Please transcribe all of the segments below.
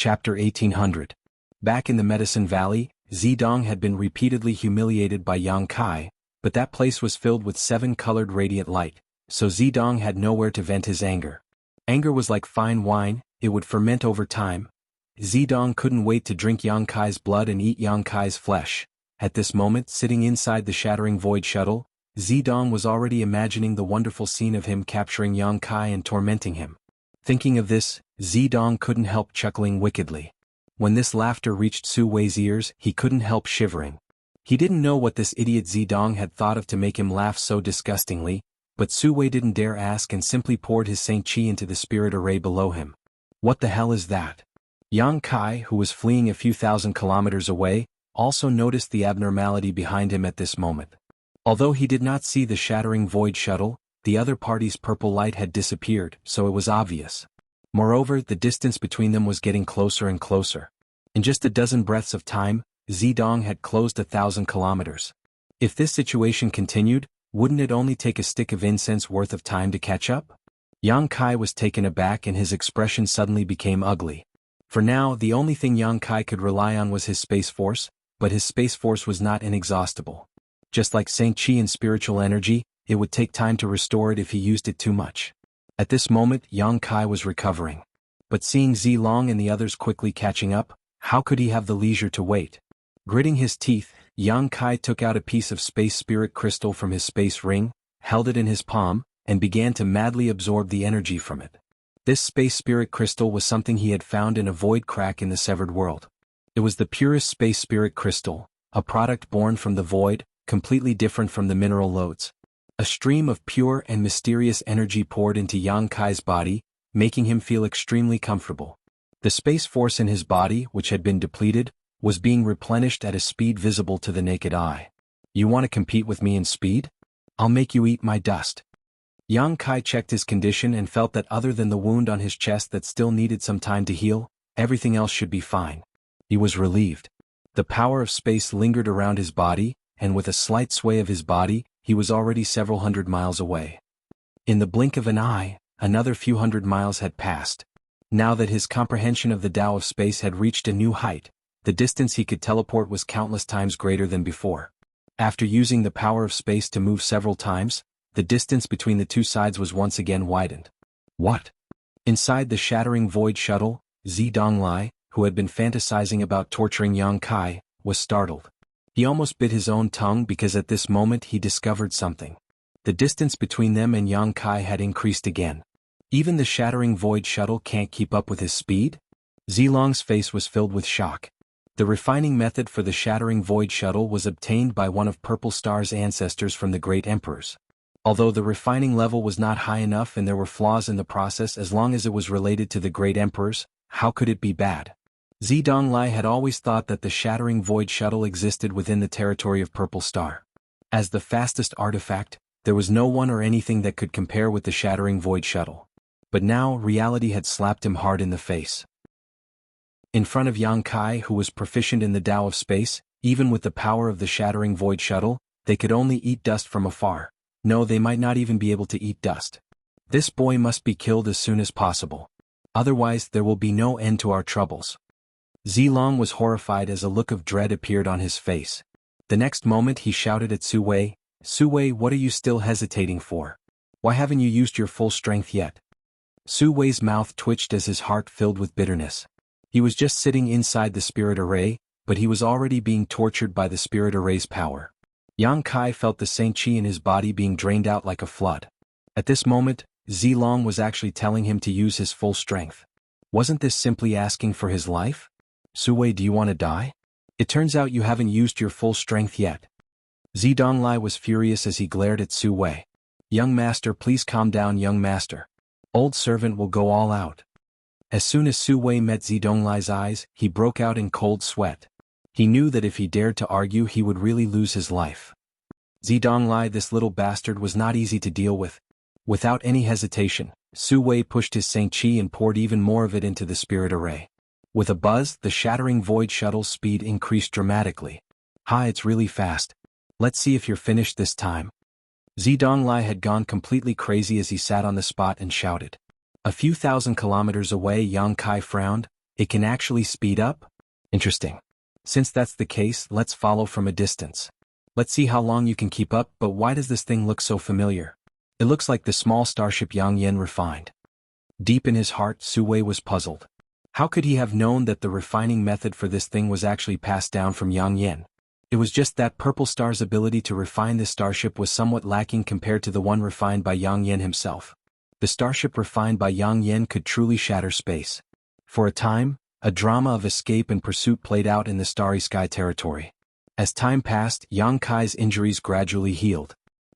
Chapter 1800. Back in the Medicine Valley, Zidong had been repeatedly humiliated by Yang Kai, but that place was filled with 7-colored radiant light, so Zidong had nowhere to vent his anger. Anger was like fine wine, it would ferment over time. Zidong couldn't wait to drink Yang Kai's blood and eat Yang Kai's flesh. At this moment, sitting inside the shattering void shuttle, Zidong was already imagining the wonderful scene of him capturing Yang Kai and tormenting him. Thinking of this, Zidong couldn't help chuckling wickedly. When this laughter reached Su Wei's ears, he couldn't help shivering. He didn't know what this idiot Zidong had thought of to make him laugh so disgustingly, but Su Wei didn't dare ask and simply poured his Saint Chi into the spirit array below him. What the hell is that? Yang Kai, who was fleeing a few thousand kilometers away, also noticed the abnormality behind him at this moment. Although he did not see the shattering void shuttle, the other party's purple light had disappeared, so it was obvious. Moreover, the distance between them was getting closer and closer. In just a dozen breaths of time, Zidong had closed 1,000 kilometers. If this situation continued, wouldn't it only take a stick of incense worth of time to catch up? Yang Kai was taken aback and his expression suddenly became ugly. For now, the only thing Yang Kai could rely on was his space force, but his space force was not inexhaustible. Just like Saint Chi and spiritual energy, it would take time to restore it if he used it too much. At this moment, Yang Kai was recovering. But seeing Zilong and the others quickly catching up, how could he have the leisure to wait? Gritting his teeth, Yang Kai took out a piece of space spirit crystal from his space ring, held it in his palm, and began to madly absorb the energy from it. This space spirit crystal was something he had found in a void crack in the severed world. It was the purest space spirit crystal, a product born from the void, completely different from the mineral lodes. A stream of pure and mysterious energy poured into Yang Kai's body, making him feel extremely comfortable. The space force in his body, which had been depleted, was being replenished at a speed visible to the naked eye. You want to compete with me in speed? I'll make you eat my dust. Yang Kai checked his condition and felt that other than the wound on his chest that still needed some time to heal, everything else should be fine. He was relieved. The power of space lingered around his body, and with a slight sway of his body, he was already several hundred miles away. In the blink of an eye, another few hundred miles had passed. Now that his comprehension of the Tao of space had reached a new height, the distance he could teleport was countless times greater than before. After using the power of space to move several times, the distance between the two sides was once again widened. What? Inside the shattering void shuttle, Zidong Lai, who had been fantasizing about torturing Yang Kai, was startled. He almost bit his own tongue because at this moment he discovered something. The distance between them and Yang Kai had increased again. Even the shattering void shuttle can't keep up with his speed? Zilong's face was filled with shock. The refining method for the shattering void shuttle was obtained by one of Purple Star's ancestors from the great emperors. Although the refining level was not high enough and there were flaws in the process as long as it was related to the great emperors, how could it be bad? Zidong Lai had always thought that the shattering void shuttle existed within the territory of Purple Star. As the fastest artifact, there was no one or anything that could compare with the shattering void shuttle. But now reality had slapped him hard in the face. In front of Yang Kai, who was proficient in the Tao of space, even with the power of the shattering void shuttle, they could only eat dust from afar. No, they might not even be able to eat dust. This boy must be killed as soon as possible. Otherwise, there will be no end to our troubles. Zilong was horrified as a look of dread appeared on his face. The next moment he shouted at Su Wei, "Su Wei, what are you still hesitating for? Why haven't you used your full strength yet?" Su Wei's mouth twitched as his heart filled with bitterness. He was just sitting inside the spirit array, but he was already being tortured by the spirit array's power. Yang Kai felt the Saint Chi in his body being drained out like a flood. At this moment, Zilong was actually telling him to use his full strength. Wasn't this simply asking for his life? Su Wei, do you want to die? It turns out you haven't used your full strength yet. Zidong Lai was furious as he glared at Su Wei. Young master, please calm down, young master. Old servant will go all out. As soon as Su Wei met Zidong Lai's eyes, he broke out in cold sweat. He knew that if he dared to argue he would really lose his life. Zidong Lai, this little bastard, was not easy to deal with. Without any hesitation, Su Wei pushed his Saint Chi and poured even more of it into the spirit array. With a buzz, the shattering void shuttle's speed increased dramatically. "Hi, it's really fast. Let's see if you're finished this time." Zidong Lai had gone completely crazy as he sat on the spot and shouted. A few thousand kilometers away, Yang Kai frowned. It can actually speed up? Interesting. Since that's the case, let's follow from a distance. Let's see how long you can keep up, but why does this thing look so familiar? It looks like the small starship Yang Yan refined. Deep in his heart, Su Wei was puzzled. How could he have known that the refining method for this thing was actually passed down from Yang Yan? It was just that Purple Star's ability to refine this starship was somewhat lacking compared to the one refined by Yang Yan himself. The starship refined by Yang Yan could truly shatter space. For a time, a drama of escape and pursuit played out in the Starry Sky territory. As time passed, Yang Kai's injuries gradually healed.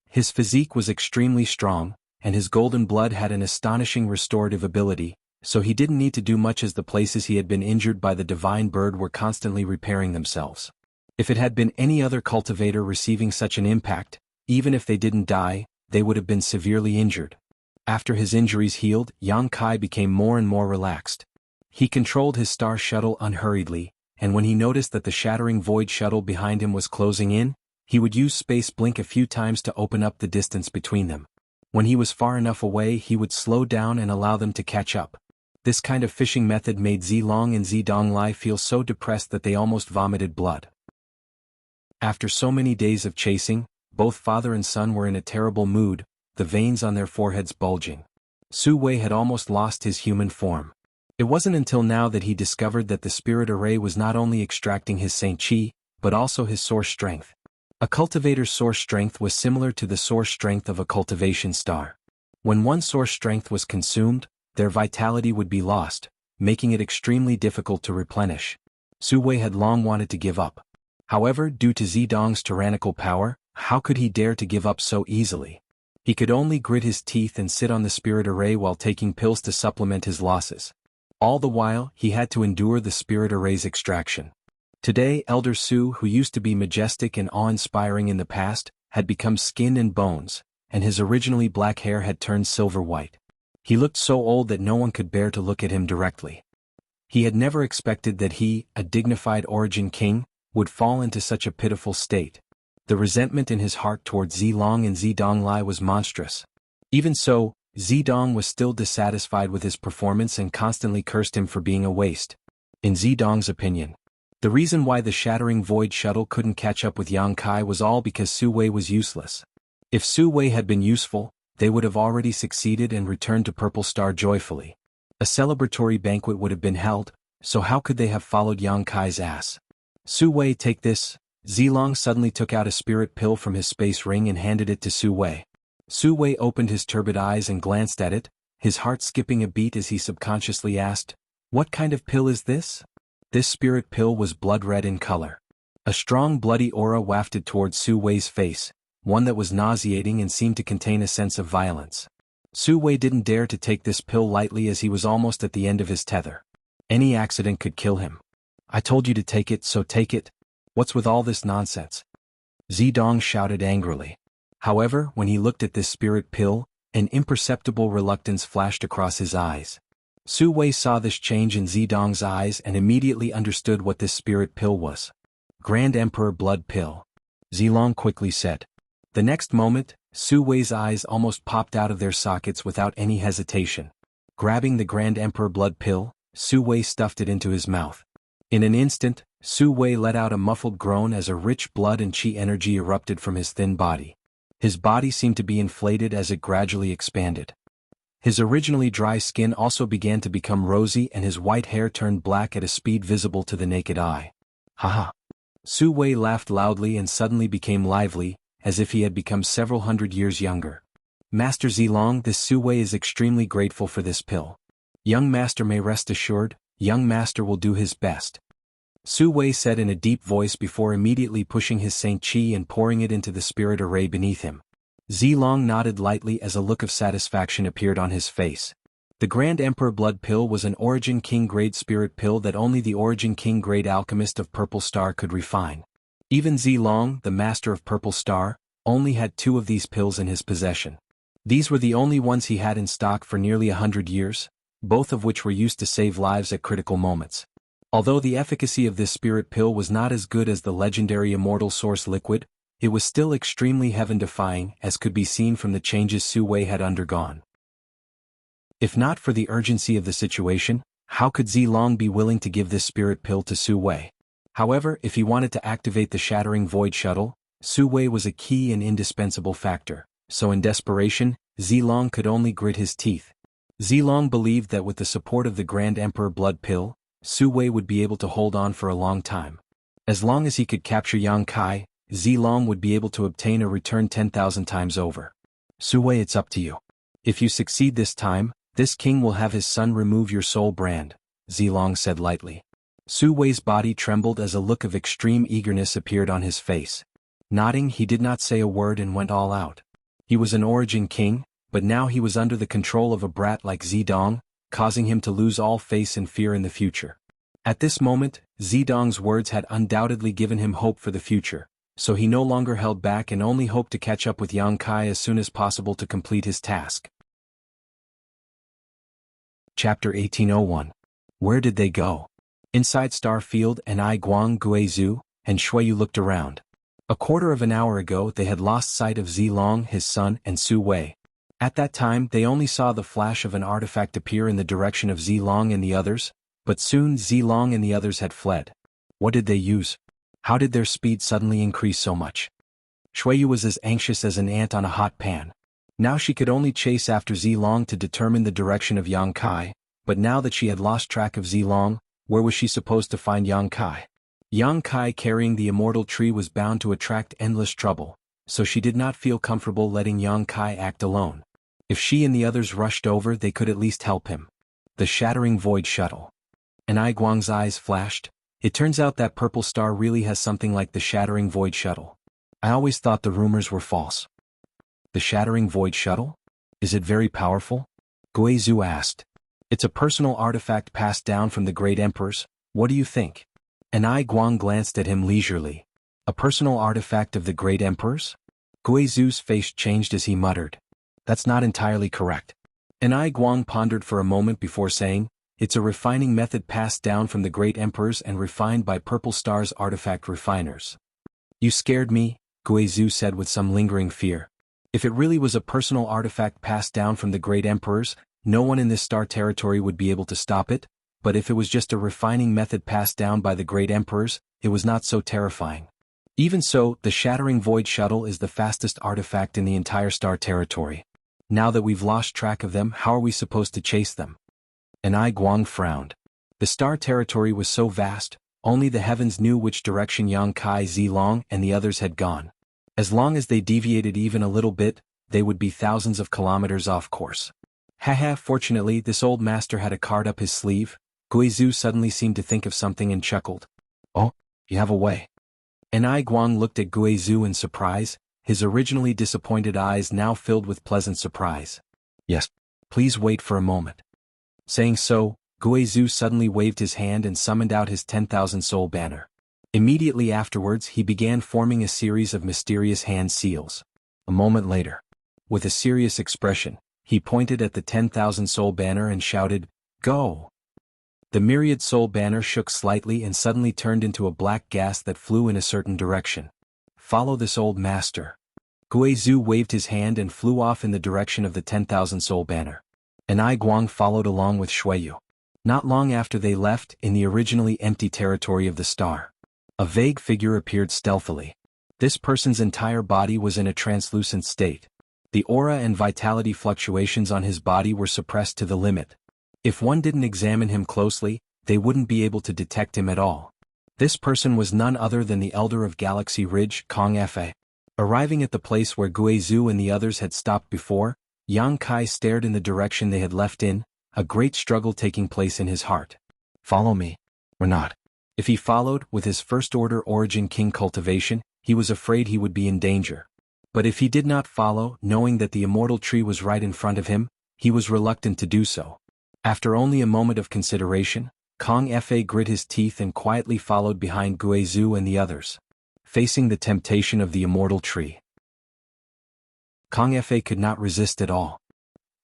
His physique was extremely strong, and his golden blood had an astonishing restorative ability, so he didn't need to do much as the places he had been injured by the divine bird were constantly repairing themselves. If it had been any other cultivator receiving such an impact, even if they didn't die, they would have been severely injured. After his injuries healed, Yang Kai became more and more relaxed. He controlled his star shuttle unhurriedly, and when he noticed that the shattering void shuttle behind him was closing in, he would use space blink a few times to open up the distance between them. When he was far enough away, he would slow down and allow them to catch up. This kind of fishing method made Zilong and Zidonglai feel so depressed that they almost vomited blood. After so many days of chasing, both father and son were in a terrible mood, the veins on their foreheads bulging. Su Wei had almost lost his human form. It wasn't until now that he discovered that the spirit array was not only extracting his Saint Chi, but also his source strength. A cultivator's source strength was similar to the source strength of a cultivation star. When one source strength was consumed, their vitality would be lost, making it extremely difficult to replenish. Su Wei had long wanted to give up. However, due to Zidong's tyrannical power, how could he dare to give up so easily? He could only grit his teeth and sit on the spirit array while taking pills to supplement his losses. All the while, he had to endure the spirit array's extraction. Today, Elder Su, who used to be majestic and awe-inspiring in the past, had become skin and bones, and his originally black hair had turned silver white. He looked so old that no one could bear to look at him directly. He had never expected that he, a dignified origin king, would fall into such a pitiful state. The resentment in his heart towards Zilong and Zidonglai was monstrous. Even so, Zidong was still dissatisfied with his performance and constantly cursed him for being a waste. In Zidong's opinion, the reason why the shattering void shuttle couldn't catch up with Yang Kai was all because Su Wei was useless. If Su Wei had been useful, they would have already succeeded and returned to Purple Star joyfully. A celebratory banquet would have been held, so how could they have followed Yang Kai's ass? Su Wei, take this. Zilong suddenly took out a spirit pill from his space ring and handed it to Su Wei. Su Wei opened his turbid eyes and glanced at it, his heart skipping a beat as he subconsciously asked, "What kind of pill is this?" This spirit pill was blood red in color. A strong bloody aura wafted towards Su Wei's face, one that was nauseating and seemed to contain a sense of violence. Su Wei didn't dare to take this pill lightly as he was almost at the end of his tether. Any accident could kill him. "I told you to take it, so take it. What's with all this nonsense?" Zidong shouted angrily. However, when he looked at this spirit pill, an imperceptible reluctance flashed across his eyes. Su Wei saw this change in Zidong's eyes and immediately understood what this spirit pill was. "Grand Emperor Blood Pill," Zilong quickly said. The next moment, Su Wei's eyes almost popped out of their sockets without any hesitation. Grabbing the Grand Emperor Blood Pill, Su Wei stuffed it into his mouth. In an instant, Su Wei let out a muffled groan as a rich blood and chi energy erupted from his thin body. His body seemed to be inflated as it gradually expanded. His originally dry skin also began to become rosy and his white hair turned black at a speed visible to the naked eye. "Haha!" Su Wei laughed loudly and suddenly became lively, as if he had become several hundred years younger. "Master Zilong, this Su Wei is extremely grateful for this pill. Young master may rest assured, young master will do his best," Su Wei said in a deep voice before immediately pushing his Saint Chi and pouring it into the spirit array beneath him. Zilong nodded lightly as a look of satisfaction appeared on his face. The Grand Emperor Blood Pill was an Origin King grade spirit pill that only the Origin King grade alchemist of Purple Star could refine. Even Zilong, the master of Purple Star, only had 2 of these pills in his possession. These were the only ones he had in stock for nearly 100 years, both of which were used to save lives at critical moments. Although the efficacy of this spirit pill was not as good as the legendary Immortal Source liquid, it was still extremely heaven-defying as could be seen from the changes Su Wei had undergone. If not for the urgency of the situation, How could Zilong be willing to give this spirit pill to Su Wei? However, if he wanted to activate the Shattering Void Shuttle, Su Wei was a key and indispensable factor, so in desperation, Zilong could only grit his teeth. Zilong believed that with the support of the Grand Emperor Blood Pill, Su Wei would be able to hold on for a long time. As long as he could capture Yang Kai, Zilong would be able to obtain a return 10,000 times over. Su Wei, it's up to you. If you succeed this time, this king will have his son remove your soul brand, Zilong said lightly. Su Wei's body trembled as a look of extreme eagerness appeared on his face. Nodding, he did not say a word and went all out. He was an origin king, but now he was under the control of a brat like Zidong, causing him to lose all faith and fear in the future. At this moment, Zidong's words had undoubtedly given him hope for the future, so he no longer held back and only hoped to catch up with Yang Kai as soon as possible to complete his task. Chapter 1801. Where did they go? Inside Starfield, and I Guang Guizhu and Shuiyu looked around. A quarter of an hour ago they had lost sight of Zilong, his son, and Su Wei. At that time they only saw the flash of an artifact appear in the direction of Zilong and the others, but soon Zilong and the others had fled. What did they use? How did their speed suddenly increase so much? Shuiyu was as anxious as an ant on a hot pan. Now she could only chase after Zilong to determine the direction of Yang Kai, but now that she had lost track of Zilong, where was she supposed to find Yang Kai? Yang Kai carrying the immortal tree was bound to attract endless trouble, so she did not feel comfortable letting Yang Kai act alone. If she and the others rushed over, they could at least help him. The Shattering Void Shuttle. And I Guang's eyes flashed. It turns out that Purple Star really has something like the Shattering Void Shuttle. I always thought the rumors were false. The Shattering Void Shuttle? Is it very powerful? Guizhu asked. It's a personal artifact passed down from the great emperors. What do you think? And I Guang glanced at him leisurely. A personal artifact of the great emperors? Guizhu's face changed as he muttered. That's not entirely correct. And I Guang pondered for a moment before saying, it's a refining method passed down from the great emperors and refined by Purple Star's artifact refiners. You scared me, Guizhu said with some lingering fear. If it really was a personal artifact passed down from the great emperors, no one in this star territory would be able to stop it, but if it was just a refining method passed down by the great emperors, it was not so terrifying. Even so, the Shattering Void Shuttle is the fastest artifact in the entire star territory. Now that we've lost track of them, how are we supposed to chase them? And I Guang frowned. The star territory was so vast, only the heavens knew which direction Yang Kai, Zilong, and the others had gone. As long as they deviated even a little bit, they would be thousands of kilometers off course. Haha, fortunately this old master had a card up his sleeve. Guizhu suddenly seemed to think of something and chuckled. Oh, you have a way. And I Guang looked at Guizhu in surprise, his originally disappointed eyes now filled with pleasant surprise. Yes, please wait for a moment. Saying so, Guizhu suddenly waved his hand and summoned out his 10,000 soul banner. Immediately afterwards he began forming a series of mysterious hand seals. A moment later, with a serious expression, he pointed at the 10,000 soul banner and shouted, "Go!" The myriad soul banner shook slightly and suddenly turned into a black gas that flew in a certain direction. Follow this old master. Guizhu waved his hand and flew off in the direction of the 10,000 soul banner. And I Guang followed along with Shuiyu. Not long after they left, in the originally empty territory of the star, a vague figure appeared stealthily. This person's entire body was in a translucent state. The aura and vitality fluctuations on his body were suppressed to the limit. If one didn't examine him closely, they wouldn't be able to detect him at all. This person was none other than the Elder of Galaxy Ridge, Kong Fa. Arriving at the place where Guizhu and the others had stopped before, Yang Kai stared in the direction they had left in, a great struggle taking place in his heart. Follow me, or not? If he followed, with his First Order origin King Cultivation, he was afraid he would be in danger. But if he did not follow, knowing that the immortal tree was right in front of him, he was reluctant to do so. After only a moment of consideration, Kong Fa grit his teeth and quietly followed behind Guizhu and the others, facing the temptation of the immortal tree. Kong Fa could not resist at all.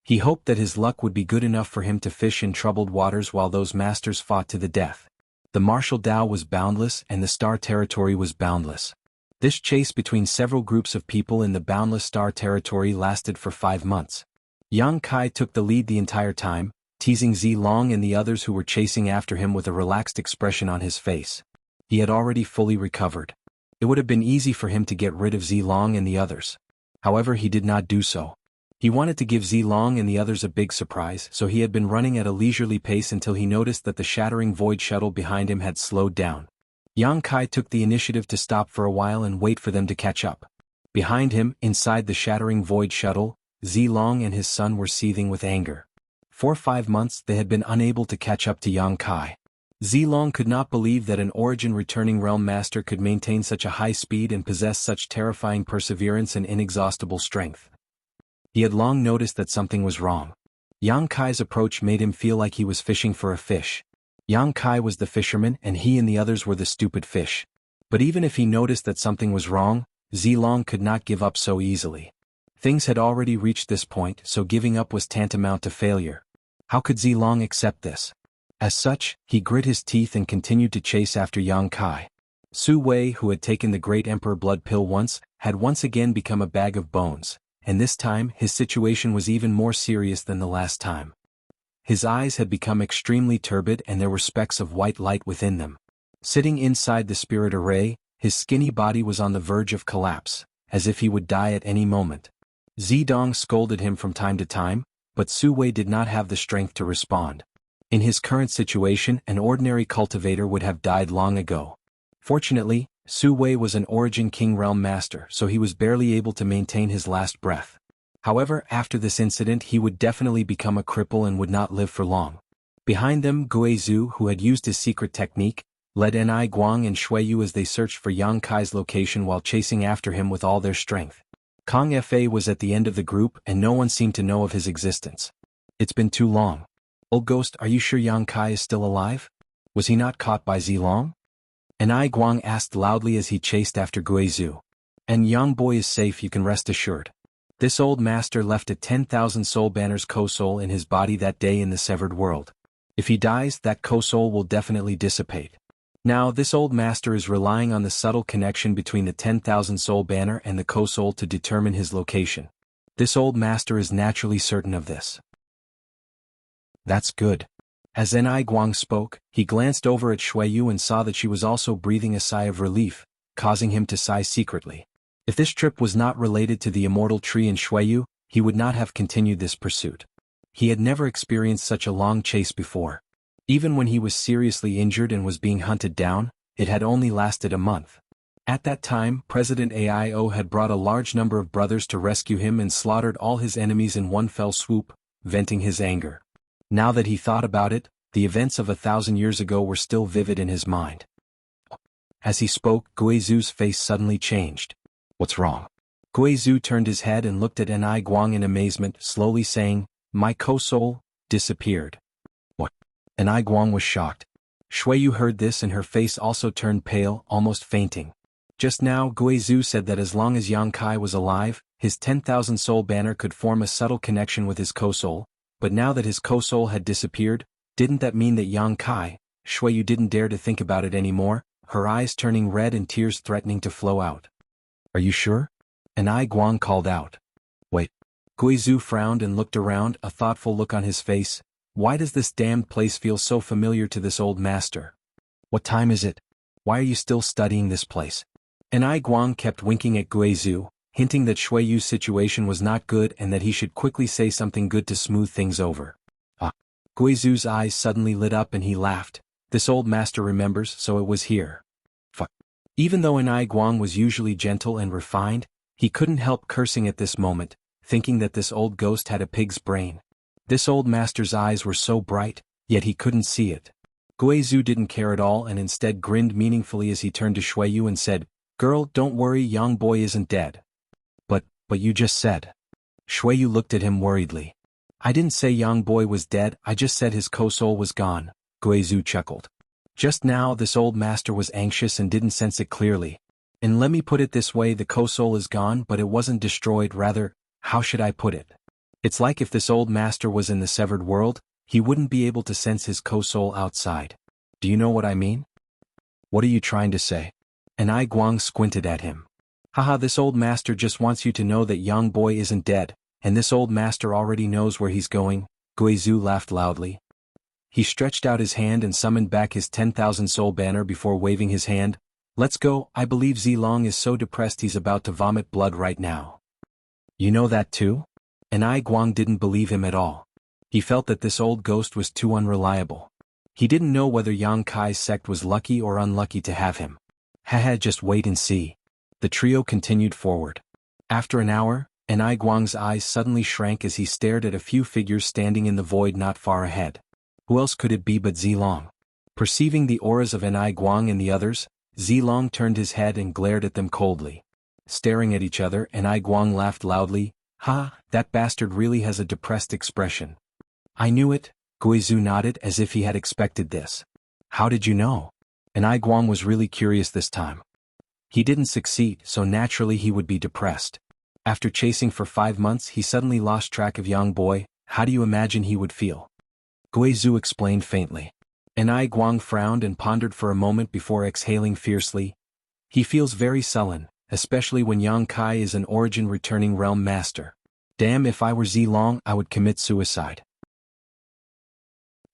He hoped that his luck would be good enough for him to fish in troubled waters while those masters fought to the death. The martial Tao was boundless and the star territory was boundless. This chase between several groups of people in the boundless star territory lasted for 5 months. Yang Kai took the lead the entire time, teasing Zilong and the others who were chasing after him with a relaxed expression on his face. He had already fully recovered. It would have been easy for him to get rid of Zilong and the others. However, he did not do so. He wanted to give Zilong and the others a big surprise, so he had been running at a leisurely pace until he noticed that the shattering void shuttle behind him had slowed down. Yang Kai took the initiative to stop for a while and wait for them to catch up. Behind him, inside the shattering void shuttle, Zilong and his son were seething with anger. For 5 months they had been unable to catch up to Yang Kai. Zilong could not believe that an origin-returning realm master could maintain such a high speed and possess such terrifying perseverance and inexhaustible strength. He had long noticed that something was wrong. Yang Kai's approach made him feel like he was fishing for a fish. Yang Kai was the fisherman and he and the others were the stupid fish. But even if he noticed that something was wrong, Zilong could not give up so easily. Things had already reached this point, so giving up was tantamount to failure. How could Zilong accept this? As such, he grit his teeth and continued to chase after Yang Kai. Su Wei, who had taken the Great Emperor blood pill once, had once again become a bag of bones, and this time his situation was even more serious than the last time. His eyes had become extremely turbid and there were specks of white light within them. Sitting inside the spirit array, his skinny body was on the verge of collapse, as if he would die at any moment. Zidong scolded him from time to time, but Su Wei did not have the strength to respond. In his current situation, an ordinary cultivator would have died long ago. Fortunately, Su Wei was an Origin King Realm Master, so he was barely able to maintain his last breath. However, after this incident he would definitely become a cripple and would not live for long. Behind them, Guizhu, who had used his secret technique, led Enai Guang and Shuiyu as they searched for Yang Kai's location while chasing after him with all their strength. Kong Fa was at the end of the group and no one seemed to know of his existence. It's been too long. Old Ghost, are you sure Yang Kai is still alive? Was he not caught by Zilong? Enai Guang asked loudly as he chased after Guizhu. And Yang Boy is safe, you can rest assured. This old master left a 10,000 soul banner's co-soul in his body that day in the severed world. If he dies, that co-soul will definitely dissipate. Now this old master is relying on the subtle connection between the 10,000 soul banner and the co-soul to determine his location. This old master is naturally certain of this. That's good. As Enai Guang spoke, he glanced over at Shuiyu and saw that she was also breathing a sigh of relief, causing him to sigh secretly. If this trip was not related to the immortal tree in Shuiyu, he would not have continued this pursuit. He had never experienced such a long chase before. Even when he was seriously injured and was being hunted down, it had only lasted a month. At that time, President Aio had brought a large number of brothers to rescue him and slaughtered all his enemies in one fell swoop, venting his anger. Now that he thought about it, the events of 1,000 years ago were still vivid in his mind. As he spoke, Guizhu's face suddenly changed. What's wrong? Guizhu turned his head and looked at Enai Guang in amazement, slowly saying, my co-soul disappeared. What? Enai Guang was shocked. Shuiyu heard this and her face also turned pale, almost fainting. Just now, Guizhu said that as long as Yang Kai was alive, his 10,000 soul banner could form a subtle connection with his co-soul, but now that his co-soul had disappeared, didn't that mean that Yang Kai? Shuiyu didn't dare to think about it anymore, her eyes turning red and tears threatening to flow out. Are you sure? Enai Guang called out. Wait. Guizhu frowned and looked around, a thoughtful look on his face. Why does this damned place feel so familiar to this old master? What time is it? Why are you still studying this place? Enai Guang kept winking at Guizhu, hinting that Shuiyu's situation was not good and that he should quickly say something good to smooth things over. Guizhu's eyes suddenly lit up and he laughed. This old master remembers, so it was here. Fuck. Even though Enai Guang was usually gentle and refined, he couldn't help cursing at this moment, thinking that this old ghost had a pig's brain. This old master's eyes were so bright, yet he couldn't see it. Guizhu didn't care at all and instead grinned meaningfully as he turned to Shuiyu and said, Girl, don't worry, young boy isn't dead. But you just said. Shuiyu looked at him worriedly. I didn't say young boy was dead, I just said his co-soul was gone, Guizhu chuckled. Just now this old master was anxious and didn't sense it clearly. And let me put it this way, the co-soul is gone but it wasn't destroyed, rather, how should I put it? It's like if this old master was in the severed world, he wouldn't be able to sense his co-soul outside. Do you know what I mean? What are you trying to say? Enai Guang squinted at him. Haha, this old master just wants you to know that young boy isn't dead, and this old master already knows where he's going, Guizhu laughed loudly. He stretched out his hand and summoned back his 10,000 soul banner before waving his hand. Let's go, I believe Zilong is so depressed he's about to vomit blood right now. You know that too? And I Guang didn't believe him at all. He felt that this old ghost was too unreliable. He didn't know whether Yang Kai's sect was lucky or unlucky to have him. Haha, just wait and see. The trio continued forward. After an hour, Anai Guang's eyes suddenly shrank as he stared at a few figures standing in the void not far ahead. Who else could it be but Zilong? Perceiving the auras of Anai Guang and the others, Zilong turned his head and glared at them coldly. Staring at each other, Anai Guang laughed loudly. Ha, that bastard really has a depressed expression. I knew it, Guizhu nodded as if he had expected this. How did you know? Anai Guang was really curious this time. He didn't succeed, so naturally he would be depressed. After chasing for 5 months he suddenly lost track of Yang Boy. How do you imagine he would feel? Guizhu explained faintly. Anai Guang frowned and pondered for a moment before exhaling fiercely. He feels very sullen, especially when Yang Kai is an origin returning realm master. Damn, if I were Zilong I would commit suicide.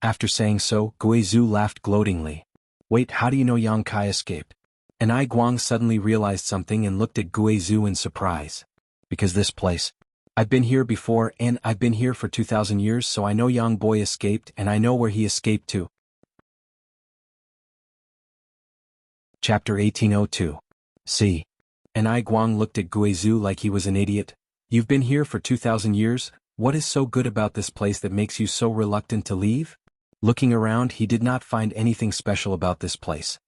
After saying so, Guizhu laughed gloatingly. Wait, how do you know Yang Kai escaped? Anai Guang suddenly realized something and looked at Guizhu in surprise. Because this place. I've been here before and I've been here for 2,000 years, so I know Yang Boy escaped and I know where he escaped to. Chapter 1802. See. Anai Guang looked at Guizhu like he was an idiot. You've been here for 2,000 years? What is so good about this place that makes you so reluctant to leave? Looking around, he did not find anything special about this place.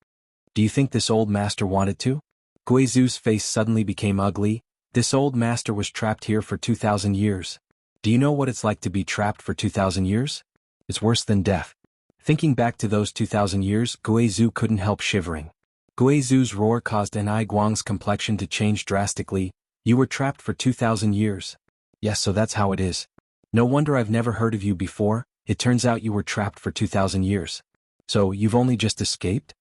Do you think this old master wanted to? Guizhu's face suddenly became ugly. This old master was trapped here for 2,000 years. Do you know what it's like to be trapped for 2,000 years? It's worse than death. Thinking back to those 2,000 years, Guizhu couldn't help shivering. Guizhu's roar caused Anai Guang's complexion to change drastically. You were trapped for 2,000 years. Yes, so that's how it is. No wonder I've never heard of you before. It turns out you were trapped for 2,000 years. So, you've only just escaped?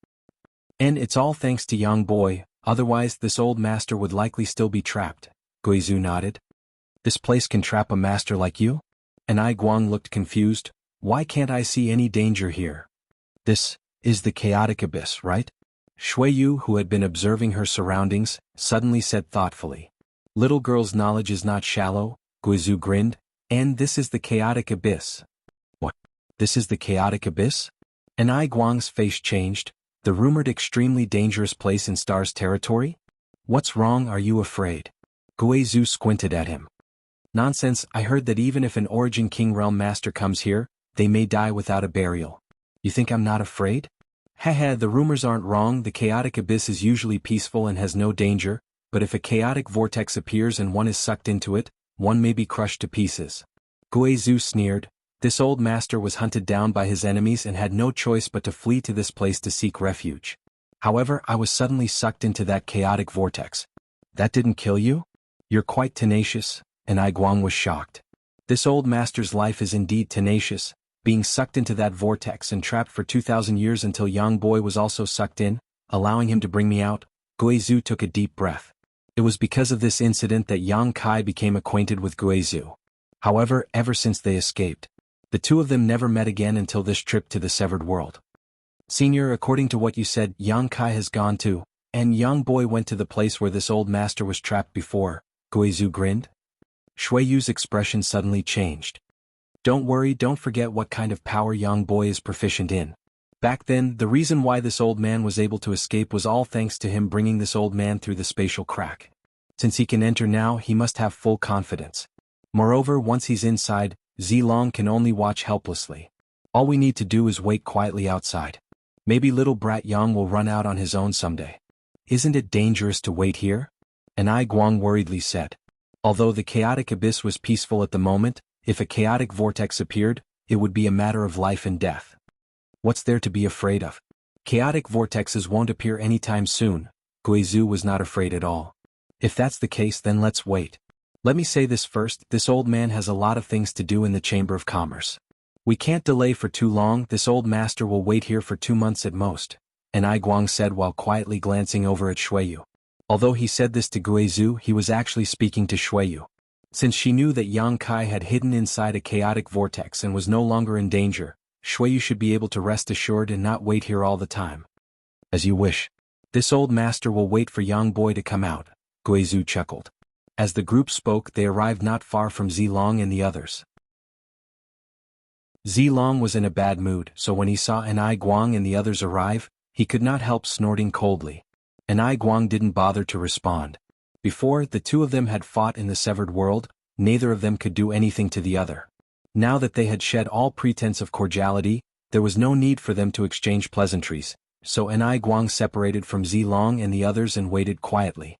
And it's all thanks to Yang Boy, otherwise this old master would likely still be trapped. Guizhu nodded. This place can trap a master like you? Anai Guang looked confused. Why can't I see any danger here? This is the chaotic abyss, right? Shuiyu, who had been observing her surroundings, suddenly said thoughtfully. Little girl's knowledge is not shallow, Guizhu grinned, and this is the chaotic abyss. What? This is the chaotic abyss? Anai Guang's face changed. The rumored extremely dangerous place in Star's territory? What's wrong, are you afraid? Guizhu squinted at him. Nonsense, I heard that even if an Origin King Realm Master comes here, they may die without a burial. You think I'm not afraid? Haha, the rumors aren't wrong, the chaotic abyss is usually peaceful and has no danger, but if a chaotic vortex appears and one is sucked into it, one may be crushed to pieces. Guizhu sneered. This old master was hunted down by his enemies and had no choice but to flee to this place to seek refuge. However, I was suddenly sucked into that chaotic vortex. That didn't kill you? You're quite tenacious, and Ai Guang was shocked. This old master's life is indeed tenacious, being sucked into that vortex and trapped for 2,000 years until Yang Boy was also sucked in, allowing him to bring me out. Guizhu took a deep breath. It was because of this incident that Yang Kai became acquainted with Guizhu. However, ever since they escaped, the two of them never met again until this trip to the Severed World. Senior, according to what you said, Yang Kai has gone to, and Yang Boy went to the place where this old master was trapped before, Guizhu grinned. Shuiyu's expression suddenly changed. Don't worry, don't forget what kind of power Yang Boy is proficient in. Back then, the reason why this old man was able to escape was all thanks to him bringing this old man through the spatial crack. Since he can enter now, he must have full confidence. Moreover, once he's inside, Zilong can only watch helplessly. All we need to do is wait quietly outside. Maybe little brat Yang will run out on his own someday. Isn't it dangerous to wait here? Anai Guang worriedly said. Although the chaotic abyss was peaceful at the moment, if a chaotic vortex appeared, it would be a matter of life and death. What's there to be afraid of? Chaotic vortexes won't appear anytime soon. Guizhu was not afraid at all. If that's the case, then let's wait. Let me say this first, this old man has a lot of things to do in the Chamber of Commerce. We can't delay for too long, this old master will wait here for 2 months at most, Anai Guang said while quietly glancing over at Shuiyu. Although he said this to Guizhu, he was actually speaking to Shuiyu. Since she knew that Yang Kai had hidden inside a chaotic vortex and was no longer in danger, Shui, you should be able to rest assured and not wait here all the time. As you wish. This old master will wait for Yang Boy to come out, Guizhu chuckled. As the group spoke, they arrived not far from Zilong and the others. Zilong was in a bad mood, so when he saw Anai Guang and the others arrive, he could not help snorting coldly. Anai Guang didn't bother to respond. Before, the two of them had fought in the severed world, neither of them could do anything to the other. Now that they had shed all pretense of cordiality, there was no need for them to exchange pleasantries, so Anai Guang separated from Zilong and the others and waited quietly.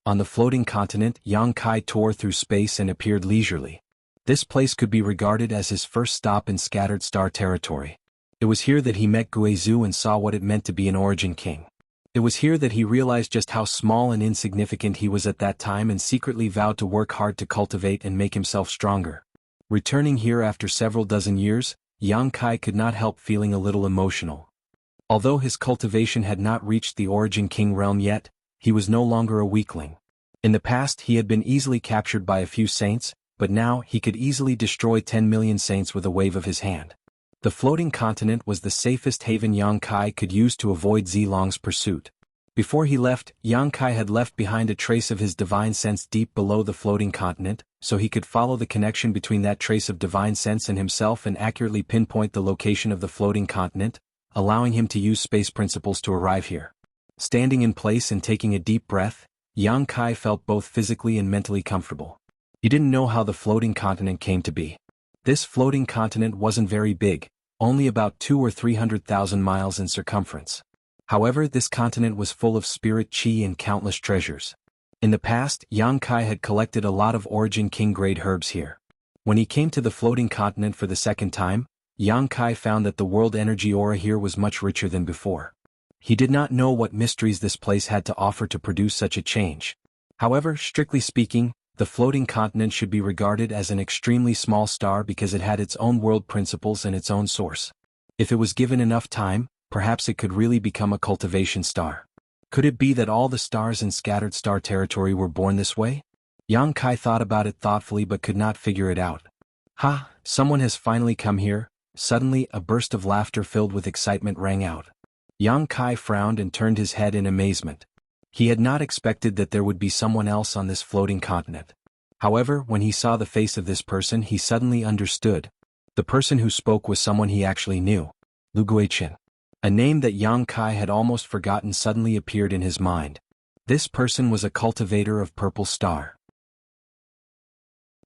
On the floating continent, Yang Kai tore through space and appeared leisurely. This place could be regarded as his first stop in Scattered Star territory. It was here that he met Guizhu and saw what it meant to be an Origin King. It was here that he realized just how small and insignificant he was at that time and secretly vowed to work hard to cultivate and make himself stronger. Returning here after several dozen years, Yang Kai could not help feeling a little emotional. Although his cultivation had not reached the Origin King realm yet, he was no longer a weakling. In the past he had been easily captured by a few saints, but now he could easily destroy 10 million saints with a wave of his hand. The floating continent was the safest haven Yang Kai could use to avoid Zilong's pursuit. Before he left, Yang Kai had left behind a trace of his divine sense deep below the floating continent, so he could follow the connection between that trace of divine sense and himself and accurately pinpoint the location of the floating continent, allowing him to use space principles to arrive here. Standing in place and taking a deep breath, Yang Kai felt both physically and mentally comfortable. He didn't know how the floating continent came to be. This floating continent wasn't very big, only about 200,000 or 300,000 miles in circumference. However, this continent was full of spirit chi and countless treasures. In the past, Yang Kai had collected a lot of Origin King grade herbs here. When he came to the floating continent for the second time, Yang Kai found that the world energy aura here was much richer than before. He did not know what mysteries this place had to offer to produce such a change. However, strictly speaking, the floating continent should be regarded as an extremely small star because it had its own world principles and its own source. If it was given enough time, perhaps it could really become a cultivation star. Could it be that all the stars in Scattered Star territory were born this way? Yang Kai thought about it thoughtfully but could not figure it out. Ha, someone has finally come here. Suddenly, a burst of laughter filled with excitement rang out. Yang Kai frowned and turned his head in amazement. He had not expected that there would be someone else on this floating continent. However, when he saw the face of this person, he suddenly understood. The person who spoke was someone he actually knew. Lu Guichen. A name that Yang Kai had almost forgotten suddenly appeared in his mind. This person was a cultivator of Purple Star.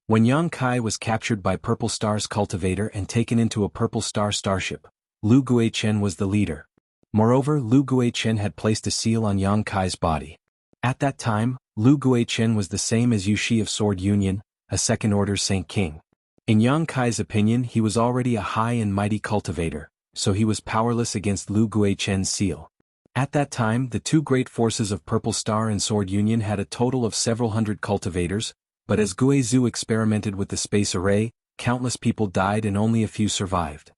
When Yang Kai was captured by Purple Star's cultivator and taken into a Purple Star starship, Lu Guichen was the leader. Moreover, Lu Guichen had placed a seal on Yang Kai's body. At that time, Lu Guichen was the same as Yushi of Sword Union, a second-order Saint King. In Yang Kai's opinion, he was already a high and mighty cultivator, so he was powerless against Lu Guichen's seal. At that time, the two great forces of Purple Star and Sword Union had a total of several hundred cultivators, but as Guizhu experimented with the space array, countless people died and only a few survived.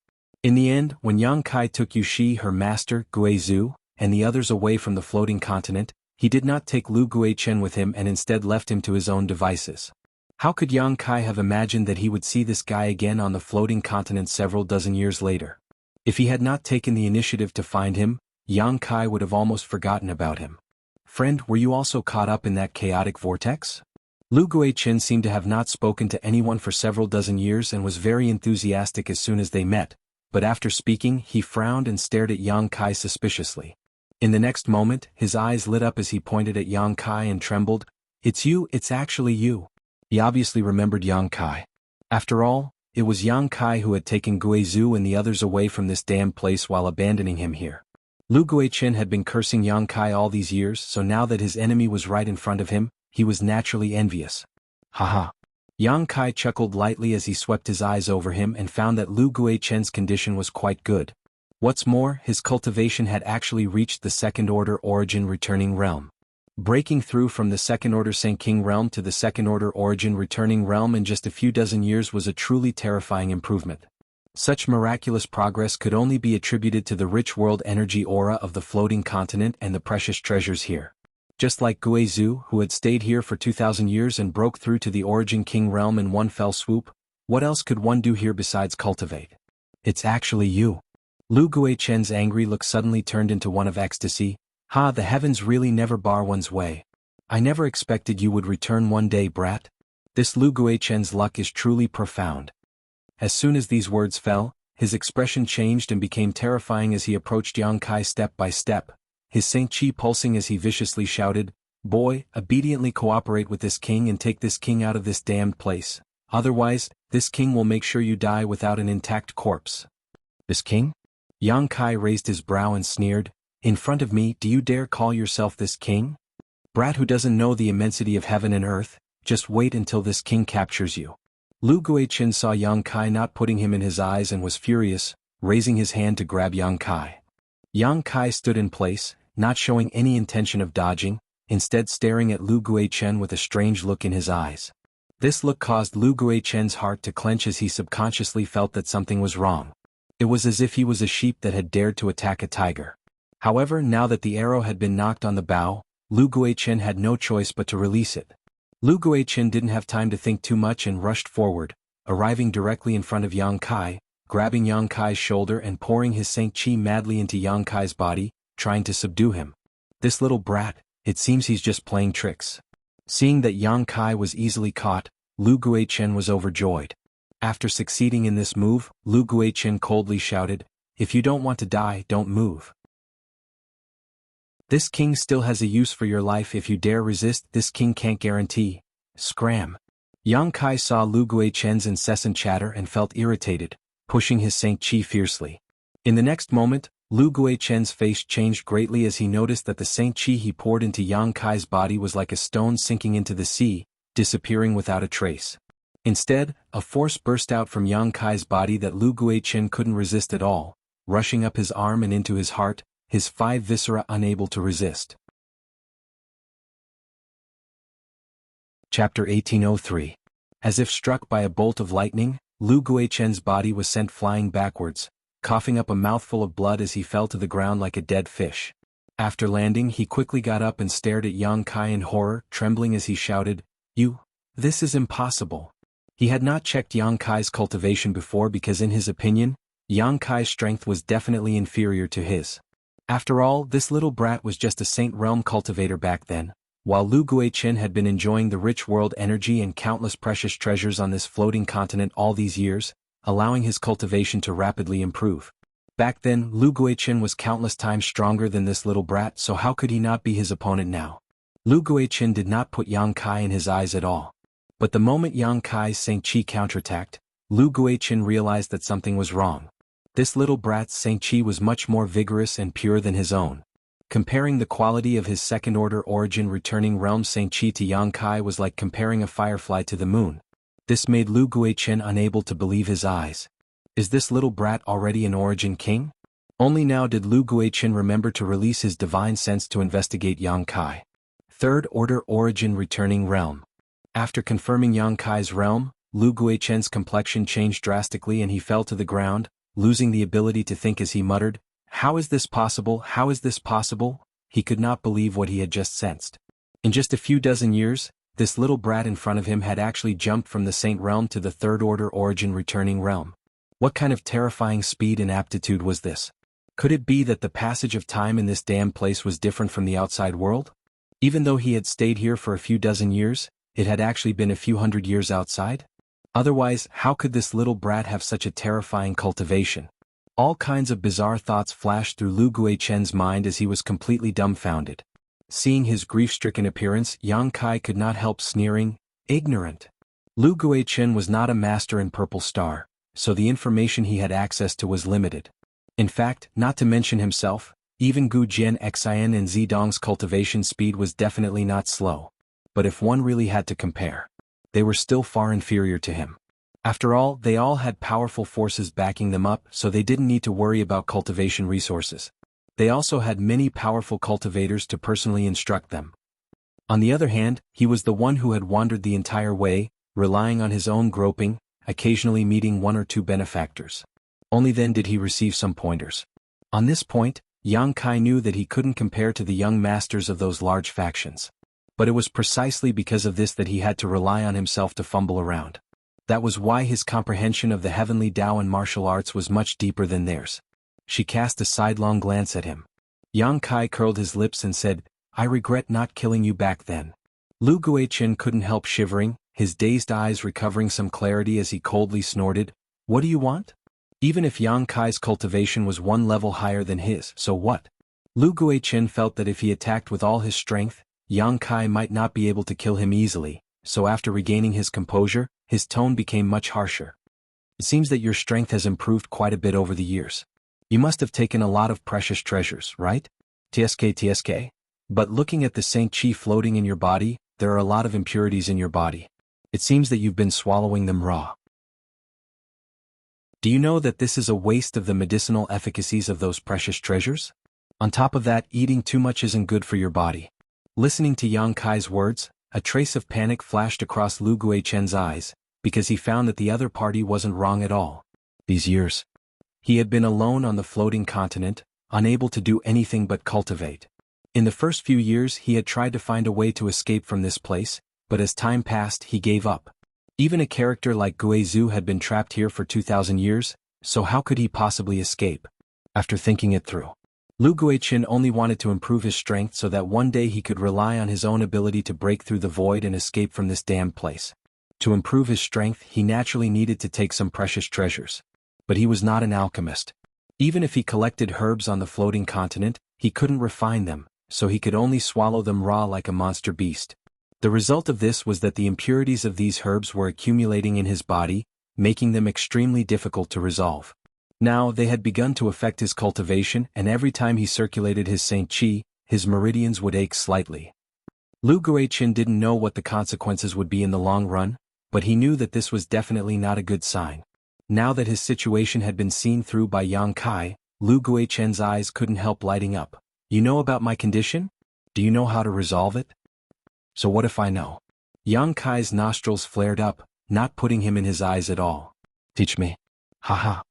In the end, when Yang Kai took Yushi, her master, Guizhu, and the others away from the floating continent, he did not take Lu Guichen with him and instead left him to his own devices. How could Yang Kai have imagined that he would see this guy again on the floating continent several dozen years later? If he had not taken the initiative to find him, Yang Kai would have almost forgotten about him. Friend, were you also caught up in that chaotic vortex? Lu Guichen seemed to have not spoken to anyone for several dozen years and was very enthusiastic as soon as they met, but after speaking, he frowned and stared at Yang Kai suspiciously. In the next moment, his eyes lit up as he pointed at Yang Kai and trembled. It's you, it's actually you. He obviously remembered Yang Kai. After all, it was Yang Kai who had taken Guizhu and the others away from this damned place while abandoning him here. Lu Guichen had been cursing Yang Kai all these years, so now that his enemy was right in front of him, he was naturally envious. Haha. Yang Kai chuckled lightly as he swept his eyes over him and found that Lu Guichen's condition was quite good. What's more, his cultivation had actually reached the second-order Origin returning realm. Breaking through from the second-order Saint King realm to the second-order Origin returning realm in just a few dozen years was a truly terrifying improvement. Such miraculous progress could only be attributed to the rich world energy aura of the floating continent and the precious treasures here. Just like Guizhou, who had stayed here for 2,000 years and broke through to the Origin King realm in one fell swoop, what else could one do here besides cultivate? It's actually you. Lu Guichen's angry look suddenly turned into one of ecstasy. Ha, the heavens really never bar one's way. I never expected you would return one day, brat. This Lu Guichen's luck is truly profound. As soon as these words fell, his expression changed and became terrifying as he approached Yang Kai step by step, his Saint Chi pulsing as he viciously shouted, "Boy, obediently cooperate with this king and take this king out of this damned place. Otherwise, this king will make sure you die without an intact corpse." This king? Yang Kai raised his brow and sneered, "In front of me, do you dare call yourself this king? Brat who doesn't know the immensity of heaven and earth, just wait until this king captures you." Lu Guichin saw Yang Kai not putting him in his eyes and was furious, raising his hand to grab Yang Kai. Yang Kai stood in place, not showing any intention of dodging, instead staring at Lu Guichen with a strange look in his eyes. This look caused Lu Guichen's heart to clench as he subconsciously felt that something was wrong. It was as if he was a sheep that had dared to attack a tiger. However, now that the arrow had been knocked on the bow, Lu Guichin had no choice but to release it. Lu Guichin didn't have time to think too much and rushed forward, arriving directly in front of Yang Kai, grabbing Yang Kai's shoulder and pouring his Saint Chi madly into Yang Kai's body, trying to subdue him. This little brat, it seems he's just playing tricks. Seeing that Yang Kai was easily caught, Lu Guichin was overjoyed. After succeeding in this move, Lu Guichin coldly shouted, "If you don't want to die, don't move. This king still has a use for your life. If you dare resist, this king can't guarantee." Scram. Yang Kai saw Lu Guichen's incessant chatter and felt irritated, pushing his Saint Chi fiercely. In the next moment, Lu Guichen's face changed greatly as he noticed that the Saint Chi he poured into Yang Kai's body was like a stone sinking into the sea, disappearing without a trace. Instead, a force burst out from Yang Kai's body that Lu Guichin couldn't resist at all, rushing up his arm and into his heart, his 5 viscera unable to resist. Chapter 1803. As if struck by a bolt of lightning, Lu Guichen's body was sent flying backwards, coughing up a mouthful of blood as he fell to the ground like a dead fish. After landing, he quickly got up and stared at Yang Kai in horror, trembling as he shouted, This is impossible." He had not checked Yang Kai's cultivation before because in his opinion, Yang Kai's strength was definitely inferior to his. After all, this little brat was just a Saint Realm cultivator back then, while Lu Guichin had been enjoying the rich world energy and countless precious treasures on this floating continent all these years, allowing his cultivation to rapidly improve. Back then, Lu Guichin was countless times stronger than this little brat, so how could he not be his opponent now? Lu Guichin did not put Yang Kai in his eyes at all. But the moment Yang Kai's Saint Chi counterattacked, Lu Guichin realized that something was wrong. This little brat's Saint Chi was much more vigorous and pure than his own. Comparing the quality of his second-order origin returning realm Saint Chi to Yang Kai was like comparing a firefly to the moon. This made Lu Guichin unable to believe his eyes. Is this little brat already an origin king? Only now did Lu Guichin remember to release his divine sense to investigate Yang Kai. Third-order origin returning realm. After confirming Yang Kai's realm, Lu Guichen's complexion changed drastically and he fell to the ground, losing the ability to think as he muttered, "How is this possible? How is this possible?" He could not believe what he had just sensed. In just a few dozen years, this little brat in front of him had actually jumped from the Saint Realm to the third-order origin returning realm. What kind of terrifying speed and aptitude was this? Could it be that the passage of time in this damn place was different from the outside world? Even though he had stayed here for a few dozen years, it had actually been a few hundred years outside? Otherwise, how could this little brat have such a terrifying cultivation? All kinds of bizarre thoughts flashed through Lu Guichen's mind as he was completely dumbfounded. Seeing his grief-stricken appearance, Yang Kai could not help sneering, "Ignorant." Lu Guichen was not a master in Purple Star, so the information he had access to was limited. In fact, not to mention himself, even Gu Jian Xian and Zidong's cultivation speed was definitely not slow. But if one really had to compare, they were still far inferior to him. After all, they all had powerful forces backing them up, so they didn't need to worry about cultivation resources. They also had many powerful cultivators to personally instruct them. On the other hand, he was the one who had wandered the entire way, relying on his own groping, occasionally meeting one or two benefactors. Only then did he receive some pointers. On this point, Yang Kai knew that he couldn't compare to the young masters of those large factions. But it was precisely because of this that he had to rely on himself to fumble around. That was why his comprehension of the heavenly Tao and martial arts was much deeper than theirs. She cast a sidelong glance at him. Yang Kai curled his lips and said, "I regret not killing you back then." Lu Guichen couldn't help shivering, his dazed eyes recovering some clarity as he coldly snorted, "What do you want?" Even if Yang Kai's cultivation was one level higher than his, so what? Lu Guichen felt that if he attacked with all his strength, Yang Kai might not be able to kill him easily, so after regaining his composure, his tone became much harsher. "It seems that your strength has improved quite a bit over the years. You must have taken a lot of precious treasures, right? TSK. But looking at the Saint Chi floating in your body, there are a lot of impurities in your body. It seems that you've been swallowing them raw. Do you know that this is a waste of the medicinal efficacies of those precious treasures? On top of that, eating too much isn't good for your body." Listening to Yang Kai's words, a trace of panic flashed across Lu Guichen's eyes, because he found that the other party wasn't wrong at all. These years, he had been alone on the floating continent, unable to do anything but cultivate. In the first few years he had tried to find a way to escape from this place, but as time passed he gave up. Even a character like Guizhu had been trapped here for 2,000 years, so how could he possibly escape? After thinking it through, Lu Guichen only wanted to improve his strength so that one day he could rely on his own ability to break through the void and escape from this damned place. To improve his strength he naturally needed to take some precious treasures. But he was not an alchemist. Even if he collected herbs on the floating continent, he couldn't refine them, so he could only swallow them raw like a monster beast. The result of this was that the impurities of these herbs were accumulating in his body, making them extremely difficult to resolve. Now they had begun to affect his cultivation, and every time he circulated his Saint Chi, his meridians would ache slightly. Lu Guichen didn't know what the consequences would be in the long run, but he knew that this was definitely not a good sign. Now that his situation had been seen through by Yang Kai, Lu Guichen's eyes couldn't help lighting up. "You know about my condition? Do you know how to resolve it?" "So what if I know?" Yang Kai's nostrils flared up, not putting him in his eyes at all. "Teach me." "Haha."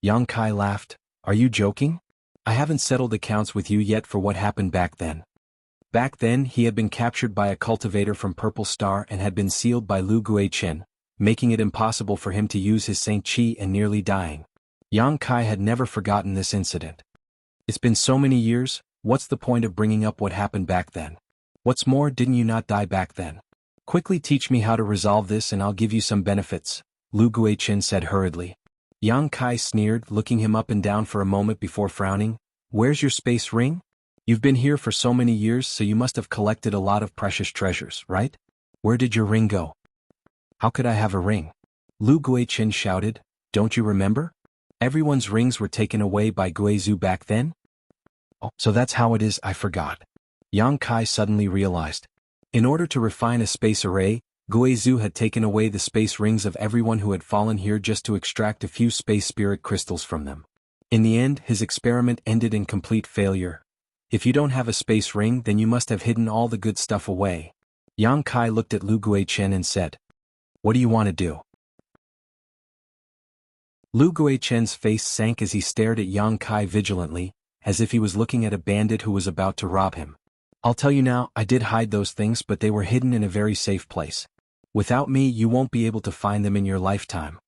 Yang Kai laughed. "Are you joking? I haven't settled accounts with you yet for what happened back then." Back then he had been captured by a cultivator from Purple Star and had been sealed by Lu Guichen, making it impossible for him to use his Saint Chi and nearly dying. Yang Kai had never forgotten this incident. "It's been so many years, what's the point of bringing up what happened back then? What's more, didn't you not die back then? Quickly teach me how to resolve this and I'll give you some benefits," Lu Guichen said hurriedly. Yang Kai sneered, looking him up and down for a moment before frowning. "Where's your space ring? You've been here for so many years, so you must have collected a lot of precious treasures, right? Where did your ring go?" "How could I have a ring?" Lu Guichen shouted. "Don't you remember? Everyone's rings were taken away by Guizhu back then?" "Oh, so that's how it is, I forgot." Yang Kai suddenly realized. In order to refine a space array, Guizhu had taken away the space rings of everyone who had fallen here just to extract a few space spirit crystals from them. In the end, his experiment ended in complete failure. "If you don't have a space ring, then you must have hidden all the good stuff away." Yang Kai looked at Lu Guichen and said, "What do you want to do?" Lu Guichen's face sank as he stared at Yang Kai vigilantly, as if he was looking at a bandit who was about to rob him. "I'll tell you now, I did hide those things, but they were hidden in a very safe place. Without me you won't be able to find them in your lifetime."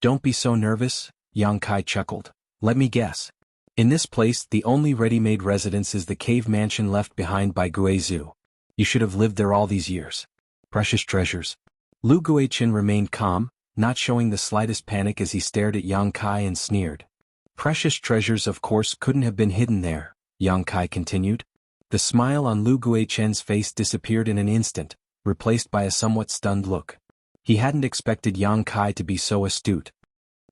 "Don't be so nervous," Yang Kai chuckled. "Let me guess. In this place the only ready-made residence is the cave mansion left behind by Guizhu. You should have lived there all these years. Precious treasures." Lu Guichen remained calm, not showing the slightest panic as he stared at Yang Kai and sneered. "Precious treasures of course couldn't have been hidden there," Yang Kai continued. The smile on Lu Guichen's face disappeared in an instant, replaced by a somewhat stunned look. He hadn't expected Yang Kai to be so astute.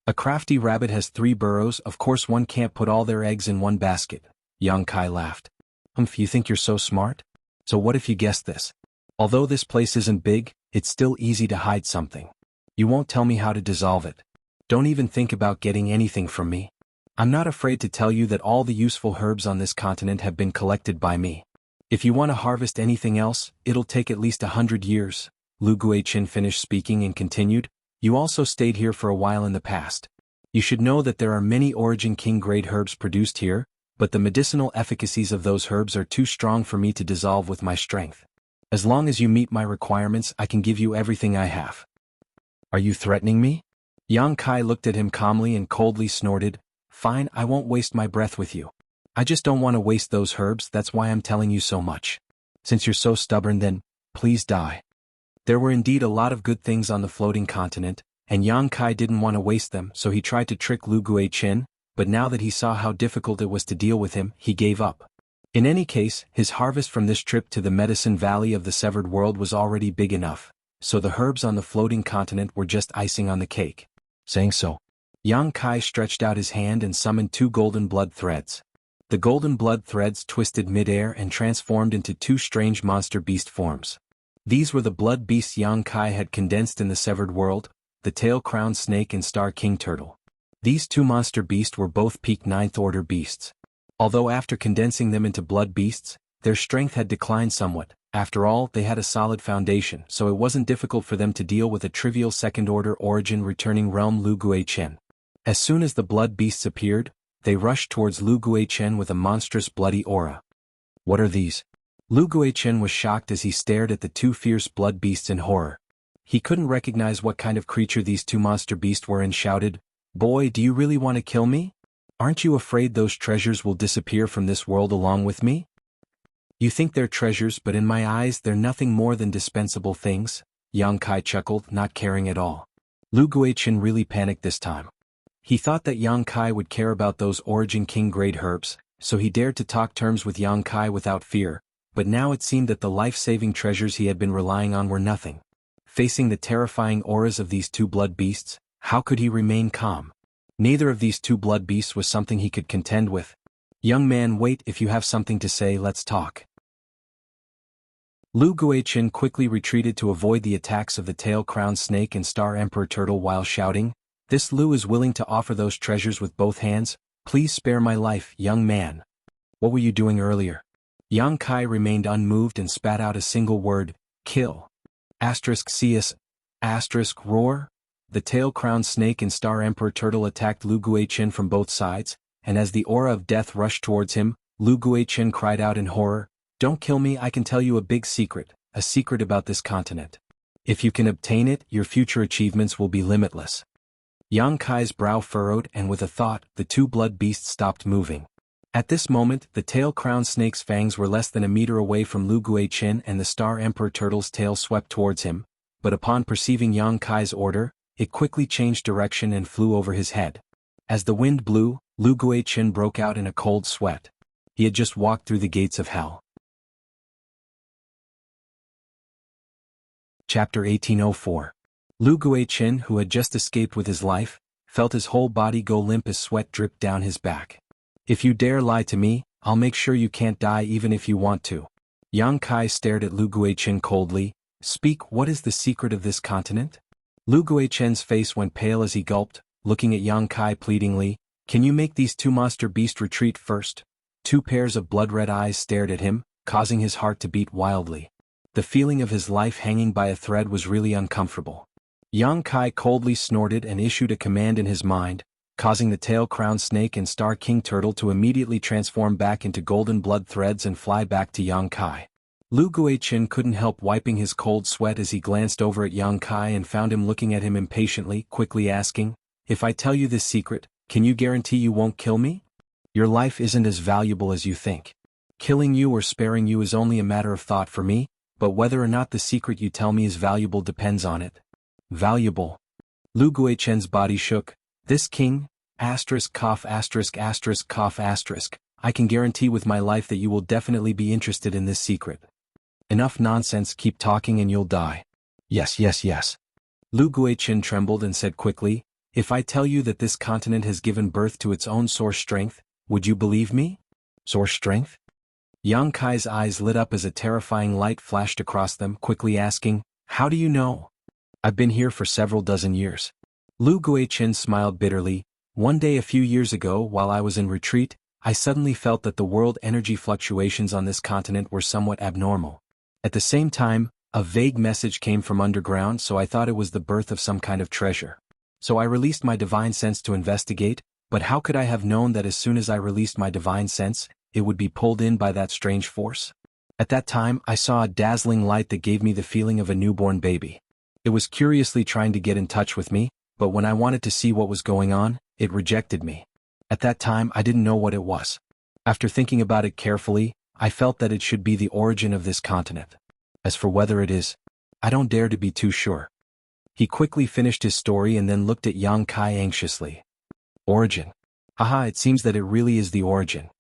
"A crafty rabbit has 3 burrows, of course one can't put all their eggs in one basket," Yang Kai laughed. You think you're so smart? So what if you guessed this? Although this place isn't big, it's still easy to hide something. You won't tell me how to dissolve it. Don't even think about getting anything from me. I'm not afraid to tell you that all the useful herbs on this continent have been collected by me. If you want to harvest anything else, it'll take at least 100 years. Lu Guichen finished speaking and continued. You also stayed here for a while in the past. You should know that there are many Origin King grade herbs produced here, but the medicinal efficacies of those herbs are too strong for me to dissolve with my strength. As long as you meet my requirements, I can give you everything I have. Are you threatening me? Yang Kai looked at him calmly and coldly snorted, Fine, I won't waste my breath with you. I just don't want to waste those herbs, that's why I'm telling you so much. Since you're so stubborn then, please die. There were indeed a lot of good things on the floating continent, and Yang Kai didn't want to waste them, so he tried to trick Lu Guichen, but now that he saw how difficult it was to deal with him, he gave up. In any case, his harvest from this trip to the Medicine Valley of the Severed World was already big enough, so the herbs on the floating continent were just icing on the cake. Saying so, Yang Kai stretched out his hand and summoned 2 golden blood threads. The golden blood threads twisted midair and transformed into 2 strange monster beast forms. These were the blood beasts Yang Kai had condensed in the Severed World, the tail-crowned snake and star king turtle. These 2 monster beasts were both peak 9th order beasts. Although after condensing them into blood beasts, their strength had declined somewhat. After all, they had a solid foundation, so it wasn't difficult for them to deal with a trivial 2nd order origin returning realm Lu Guichen. As soon as the blood beasts appeared, they rushed towards Lu Guichen with a monstrous bloody aura. What are these? Lu Guichen was shocked as he stared at the 2 fierce blood beasts in horror. He couldn't recognize what kind of creature these 2 monster beasts were and shouted, Boy, do you really want to kill me? Aren't you afraid those treasures will disappear from this world along with me? You think they're treasures, but in my eyes they're nothing more than dispensable things, Yang Kai chuckled, not caring at all. Lu Guichen really panicked this time. He thought that Yang Kai would care about those Origin King grade herbs, so he dared to talk terms with Yang Kai without fear, but now it seemed that the life-saving treasures he had been relying on were nothing. Facing the terrifying auras of these 2 blood beasts, how could he remain calm? Neither of these 2 blood beasts was something he could contend with. Young man, wait, if you have something to say, let's talk. Lu Guichen quickly retreated to avoid the attacks of the tail-crowned snake and star emperor turtle while shouting, This Lu is willing to offer those treasures with both hands, please spare my life, young man. What were you doing earlier? Yang Kai remained unmoved and spat out a single word, kill. CS. Roar. The tail-crowned snake and star emperor turtle attacked Lu Guichen from both sides, and as the aura of death rushed towards him, Lu Guichen cried out in horror, Don't kill me, I can tell you a big secret, a secret about this continent. If you can obtain it, your future achievements will be limitless. Yang Kai's brow furrowed, and with a thought, the 2 blood beasts stopped moving. At this moment, the tail-crowned snake's fangs were less than a meter away from Lu Guichen and the star emperor turtle's tail swept towards him, but upon perceiving Yang Kai's order, it quickly changed direction and flew over his head. As the wind blew, Lu Guichen broke out in a cold sweat. He had just walked through the gates of hell. Chapter 1804. Lu Guichen, who had just escaped with his life, felt his whole body go limp as sweat dripped down his back. If you dare lie to me, I'll make sure you can't die even if you want to. Yang Kai stared at Lu Guichen coldly. Speak, what is the secret of this continent? Lu Guichen's face went pale as he gulped, looking at Yang Kai pleadingly. Can you make these 2 monster beasts retreat first? 2 pairs of blood-red eyes stared at him, causing his heart to beat wildly. The feeling of his life hanging by a thread was really uncomfortable. Yang Kai coldly snorted and issued a command in his mind, causing the tail-crowned snake and star king turtle to immediately transform back into golden blood threads and fly back to Yang Kai. Lu Guichen couldn't help wiping his cold sweat as he glanced over at Yang Kai and found him looking at him impatiently, quickly asking, If I tell you this secret, can you guarantee you won't kill me? Your life isn't as valuable as you think. Killing you or sparing you is only a matter of thought for me, but whether or not the secret you tell me is valuable depends on it. Valuable. Lu Guichen's body shook. This king, cough, cough, I can guarantee with my life that you will definitely be interested in this secret. Enough nonsense, keep talking and you'll die. Yes. Lu Guichen trembled and said quickly, If I tell you that this continent has given birth to its own source strength, would you believe me? Source strength? Yang Kai's eyes lit up as a terrifying light flashed across them, quickly asking, How do you know? I've been here for several dozen years. Lu Guichen smiled bitterly. One day a few years ago, while I was in retreat, I suddenly felt that the world energy fluctuations on this continent were somewhat abnormal. At the same time, a vague message came from underground, so I thought it was the birth of some kind of treasure. So I released my divine sense to investigate, But how could I have known that as soon as I released my divine sense, it would be pulled in by that strange force? At that time, I saw a dazzling light that gave me the feeling of a newborn baby. It was curiously trying to get in touch with me, but when I wanted to see what was going on, it rejected me. At that time, I didn't know what it was. After thinking about it carefully, I felt that it should be the origin of this continent. As for whether it is, I don't dare to be too sure. He quickly finished his story and then looked at Yang Kai anxiously. Origin. Haha, it seems that it really is the origin.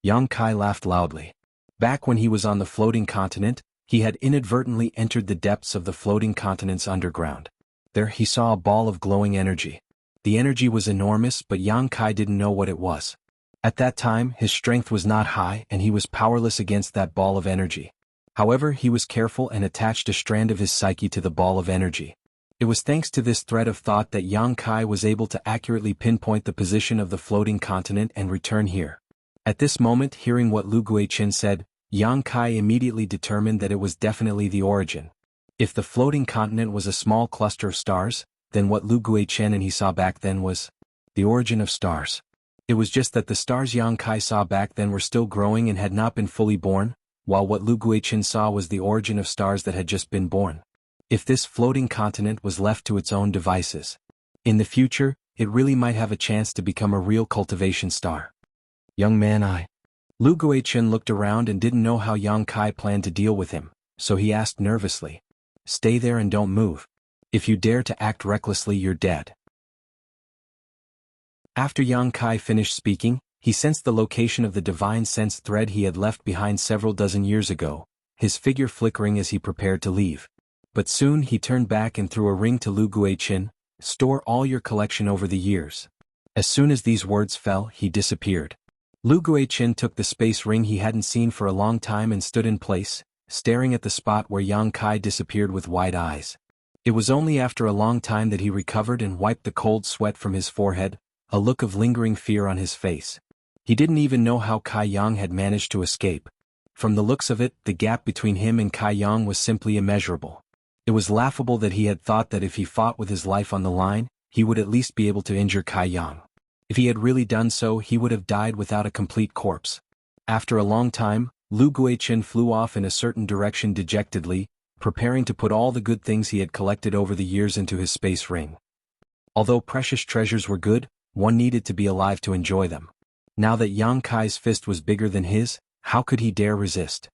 Yang Kai laughed loudly. Back when he was on the floating continent, he had inadvertently entered the depths of the floating continent's underground. There he saw a ball of glowing energy. The energy was enormous, but Yang Kai didn't know what it was. At that time, his strength was not high and he was powerless against that ball of energy. However, he was careful and attached a strand of his psyche to the ball of energy. It was thanks to this thread of thought that Yang Kai was able to accurately pinpoint the position of the floating continent and return here. At this moment, hearing what Lu Guiqin said, Yang Kai immediately determined that it was definitely the origin. If the floating continent was a small cluster of stars, then what Lu Guiqin and he saw back then was the origin of stars. It was just that the stars Yang Kai saw back then were still growing and had not been fully born, while what Lu Guiqin saw was the origin of stars that had just been born. If this floating continent was left to its own devices, in the future, it really might have a chance to become a real cultivation star. Young man, Lu Guiqin looked around and didn't know how Yang Kai planned to deal with him, so he asked nervously. Stay there and don't move. If you dare to act recklessly, you're dead. After Yang Kai finished speaking, he sensed the location of the divine sense thread he had left behind several dozen years ago, his figure flickering as he prepared to leave. But soon he turned back and threw a ring to Lu Guiqin. Store all your collection over the years. As soon as these words fell, he disappeared. Lu Guiqin took the space ring he hadn't seen for a long time and stood in place, staring at the spot where Yang Kai disappeared with wide eyes. It was only after a long time that he recovered and wiped the cold sweat from his forehead, a look of lingering fear on his face. He didn't even know how Kai Yang had managed to escape. From the looks of it, the gap between him and Kai Yang was simply immeasurable. It was laughable that he had thought that if he fought with his life on the line, he would at least be able to injure Kai Yang. If he had really done so, he would have died without a complete corpse. After a long time, Lu Guiqin flew off in a certain direction dejectedly, preparing to put all the good things he had collected over the years into his space ring. Although precious treasures were good, one needed to be alive to enjoy them. Now that Yang Kai's fist was bigger than his, how could he dare resist?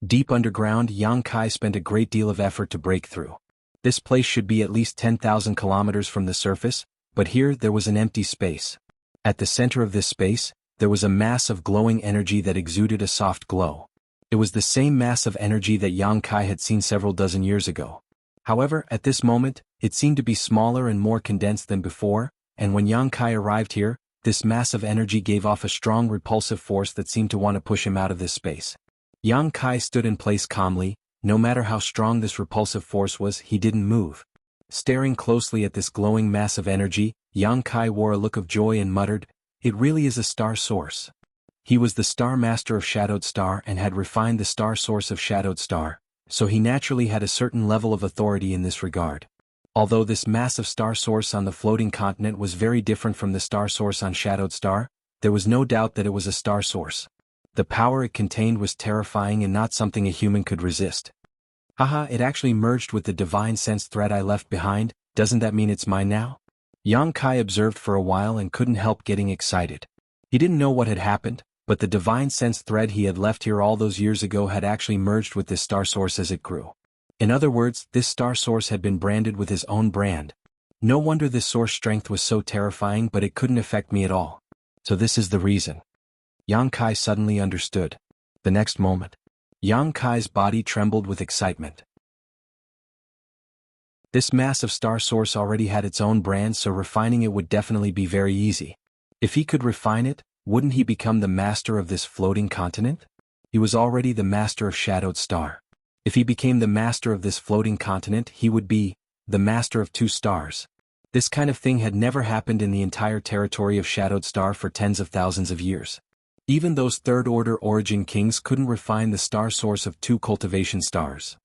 Deep underground, Yang Kai spent a great deal of effort to break through. This place should be at least 10,000 kilometers from the surface, but here there was an empty space. At the center of this space, there was a mass of glowing energy that exuded a soft glow. It was the same mass of energy that Yang Kai had seen several dozen years ago. However, at this moment, it seemed to be smaller and more condensed than before, and when Yang Kai arrived here, this mass of energy gave off a strong repulsive force that seemed to want to push him out of this space. Yang Kai stood in place calmly. No matter how strong this repulsive force was, he didn't move. Staring closely at this glowing mass of energy, Yang Kai wore a look of joy and muttered, "It really is a star source." He was the star master of Shadowed Star and had refined the star source of Shadowed Star, so he naturally had a certain level of authority in this regard. Although this massive star source on the floating continent was very different from the star source on Shadowed Star, there was no doubt that it was a star source. The power it contained was terrifying and not something a human could resist. Haha, it actually merged with the divine sense thread I left behind. Doesn't that mean it's mine now? Yang Kai observed for a while and couldn't help getting excited. He didn't know what had happened, but the divine sense thread he had left here all those years ago had actually merged with this star source as it grew. In other words, this star source had been branded with his own brand. No wonder this source strength was so terrifying, but it couldn't affect me at all. So this is the reason. Yang Kai suddenly understood. The next moment, Yang Kai's body trembled with excitement. This massive star source already had its own brand, so refining it would definitely be very easy. If he could refine it, wouldn't he become the master of this floating continent? He was already the master of Shadowed Star. If he became the master of this floating continent, he would be the master of 2 stars. This kind of thing had never happened in the entire territory of Shadowed Star for tens of thousands of years. Even those third-order origin kings couldn't refine the star source of 2 cultivation stars.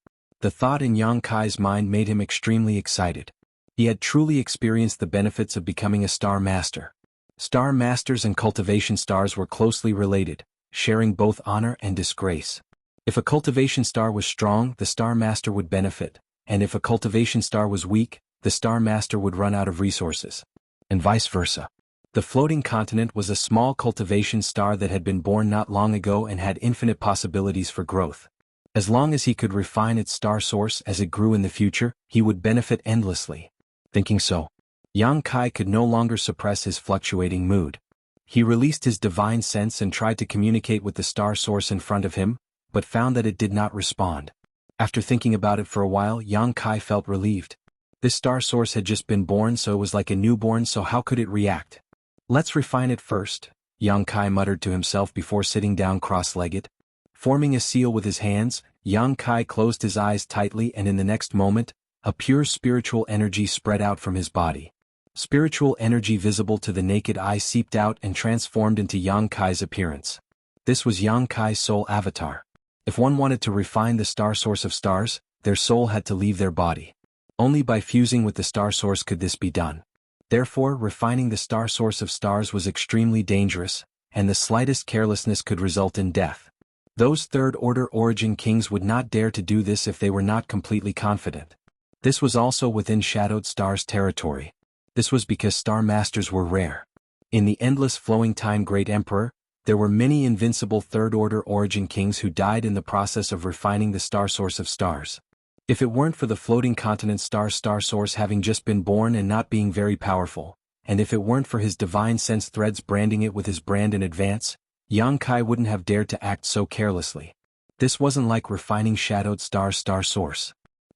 The thought in Yang Kai's mind made him extremely excited. He had truly experienced the benefits of becoming a star master. Star Masters and Cultivation Stars were closely related, sharing both honor and disgrace. If a Cultivation Star was strong, the Star Master would benefit, and if a Cultivation Star was weak, the Star Master would run out of resources. And vice versa. The floating continent was a small cultivation star that had been born not long ago and had infinite possibilities for growth. As long as he could refine its star source as it grew in the future, he would benefit endlessly. Thinking so, Yang Kai could no longer suppress his fluctuating mood. He released his divine sense and tried to communicate with the star source in front of him, but found that it did not respond. After thinking about it for a while, Yang Kai felt relieved. This star source had just been born, so it was like a newborn, so how could it react? Let's refine it first, Yang Kai muttered to himself before sitting down cross-legged. Forming a seal with his hands, Yang Kai closed his eyes tightly, and in the next moment, a pure spiritual energy spread out from his body. Spiritual energy visible to the naked eye seeped out and transformed into Yang Kai's appearance. This was Yang Kai's soul avatar. If one wanted to refine the star source of stars, their soul had to leave their body. Only by fusing with the star source could this be done. Therefore, refining the star source of stars was extremely dangerous, and the slightest carelessness could result in death. Those third-order origin kings would not dare to do this if they were not completely confident. This was also within Shadowed Stars territory. This was because Star Masters were rare. In the endless flowing time Great Emperor, there were many invincible third-order origin kings who died in the process of refining the star source of stars. If it weren't for the floating continent star source having just been born and not being very powerful, and if it weren't for his divine sense threads branding it with his brand in advance, Yang Kai wouldn't have dared to act so carelessly. This wasn't like refining Shadowed Star source.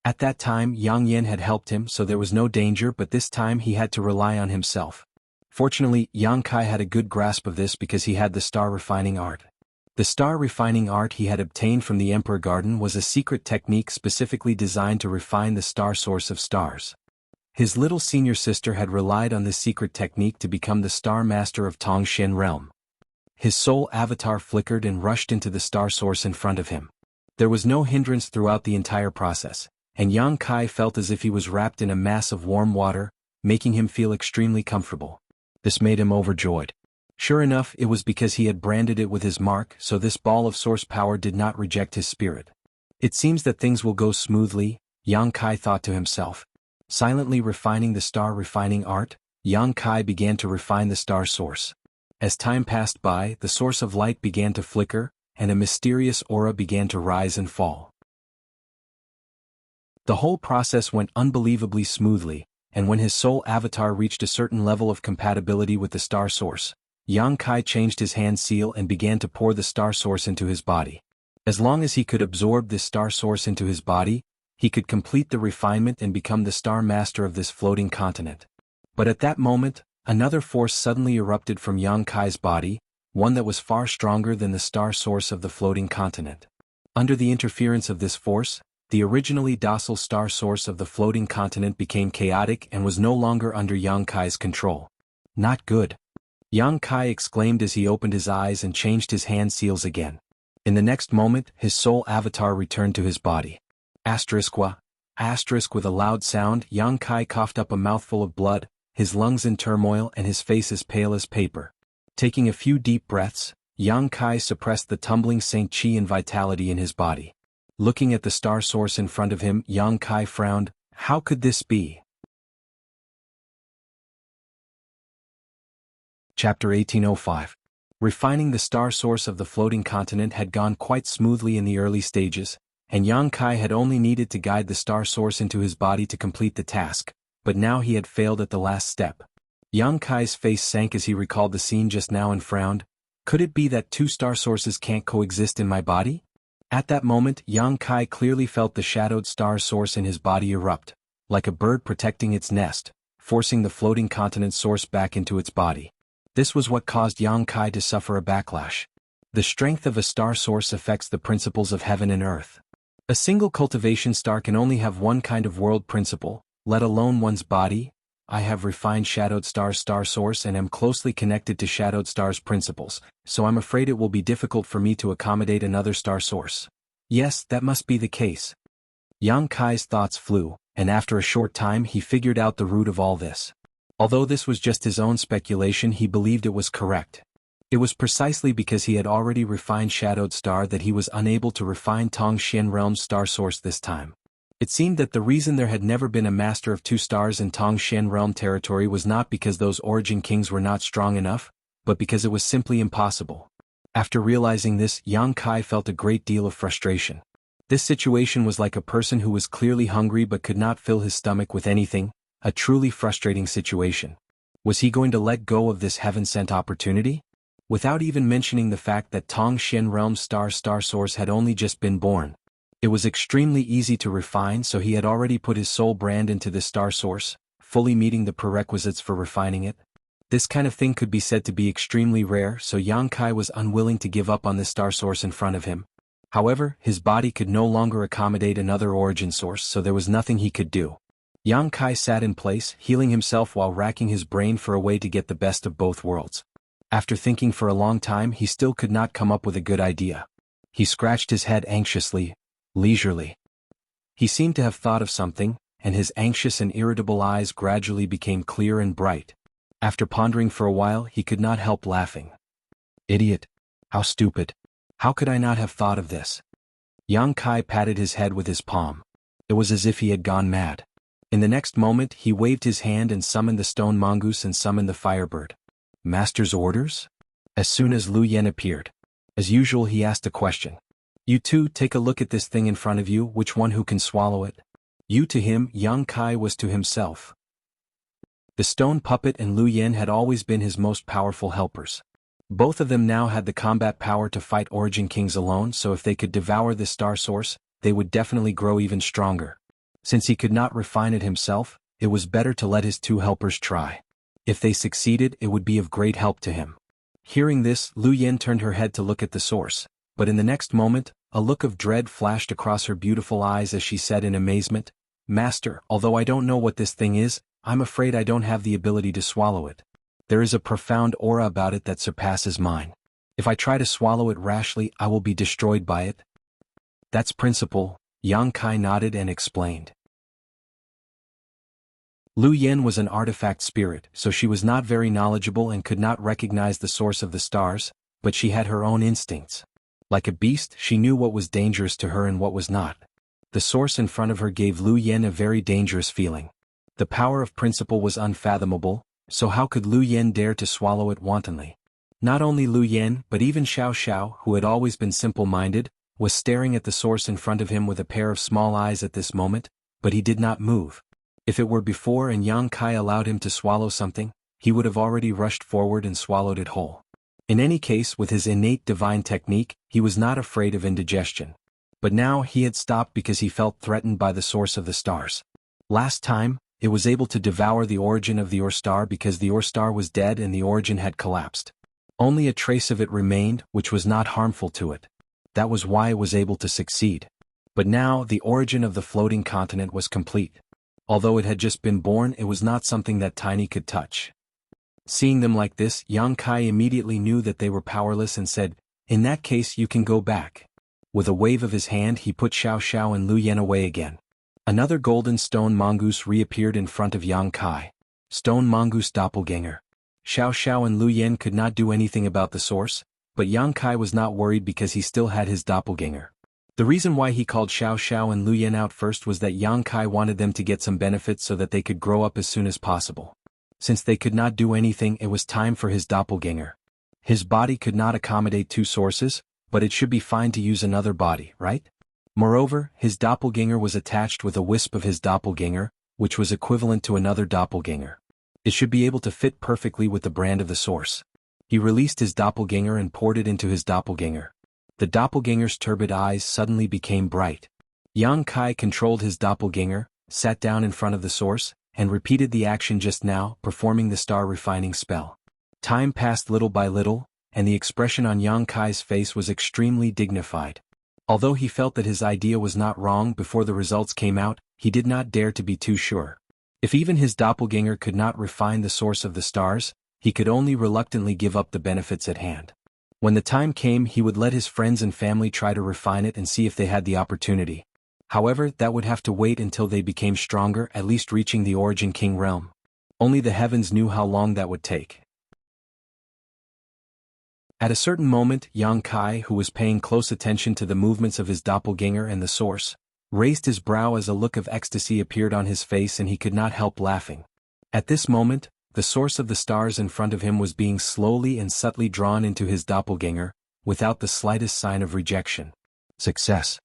At that time Yang Yen had helped him, so there was no danger, but this time he had to rely on himself. Fortunately, Yang Kai had a good grasp of this because he had the star refining art. The star refining art he had obtained from the Emperor Garden was a secret technique specifically designed to refine the star source of stars. His little senior sister had relied on this secret technique to become the Star Master of Tongshan Realm. His soul avatar flickered and rushed into the star source in front of him. There was no hindrance throughout the entire process, and Yang Kai felt as if he was wrapped in a mass of warm water, making him feel extremely comfortable. This made him overjoyed. Sure enough, it was because he had branded it with his mark, so this ball of source power did not reject his spirit. It seems that things will go smoothly, Yang Kai thought to himself. Silently refining the star refining art, Yang Kai began to refine the star source. As time passed by, the source of light began to flicker, and a mysterious aura began to rise and fall. The whole process went unbelievably smoothly, and when his soul avatar reached a certain level of compatibility with the star source, Yang Kai changed his hand seal and began to pour the star source into his body. As long as he could absorb this star source into his body, he could complete the refinement and become the star master of this floating continent. But at that moment, another force suddenly erupted from Yang Kai's body, one that was far stronger than the star source of the floating continent. Under the interference of this force, the originally docile star source of the floating continent became chaotic and was no longer under Yang Kai's control. Not good. Yang Kai exclaimed as he opened his eyes and changed his hand seals again. In the next moment, his soul avatar returned to his body. With a loud sound, Yang Kai coughed up a mouthful of blood, his lungs in turmoil and his face as pale as paper. Taking a few deep breaths, Yang Kai suppressed the tumbling Saint Qi and vitality in his body. Looking at the star source in front of him, Yang Kai frowned. How could this be? Chapter 1805. Refining the star source of the floating continent had gone quite smoothly in the early stages, and Yang Kai had only needed to guide the star source into his body to complete the task, but now he had failed at the last step. Yang Kai's face sank as he recalled the scene just now and frowned. Could it be that two star sources can't coexist in my body? At that moment, Yang Kai clearly felt the shadowed star source in his body erupt, like a bird protecting its nest, forcing the floating continent source back into its body. This was what caused Yang Kai to suffer a backlash. The strength of a star source affects the principles of heaven and earth. A single cultivation star can only have one kind of world principle, let alone one's body. I have refined Shadowed Star's star source and am closely connected to Shadowed Star's principles, so I'm afraid it will be difficult for me to accommodate another star source. Yes, that must be the case. Yang Kai's thoughts flew, and after a short time he figured out the root of all this. Although this was just his own speculation, he believed it was correct. It was precisely because he had already refined Shadowed Star that he was unable to refine Tongxian Realm's star source this time. It seemed that the reason there had never been a master of 2 stars in Tongxian Realm territory was not because those origin kings were not strong enough, but because it was simply impossible. After realizing this, Yang Kai felt a great deal of frustration. This situation was like a person who was clearly hungry but could not fill his stomach with anything, a truly frustrating situation. Was he going to let go of this heaven-sent opportunity? Without even mentioning the fact that Tongxian Realm's star source had only just been born. It was extremely easy to refine, so he had already put his soul brand into this star source, fully meeting the prerequisites for refining it. This kind of thing could be said to be extremely rare, so Yang Kai was unwilling to give up on this star source in front of him. However, his body could no longer accommodate another origin source, so there was nothing he could do. Yang Kai sat in place, healing himself while racking his brain for a way to get the best of both worlds. After thinking for a long time, he still could not come up with a good idea. He scratched his head anxiously, leisurely. He seemed to have thought of something, and his anxious and irritable eyes gradually became clear and bright. After pondering for a while, he could not help laughing. Idiot! How stupid! How could I not have thought of this? Yang Kai patted his head with his palm. It was as if he had gone mad. In the next moment, he waved his hand and summoned the stone mongoose and summoned the firebird. Master's orders? As soon as Lu Yen appeared. As usual, he asked a question. You two, take a look at this thing in front of you, which one who can swallow it? You to him, Yang Kai was to himself. The stone puppet and Lu Yen had always been his most powerful helpers. Both of them now had the combat power to fight origin kings alone, so if they could devour this star source, they would definitely grow even stronger. Since he could not refine it himself, it was better to let his 2 helpers try. If they succeeded, it would be of great help to him. Hearing this, Lu Yen turned her head to look at the source, but in the next moment, a look of dread flashed across her beautiful eyes as she said in amazement, Master, although I don't know what this thing is, I'm afraid I don't have the ability to swallow it. There is a profound aura about it that surpasses mine. If I try to swallow it rashly, I will be destroyed by it. That's principle, Yang Kai nodded and explained. Lu Yen was an artifact spirit, so she was not very knowledgeable and could not recognize the source of the stars, but she had her own instincts. Like a beast, she knew what was dangerous to her and what was not. The source in front of her gave Lu Yen a very dangerous feeling. The power of principle was unfathomable, so how could Lu Yen dare to swallow it wantonly? Not only Lu Yen, but even Xiao Xiao, who had always been simple-minded, was staring at the source in front of him with a pair of small eyes at this moment, but he did not move. If it were before and Yang Kai allowed him to swallow something, he would have already rushed forward and swallowed it whole. In any case, with his innate divine technique, he was not afraid of indigestion. But now he had stopped because he felt threatened by the source of the stars. Last time, it was able to devour the origin of the Ur star because the Ur star was dead and the origin had collapsed. Only a trace of it remained, which was not harmful to it. That was why it was able to succeed. But now, the origin of the floating continent was complete. Although it had just been born, it was not something that Tiny could touch. Seeing them like this, Yang Kai immediately knew that they were powerless and said, In that case you can go back. With a wave of his hand he put Xiao Xiao and Lu Yen away again. Another golden stone mongoose reappeared in front of Yang Kai. Stone mongoose doppelganger. Xiao Xiao and Lu Yen could not do anything about the source, but Yang Kai was not worried because he still had his doppelganger. The reason why he called Xiao Xiao and Lu Yen out first was that Yang Kai wanted them to get some benefits so that they could grow up as soon as possible. Since they could not do anything, it was time for his doppelganger. His body could not accommodate 2 sources, but it should be fine to use another body, right? Moreover, his doppelganger was attached with a wisp of his doppelganger, which was equivalent to another doppelganger. It should be able to fit perfectly with the brand of the source. He released his doppelganger and poured it into his doppelganger. The doppelganger's turbid eyes suddenly became bright. Yang Kai controlled his doppelganger, sat down in front of the source, and repeated the action just now, performing the star refining spell. Time passed little by little, and the expression on Yang Kai's face was extremely dignified. Although he felt that his idea was not wrong before the results came out, he did not dare to be too sure. If even his doppelganger could not refine the source of the stars, he could only reluctantly give up the benefits at hand. When the time came, he would let his friends and family try to refine it and see if they had the opportunity. However, that would have to wait until they became stronger, at least reaching the Origin King realm. Only the heavens knew how long that would take. At a certain moment, Yang Kai, who was paying close attention to the movements of his doppelganger and the source, raised his brow as a look of ecstasy appeared on his face and he could not help laughing. At this moment, the source of the stars in front of him was being slowly and subtly drawn into his doppelganger, without the slightest sign of rejection. Success.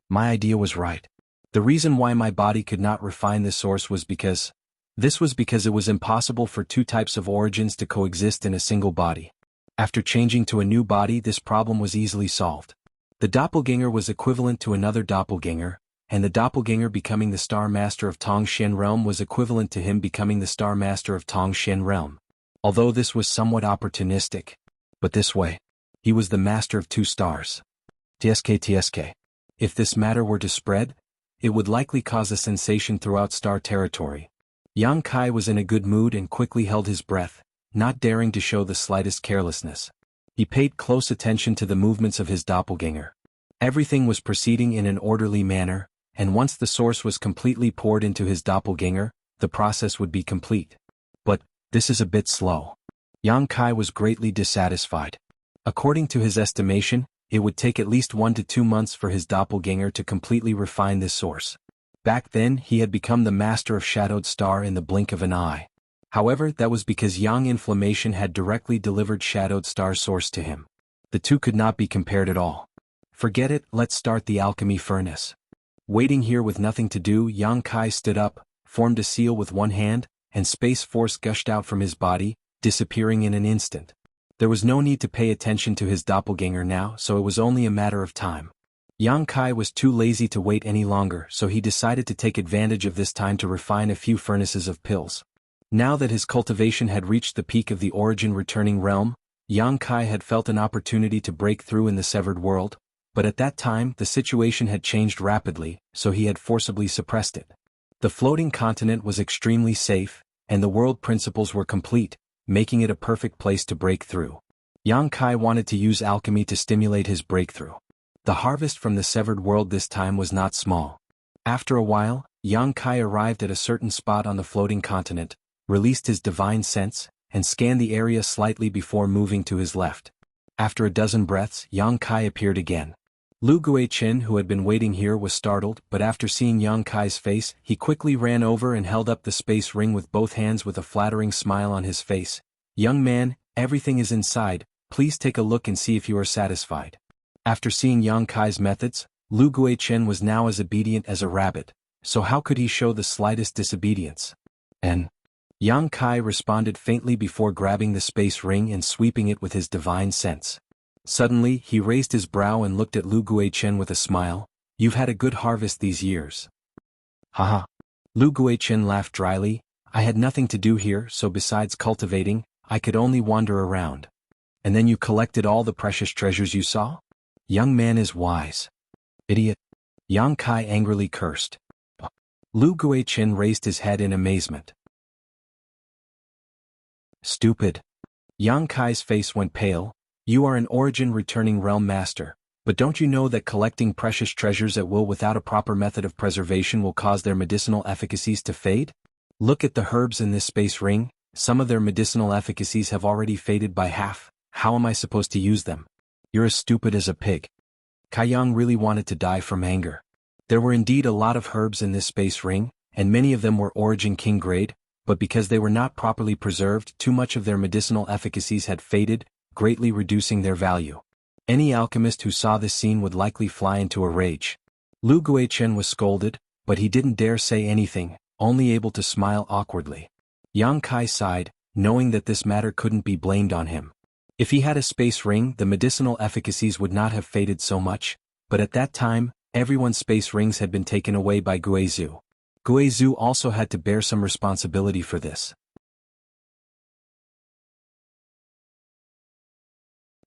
My idea was right. The reason why my body could not refine the source was because it was impossible for two types of origins to coexist in a single body. After changing to a new body, this problem was easily solved. The doppelganger was equivalent to another doppelganger, and the doppelganger becoming the Star Master of Tongshen Realm was equivalent to him becoming the Star Master of Tongshen Realm. Although this was somewhat opportunistic, but this way, he was the Master of two stars. TSK. If this matter were to spread, it would likely cause a sensation throughout star territory. Yang Kai was in a good mood and quickly held his breath, not daring to show the slightest carelessness. He paid close attention to the movements of his doppelganger. Everything was proceeding in an orderly manner, and once the source was completely poured into his doppelganger, the process would be complete. But, this is a bit slow. Yang Kai was greatly dissatisfied. According to his estimation, it would take at least 1 to 2 months for his doppelganger to completely refine this source. Back then, he had become the master of Shadowed Star in the blink of an eye. However, that was because Yang Inflammation had directly delivered Shadowed Star's source to him. The two could not be compared at all. Forget it, let's start the alchemy furnace. Waiting here with nothing to do, Yang Kai stood up, formed a seal with one hand, and space force gushed out from his body, disappearing in an instant. There was no need to pay attention to his doppelganger now, so it was only a matter of time. Yang Kai was too lazy to wait any longer, so he decided to take advantage of this time to refine a few furnaces of pills. Now that his cultivation had reached the peak of the origin-returning realm, Yang Kai had felt an opportunity to break through in the severed world, but at that time the situation had changed rapidly, so he had forcibly suppressed it. The floating continent was extremely safe, and the world principles were complete, making it a perfect place to break through. Yang Kai wanted to use alchemy to stimulate his breakthrough. The harvest from the severed world this time was not small. After a while, Yang Kai arrived at a certain spot on the floating continent, released his divine sense, and scanned the area slightly before moving to his left. After a dozen breaths, Yang Kai appeared again. Lu Guichen, who had been waiting here, was startled, but after seeing Yang Kai's face, he quickly ran over and held up the space ring with both hands with a flattering smile on his face. "Young man, everything is inside, please take a look and see if you are satisfied." After seeing Yang Kai's methods, Lu Guichen was now as obedient as a rabbit, so how could he show the slightest disobedience? And Yang Kai responded faintly before grabbing the space ring and sweeping it with his divine sense. Suddenly, he raised his brow and looked at Lu Guichen with a smile. "You've had a good harvest these years." Haha. Lu Guichen laughed dryly. "I had nothing to do here, so besides cultivating, I could only wander around." "And then you collected all the precious treasures you saw?" "Young man is wise." "Idiot." Yang Kai angrily cursed. Lu Guichen raised his head in amazement. "Stupid." Yang Kai's face went pale. "You are an origin-returning realm master, but don't you know that collecting precious treasures at will without a proper method of preservation will cause their medicinal efficacies to fade? Look at the herbs in this space ring, some of their medicinal efficacies have already faded by half. How am I supposed to use them?" "You're as stupid as a pig." Kai Yang really wanted to die from anger. There were indeed a lot of herbs in this space ring, and many of them were Origin King grade, but because they were not properly preserved, too much of their medicinal efficacies had faded, greatly reducing their value. Any alchemist who saw this scene would likely fly into a rage. Lu Guichen was scolded, but he didn't dare say anything, only able to smile awkwardly. Yang Kai sighed, knowing that this matter couldn't be blamed on him. If he had a space ring, the medicinal efficacies would not have faded so much, but at that time, everyone's space rings had been taken away by Guizhu. Guizhu also had to bear some responsibility for this.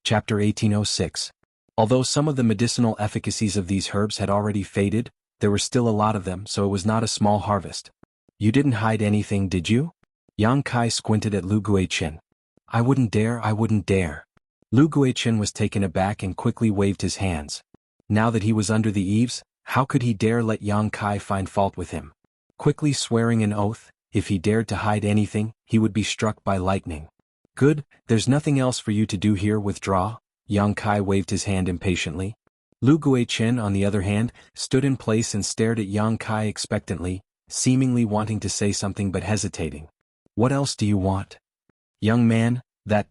Chapter 1806. Although some of the medicinal efficacies of these herbs had already faded, there were still a lot of them, so it was not a small harvest. "You didn't hide anything, did you?" Yang Kai squinted at Lu Guichen. I wouldn't dare." Lu Guichen was taken aback and quickly waved his hands. Now that he was under the eaves, how could he dare let Yang Kai find fault with him? Quickly swearing an oath, if he dared to hide anything, he would be struck by lightning. Good, there's nothing else for you to do here, withdraw. Yang Kai waved his hand impatiently. Lu Guichen, on the other hand, stood in place and stared at Yang Kai expectantly, seemingly wanting to say something but hesitating. What else do you want? Young man, that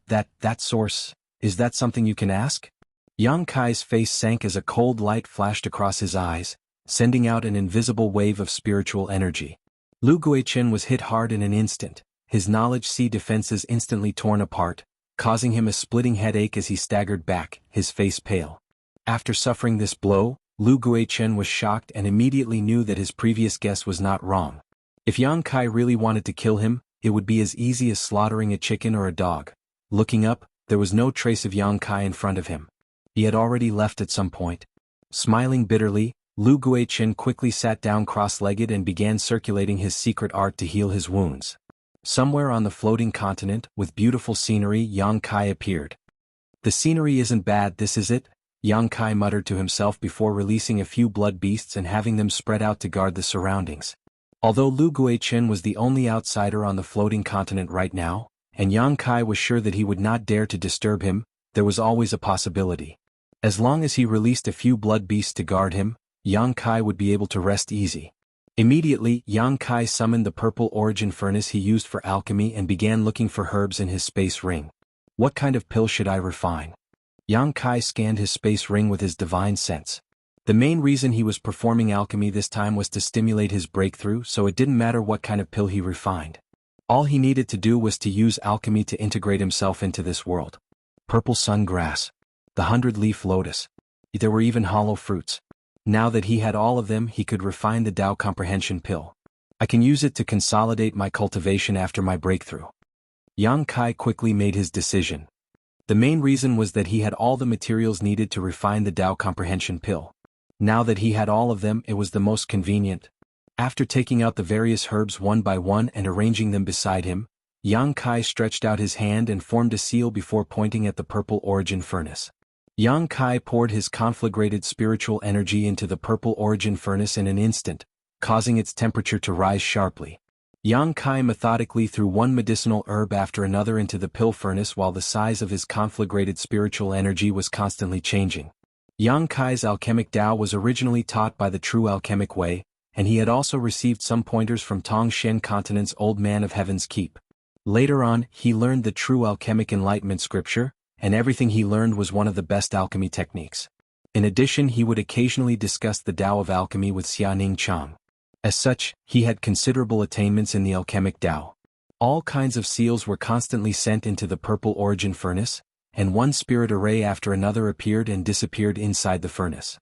source, is that something you can ask? Yang Kai's face sank as a cold light flashed across his eyes, sending out an invisible wave of spiritual energy. Lu Guichen was hit hard in an instant, his knowledge sea defenses instantly torn apart, causing him a splitting headache as he staggered back, his face pale. After suffering this blow, Lu Guichen was shocked and immediately knew that his previous guess was not wrong. If Yang Kai really wanted to kill him, it would be as easy as slaughtering a chicken or a dog. Looking up, there was no trace of Yang Kai in front of him. He had already left at some point. Smiling bitterly, Lu Guichen quickly sat down cross-legged and began circulating his secret art to heal his wounds. Somewhere on the floating continent, with beautiful scenery, Yang Kai appeared. The scenery isn't bad, this is it, Yang Kai muttered to himself before releasing a few blood beasts and having them spread out to guard the surroundings. Although Lu Guichen was the only outsider on the floating continent right now, and Yang Kai was sure that he would not dare to disturb him, there was always a possibility. As long as he released a few blood beasts to guard him, Yang Kai would be able to rest easy. Immediately, Yang Kai summoned the purple origin furnace he used for alchemy and began looking for herbs in his space ring. What kind of pill should I refine? Yang Kai scanned his space ring with his divine sense. The main reason he was performing alchemy this time was to stimulate his breakthrough, so it didn't matter what kind of pill he refined. All he needed to do was to use alchemy to integrate himself into this world. Purple sun grass. The 100-leaf lotus. There were even hollow fruits. Now that he had all of them, he could refine the Tao comprehension pill. I can use it to consolidate my cultivation after my breakthrough. Yang Kai quickly made his decision. The main reason was that he had all the materials needed to refine the Tao comprehension pill. Now that he had all of them, it was the most convenient. After taking out the various herbs one by one and arranging them beside him, Yang Kai stretched out his hand and formed a seal before pointing at the purple origin furnace. Yang Kai poured his conflagrated spiritual energy into the purple origin furnace in an instant, causing its temperature to rise sharply. Yang Kai methodically threw one medicinal herb after another into the pill furnace while the size of his conflagrated spiritual energy was constantly changing. Yang Kai's alchemic Tao was originally taught by the true alchemic way, and he had also received some pointers from Tongshen Continent's Old Man of Heaven's Keep. Later on, he learned the true alchemic enlightenment scripture, and everything he learned was one of the best alchemy techniques. In addition, he would occasionally discuss the Tao of alchemy with Xiaoning Chang. As such, he had considerable attainments in the alchemic Tao. All kinds of seals were constantly sent into the purple origin furnace, and one spirit array after another appeared and disappeared inside the furnace.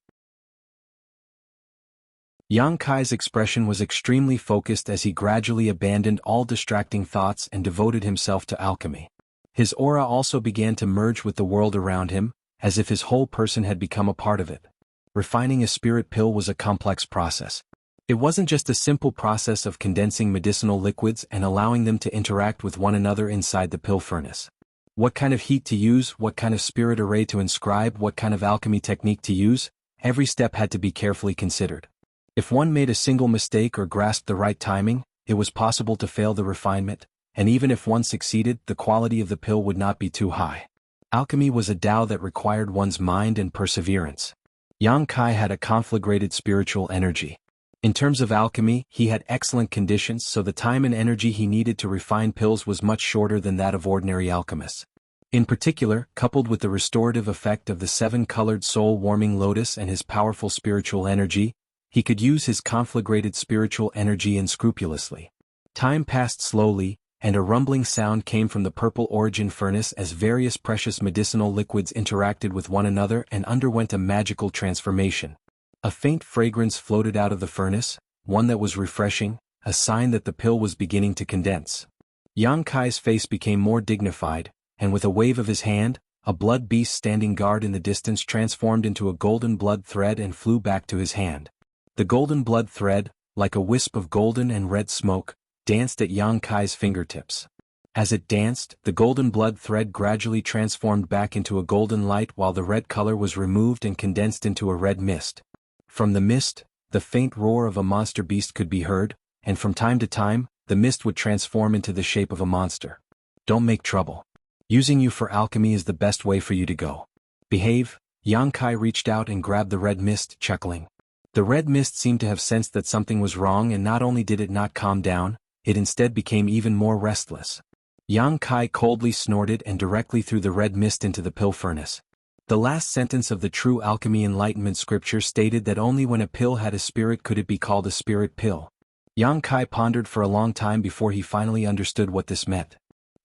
Yang Kai's expression was extremely focused as he gradually abandoned all distracting thoughts and devoted himself to alchemy. His aura also began to merge with the world around him, as if his whole person had become a part of it. Refining a spirit pill was a complex process. It wasn't just a simple process of condensing medicinal liquids and allowing them to interact with one another inside the pill furnace. What kind of heat to use, what kind of spirit array to inscribe, what kind of alchemy technique to use, every step had to be carefully considered. If one made a single mistake or grasped the right timing, it was possible to fail the refinement, and even if one succeeded, the quality of the pill would not be too high. Alchemy was a Tao that required one's mind and perseverance. Yang Kai had a conflagrated spiritual energy. In terms of alchemy, he had excellent conditions, so the time and energy he needed to refine pills was much shorter than that of ordinary alchemists. In particular, coupled with the restorative effect of the 7-colored soul-warming lotus and his powerful spiritual energy, he could use his conflagrated spiritual energy unscrupulously. Time passed slowly, and a rumbling sound came from the purple origin furnace as various precious medicinal liquids interacted with one another and underwent a magical transformation. A faint fragrance floated out of the furnace, one that was refreshing, a sign that the pill was beginning to condense. Yang Kai's face became more dignified, and with a wave of his hand, a blood beast standing guard in the distance transformed into a golden blood thread and flew back to his hand. The golden blood thread, like a wisp of golden and red smoke, danced at Yang Kai's fingertips. As it danced, the golden blood thread gradually transformed back into a golden light while the red color was removed and condensed into a red mist. From the mist, the faint roar of a monster beast could be heard, and from time to time, the mist would transform into the shape of a monster. Don't make trouble. Using you for alchemy is the best way for you to go. Behave. Yang Kai reached out and grabbed the red mist, chuckling. The red mist seemed to have sensed that something was wrong, and not only did it not calm down, it instead became even more restless. Yang Kai coldly snorted and directly threw the red mist into the pill furnace. The last sentence of the true alchemy enlightenment scripture stated that only when a pill had a spirit could it be called a spirit pill. Yang Kai pondered for a long time before he finally understood what this meant.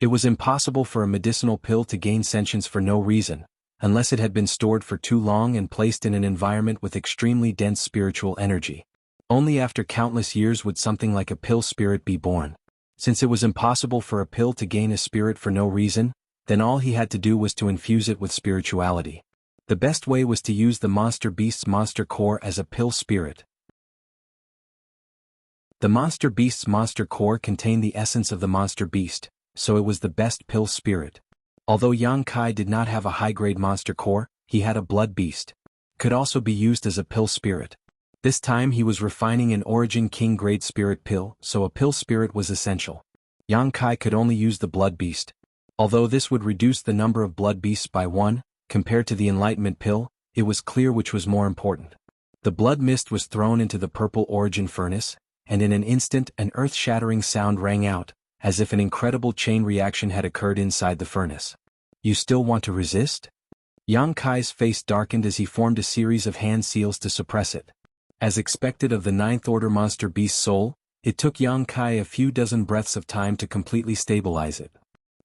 It was impossible for a medicinal pill to gain sentience for no reason, unless it had been stored for too long and placed in an environment with extremely dense spiritual energy. Only after countless years would something like a pill spirit be born. Since it was impossible for a pill to gain a spirit for no reason, then all he had to do was to infuse it with spirituality. The best way was to use the monster beast's monster core as a pill spirit. The monster beast's monster core contained the essence of the monster beast, so it was the best pill spirit. Although Yang Kai did not have a high-grade monster core, he had a blood beast. Could also be used as a pill spirit. This time he was refining an Origin King grade spirit pill, so a pill spirit was essential. Yang Kai could only use the blood beast. Although this would reduce the number of blood beasts by 1, compared to the enlightenment pill, it was clear which was more important. The blood mist was thrown into the purple origin furnace, and in an instant an earth-shattering sound rang out, as if an incredible chain reaction had occurred inside the furnace. You still want to resist? Yang Kai's face darkened as he formed a series of hand seals to suppress it. As expected of the ninth order monster beast soul, it took Yang Kai a few dozen breaths of time to completely stabilize it.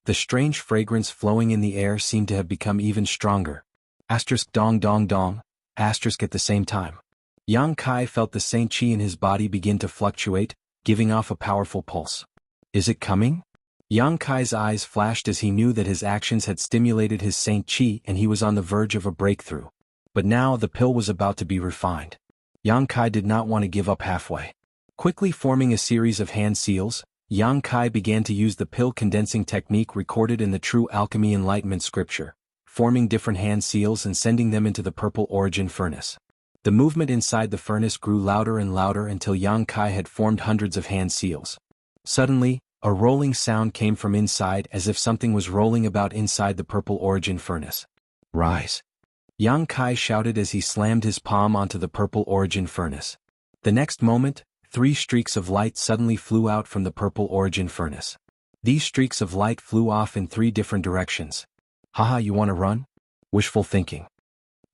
The strange fragrance flowing in the air seemed to have become even stronger. Asterisk dong dong dong, asterisk at the same time. Yang Kai felt the Saint Chi in his body begin to fluctuate, giving off a powerful pulse. Is it coming? Yang Kai's eyes flashed as he knew that his actions had stimulated his Saint Chi and he was on the verge of a breakthrough. But now the pill was about to be refined. Yang Kai did not want to give up halfway. Quickly forming a series of hand seals, Yang Kai began to use the pill condensing technique recorded in the true alchemy enlightenment scripture, forming different hand seals and sending them into the purple origin furnace. The movement inside the furnace grew louder and louder until Yang Kai had formed hundreds of hand seals. Suddenly, a rolling sound came from inside as if something was rolling about inside the purple origin furnace. Rise! Yang Kai shouted as he slammed his palm onto the purple origin furnace. The next moment, 3 streaks of light suddenly flew out from the purple origin furnace. These streaks of light flew off in 3 different directions. Haha, you wanna run? Wishful thinking.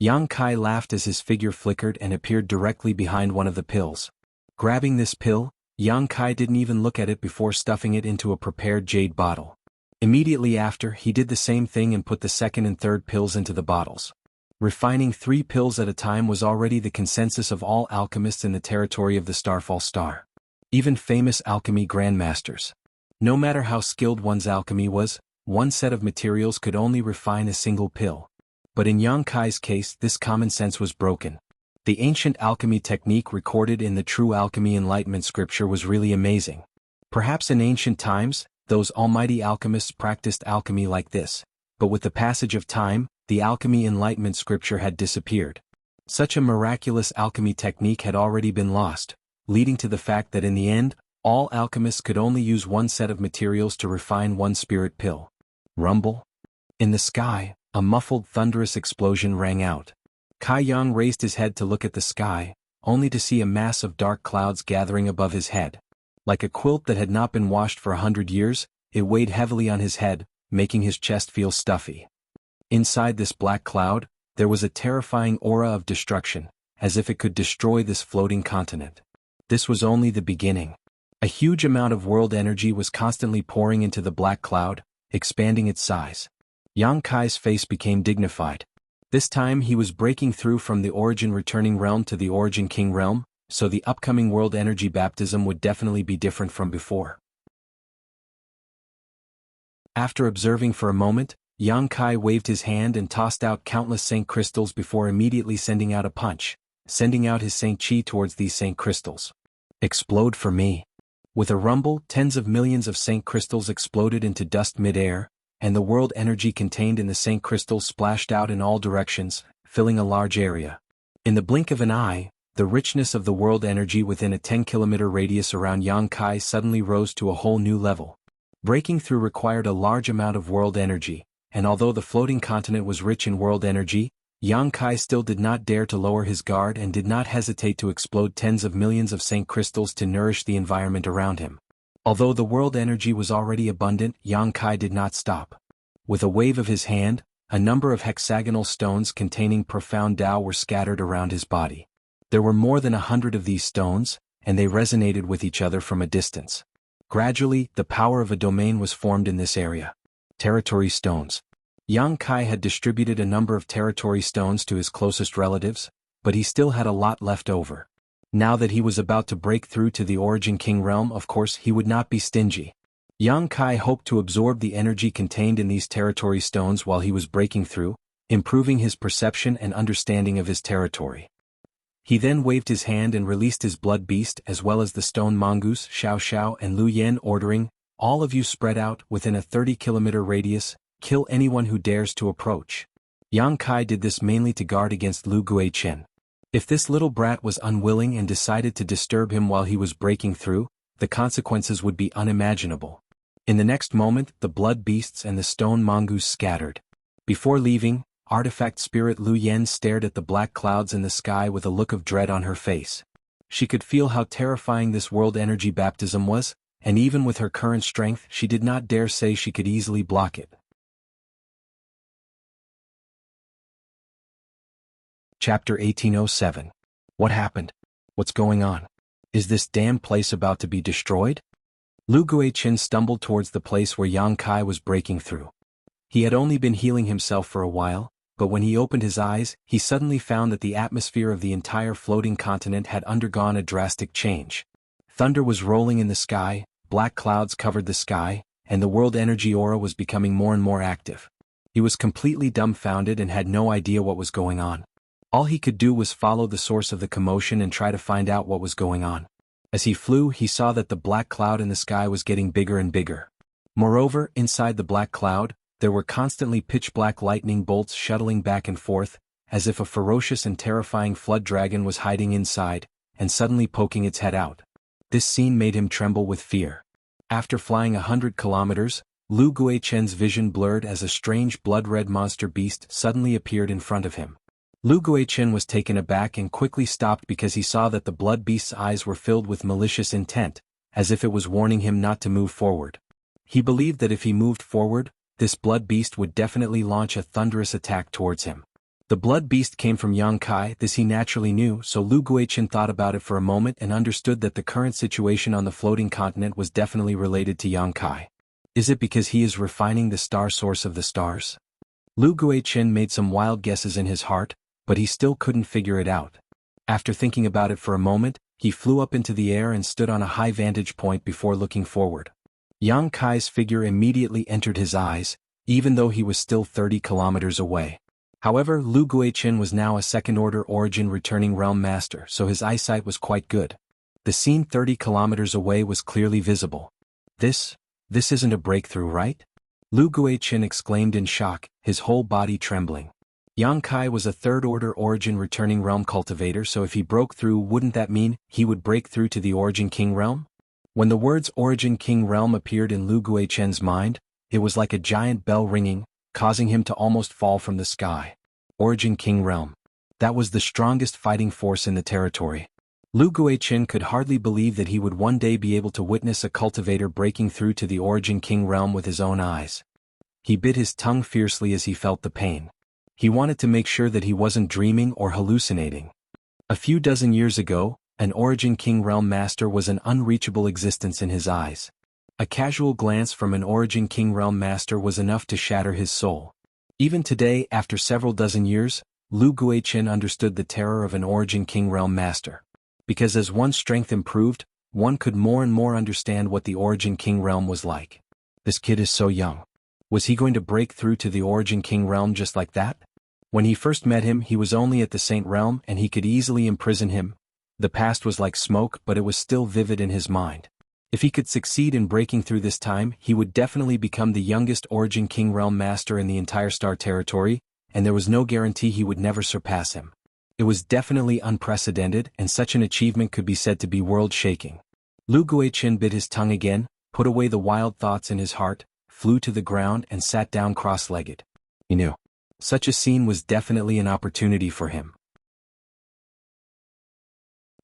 Yang Kai laughed as his figure flickered and appeared directly behind one of the pills. Grabbing this pill, Yang Kai didn't even look at it before stuffing it into a prepared jade bottle. Immediately after, he did the same thing and put the second and third pills into the bottles. Refining 3 pills at a time was already the consensus of all alchemists in the territory of the Starfall Star. Even famous alchemy grandmasters. No matter how skilled one's alchemy was, one set of materials could only refine a single pill. But in Yang Kai's case, this common sense was broken. The ancient alchemy technique recorded in the true alchemy enlightenment scripture was really amazing. Perhaps in ancient times, those almighty alchemists practiced alchemy like this, but with the passage of time, the alchemy enlightenment scripture had disappeared. Such a miraculous alchemy technique had already been lost, leading to the fact that in the end, all alchemists could only use one set of materials to refine one spirit pill. Rumble? In the sky, a muffled thunderous explosion rang out. Kai Yang raised his head to look at the sky, only to see a mass of dark clouds gathering above his head. Like a quilt that had not been washed for 100 years, it weighed heavily on his head, making his chest feel stuffy. Inside this black cloud, there was a terrifying aura of destruction, as if it could destroy this floating continent. This was only the beginning. A huge amount of world energy was constantly pouring into the black cloud, expanding its size. Yang Kai's face became dignified. This time he was breaking through from the Origin Returning Realm to the Origin King Realm, so the upcoming world energy baptism would definitely be different from before. After observing for a moment, Yang Kai waved his hand and tossed out countless Saint Crystals before immediately sending out a punch, sending out his Saint Chi towards these Saint Crystals. Explode for me. With a rumble, tens of millions of Saint Crystals exploded into dust mid-air, and the world energy contained in the Saint Crystals splashed out in all directions, filling a large area. In the blink of an eye, the richness of the world energy within a 10-kilometer radius around Yang Kai suddenly rose to a whole new level. Breaking through required a large amount of world energy, and although the floating continent was rich in world energy, Yang Kai still did not dare to lower his guard and did not hesitate to explode tens of millions of Saint crystals to nourish the environment around him. Although the world energy was already abundant, Yang Kai did not stop. With a wave of his hand, a number of hexagonal stones containing profound Tao were scattered around his body. There were more than 100 of these stones, and they resonated with each other from a distance. Gradually, the power of a domain was formed in this area. Territory stones. Yang Kai had distributed a number of territory stones to his closest relatives, but he still had a lot left over. Now that he was about to break through to the Origin King realm, of course he would not be stingy. Yang Kai hoped to absorb the energy contained in these territory stones while he was breaking through, improving his perception and understanding of his territory. He then waved his hand and released his blood beast as well as the stone mongoose, Xiao Xiao and Lu Yan, ordering, "All of you spread out within a 30-kilometer radius, kill anyone who dares to approach." Yang Kai did this mainly to guard against Lu Guichen. If this little brat was unwilling and decided to disturb him while he was breaking through, the consequences would be unimaginable. In the next moment, the blood beasts and the stone mongoose scattered. Before leaving, artifact spirit Lu Yan stared at the black clouds in the sky with a look of dread on her face. She could feel how terrifying this world energy baptism was, and even with her current strength she did not dare say she could easily block it. Chapter 1807. What happened? What's going on? Is this damn place about to be destroyed? Lu Guichen stumbled towards the place where Yang Kai was breaking through. He had only been healing himself for a while, but when he opened his eyes, he suddenly found that the atmosphere of the entire floating continent had undergone a drastic change. Thunder was rolling in the sky, black clouds covered the sky, and the world energy aura was becoming more and more active. He was completely dumbfounded and had no idea what was going on. All he could do was follow the source of the commotion and try to find out what was going on. As he flew, he saw that the black cloud in the sky was getting bigger and bigger. Moreover, inside the black cloud, there were constantly pitch-black lightning bolts shuttling back and forth, as if a ferocious and terrifying flood dragon was hiding inside, and suddenly poking its head out. This scene made him tremble with fear. After flying 100 kilometers, Lu Guichen's vision blurred as a strange blood-red monster beast suddenly appeared in front of him. Lu Guichen was taken aback and quickly stopped because he saw that the blood beast's eyes were filled with malicious intent, as if it was warning him not to move forward. He believed that if he moved forward, this blood beast would definitely launch a thunderous attack towards him. The blood beast came from Yang Kai, this he naturally knew, so Lu Guichen thought about it for a moment and understood that the current situation on the floating continent was definitely related to Yang Kai. Is it because he is refining the star source of the stars? Lu Guichen made some wild guesses in his heart, but he still couldn't figure it out. After thinking about it for a moment, he flew up into the air and stood on a high vantage point before looking forward. Yang Kai's figure immediately entered his eyes, even though he was still 30 kilometers away. However, Lu Guichen was now a second-order origin returning realm master, so his eyesight was quite good. The scene 30 kilometers away was clearly visible. This isn't a breakthrough, right? Lu Guichen exclaimed in shock, his whole body trembling. Yang Kai was a third-order origin returning realm cultivator, so if he broke through, wouldn't that mean he would break through to the Origin King realm? When the words Origin King realm appeared in Lu Guichen's mind, it was like a giant bell ringing, causing him to almost fall from the sky. Origin King realm. That was the strongest fighting force in the territory. Lu Guichen could hardly believe that he would one day be able to witness a cultivator breaking through to the Origin King realm with his own eyes. He bit his tongue fiercely as he felt the pain. He wanted to make sure that he wasn't dreaming or hallucinating. A few dozen years ago, an Origin King realm master was an unreachable existence in his eyes. A casual glance from an Origin King realm master was enough to shatter his soul. Even today, after several dozen years, Lu Guichen understood the terror of an Origin King realm master. Because as one's strength improved, one could more and more understand what the Origin King realm was like. This kid is so young. Was he going to break through to the Origin King realm just like that? When he first met him, he was only at the Saint realm and he could easily imprison him. The past was like smoke, but it was still vivid in his mind. If he could succeed in breaking through this time, he would definitely become the youngest Origin King realm master in the entire star territory, and there was no guarantee he would never surpass him. It was definitely unprecedented, and such an achievement could be said to be world-shaking. Lu Guichen bit his tongue again, put away the wild thoughts in his heart, flew to the ground and sat down cross-legged. He knew. Such a scene was definitely an opportunity for him.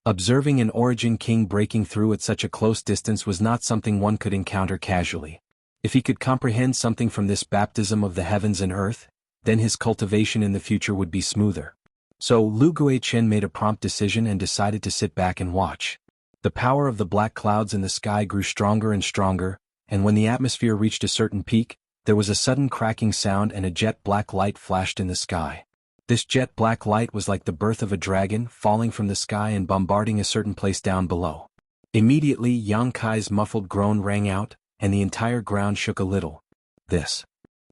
Observing an Origin King breaking through at such a close distance was not something one could encounter casually. If he could comprehend something from this baptism of the heavens and earth, then his cultivation in the future would be smoother. So Lu Guichen made a prompt decision and decided to sit back and watch. The power of the black clouds in the sky grew stronger and stronger, and when the atmosphere reached a certain peak, there was a sudden cracking sound and a jet black light flashed in the sky. This jet black light was like the birth of a dragon falling from the sky and bombarding a certain place down below. Immediately Yang Kai's muffled groan rang out, and the entire ground shook a little. This.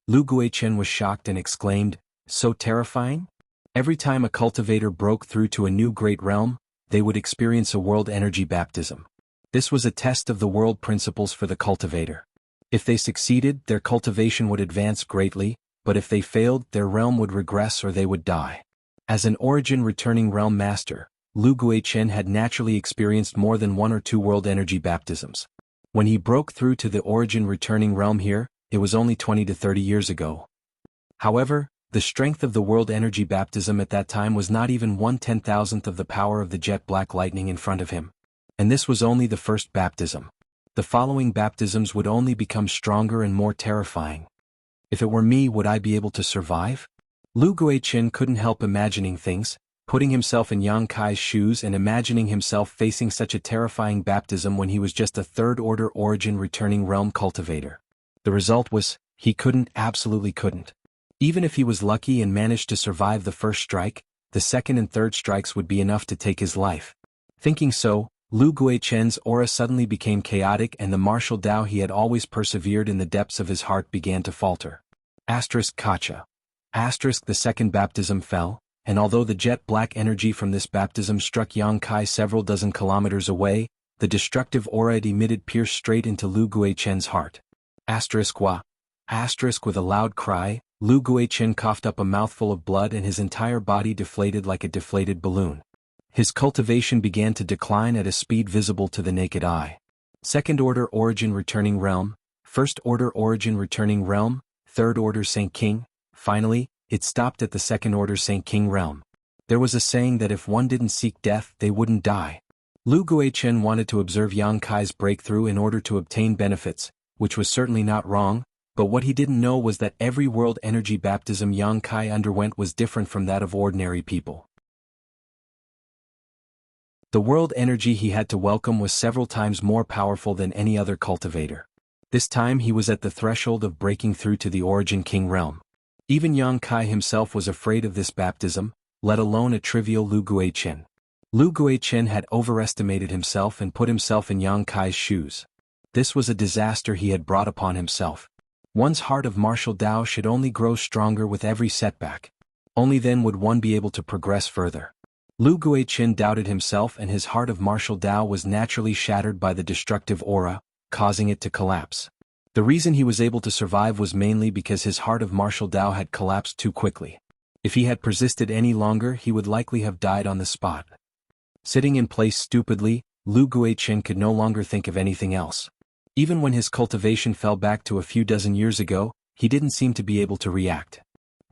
Lu Guichen was shocked and exclaimed, "So terrifying?" Every time a cultivator broke through to a new great realm, they would experience a world energy baptism. This was a test of the world principles for the cultivator. If they succeeded, their cultivation would advance greatly, but if they failed, their realm would regress or they would die. As an origin returning realm master, Lu Guichen had naturally experienced more than one or two world energy baptisms. When he broke through to the origin returning realm here, it was only 20 to 30 years ago. However, the strength of the world energy baptism at that time was not even 1/10,000th of the power of the jet black lightning in front of him. And this was only the first baptism. The following baptisms would only become stronger and more terrifying. If it were me, would I be able to survive? Lu Guichen couldn't help imagining things, putting himself in Yang Kai's shoes and imagining himself facing such a terrifying baptism when he was just a third-order origin returning realm cultivator. The result was, he absolutely couldn't. Even if he was lucky and managed to survive the first strike, the second and third strikes would be enough to take his life. Thinking so, Lu Guichen's aura suddenly became chaotic and the martial Tao he had always persevered in the depths of his heart began to falter. Kacha. The second baptism fell, and although the jet black energy from this baptism struck Yang Kai several dozen kilometers away, the destructive aura it emitted pierced straight into Lu Guichen's heart. With a loud cry, Lu Guichen coughed up a mouthful of blood and his entire body deflated like a deflated balloon. His cultivation began to decline at a speed visible to the naked eye. Second-order origin returning realm, first-order origin returning realm, third-order Saint King. Finally, it stopped at the second-order Saint King realm. There was a saying that if one didn't seek death, they wouldn't die. Lu Guichen wanted to observe Yang Kai's breakthrough in order to obtain benefits, which was certainly not wrong, but what he didn't know was that every world energy baptism Yang Kai underwent was different from that of ordinary people. The world energy he had to welcome was several times more powerful than any other cultivator. This time he was at the threshold of breaking through to the Origin King realm. Even Yang Kai himself was afraid of this baptism, let alone a trivial Lu Guichen. Lu Guichen had overestimated himself and put himself in Yang Kai's shoes. This was a disaster he had brought upon himself. One's heart of martial Tao should only grow stronger with every setback. Only then would one be able to progress further. Lu Guichen doubted himself and his heart of martial Tao was naturally shattered by the destructive aura, causing it to collapse. The reason he was able to survive was mainly because his heart of martial Tao had collapsed too quickly. If he had persisted any longer, he would likely have died on the spot. Sitting in place stupidly, Lu Guichen could no longer think of anything else. Even when his cultivation fell back to a few dozen years ago, he didn't seem to be able to react.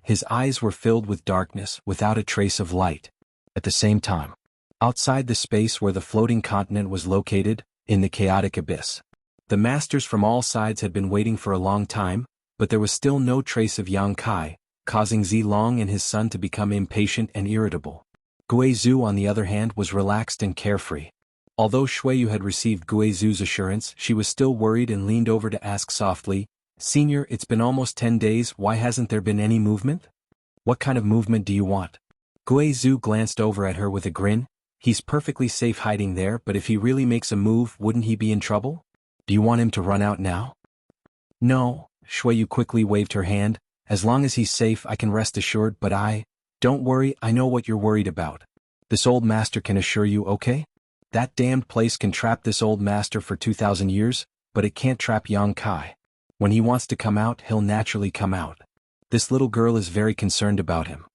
His eyes were filled with darkness, without a trace of light. At the same time, outside the space where the floating continent was located, in the chaotic abyss, the masters from all sides had been waiting for a long time, but there was still no trace of Yang Kai, causing Zilong and his son to become impatient and irritable. Guizhu, on the other hand, was relaxed and carefree. Although Shuiyu had received Guizhu's assurance, she was still worried and leaned over to ask softly, "Senior, it's been almost 10 days, why hasn't there been any movement? What kind of movement do you want?" Guizhu glanced over at her with a grin. "He's perfectly safe hiding there, but if he really makes a move, wouldn't he be in trouble? Do you want him to run out now?" "No," Shuiyu quickly waved her hand, "as long as he's safe I can rest assured, but don't worry, I know what you're worried about. This old master can assure you, okay? That damned place can trap this old master for 2,000 years, but it can't trap Yang Kai. When he wants to come out, he'll naturally come out. This little girl is very concerned about him.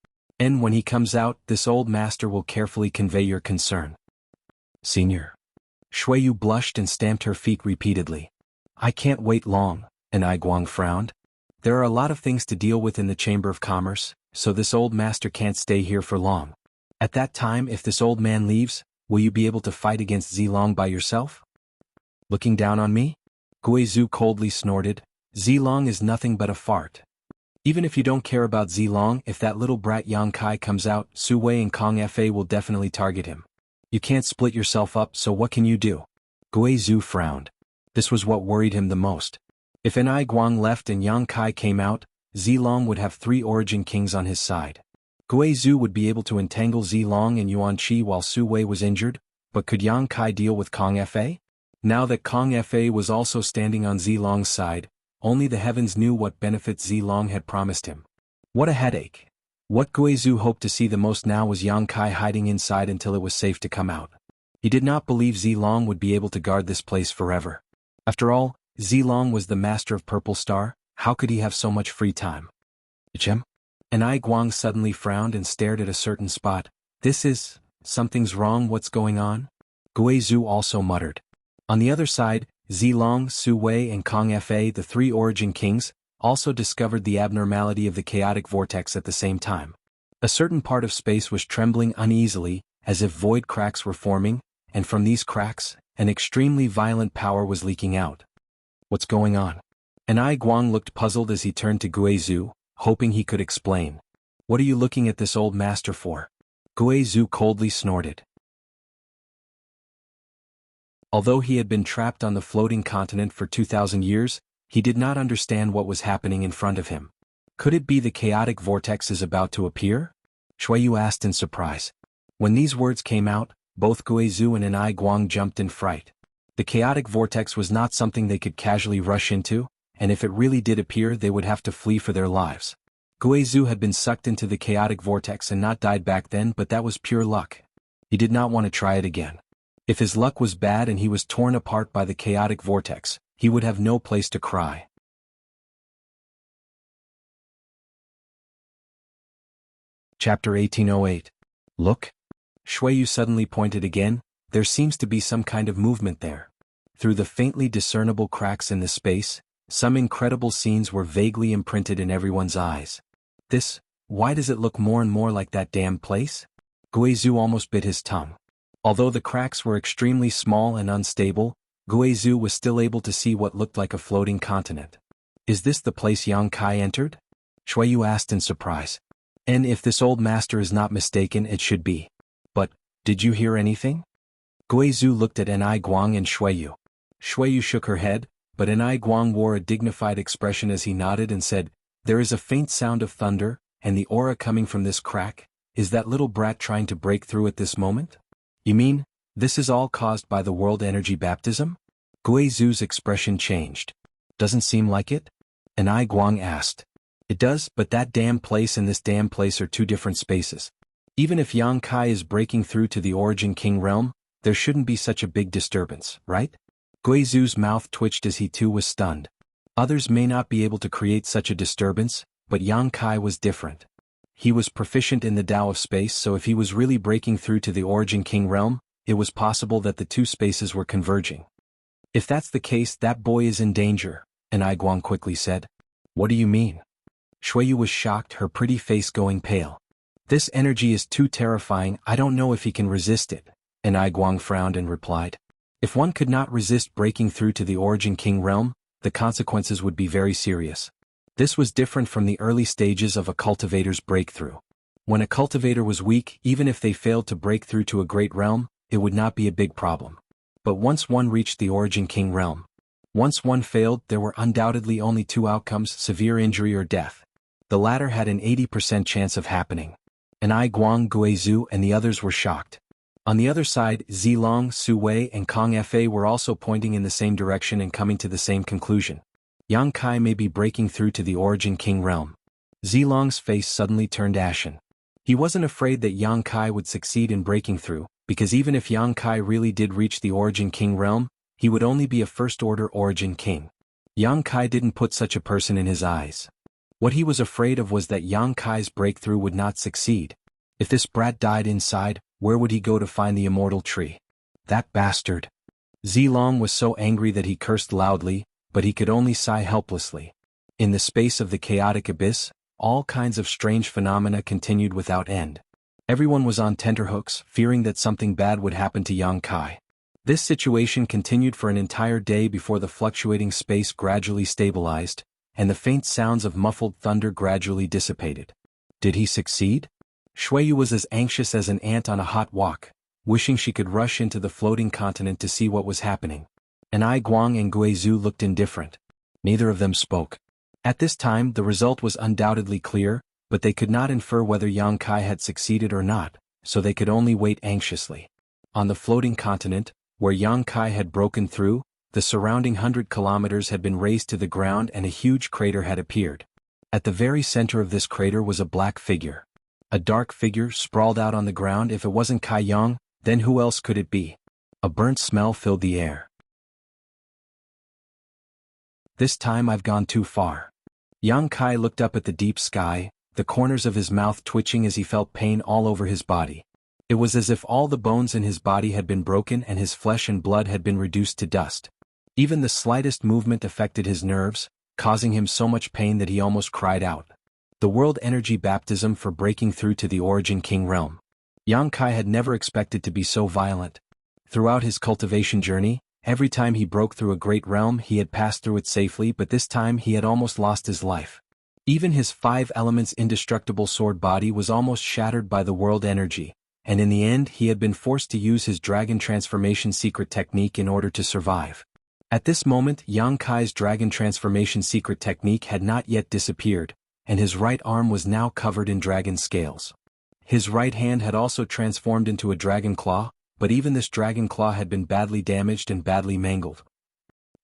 And when he comes out, this old master will carefully convey your concern. Senior. Shuiyu blushed and stamped her feet repeatedly. I can't wait long, and Guang frowned. There are a lot of things to deal with in the Chamber of Commerce, so this old master can't stay here for long. At that time, if this old man leaves, will you be able to fight against Zilong by yourself? Looking down on me? Guizhu coldly snorted. Zilong is nothing but a fart. Even if you don't care about Zilong, if that little brat Yang Kai comes out, Su Wei and Kong Fa will definitely target him. You can't split yourself up, so what can you do? Guizhu frowned. This was what worried him the most. If Guang left and Yang Kai came out, Zilong would have 3 origin kings on his side. Guizhu would be able to entangle Zilong and Yuan Qi while Su Wei was injured, but could Yang Kai deal with Kong Fa? Now that Kong Fa was also standing on Zilong's side, only the heavens knew what benefits Zilong had promised him. What a headache. What Guizhu hoped to see the most now was Yang Kai hiding inside until it was safe to come out. He did not believe Zilong would be able to guard this place forever. After all, Zilong was the master of Purple Star, how could he have so much free time? Ichem? And Guang suddenly frowned and stared at a certain spot. Something's wrong, what's going on? Guizhu also muttered. On the other side, Zilong, Su Wei and Kong Fa, the 3 origin kings, also discovered the abnormality of the chaotic vortex at the same time. A certain part of space was trembling uneasily, as if void cracks were forming, and from these cracks, an extremely violent power was leaking out. What's going on? And Guang looked puzzled as he turned to Guizhu, hoping he could explain. What are you looking at this old master for? Guizhu coldly snorted. Although he had been trapped on the floating continent for 2,000 years, he did not understand what was happening in front of him. Could it be the chaotic vortex is about to appear? Shuiyu asked in surprise. When these words came out, both Guizhu and Guang jumped in fright. The chaotic vortex was not something they could casually rush into, and if it really did appear they would have to flee for their lives. Guizhu had been sucked into the chaotic vortex and not died back then, but that was pure luck. He did not want to try it again. If his luck was bad and he was torn apart by the chaotic vortex, he would have no place to cry. Chapter 1808. Look. Shuiyu suddenly pointed again. There seems to be some kind of movement there. Through the faintly discernible cracks in the space, some incredible scenes were vaguely imprinted in everyone's eyes. Why does it look more and more like that damn place? Guizhu almost bit his tongue. Although the cracks were extremely small and unstable, Guizhu was still able to see what looked like a floating continent. Is this the place Yang Kai entered? Shuiyu asked in surprise. And if this old master is not mistaken, it should be. But, did you hear anything? Guizhu looked at Guang and Shuiyu. Shuiyu shook her head, but Guang wore a dignified expression as he nodded and said, There is a faint sound of thunder, and the aura coming from this crack. Is that little brat trying to break through at this moment? You mean, this is all caused by the world energy baptism? Guizhu's expression changed. Doesn't seem like it? Guang asked. It does, but that damn place and this damn place are 2 different spaces. Even if Yang Kai is breaking through to the Origin King realm, there shouldn't be such a big disturbance, right? Guizhu's mouth twitched as he too was stunned. Others may not be able to create such a disturbance, but Yang Kai was different. He was proficient in the Tao of space, so if he was really breaking through to the Origin King realm, it was possible that the 2 spaces were converging. If that's the case, that boy is in danger, Guang quickly said. What do you mean? Shuiyu was shocked, her pretty face going pale. This energy is too terrifying, I don't know if he can resist it, Guang frowned and replied. If one could not resist breaking through to the Origin King realm, the consequences would be very serious. This was different from the early stages of a cultivator's breakthrough. When a cultivator was weak, even if they failed to break through to a great realm, it would not be a big problem. But once one reached the Origin King realm, once one failed, there were undoubtedly only 2 outcomes: severe injury or death. The latter had an 80% chance of happening. Guang, Guizhu and the others were shocked. On the other side, Zilong, Su Wei and Kong Fa were also pointing in the same direction and coming to the same conclusion. Yang Kai may be breaking through to the Origin King realm. Zilong's face suddenly turned ashen. He wasn't afraid that Yang Kai would succeed in breaking through, because even if Yang Kai really did reach the Origin King realm, he would only be a first-order Origin King. Yang Kai didn't put such a person in his eyes. What he was afraid of was that Yang Kai's breakthrough would not succeed. If this brat died inside, where would he go to find the immortal tree? That bastard. Zilong was so angry that he cursed loudly, but he could only sigh helplessly. In the space of the chaotic abyss, all kinds of strange phenomena continued without end. Everyone was on tenterhooks, fearing that something bad would happen to Yang Kai. This situation continued for an entire day before the fluctuating space gradually stabilized, and the faint sounds of muffled thunder gradually dissipated. Did he succeed? Shuiyu was as anxious as an ant on a hot wok, wishing she could rush into the floating continent to see what was happening. And Ai Guang and Guizhu looked indifferent. Neither of them spoke. At this time the result was undoubtedly clear, but they could not infer whether Yang Kai had succeeded or not, so they could only wait anxiously. On the floating continent, where Yang Kai had broken through, the surrounding 100 kilometers had been razed to the ground and a huge crater had appeared. At the very center of this crater was a black figure. A dark figure sprawled out on the ground. If it wasn't Kai Yang, then who else could it be? A burnt smell filled the air. This time I've gone too far. Yang Kai looked up at the deep sky, the corners of his mouth twitching as he felt pain all over his body. It was as if all the bones in his body had been broken and his flesh and blood had been reduced to dust. Even the slightest movement affected his nerves, causing him so much pain that he almost cried out. The world energy baptism for breaking through to the Origin King realm. Yang Kai had never expected to be so violent. Throughout his cultivation journey, every time he broke through a great realm he had passed through it safely, but this time he had almost lost his life. Even his 5 elements indestructible sword body was almost shattered by the world energy, and in the end he had been forced to use his dragon transformation secret technique in order to survive. At this moment Yang Kai's dragon transformation secret technique had not yet disappeared, and his right arm was now covered in dragon scales. His right hand had also transformed into a dragon claw, but even this dragon claw had been badly damaged and badly mangled.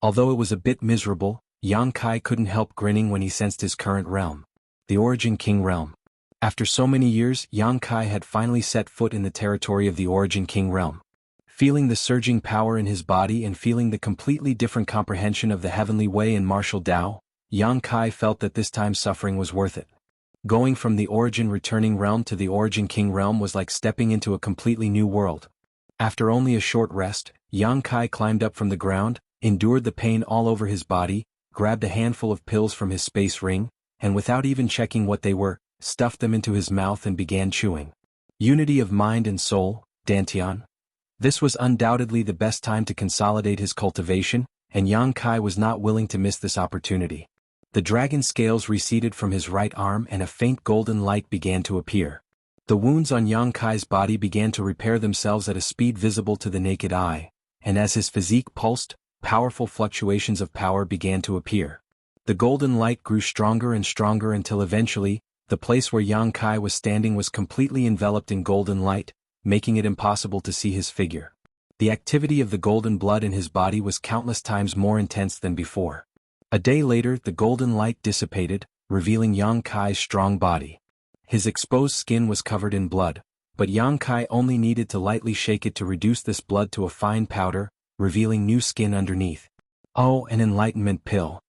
Although it was a bit miserable, Yang Kai couldn't help grinning when he sensed his current realm, the Origin King realm. After so many years, Yang Kai had finally set foot in the territory of the Origin King realm. Feeling the surging power in his body and feeling the completely different comprehension of the heavenly way and martial Tao, Yang Kai felt that this time suffering was worth it. Going from the Origin returning realm to the Origin King realm was like stepping into a completely new world. After only a short rest, Yang Kai climbed up from the ground, endured the pain all over his body, grabbed a handful of pills from his space ring, and without even checking what they were, stuffed them into his mouth and began chewing. Unity of mind and soul, Dantian. This was undoubtedly the best time to consolidate his cultivation, and Yang Kai was not willing to miss this opportunity. The dragon scales receded from his right arm and a faint golden light began to appear. The wounds on Yang Kai's body began to repair themselves at a speed visible to the naked eye, and as his physique pulsed, powerful fluctuations of power began to appear. The golden light grew stronger and stronger until eventually, the place where Yang Kai was standing was completely enveloped in golden light, making it impossible to see his figure. The activity of the golden blood in his body was countless times more intense than before. A day later the golden light dissipated, revealing Yang Kai's strong body. His exposed skin was covered in blood, but Yang Kai only needed to lightly shake it to reduce this blood to a fine powder, revealing new skin underneath. Oh, an enlightenment pill.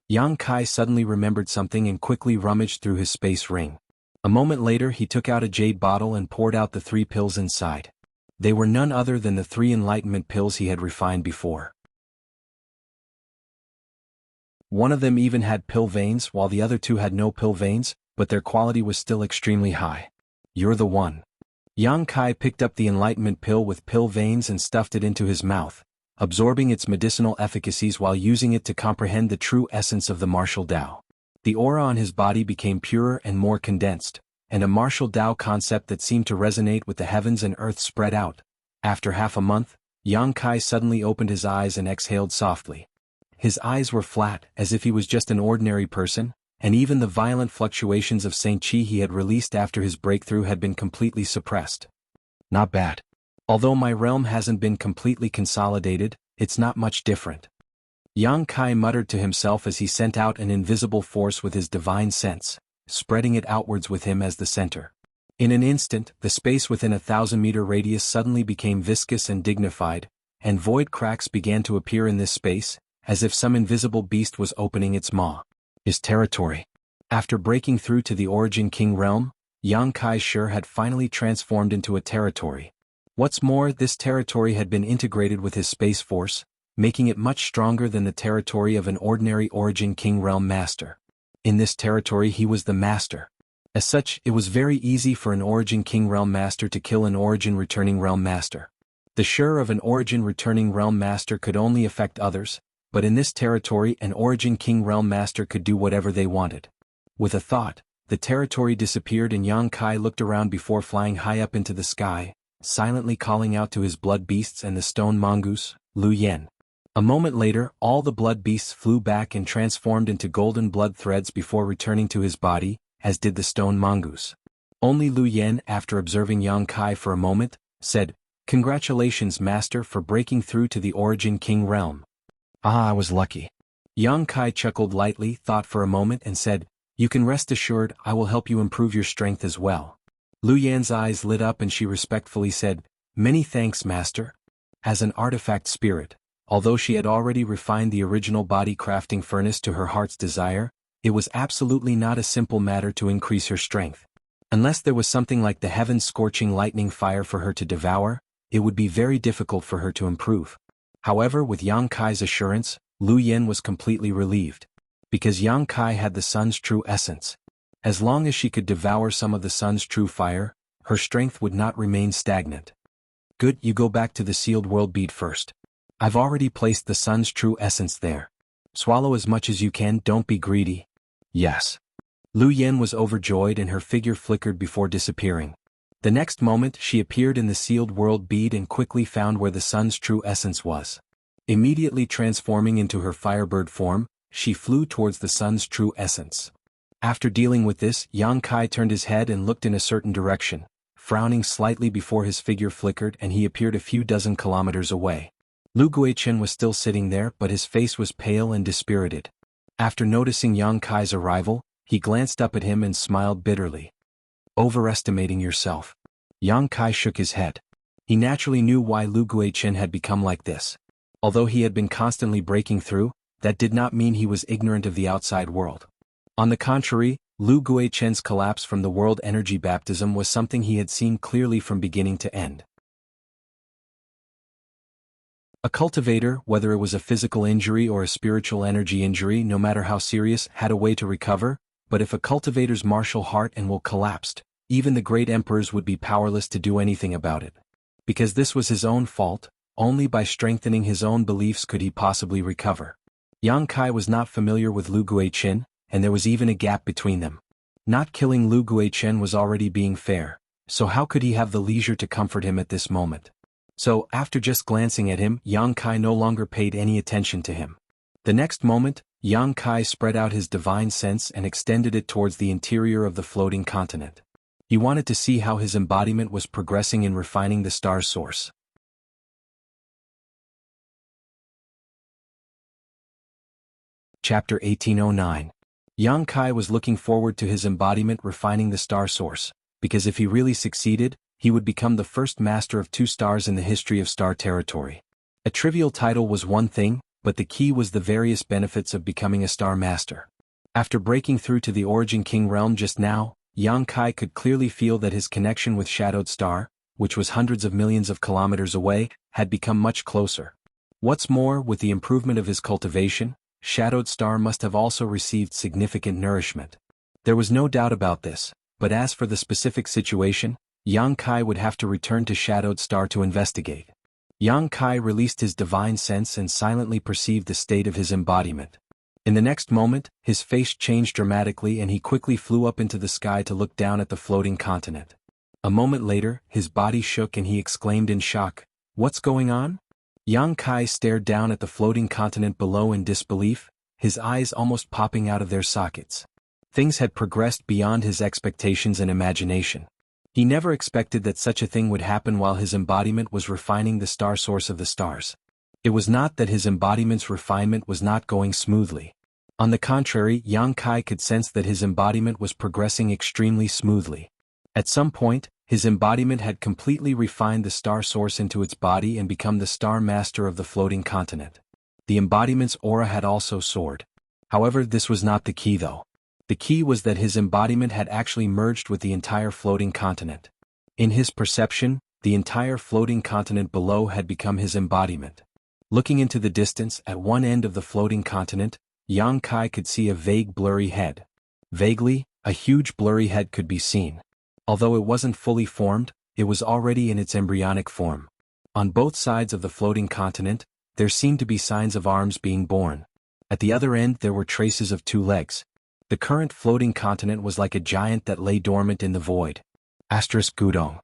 Yang Kai suddenly remembered something and quickly rummaged through his space ring. A moment later he took out a jade bottle and poured out the 3 pills inside. They were none other than the 3 enlightenment pills he had refined before. One of them even had pill veins while the other 2 had no pill veins, but their quality was still extremely high. You're the one. Yang Kai picked up the enlightenment pill with pill veins and stuffed it into his mouth, absorbing its medicinal efficacies while using it to comprehend the true essence of the martial Tao. The aura on his body became purer and more condensed, and a martial Tao concept that seemed to resonate with the heavens and earth spread out. After half a month, Yang Kai suddenly opened his eyes and exhaled softly. His eyes were flat, as if he was just an ordinary person, and even the violent fluctuations of Saint Chi he had released after his breakthrough had been completely suppressed. Not bad. Although my realm hasn't been completely consolidated, it's not much different. Yang Kai muttered to himself as he sent out an invisible force with his divine sense, spreading it outwards with him as the center. In an instant, the space within a 1,000-meter radius suddenly became viscous and dignified, and void cracks began to appear in this space, as if some invisible beast was opening its maw. His territory. After breaking through to the Origin King realm, Yang Kai's Shi had finally transformed into a territory. What's more, this territory had been integrated with his space force, making it much stronger than the territory of an ordinary Origin King realm master. In this territory he was the master. As such, it was very easy for an Origin King realm master to kill an Origin returning realm master. The Shi of an Origin returning realm master could only affect others, but in this territory an Origin King realm master could do whatever they wanted. With a thought, the territory disappeared and Yang Kai looked around before flying high up into the sky, silently calling out to his blood beasts and the stone mongoose, Lu Yen. A moment later, all the blood beasts flew back and transformed into golden blood threads before returning to his body, as did the stone mongoose. Only Lu Yen, after observing Yang Kai for a moment, said, "Congratulations, Master, for breaking through to the Origin King realm." "Ah, I was lucky." Yang Kai chuckled lightly, thought for a moment and said, "You can rest assured I will help you improve your strength as well." Lu Yan's eyes lit up and she respectfully said, "Many thanks, Master." As an artifact spirit, although she had already refined the original body crafting furnace to her heart's desire, it was absolutely not a simple matter to increase her strength. Unless there was something like the heaven-scorching lightning fire for her to devour, it would be very difficult for her to improve. However, with Yang Kai's assurance, Lu Yan was completely relieved. Because Yang Kai had the sun's true essence. As long as she could devour some of the sun's true fire, her strength would not remain stagnant. "Good, you go back to the sealed world bead first. I've already placed the sun's true essence there. Swallow as much as you can, don't be greedy." "Yes." Lu Yan was overjoyed and her figure flickered before disappearing. The next moment she appeared in the sealed world bead and quickly found where the sun's true essence was. Immediately transforming into her firebird form, she flew towards the sun's true essence. After dealing with this, Yang Kai turned his head and looked in a certain direction, frowning slightly before his figure flickered and he appeared a few dozen kilometers away. Lu Guichen was still sitting there but his face was pale and dispirited. After noticing Yang Kai's arrival, he glanced up at him and smiled bitterly. "Overestimating yourself." Yang Kai shook his head. He naturally knew why Lu Guichen had become like this. Although he had been constantly breaking through, that did not mean he was ignorant of the outside world. On the contrary, Lu Guichen's collapse from the world energy baptism was something he had seen clearly from beginning to end. A cultivator, whether it was a physical injury or a spiritual energy injury, no matter how serious, had a way to recover, but if a cultivator's martial heart and will collapsed, even the great emperors would be powerless to do anything about it. Because this was his own fault, only by strengthening his own beliefs could he possibly recover. Yang Kai was not familiar with Lu Guichen, and there was even a gap between them. Not killing Lu Guichen was already being fair, so how could he have the leisure to comfort him at this moment? So, after just glancing at him, Yang Kai no longer paid any attention to him. The next moment, Yang Kai spread out his divine sense and extended it towards the interior of the floating continent. He wanted to see how his embodiment was progressing in refining the star's source. Chapter 1809. Yang Kai was looking forward to his embodiment refining the star source, because if he really succeeded, he would become the first master of 2 stars in the history of star territory. A trivial title was one thing, but the key was the various benefits of becoming a star master. After breaking through to the Origin King realm just now, Yang Kai could clearly feel that his connection with Shadowed Star, which was hundreds of millions of kilometers away, had become much closer. What's more, with the improvement of his cultivation, Shadowed Star must have also received significant nourishment. There was no doubt about this, but as for the specific situation, Yang Kai would have to return to Shadowed Star to investigate. Yang Kai released his divine sense and silently perceived the state of his embodiment. In the next moment, his face changed dramatically and he quickly flew up into the sky to look down at the floating continent. A moment later, his body shook and he exclaimed in shock, "What's going on?" Yang Kai stared down at the floating continent below in disbelief, his eyes almost popping out of their sockets. Things had progressed beyond his expectations and imagination. He never expected that such a thing would happen while his embodiment was refining the star source of the stars. It was not that his embodiment's refinement was not going smoothly. On the contrary, Yang Kai could sense that his embodiment was progressing extremely smoothly. At some point, his embodiment had completely refined the star source into its body and become the star master of the floating continent. The embodiment's aura had also soared. However, this was not the key though. The key was that his embodiment had actually merged with the entire floating continent. In his perception, the entire floating continent below had become his embodiment. Looking into the distance, at one end of the floating continent, Yang Kai could see a vague blurry head. Vaguely, a huge blurry head could be seen. Although it wasn't fully formed, it was already in its embryonic form. On both sides of the floating continent, there seemed to be signs of arms being born. At the other end there were traces of 2 legs. The current floating continent was like a giant that lay dormant in the void. Gudong.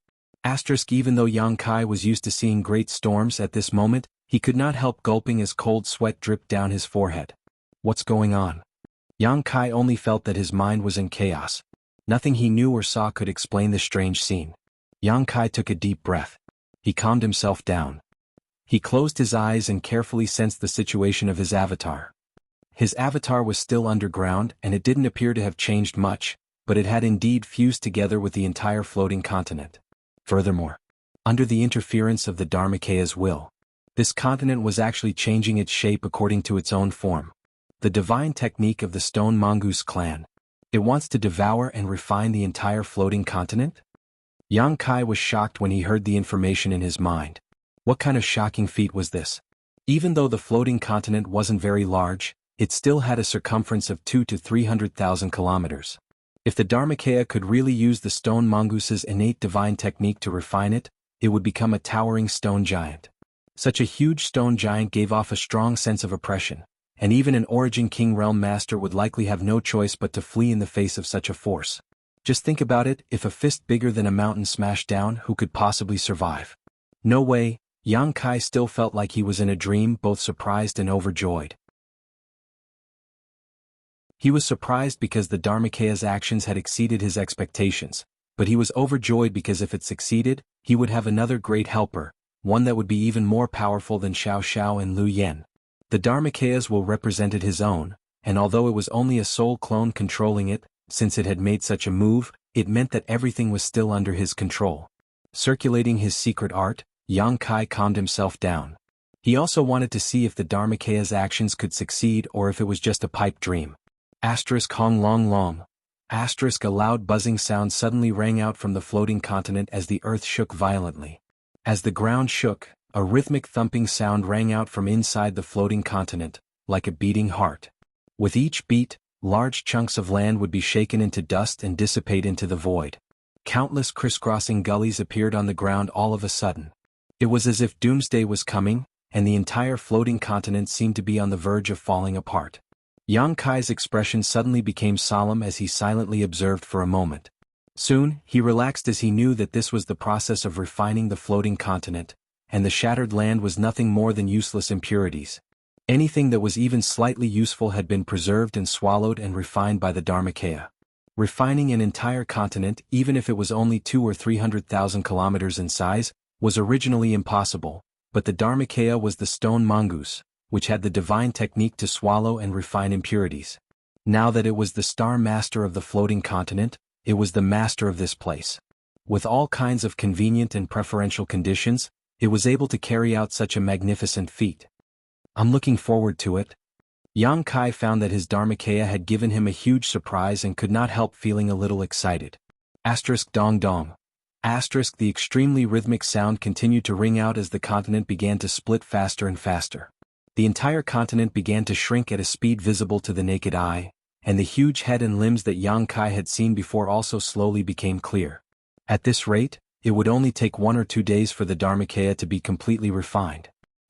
Even though Yang Kai was used to seeing great storms at this moment, he could not help gulping as cold sweat dripped down his forehead. What's going on? Yang Kai only felt that his mind was in chaos. Nothing he knew or saw could explain the strange scene. Yang Kai took a deep breath. He calmed himself down. He closed his eyes and carefully sensed the situation of his avatar. His avatar was still underground and it didn't appear to have changed much, but it had indeed fused together with the entire floating continent. Furthermore, under the interference of the Dharmakeya's will, this continent was actually changing its shape according to its own form. The divine technique of the Stone Mongoose clan. It wants to devour and refine the entire floating continent? Yang Kai was shocked when he heard the information in his mind. What kind of shocking feat was this? Even though the floating continent wasn't very large, it still had a circumference of 200,000 to 300,000 kilometers. If the Dharmakeya could really use the Stone Mongoose's innate divine technique to refine it, it would become a towering stone giant. Such a huge stone giant gave off a strong sense of oppression, and even an Origin King Realm Master would likely have no choice but to flee in the face of such a force. Just think about it, if a fist bigger than a mountain smashed down, who could possibly survive? No way. Yang Kai still felt like he was in a dream, both surprised and overjoyed. He was surprised because the Dharmakeya's actions had exceeded his expectations, but he was overjoyed because if it succeeded, he would have another great helper, one that would be even more powerful than Xiao Xiao and Lu Yen. The Dharmakeya's will represented his own, and although it was only a soul clone controlling it, since it had made such a move, it meant that everything was still under his control. Circulating his secret art, Yang Kai calmed himself down. He also wanted to see if the Dharmakeya's actions could succeed or if it was just a pipe dream. Hong long long. A loud buzzing sound suddenly rang out from the floating continent as the earth shook violently. As the ground shook, a rhythmic thumping sound rang out from inside the floating continent, like a beating heart. With each beat, large chunks of land would be shaken into dust and dissipate into the void. Countless crisscrossing gullies appeared on the ground all of a sudden. It was as if doomsday was coming, and the entire floating continent seemed to be on the verge of falling apart. Yang Kai's expression suddenly became solemn as he silently observed for a moment. Soon, he relaxed as he knew that this was the process of refining the floating continent, and the shattered land was nothing more than useless impurities. Anything that was even slightly useful had been preserved and swallowed and refined by the Dharmakeya. Refining an entire continent, even if it was only 200,000 or 300,000 kilometers in size, was originally impossible, but the Dharmakeya was the stone mongoose, which had the divine technique to swallow and refine impurities. Now that it was the star master of the floating continent, it was the master of this place. With all kinds of convenient and preferential conditions, it was able to carry out such a magnificent feat. I'm looking forward to it. Yang Kai found that his Dharmakeya had given him a huge surprise and could not help feeling a little excited. Dong dong. The extremely rhythmic sound continued to ring out as the continent began to split faster and faster. The entire continent began to shrink at a speed visible to the naked eye, and the huge head and limbs that Yang Kai had seen before also slowly became clear. At this rate, it would only take 1 or 2 days for the Dharmakeya to be completely refined.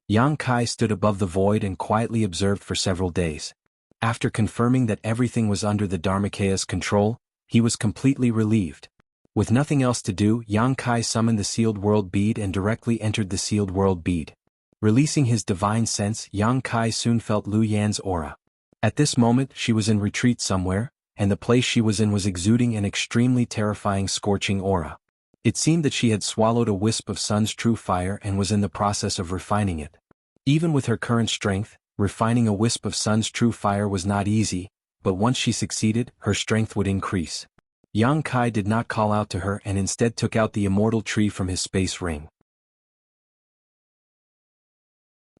Yang Kai stood above the void and quietly observed for several days. After confirming that everything was under the Dharmakeya's control, he was completely relieved. With nothing else to do, Yang Kai summoned the sealed world bead and directly entered the sealed world bead. Releasing his divine sense, Yang Kai soon felt Lu Yan's aura. At this moment, she was in retreat somewhere, and the place she was in was exuding an extremely terrifying scorching aura. It seemed that she had swallowed a wisp of sun's true fire and was in the process of refining it. Even with her current strength, refining a wisp of sun's true fire was not easy, but once she succeeded, her strength would increase. Yang Kai did not call out to her and instead took out the immortal tree from his space ring.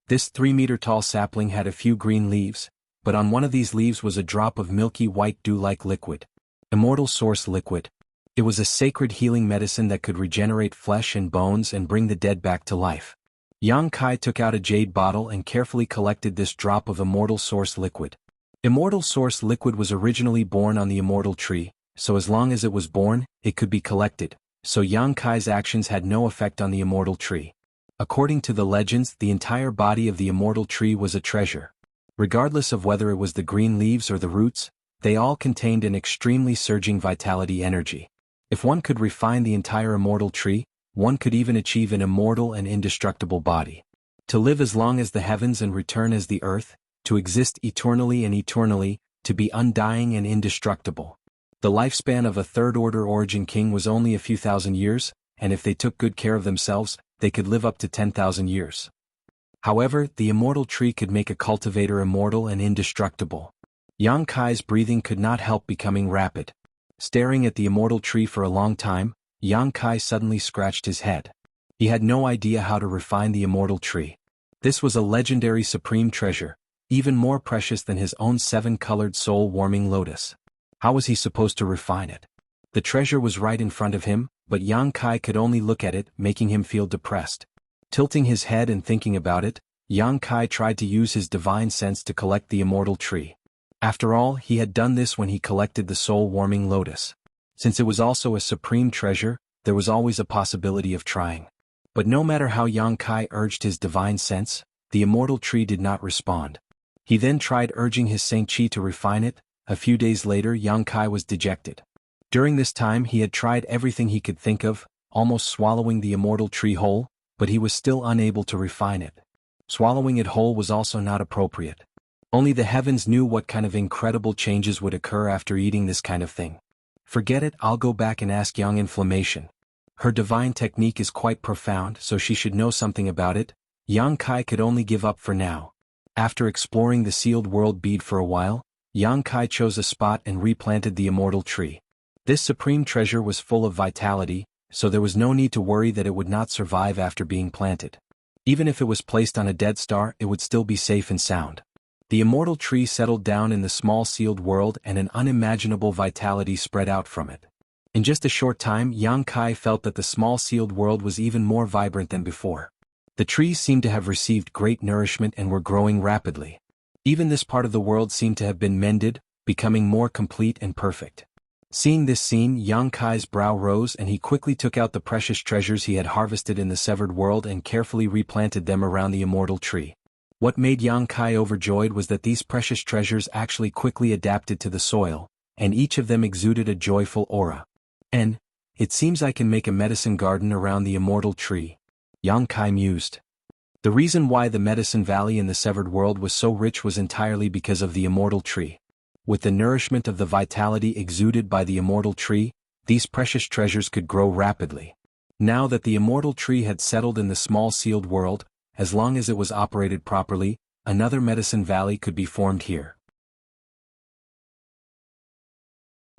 This 3-meter-tall sapling had a few green leaves, but on one of these leaves was a drop of milky white dew-like liquid. Immortal Source Liquid. It was a sacred healing medicine that could regenerate flesh and bones and bring the dead back to life. Yang Kai took out a jade bottle and carefully collected this drop of Immortal Source Liquid. Immortal Source Liquid was originally born on the Immortal Tree, so as long as it was born, it could be collected, so Yang Kai's actions had no effect on the Immortal Tree. According to the legends, the entire body of the Immortal Tree was a treasure. Regardless of whether it was the green leaves or the roots, they all contained an extremely surging vitality energy. If one could refine the entire Immortal Tree, one could even achieve an immortal and indestructible body. To live as long as the heavens and return as the earth, to exist eternally and eternally, to be undying and indestructible. The lifespan of a third-order origin king was only a few thousand years, and if they took good care of themselves, they could live up to 10,000 years. However, the Immortal Tree could make a cultivator immortal and indestructible. Yang Kai's breathing could not help becoming rapid. Staring at the Immortal Tree for a long time, Yang Kai suddenly scratched his head. He had no idea how to refine the Immortal Tree. This was a legendary supreme treasure, even more precious than his own 7-colored soul-warming lotus. How was he supposed to refine it? The treasure was right in front of him, but Yang Kai could only look at it, making him feel depressed. Tilting his head and thinking about it, Yang Kai tried to use his divine sense to collect the Immortal Tree. After all, he had done this when he collected the soul-warming lotus. Since it was also a supreme treasure, there was always a possibility of trying. But no matter how Yang Kai urged his divine sense, the Immortal Tree did not respond. He then tried urging his Saint Chi to refine it. A few days later, Yang Kai was dejected. During this time he had tried everything he could think of, almost swallowing the Immortal Tree whole, but he was still unable to refine it. Swallowing it whole was also not appropriate. Only the heavens knew what kind of incredible changes would occur after eating this kind of thing. Forget it, I'll go back and ask Young Inflammation. Her divine technique is quite profound, so she should know something about it. Yang Kai could only give up for now. After exploring the sealed world bead for a while, Yang Kai chose a spot and replanted the Immortal Tree. This supreme treasure was full of vitality, so there was no need to worry that it would not survive after being planted. Even if it was placed on a dead star, it would still be safe and sound. The Immortal Tree settled down in the small sealed world and an unimaginable vitality spread out from it. In just a short time, Yang Kai felt that the small sealed world was even more vibrant than before. The trees seemed to have received great nourishment and were growing rapidly. Even this part of the world seemed to have been mended, becoming more complete and perfect. Seeing this scene, Yang Kai's brow rose and he quickly took out the precious treasures he had harvested in the severed world and carefully replanted them around the Immortal Tree. What made Yang Kai overjoyed was that these precious treasures actually quickly adapted to the soil, and each of them exuded a joyful aura. And, it seems I can make a medicine garden around the Immortal Tree. Yang Kai mused. The reason why the Medicine Valley in the severed world was so rich was entirely because of the Immortal Tree. With the nourishment of the vitality exuded by the Immortal Tree, these precious treasures could grow rapidly. Now that the Immortal Tree had settled in the small sealed world, as long as it was operated properly, another Medicine Valley could be formed here.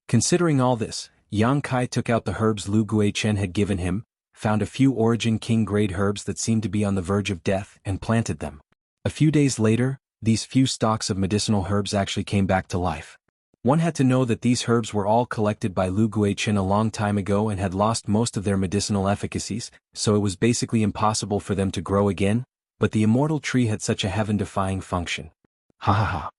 Considering all this, Yang Kai took out the herbs Lu Guichen had given him, found a few Origin King grade herbs that seemed to be on the verge of death, and planted them. A few days later, these few stalks of medicinal herbs actually came back to life. One had to know that these herbs were all collected by Lu Guichen a long time ago and had lost most of their medicinal efficacies, so it was basically impossible for them to grow again, but the Immortal Tree had such a heaven-defying function. Ha ha ha.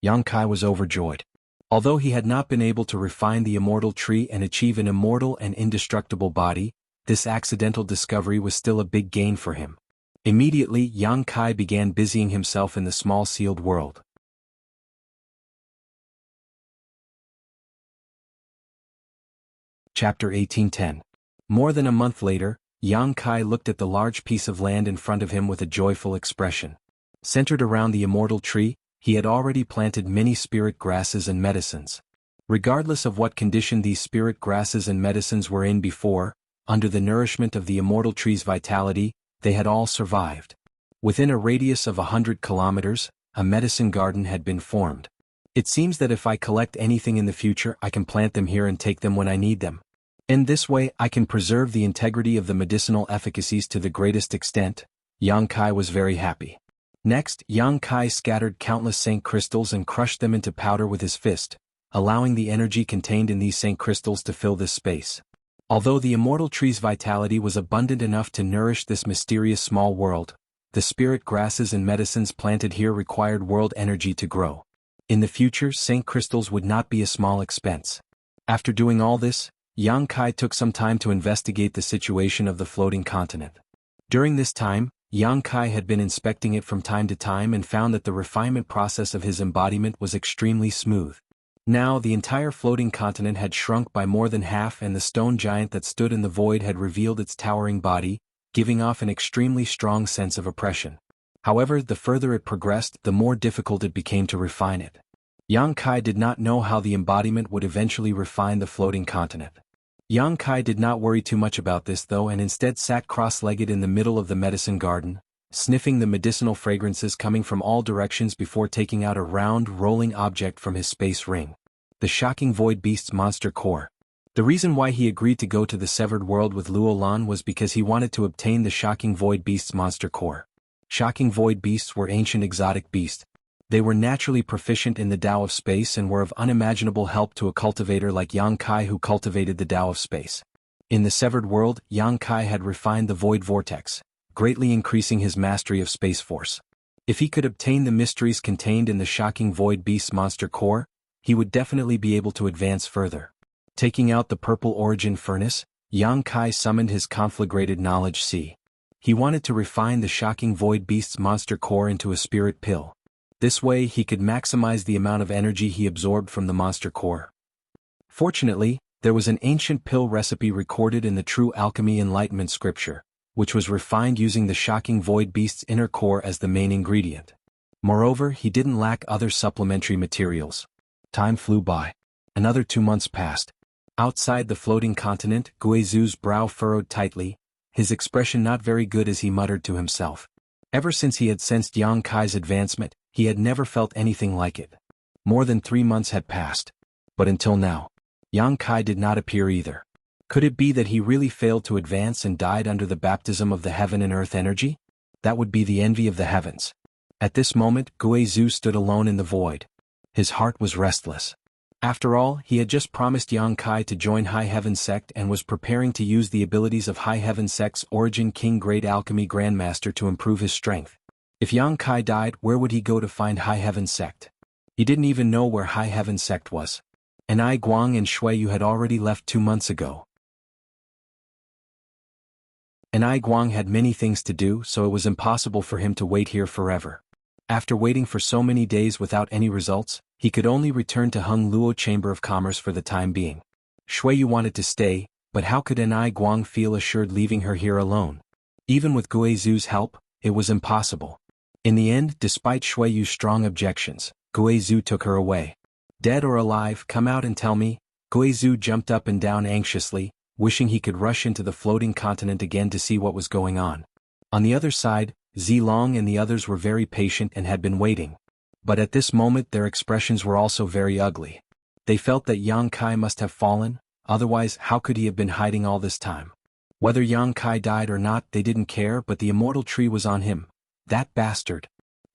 Yang Kai was overjoyed. Although he had not been able to refine the Immortal Tree and achieve an immortal and indestructible body, this accidental discovery was still a big gain for him. Immediately, Yang Kai began busying himself in the small sealed world. Chapter 1810. More than a month later, Yang Kai looked at the large piece of land in front of him with a joyful expression. Centered around the Immortal Tree, he had already planted many spirit grasses and medicines. Regardless of what condition these spirit grasses and medicines were in before, under the nourishment of the Immortal Tree's vitality, they had all survived. Within a radius of 100 kilometers, a medicine garden had been formed. It seems that if I collect anything in the future, I can plant them here and take them when I need them. In this way, I can preserve the integrity of the medicinal efficacies to the greatest extent. Yang Kai was very happy. Next, Yang Kai scattered countless Saint crystals and crushed them into powder with his fist, allowing the energy contained in these Saint crystals to fill this space. Although the immortal tree's vitality was abundant enough to nourish this mysterious small world, the spirit grasses and medicines planted here required world energy to grow. In the future, Saint crystals would not be a small expense. After doing all this, Yang Kai took some time to investigate the situation of the floating continent. During this time, Yang Kai had been inspecting it from time to time and found that the refinement process of his embodiment was extremely smooth. Now the entire floating continent had shrunk by more than half, and the stone giant that stood in the void had revealed its towering body, giving off an extremely strong sense of oppression. However, the further it progressed, the more difficult it became to refine it. Yang Kai did not know how the embodiment would eventually refine the floating continent. Yang Kai did not worry too much about this though, and instead sat cross-legged in the middle of the medicine garden, sniffing the medicinal fragrances coming from all directions before taking out a round, rolling object from his space ring. The shocking void beast's monster core. The reason why he agreed to go to the severed world with Luo Lan was because he wanted to obtain the shocking void beast's monster core. Shocking void beasts were ancient exotic beasts. They were naturally proficient in the Tao of space and were of unimaginable help to a cultivator like Yang Kai who cultivated the Tao of space. In the severed world, Yang Kai had refined the void vortex, greatly increasing his mastery of space force. If he could obtain the mysteries contained in the shocking void beast's monster core, he would definitely be able to advance further. Taking out the purple origin furnace, Yang Kai summoned his conflagrated knowledge sea. He wanted to refine the shocking void beast's monster core into a spirit pill. This way he could maximize the amount of energy he absorbed from the monster core. Fortunately, there was an ancient pill recipe recorded in the True Alchemy Enlightenment scripture, which was refined using the shocking void beast's inner core as the main ingredient. Moreover, he didn't lack other supplementary materials. Time flew by. Another 2 months passed. Outside the floating continent, Guizu's brow furrowed tightly, his expression not very good as he muttered to himself. Ever since he had sensed Yang Kai's advancement, he had never felt anything like it. More than 3 months had passed. But until now, Yang Kai did not appear either. Could it be that he really failed to advance and died under the baptism of the heaven and earth energy? That would be the envy of the heavens. At this moment, Guizu stood alone in the void. His heart was restless. After all, he had just promised Yang Kai to join High Heaven Sect and was preparing to use the abilities of High Heaven Sect's Origin King Great Alchemy Grandmaster to improve his strength. If Yang Kai died, where would he go to find High Heaven Sect? He didn't even know where High Heaven Sect was. And Ai Guang and Shui Yu had already left 2 months ago. And Ai Guang had many things to do, so it was impossible for him to wait here forever. After waiting for so many days without any results, he could only return to Hung Luo Chamber of Commerce for the time being. Shui Yu wanted to stay, but how could Ai Guang feel assured leaving her here alone? Even with Guizu's help, it was impossible. In the end, despite Shui Yu's strong objections, Guizu took her away. Dead or alive, come out and tell me. Guizu jumped up and down anxiously, wishing he could rush into the floating continent again to see what was going on. On the other side, Zilong and the others were very patient and had been waiting. But at this moment their expressions were also very ugly. They felt that Yang Kai must have fallen, otherwise how could he have been hiding all this time? Whether Yang Kai died or not they didn't care, but the immortal tree was on him. That bastard.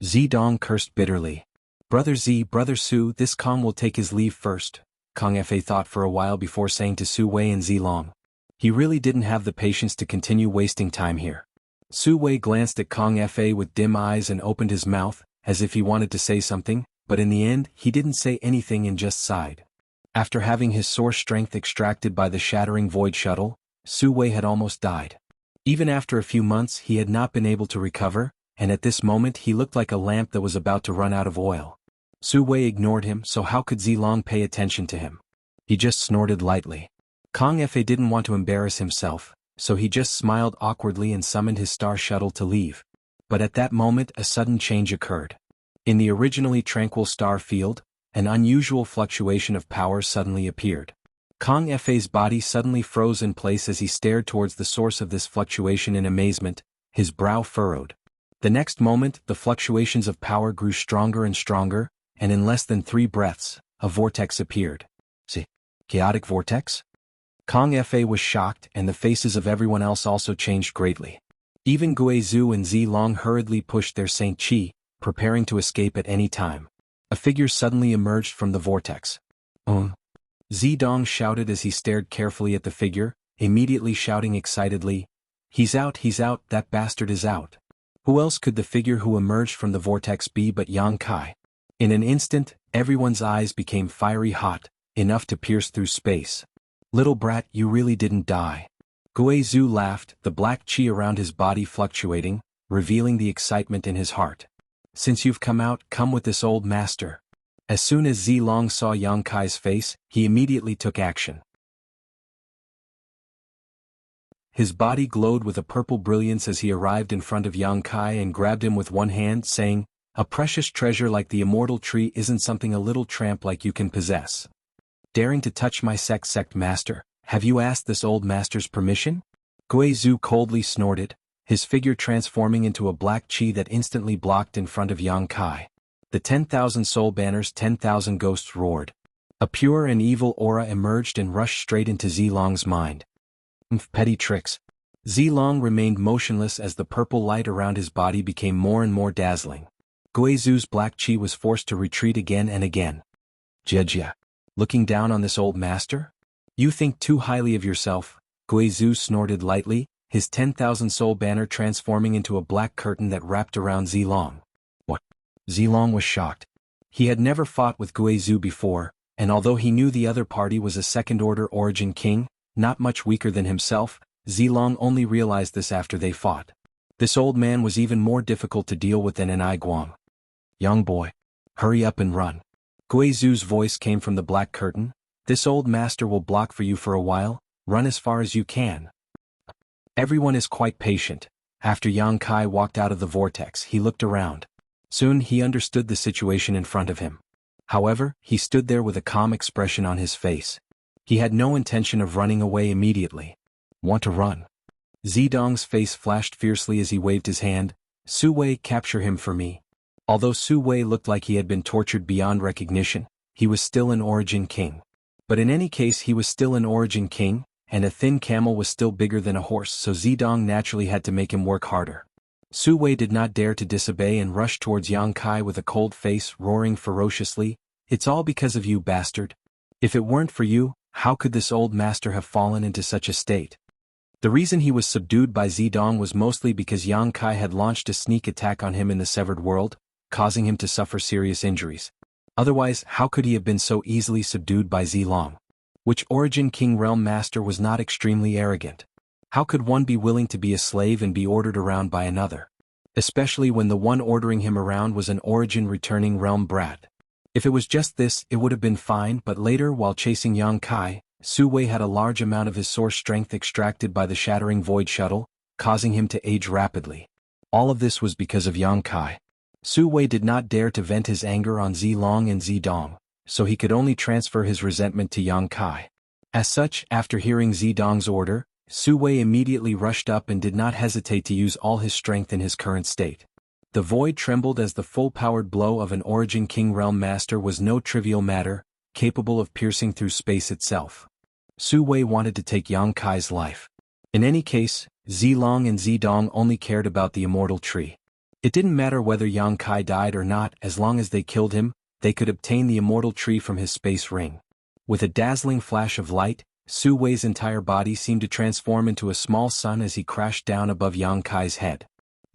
Zidong cursed bitterly. Brother Z, Brother Su, this Kong will take his leave first. Kong Fa thought for a while before saying to Su Wei and Zilong. He really didn't have the patience to continue wasting time here. Su Wei glanced at Kong Fa with dim eyes and opened his mouth, as if he wanted to say something, but in the end, he didn't say anything and just sighed. After having his source strength extracted by the shattering void shuttle, Su Wei had almost died. Even after a few months he had not been able to recover, and at this moment he looked like a lamp that was about to run out of oil. Su Wei ignored him, so how could Zilong pay attention to him? He just snorted lightly. Kong Fa didn't want to embarrass himself, so he just smiled awkwardly and summoned his star shuttle to leave. But at that moment a sudden change occurred. In the originally tranquil star field, an unusual fluctuation of power suddenly appeared. Kong Fa's body suddenly froze in place as he stared towards the source of this fluctuation in amazement, his brow furrowed. The next moment, the fluctuations of power grew stronger and stronger, and in less than 3 breaths, a vortex appeared. See? Chaotic vortex? Kong Fa was shocked, and the faces of everyone else also changed greatly. Even Guizu and Zilong hurriedly pushed their Saint Chi, preparing to escape at any time. A figure suddenly emerged from the vortex. Zidong shouted as he stared carefully at the figure, immediately shouting excitedly, he's out, that bastard is out. Who else could the figure who emerged from the vortex be but Yang Kai? In an instant, everyone's eyes became fiery hot, enough to pierce through space. Little brat, you really didn't die. Guizhu laughed, the black qi around his body fluctuating, revealing the excitement in his heart. Since you've come out, come with this old master. As soon as Zilong saw Yang Kai's face, he immediately took action. His body glowed with a purple brilliance as he arrived in front of Yang Kai and grabbed him with one hand, saying, a precious treasure like the immortal tree isn't something a little tramp like you can possess. Daring to touch my sect master, have you asked this old master's permission? Guizhu coldly snorted, his figure transforming into a black qi that instantly blocked in front of Yang Kai. The 10,000 soul banners, 10,000 ghosts roared. A pure and evil aura emerged and rushed straight into Zilong's mind. Petty tricks. Zilong remained motionless as the purple light around his body became more and more dazzling. Guizhu's black qi was forced to retreat again and again. Jejia. Looking down on this old master? You think too highly of yourself, Guizhu snorted lightly, his 10,000 soul banner transforming into a black curtain that wrapped around Zilong. What? Zilong was shocked. He had never fought with Guizhu before, and although he knew the other party was a second-order origin king, not much weaker than himself, Zilong only realized this after they fought. This old man was even more difficult to deal with than an Aiguang. Young boy. Hurry up and run. Guizhu's voice came from the black curtain. This old master will block for you for a while, run as far as you can. Everyone is quite patient. After Yang Kai walked out of the vortex, he looked around. Soon he understood the situation in front of him. However, he stood there with a calm expression on his face. He had no intention of running away immediately. Want to run? Zidong's face flashed fiercely as he waved his hand. Su Wei, capture him for me. Although Su Wei looked like he had been tortured beyond recognition, he was still an origin king. But in any case he was still an origin king, and a thin camel was still bigger than a horse, so Zidong naturally had to make him work harder. Su Wei did not dare to disobey and rushed towards Yang Kai with a cold face, roaring ferociously, it's all because of you, bastard. If it weren't for you, how could this old master have fallen into such a state? The reason he was subdued by Zidong was mostly because Yang Kai had launched a sneak attack on him in the severed world, causing him to suffer serious injuries. Otherwise, how could he have been so easily subdued by Zilong? Which origin king realm master was not extremely arrogant? How could one be willing to be a slave and be ordered around by another? Especially when the one ordering him around was an origin returning realm brat. If it was just this, it would have been fine, but later while chasing Yang Kai, Su Wei had a large amount of his source strength extracted by the shattering void shuttle, causing him to age rapidly. All of this was because of Yang Kai. Su Wei did not dare to vent his anger on Zilong and Zidong, so he could only transfer his resentment to Yang Kai. As such, after hearing Zidong's order, Su Wei immediately rushed up and did not hesitate to use all his strength in his current state. The void trembled as the full-powered blow of an origin king realm master was no trivial matter, capable of piercing through space itself. Su Wei wanted to take Yang Kai's life. In any case, Zilong and Zidong only cared about the immortal tree. It didn't matter whether Yang Kai died or not, as long as they killed him, they could obtain the immortal tree from his space ring. With a dazzling flash of light, Su Wei's entire body seemed to transform into a small sun as he crashed down above Yang Kai's head.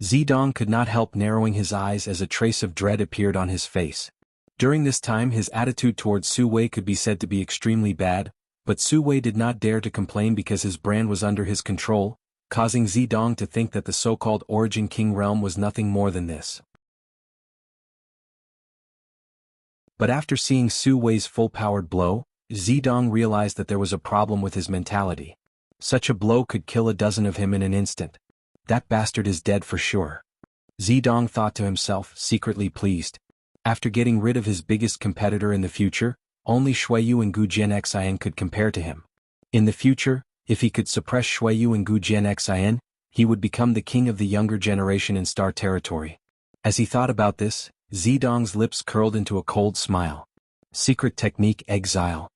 Zidong could not help narrowing his eyes as a trace of dread appeared on his face. During this time his attitude towards Su Wei could be said to be extremely bad, but Su Wei did not dare to complain because his brand was under his control, causing Zidong to think that the so-called origin king realm was nothing more than this. But after seeing Su Wei's full-powered blow, Zidong realized that there was a problem with his mentality. Such a blow could kill a dozen of him in an instant. That bastard is dead for sure. Zidong thought to himself, secretly pleased. After getting rid of his biggest competitor in the future, only Shuiyu and Gujian Xian could compare to him. In the future, if he could suppress Shuiyu and Gujian Xian, he would become the king of the younger generation in Star Territory. As he thought about this, Zidong's lips curled into a cold smile. Secret technique exile.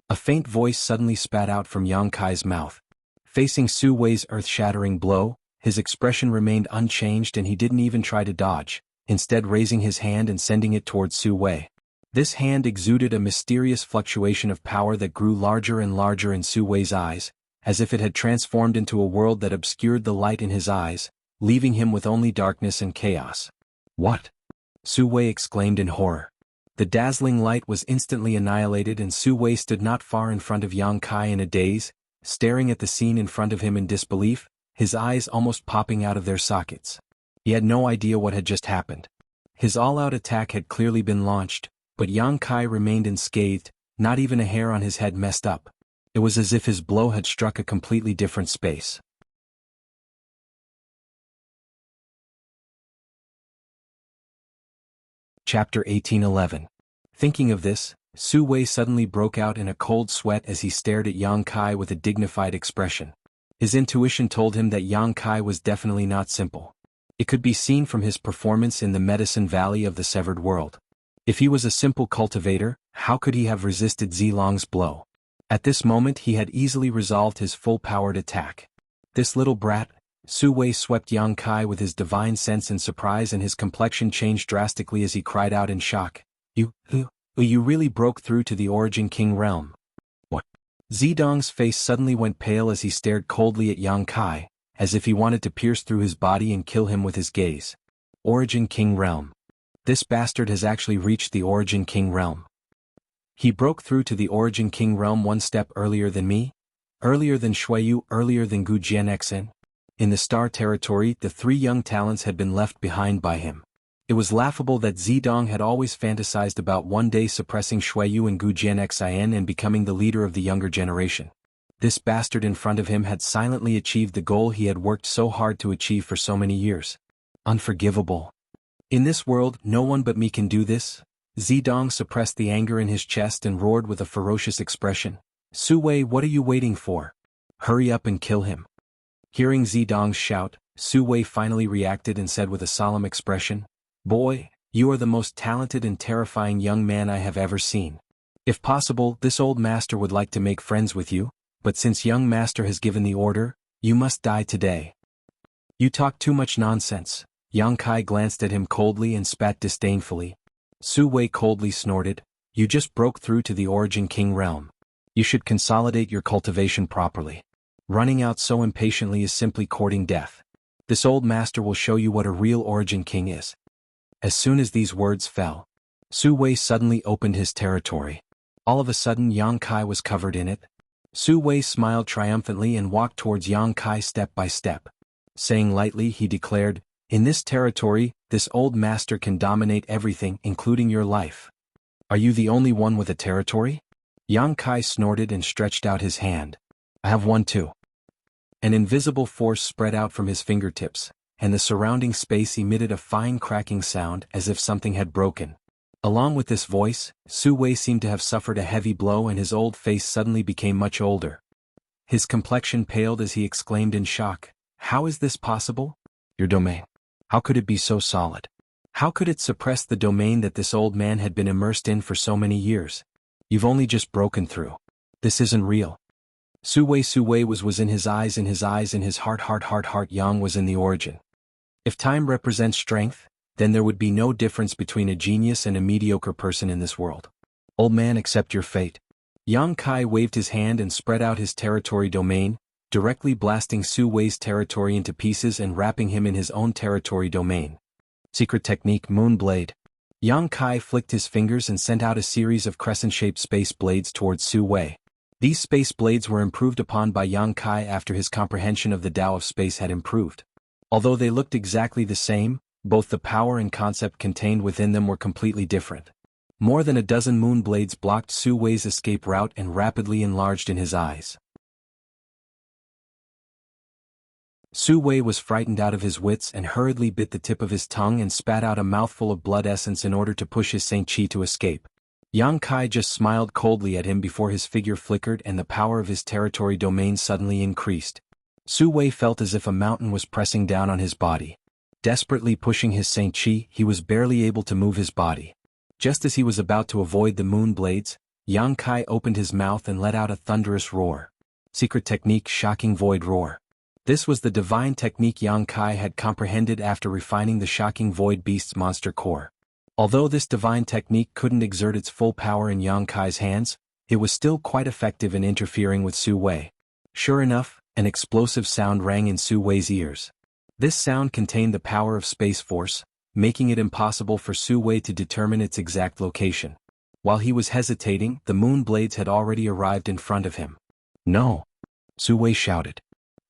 A faint voice suddenly spat out from Yang Kai's mouth. Facing Su Wei's earth-shattering blow, his expression remained unchanged and he didn't even try to dodge. instead raising his hand and sending it towards Su Wei. This hand exuded a mysterious fluctuation of power that grew larger and larger in Su Wei's eyes, as if it had transformed into a world that obscured the light in his eyes, leaving him with only darkness and chaos. What? Su Wei exclaimed in horror. The dazzling light was instantly annihilated and Su Wei stood not far in front of Yang Kai in a daze, staring at the scene in front of him in disbelief, his eyes almost popping out of their sockets. He had no idea what had just happened. His all-out attack had clearly been launched, but Yang Kai remained unscathed, not even a hair on his head messed up. It was as if his blow had struck a completely different space. Chapter 1811. Thinking of this, Su Wei suddenly broke out in a cold sweat as he stared at Yang Kai with a dignified expression. His intuition told him that Yang Kai was definitely not simple. It could be seen from his performance in the Medicine Valley of the Severed World. If he was a simple cultivator, how could he have resisted Zilong's blow? At this moment he had easily resolved his full-powered attack. This little brat, Su Wei swept Yang Kai with his divine sense and surprise, and his complexion changed drastically as he cried out in shock. You really broke through to the Origin King realm. What? Zidong's face suddenly went pale as he stared coldly at Yang Kai, as if he wanted to pierce through his body and kill him with his gaze. Origin King realm. This bastard has actually reached the Origin King realm. He broke through to the Origin King realm one step earlier than me? Earlier than Shuiyu, earlier than Gu Jianxin? In the Star Territory, the three young talents had been left behind by him. It was laughable that Zidong had always fantasized about one day suppressing Shuiyu and Gu Jianxin and becoming the leader of the younger generation. This bastard in front of him had silently achieved the goal he had worked so hard to achieve for so many years. Unforgivable. In this world, no one but me can do this? Zidong suppressed the anger in his chest and roared with a ferocious expression. Su Wei, what are you waiting for? Hurry up and kill him. Hearing Zidong's shout, Su Wei finally reacted and said with a solemn expression, Boy, you are the most talented and terrifying young man I have ever seen. If possible, this old master would like to make friends with you, but since young master has given the order, you must die today. You talk too much nonsense. Yang Kai glanced at him coldly and spat disdainfully. Su Wei coldly snorted, You just broke through to the Origin King realm. You should consolidate your cultivation properly. Running out so impatiently is simply courting death. This old master will show you what a real Origin King is. As soon as these words fell, Su Wei suddenly opened his territory. All of a sudden Yang Kai was covered in it. Su Wei smiled triumphantly and walked towards Yang Kai step by step. Saying lightly, he declared, In this territory, this old master can dominate everything, including your life. Are you the only one with a territory? Yang Kai snorted and stretched out his hand. I have one too. An invisible force spread out from his fingertips, and the surrounding space emitted a fine cracking sound as if something had broken. Along with this voice, Su Wei seemed to have suffered a heavy blow and his old face suddenly became much older. His complexion paled as he exclaimed in shock, How is this possible? Your domain. How could it be so solid? How could it suppress the domain that this old man had been immersed in for so many years? You've only just broken through. This isn't real. Su Wei was in his eyes, in his heart. Yang was in the origin. If time represents strength, then there would be no difference between a genius and a mediocre person in this world. Old man, accept your fate. Yang Kai waved his hand and spread out his territory domain, directly blasting Su Wei's territory into pieces and wrapping him in his own territory domain. Secret technique, Moonblade. Yang Kai flicked his fingers and sent out a series of crescent-shaped space blades towards Su Wei. These space blades were improved upon by Yang Kai after his comprehension of the Tao of space had improved. Although they looked exactly the same, both the power and concept contained within them were completely different. More than a dozen moon blades blocked Su Wei's escape route and rapidly enlarged in his eyes. Su Wei was frightened out of his wits and hurriedly bit the tip of his tongue and spat out a mouthful of blood essence in order to push his Saint Chi to escape. Yang Kai just smiled coldly at him before his figure flickered and the power of his territory domain suddenly increased. Su Wei felt as if a mountain was pressing down on his body. Desperately pushing his Saint Chi, he was barely able to move his body. Just as he was about to avoid the moon blades, Yang Kai opened his mouth and let out a thunderous roar. Secret technique, shocking void roar. This was the divine technique Yang Kai had comprehended after refining the shocking void beast's monster core. Although this divine technique couldn't exert its full power in Yang Kai's hands, it was still quite effective in interfering with Su Wei. Sure enough, an explosive sound rang in Su Wei's ears. This sound contained the power of Space Force, making it impossible for Su Wei to determine its exact location. While he was hesitating, the moon blades had already arrived in front of him. "No!" Su Wei shouted.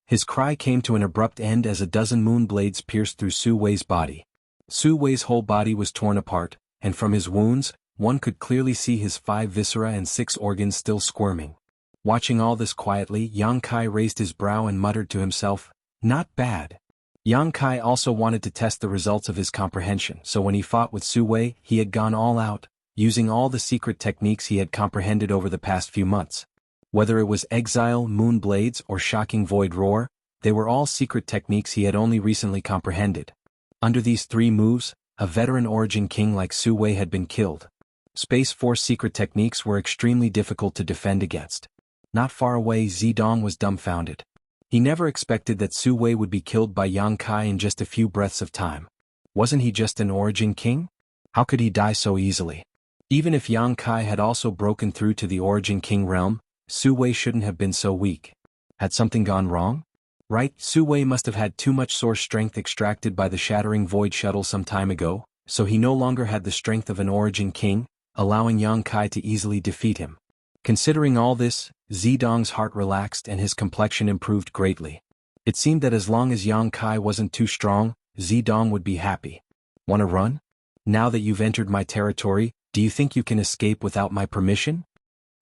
His cry came to an abrupt end as a dozen moon blades pierced through Su Wei's body. Su Wei's whole body was torn apart, and from his wounds, one could clearly see his 5 viscera and 6 organs still squirming. Watching all this quietly, Yang Kai raised his brow and muttered to himself, "Not bad." Yang Kai also wanted to test the results of his comprehension, so when he fought with Su Wei, he had gone all out, using all the secret techniques he had comprehended over the past few months. Whether it was Exile, Moon Blades, or Shocking Void Roar, they were all secret techniques he had only recently comprehended. Under these 3 moves, a veteran Origin King like Su Wei had been killed. Space Force secret techniques were extremely difficult to defend against. Not far away, Zidong was dumbfounded. He never expected that Su Wei would be killed by Yang Kai in just a few breaths of time. Wasn't he just an Origin King? How could he die so easily? Even if Yang Kai had also broken through to the Origin King realm, Su Wei shouldn't have been so weak. Had something gone wrong? Right, Su Wei must have had too much source strength extracted by the Shattering Void Shuttle some time ago, so he no longer had the strength of an Origin King, allowing Yang Kai to easily defeat him. Considering all this, Zidong's heart relaxed and his complexion improved greatly. It seemed that as long as Yang Kai wasn't too strong, Zidong would be happy. "Wanna run? Now that you've entered my territory, do you think you can escape without my permission?"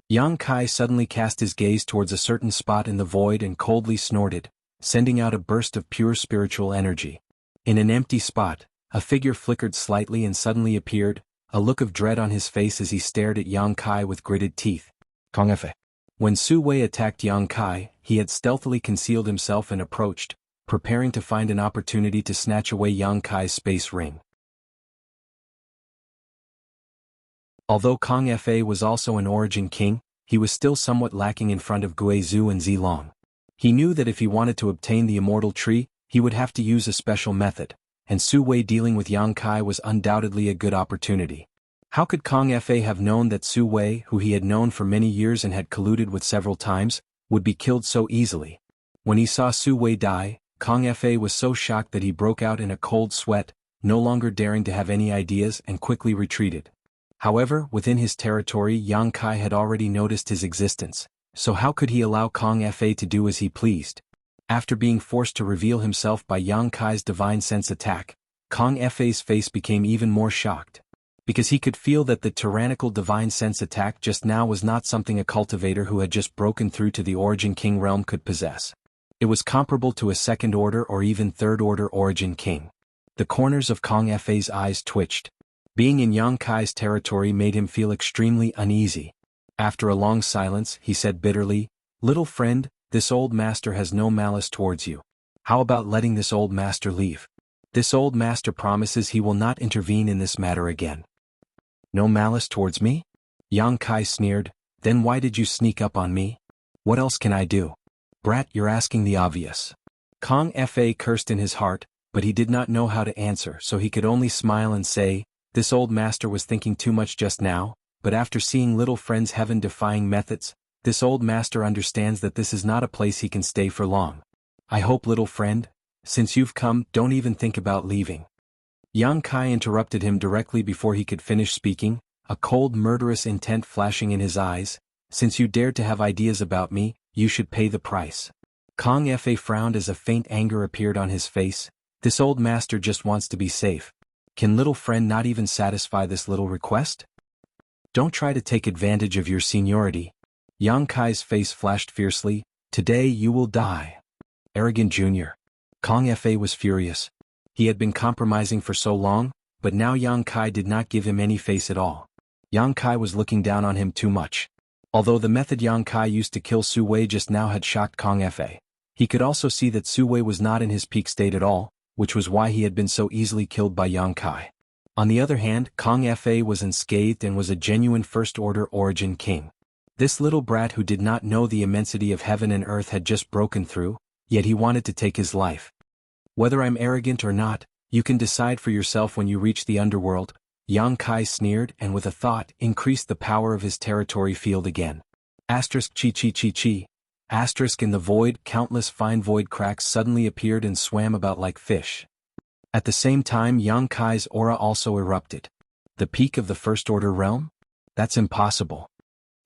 Yang Kai suddenly cast his gaze towards a certain spot in the void and coldly snorted, sending out a burst of pure spiritual energy. In an empty spot, a figure flickered slightly and suddenly appeared, a look of dread on his face as he stared at Yang Kai with gritted teeth. Kongfe. When Su Wei attacked Yang Kai, he had stealthily concealed himself and approached, preparing to find an opportunity to snatch away Yang Kai's space ring. Although Kong Fa was also an Origin King, he was still somewhat lacking in front of Guizhou and Zilong. He knew that if he wanted to obtain the Immortal Tree, he would have to use a special method, and Su Wei dealing with Yang Kai was undoubtedly a good opportunity. How could Kong Fa have known that Su Wei, who he had known for many years and had colluded with several times, would be killed so easily? When he saw Su Wei die, Kong Fa was so shocked that he broke out in a cold sweat, no longer daring to have any ideas, and quickly retreated. However, within his territory Yang Kai had already noticed his existence, so how could he allow Kong Fa to do as he pleased? After being forced to reveal himself by Yang Kai's divine sense attack, Kong Fa's face became even more shocked. Because he could feel that the tyrannical divine sense attack just now was not something a cultivator who had just broken through to the Origin King realm could possess. It was comparable to a second-order or even third-order Origin King. The corners of Kong Fa's eyes twitched. Being in Yang Kai's territory made him feel extremely uneasy. After a long silence, he said bitterly, "Little friend, this old master has no malice towards you. How about letting this old master leave? This old master promises he will not intervene in this matter again." "No malice towards me?" Yang Kai sneered, "Then why did you sneak up on me? What else can I do?" "Brat, you're asking the obvious." Kong Fa cursed in his heart, but he did not know how to answer, so he could only smile and say, "This old master was thinking too much just now, but after seeing little friend's heaven-defying methods, this old master understands that this is not a place he can stay for long. I hope, little friend, since you've come, don't even think about leaving." Yang Kai interrupted him directly before he could finish speaking, a cold murderous intent flashing in his eyes. "Since you dared to have ideas about me, you should pay the price." Kong Fa frowned as a faint anger appeared on his face. This old master just wants to be safe. Can little friend not even satisfy this little request? Don't try to take advantage of your seniority. Yang Kai's face flashed fiercely. "Today you will die. Arrogant junior." Kong Fa was furious. He had been compromising for so long, but now Yang Kai did not give him any face at all. Yang Kai was looking down on him too much. Although the method Yang Kai used to kill Su Wei just now had shocked Kong Fa, he could also see that Su Wei was not in his peak state at all, which was why he had been so easily killed by Yang Kai. On the other hand, Kong Fa was unscathed and was a genuine first-order Origin King. This little brat who did not know the immensity of heaven and earth had just broken through, yet he wanted to take his life. Whether I'm arrogant or not, you can decide for yourself when you reach the underworld, Yang Kai sneered and with a thought increased the power of his territory field again. Asterisk chi chi chi chi. Asterisk in the void, countless fine void cracks suddenly appeared and swam about like fish. At the same time Yang Kai's aura also erupted. The peak of the First Order realm? That's impossible.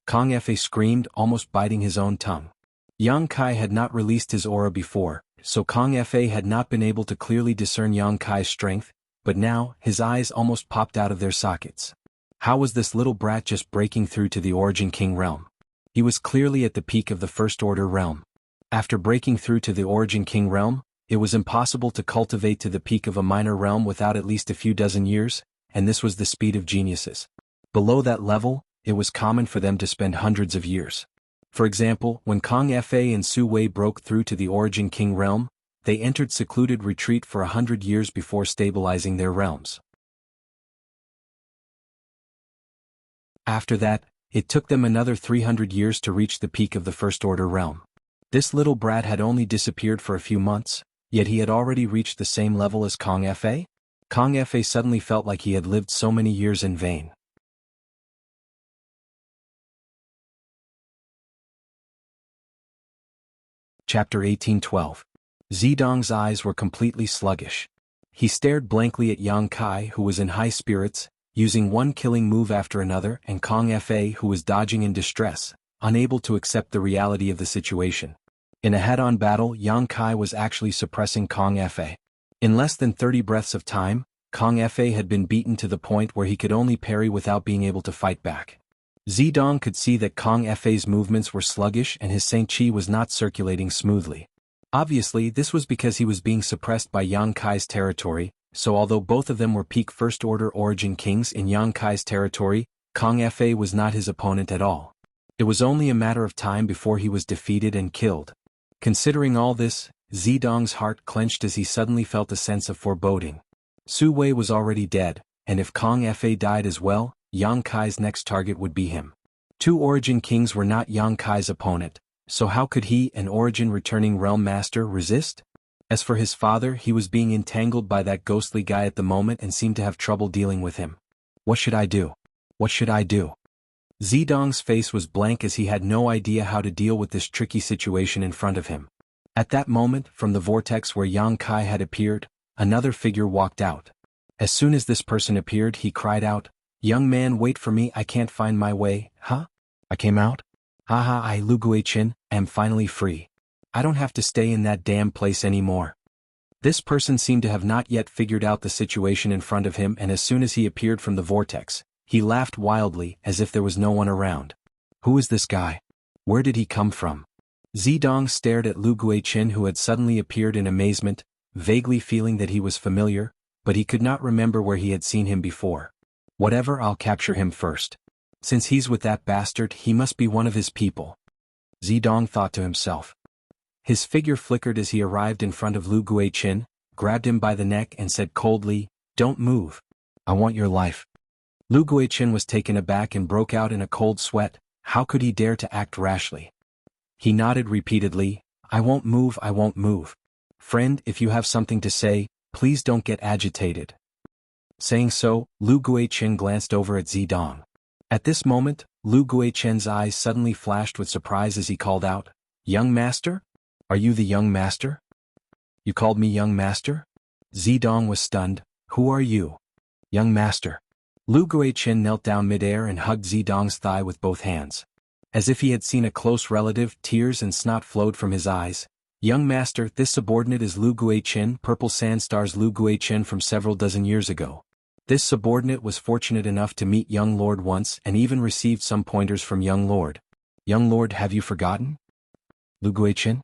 Kong Fa screamed, almost biting his own tongue. Yang Kai had not released his aura before, so Kong Fa had not been able to clearly discern Yang Kai's strength, but now, his eyes almost popped out of their sockets. How was this little brat just breaking through to the Origin King realm? He was clearly at the peak of the First Order realm. After breaking through to the Origin King realm, it was impossible to cultivate to the peak of a minor realm without at least a few dozen years, and this was the speed of geniuses. Below that level, it was common for them to spend hundreds of years. For example, when Kong Fa and Su Wei broke through to the Origin King realm, they entered secluded retreat for 100 years before stabilizing their realms. After that, it took them another 300 years to reach the peak of the First Order realm. This little brat had only disappeared for a few months, yet he had already reached the same level as Kong Fa? Kong Fa suddenly felt like he had lived so many years in vain. Chapter 1812. Zidong's eyes were completely sluggish. He stared blankly at Yang Kai, who was in high spirits, using one killing move after another, and Kong Fa, who was dodging in distress, unable to accept the reality of the situation. In a head-on battle, Yang Kai was actually suppressing Kong Fa. In less than 30 breaths of time, Kong Fa had been beaten to the point where he could only parry without being able to fight back. Zidong could see that Kong Fa's movements were sluggish and his Saint Chi was not circulating smoothly. Obviously, this was because he was being suppressed by Yang Kai's territory, so although both of them were peak First Order Origin Kings in Yang Kai's territory, Kong Fa was not his opponent at all. It was only a matter of time before he was defeated and killed. Considering all this, Zidong's heart clenched as he suddenly felt a sense of foreboding. Su Wei was already dead, and if Kong Fa died as well, Yang Kai's next target would be him. Two Origin Kings were not Yang Kai's opponent, so how could he, an Origin returning Realm Master, resist? As for his father, he was being entangled by that ghostly guy at the moment and seemed to have trouble dealing with him. What should I do? What should I do? Zidong's face was blank as he had no idea how to deal with this tricky situation in front of him. At that moment, from the vortex where Yang Kai had appeared, another figure walked out. As soon as this person appeared, he cried out, "Young man, wait for me, I can't find my way." Huh? I came out? Haha, I Lu Guichin, am finally free. I don't have to stay in that damn place anymore. This person seemed to have not yet figured out the situation in front of him, and as soon as he appeared from the vortex, he laughed wildly as if there was no one around. Who is this guy? Where did he come from? Zidong stared at Lu Guichin, who had suddenly appeared in amazement, vaguely feeling that he was familiar, but he could not remember where he had seen him before. Whatever, I'll capture him first. Since he's with that bastard, he must be one of his people. Zidong thought to himself. His figure flickered as he arrived in front of Lu Guichin, grabbed him by the neck and said coldly, "Don't move. I want your life." Lu Guichin was taken aback and broke out in a cold sweat. How could he dare to act rashly? He nodded repeatedly, "I won't move, I won't move. Friend, if you have something to say, please don't get agitated." Saying so, Lu Guichin glanced over at Zidong. At this moment, Lu Guichin's eyes suddenly flashed with surprise as he called out, "Young master? Are you the young master? You called me young master?" Zidong was stunned. "Who are you?" "Young master." Lu Guichin knelt down midair and hugged Zidong's thigh with both hands. As if he had seen a close relative, tears and snot flowed from his eyes. "Young master, this subordinate is Lu Guichin, Purple Sandstar's Lu Guichin from several dozen years ago. This subordinate was fortunate enough to meet young Lord once and even received some pointers from young Lord. Young Lord, have you forgotten? Lu Guichin?"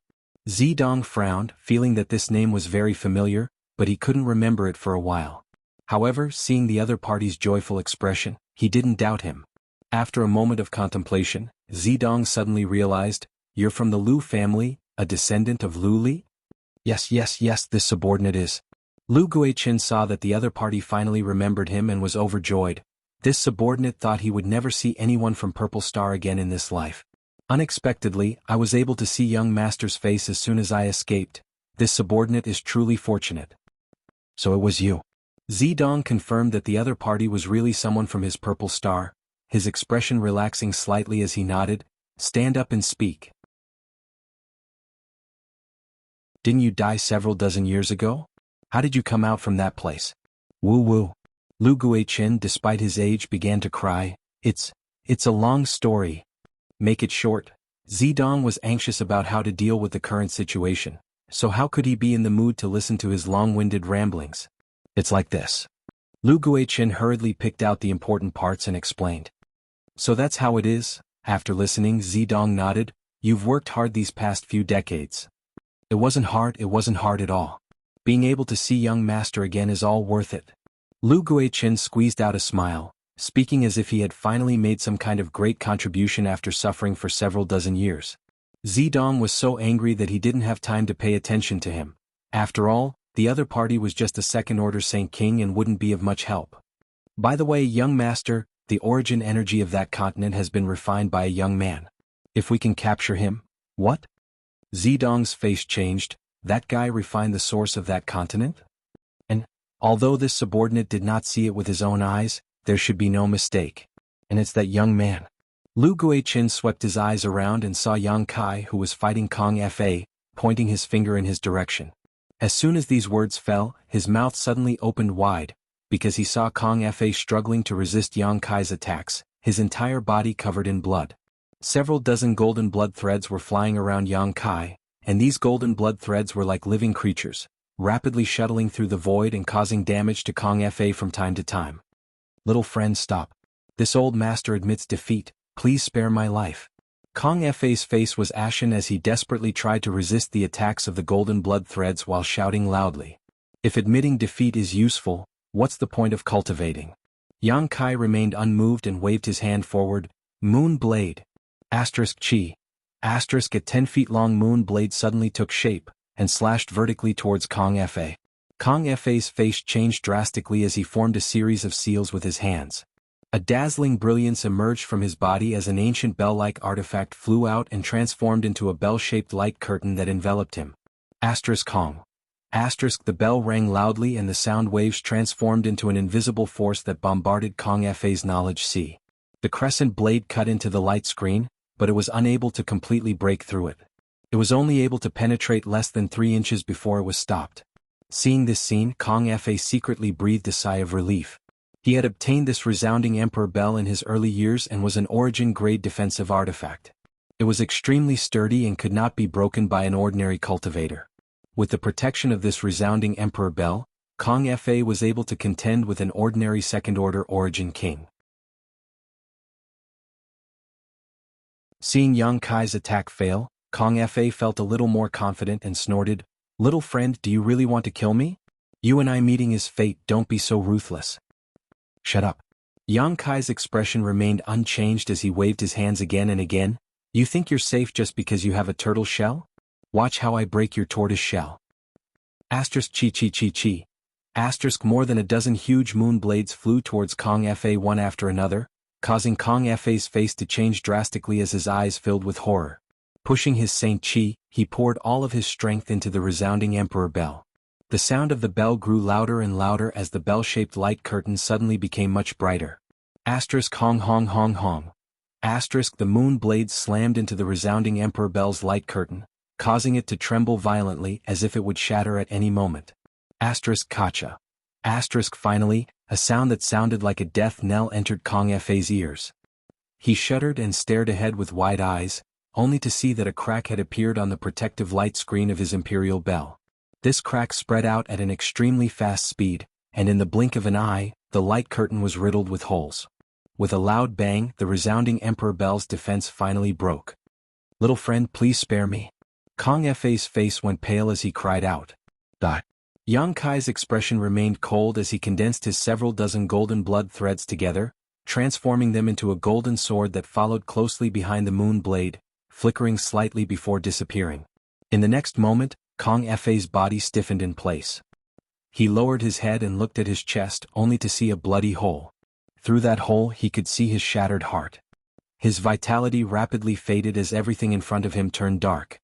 Zidong frowned, feeling that this name was very familiar, but he couldn't remember it for a while. However, seeing the other party's joyful expression, he didn't doubt him. After a moment of contemplation, Zidong suddenly realized, "You're from the Lu family, a descendant of Lu Li?" Yes, this subordinate is." Lu Guichin saw that the other party finally remembered him and was overjoyed. This subordinate thought he would never see anyone from Purple Star again in this life. Unexpectedly, I was able to see young master's face as soon as I escaped. This subordinate is truly fortunate. So it was you. Zedong confirmed that the other party was really someone from his purple star, his expression relaxing slightly as he nodded. Stand up and speak. Didn't you die several dozen years ago? How did you come out from that place? Woo. Lu Guiqin, despite his age, began to cry. It's a long story. Make it short. Zedong was anxious about how to deal with the current situation, so how could he be in the mood to listen to his long-winded ramblings? It's like this. Lu Guiqin hurriedly picked out the important parts and explained. So that's how it is. After listening, Zedong nodded. You've worked hard these past few decades. It wasn't hard at all. Being able to see young master again is all worth it. Lu Guiqin squeezed out a smile, speaking as if he had finally made some kind of great contribution after suffering for several dozen years. Zedong was so angry that he didn't have time to pay attention to him. After all, the other party was just a second-order Saint King and wouldn't be of much help. By the way, young master, the origin energy of that continent has been refined by a young man. If we can capture him, what? Zedong's face changed. That guy refined the source of that continent? And, although this subordinate did not see it with his own eyes, there should be no mistake. And it's that young man. Lu Guiqin swept his eyes around and saw Yang Kai, who was fighting Kong Fa, pointing his finger in his direction. As soon as these words fell, his mouth suddenly opened wide, because he saw Kong Fa struggling to resist Yang Kai's attacks, his entire body covered in blood. Several dozen golden blood threads were flying around Yang Kai, and these golden blood threads were like living creatures, rapidly shuttling through the void and causing damage to Kong Fa from time to time. Little friend, stop. This old master admits defeat, please spare my life. Kong Fa's face was ashen as he desperately tried to resist the attacks of the golden blood threads while shouting loudly. If admitting defeat is useful, what's the point of cultivating? Yang Kai remained unmoved and waved his hand forward. Moon blade. Chi. A 10 feet long moon blade suddenly took shape, and slashed vertically towards Kong Fa. Kong Fa's face changed drastically as he formed a series of seals with his hands. A dazzling brilliance emerged from his body as an ancient bell-like artifact flew out and transformed into a bell-shaped light curtain that enveloped him. Kong. The bell rang loudly and the sound waves transformed into an invisible force that bombarded Kong Fa's knowledge sea. The crescent blade cut into the light screen, but it was unable to completely break through it. It was only able to penetrate less than 3 inches before it was stopped. Seeing this scene, Kong Fa secretly breathed a sigh of relief. He had obtained this resounding Emperor Bell in his early years and was an origin-grade defensive artifact. It was extremely sturdy and could not be broken by an ordinary cultivator. With the protection of this resounding Emperor Bell, Kong Fa was able to contend with an ordinary second-order origin king. Seeing Yang Kai's attack fail, Kong Fa felt a little more confident and snorted, "Little friend, do you really want to kill me? You and I meeting is fate, don't be so ruthless." Shut up. Yang Kai's expression remained unchanged as he waved his hands again and again. You think you're safe just because you have a turtle shell? Watch how I break your tortoise shell. Chi. More than a dozen huge moon blades flew towards Kong Fa one after another, causing Kong Fa's face to change drastically as his eyes filled with horror. Pushing his Saint Chi, he poured all of his strength into the resounding Emperor Bell. The sound of the bell grew louder and louder as the bell-shaped light curtain suddenly became much brighter. Hong. The moon blades slammed into the resounding Emperor Bell's light curtain, causing it to tremble violently as if it would shatter at any moment. Kacha. Finally, a sound that sounded like a death knell entered Kong Fa's ears. He shuddered and stared ahead with wide eyes, only to see that a crack had appeared on the protective light screen of his Imperial Bell. This crack spread out at an extremely fast speed, and in the blink of an eye, the light curtain was riddled with holes. With a loud bang, the resounding Emperor Bell's defense finally broke. Little friend, please spare me. Kong Fa's face went pale as he cried out. Yang Kai's expression remained cold as he condensed his several dozen golden blood threads together, transforming them into a golden sword that followed closely behind the moon blade, flickering slightly before disappearing. In the next moment, Kong Fa's body stiffened in place. He lowered his head and looked at his chest only to see a bloody hole. Through that hole he could see his shattered heart. His vitality rapidly faded as everything in front of him turned dark.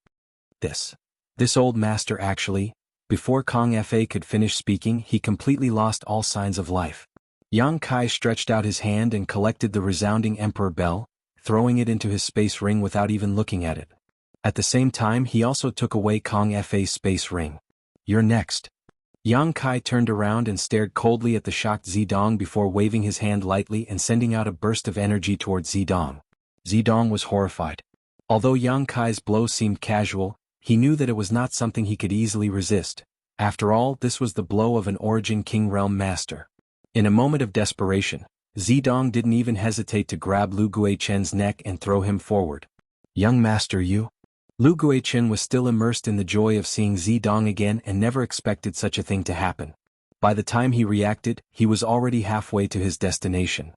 This old master actually, before Kong Fa could finish speaking, he completely lost all signs of life. Yang Kai stretched out his hand and collected the resounding Emperor Bell, throwing it into his space ring without even looking at it. At the same time he also took away Kong Fa's space ring. "You're next." Yang Kai turned around and stared coldly at the shocked Zidong before waving his hand lightly and sending out a burst of energy towards Zidong. Zidong was horrified. Although Yang Kai's blow seemed casual, he knew that it was not something he could easily resist. After all, this was the blow of an Origin King Realm Master. In a moment of desperation, Zidong didn't even hesitate to grab Lu Guichen's neck and throw him forward. "Young Master, you?" Lu Guichen was still immersed in the joy of seeing Zidong again and never expected such a thing to happen. By the time he reacted, he was already halfway to his destination.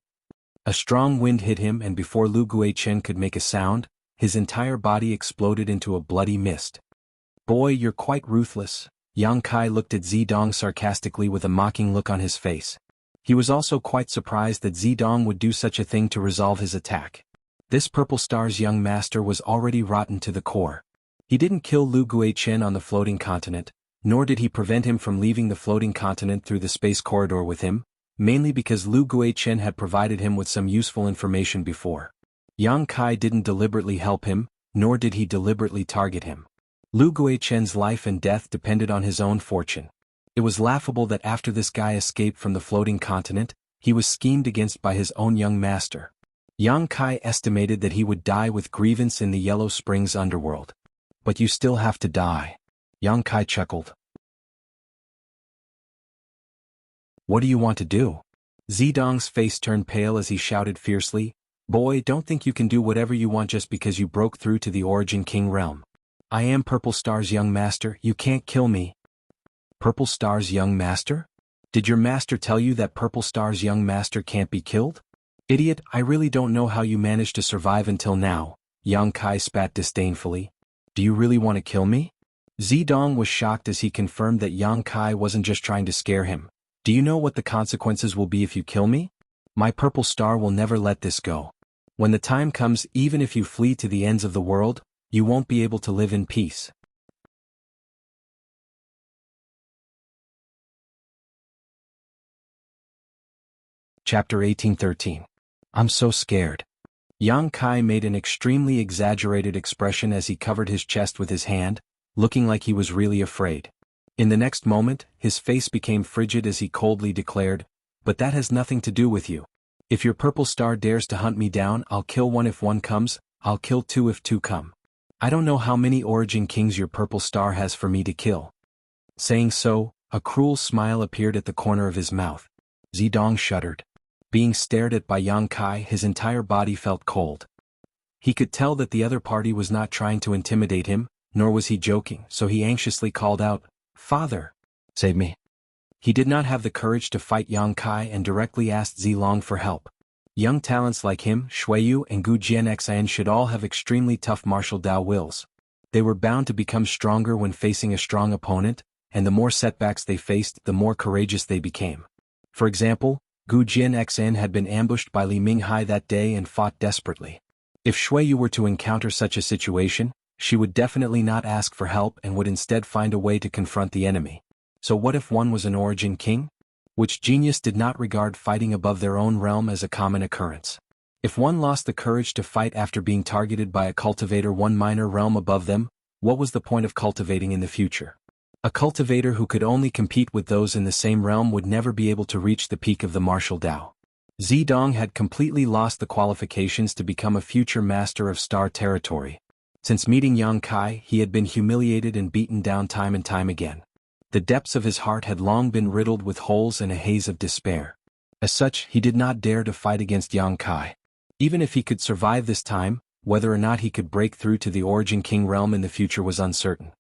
A strong wind hit him, and before Lu Guichen could make a sound, his entire body exploded into a bloody mist. "Boy, you're quite ruthless." Yang Kai looked at Zidong sarcastically with a mocking look on his face. He was also quite surprised that Zidong would do such a thing to resolve his attack. This Purple Star's young master was already rotten to the core. He didn't kill Lu Guichen on the floating continent, nor did he prevent him from leaving the floating continent through the space corridor with him, mainly because Lu Guichen had provided him with some useful information before. Yang Kai didn't deliberately help him, nor did he deliberately target him. Lu Guichen's life and death depended on his own fortune. It was laughable that after this guy escaped from the floating continent, he was schemed against by his own young master. Yang Kai estimated that he would die with grievance in the Yellow Springs underworld. "But you still have to die." Yang Kai chuckled. "What do you want to do?" Zidong's face turned pale as he shouted fiercely, "Boy, don't think you can do whatever you want just because you broke through to the Origin King realm. I am Purple Star's young master, you can't kill me." "Purple Star's young master? Did your master tell you that Purple Star's young master can't be killed?" "Idiot, I really don't know how you managed to survive until now," Yang Kai spat disdainfully. "Do you really want to kill me?" Zidong was shocked as he confirmed that Yang Kai wasn't just trying to scare him. "Do you know what the consequences will be if you kill me? My Purple Star will never let this go. When the time comes, even if you flee to the ends of the world, you won't be able to live in peace." Chapter 1813. I'm so scared. Yang Kai made an extremely exaggerated expression as he covered his chest with his hand, looking like he was really afraid. In the next moment, his face became frigid as he coldly declared, "But that has nothing to do with you. If your Purple Star dares to hunt me down, I'll kill one if one comes, I'll kill two if two come. I don't know how many Origin Kings your Purple Star has for me to kill." Saying so, a cruel smile appeared at the corner of his mouth. Zidong shuddered. Being stared at by Yang Kai, his entire body felt cold. He could tell that the other party was not trying to intimidate him, nor was he joking, so he anxiously called out, "Father! Save me." He did not have the courage to fight Yang Kai and directly asked Zilong for help. Young talents like him, Shuiyu and Gu Jianxian should all have extremely tough martial Dao wills. They were bound to become stronger when facing a strong opponent, and the more setbacks they faced, the more courageous they became. For example, Gu Jianxian had been ambushed by Li Minghai that day and fought desperately. If Shuiyu were to encounter such a situation, she would definitely not ask for help and would instead find a way to confront the enemy. So what if one was an Origin King? Which genius did not regard fighting above their own realm as a common occurrence? If one lost the courage to fight after being targeted by a cultivator one minor realm above them, what was the point of cultivating in the future? A cultivator who could only compete with those in the same realm would never be able to reach the peak of the martial Dao. Zidong had completely lost the qualifications to become a future master of star territory. Since meeting Yang Kai, he had been humiliated and beaten down time and time again. The depths of his heart had long been riddled with holes and a haze of despair. As such, he did not dare to fight against Yang Kai. Even if he could survive this time, whether or not he could break through to the Origin King realm in the future was uncertain.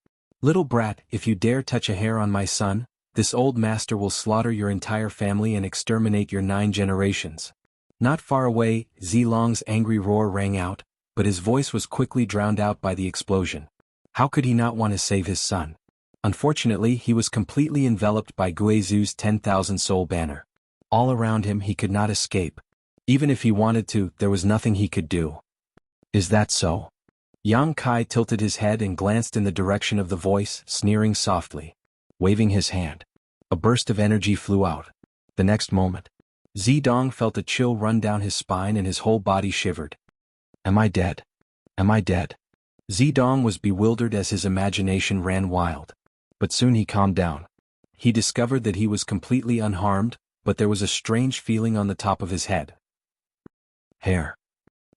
"Little brat, if you dare touch a hair on my son, this old master will slaughter your entire family and exterminate your 9 generations." Not far away, Zilong's angry roar rang out, but his voice was quickly drowned out by the explosion. How could he not want to save his son? Unfortunately, he was completely enveloped by Guizu's 10,000 soul banner. All around him he could not escape. Even if he wanted to, there was nothing he could do. Is that so? Yang Kai tilted his head and glanced in the direction of the voice, sneering softly. Waving his hand. A burst of energy flew out. The next moment, Zidong felt a chill run down his spine and his whole body shivered. Am I dead? Am I dead? Zidong was bewildered as his imagination ran wild. But soon he calmed down. He discovered that he was completely unharmed, but there was a strange feeling on the top of his head. Hair.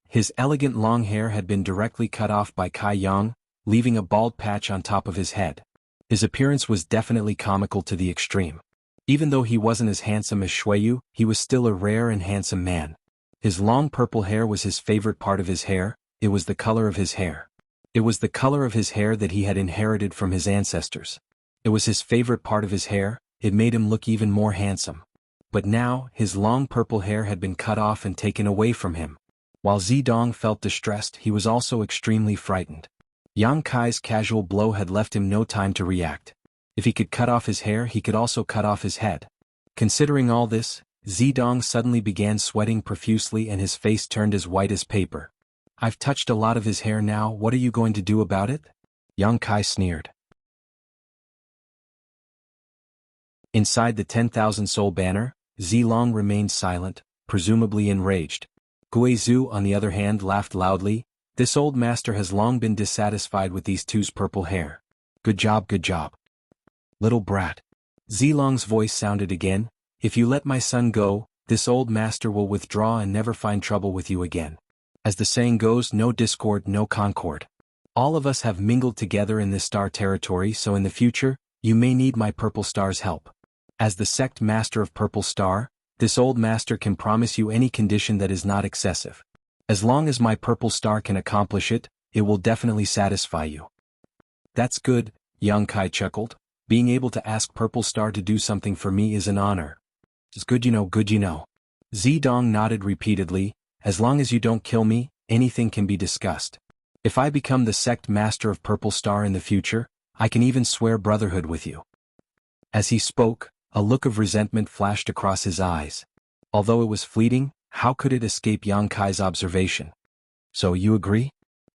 His elegant long hair had been directly cut off by Kai Yang, leaving a bald patch on top of his head. His appearance was definitely comical to the extreme. Even though he wasn't as handsome as Shuiyu, he was still a rare and handsome man. His long purple hair was his favorite part of his hair. It was the color of his hair. It was the color of his hair that he had inherited from his ancestors. It was his favorite part of his hair. It made him look even more handsome. But now, his long purple hair had been cut off and taken away from him. While Zidong felt distressed, he was also extremely frightened. Yang Kai's casual blow had left him no time to react. If he could cut off his hair, he could also cut off his head. Considering all this, Zidong suddenly began sweating profusely and his face turned as white as paper. I've touched a lot of his hair now, what are you going to do about it? Yang Kai sneered. Inside the 10,000 soul banner, Zilong remained silent, presumably enraged. Guizhu, on the other hand, laughed loudly. This old master has long been dissatisfied with these two's purple hair. Good job, good job. Little brat. Zilong's voice sounded again. If you let my son go, this old master will withdraw and never find trouble with you again. As the saying goes, no discord, no concord. All of us have mingled together in this star territory, so in the future, you may need my Purple Star's help. As the sect master of Purple Star, this old master can promise you any condition that is not excessive. As long as my Purple Star can accomplish it, it will definitely satisfy you. That's good, Yang Kai chuckled. Being able to ask Purple Star to do something for me is an honor. It's good you know, good you know. Zidong nodded repeatedly. As long as you don't kill me, anything can be discussed. If I become the sect master of Purple Star in the future, I can even swear brotherhood with you. As he spoke, a look of resentment flashed across his eyes. Although it was fleeting, how could it escape Yang Kai's observation? So you agree?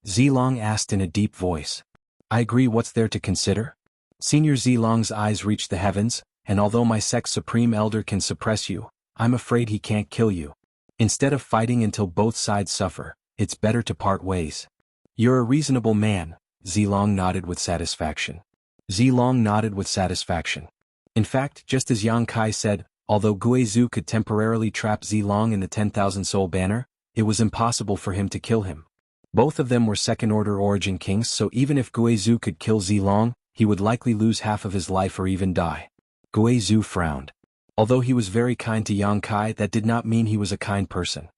Zilong asked in a deep voice. I agree, what's there to consider? Senior Zilong's eyes reached the heavens, and although my sect's supreme elder can suppress you, I'm afraid he can't kill you. Instead of fighting until both sides suffer, it's better to part ways. You're a reasonable man, Zilong nodded with satisfaction. Zilong nodded with satisfaction. In fact, just as Yang Kai said, although Guizhu could temporarily trap Zilong in the 10,000 soul banner, it was impossible for him to kill him. Both of them were second-order origin kings, so even if Guizhu could kill Zilong, he would likely lose half of his life or even die. Guizhu frowned. Although he was very kind to Yang Kai, that did not mean he was a kind person.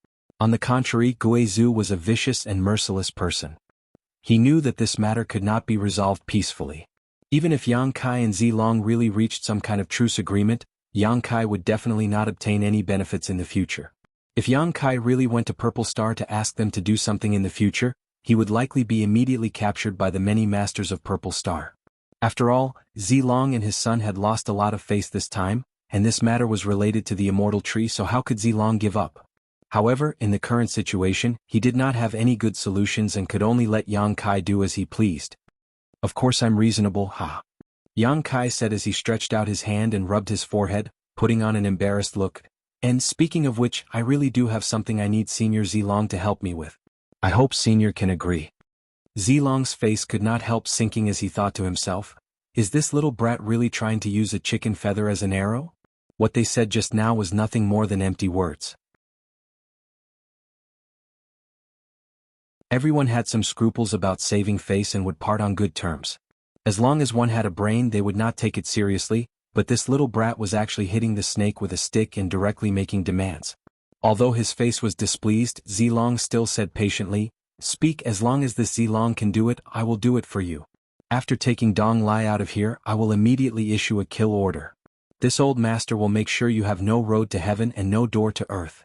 On the contrary, Guizhu was a vicious and merciless person. He knew that this matter could not be resolved peacefully. Even if Yang Kai and Zilong really reached some kind of truce agreement, Yang Kai would definitely not obtain any benefits in the future. If Yang Kai really went to Purple Star to ask them to do something in the future, he would likely be immediately captured by the many masters of Purple Star. After all, Zilong and his son had lost a lot of face this time, and this matter was related to the immortal tree, so how could Zilong give up? However, in the current situation, he did not have any good solutions and could only let Yang Kai do as he pleased. Of course I'm reasonable, ha. Yang Kai said as he stretched out his hand and rubbed his forehead, putting on an embarrassed look. And speaking of which, I really do have something I need Senior Zilong to help me with. I hope Senior can agree. Zilong's face could not help sinking as he thought to himself, is this little brat really trying to use a chicken feather as an arrow? What they said just now was nothing more than empty words. Everyone had some scruples about saving face and would part on good terms. As long as one had a brain, they would not take it seriously, but this little brat was actually hitting the snake with a stick and directly making demands. Although his face was displeased, Zilong still said patiently, Speak, as long as this Zilong can do it, I will do it for you. After taking Dong Lai out of here, I will immediately issue a kill order. This old master will make sure you have no road to heaven and no door to earth.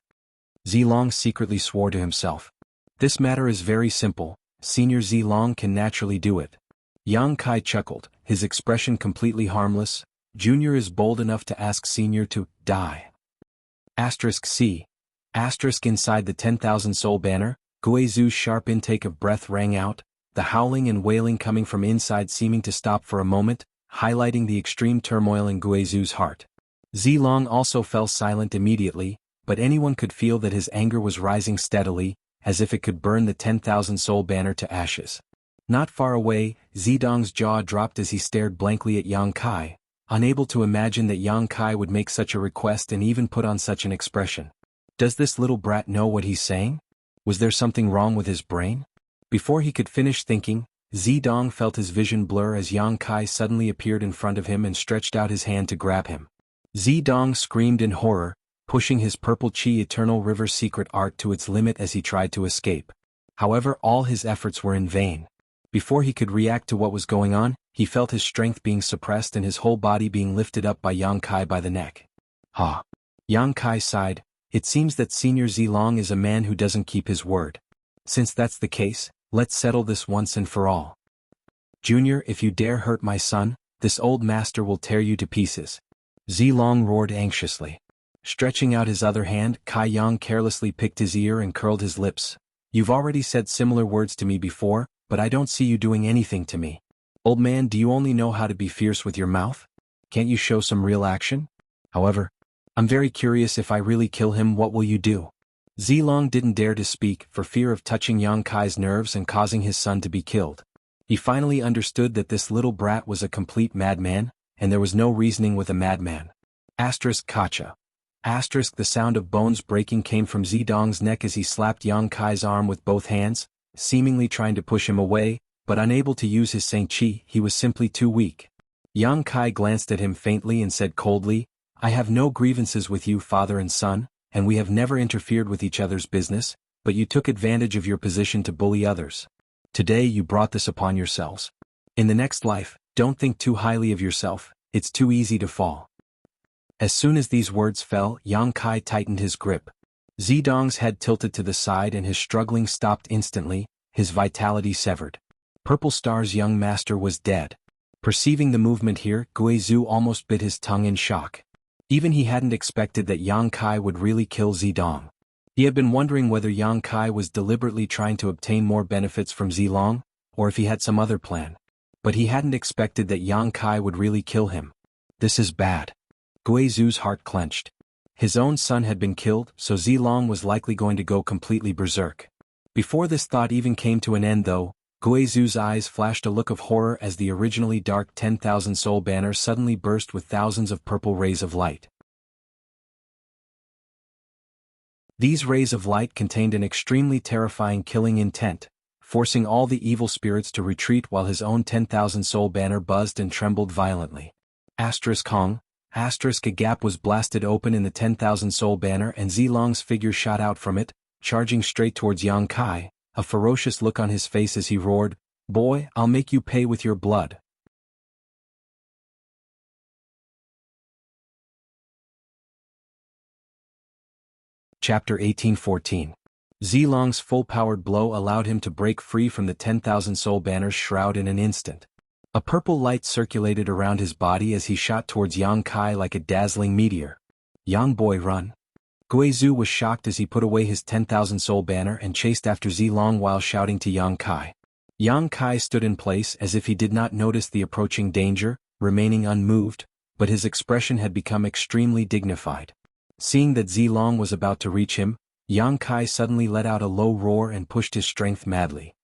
Zilong secretly swore to himself. This matter is very simple, Senior Zilong can naturally do it. Yang Kai chuckled, his expression completely harmless. Junior is bold enough to ask Senior to die. *C*. Inside the 10,000 soul banner, Guizhu's sharp intake of breath rang out, the howling and wailing coming from inside seeming to stop for a moment, highlighting the extreme turmoil in Guizhu's heart. Zilong also fell silent immediately, but anyone could feel that his anger was rising steadily, as if it could burn the 10,000 soul banner to ashes. Not far away, Zidong's jaw dropped as he stared blankly at Yang Kai, unable to imagine that Yang Kai would make such a request and even put on such an expression. Does this little brat know what he's saying? Was there something wrong with his brain? Before he could finish thinking, Zidong felt his vision blur as Yang Kai suddenly appeared in front of him and stretched out his hand to grab him. Zidong screamed in horror, pushing his purple chi eternal river secret art to its limit as he tried to escape. However, all his efforts were in vain. Before he could react to what was going on, he felt his strength being suppressed and his whole body being lifted up by Yang Kai by the neck. Ha! Yang Kai sighed. It seems that Senior Zilong is a man who doesn't keep his word. Since that's the case, let's settle this once and for all. Junior, if you dare hurt my son, this old master will tear you to pieces. Zilong roared anxiously. Stretching out his other hand, Kai Yang carelessly picked his ear and curled his lips. You've already said similar words to me before, but I don't see you doing anything to me. Old man, do you only know how to be fierce with your mouth? Can't you show some real action? However, I'm very curious, if I really kill him, what will you do? Zilong didn't dare to speak for fear of touching Yang Kai's nerves and causing his son to be killed. He finally understood that this little brat was a complete madman, and there was no reasoning with a madman. Kacha. The sound of bones breaking came from Zidong's neck as he slapped Yang Kai's arm with both hands, seemingly trying to push him away, but unable to use his Saint Chi. He was simply too weak. Yang Kai glanced at him faintly and said coldly, I have no grievances with you, father and son, and we have never interfered with each other's business, but you took advantage of your position to bully others. Today you brought this upon yourselves. In the next life, don't think too highly of yourself, it's too easy to fall. As soon as these words fell, Yang Kai tightened his grip. Zidong's head tilted to the side and his struggling stopped instantly, his vitality severed. Purple Star's young master was dead. Perceiving the movement here, Guizhu almost bit his tongue in shock. Even he hadn't expected that Yang Kai would really kill Zidong. He had been wondering whether Yang Kai was deliberately trying to obtain more benefits from Zilong, or if he had some other plan. But he hadn't expected that Yang Kai would really kill him. This is bad. Guizhu's heart clenched. His own son had been killed, so Zilong was likely going to go completely berserk. Before this thought even came to an end though, Guizhu's eyes flashed a look of horror as the originally dark 10,000 soul banner suddenly burst with thousands of purple rays of light. These rays of light contained an extremely terrifying killing intent, forcing all the evil spirits to retreat while his own 10,000 soul banner buzzed and trembled violently. Hong. A gap was blasted open in the 10,000 soul banner and Zilong's figure shot out from it, charging straight towards Yang Kai, a ferocious look on his face as he roared, Boy, I'll make you pay with your blood. Chapter 1814. Zilong's full-powered blow allowed him to break free from the 10,000 soul banner's shroud in an instant. A purple light circulated around his body as he shot towards Yang Kai like a dazzling meteor. Yang boy, run. Guizhu was shocked as he put away his 10,000 soul banner and chased after Zilong while shouting to Yang Kai. Yang Kai stood in place as if he did not notice the approaching danger, remaining unmoved, but his expression had become extremely dignified. Seeing that Zilong was about to reach him, Yang Kai suddenly let out a low roar and pushed his strength madly.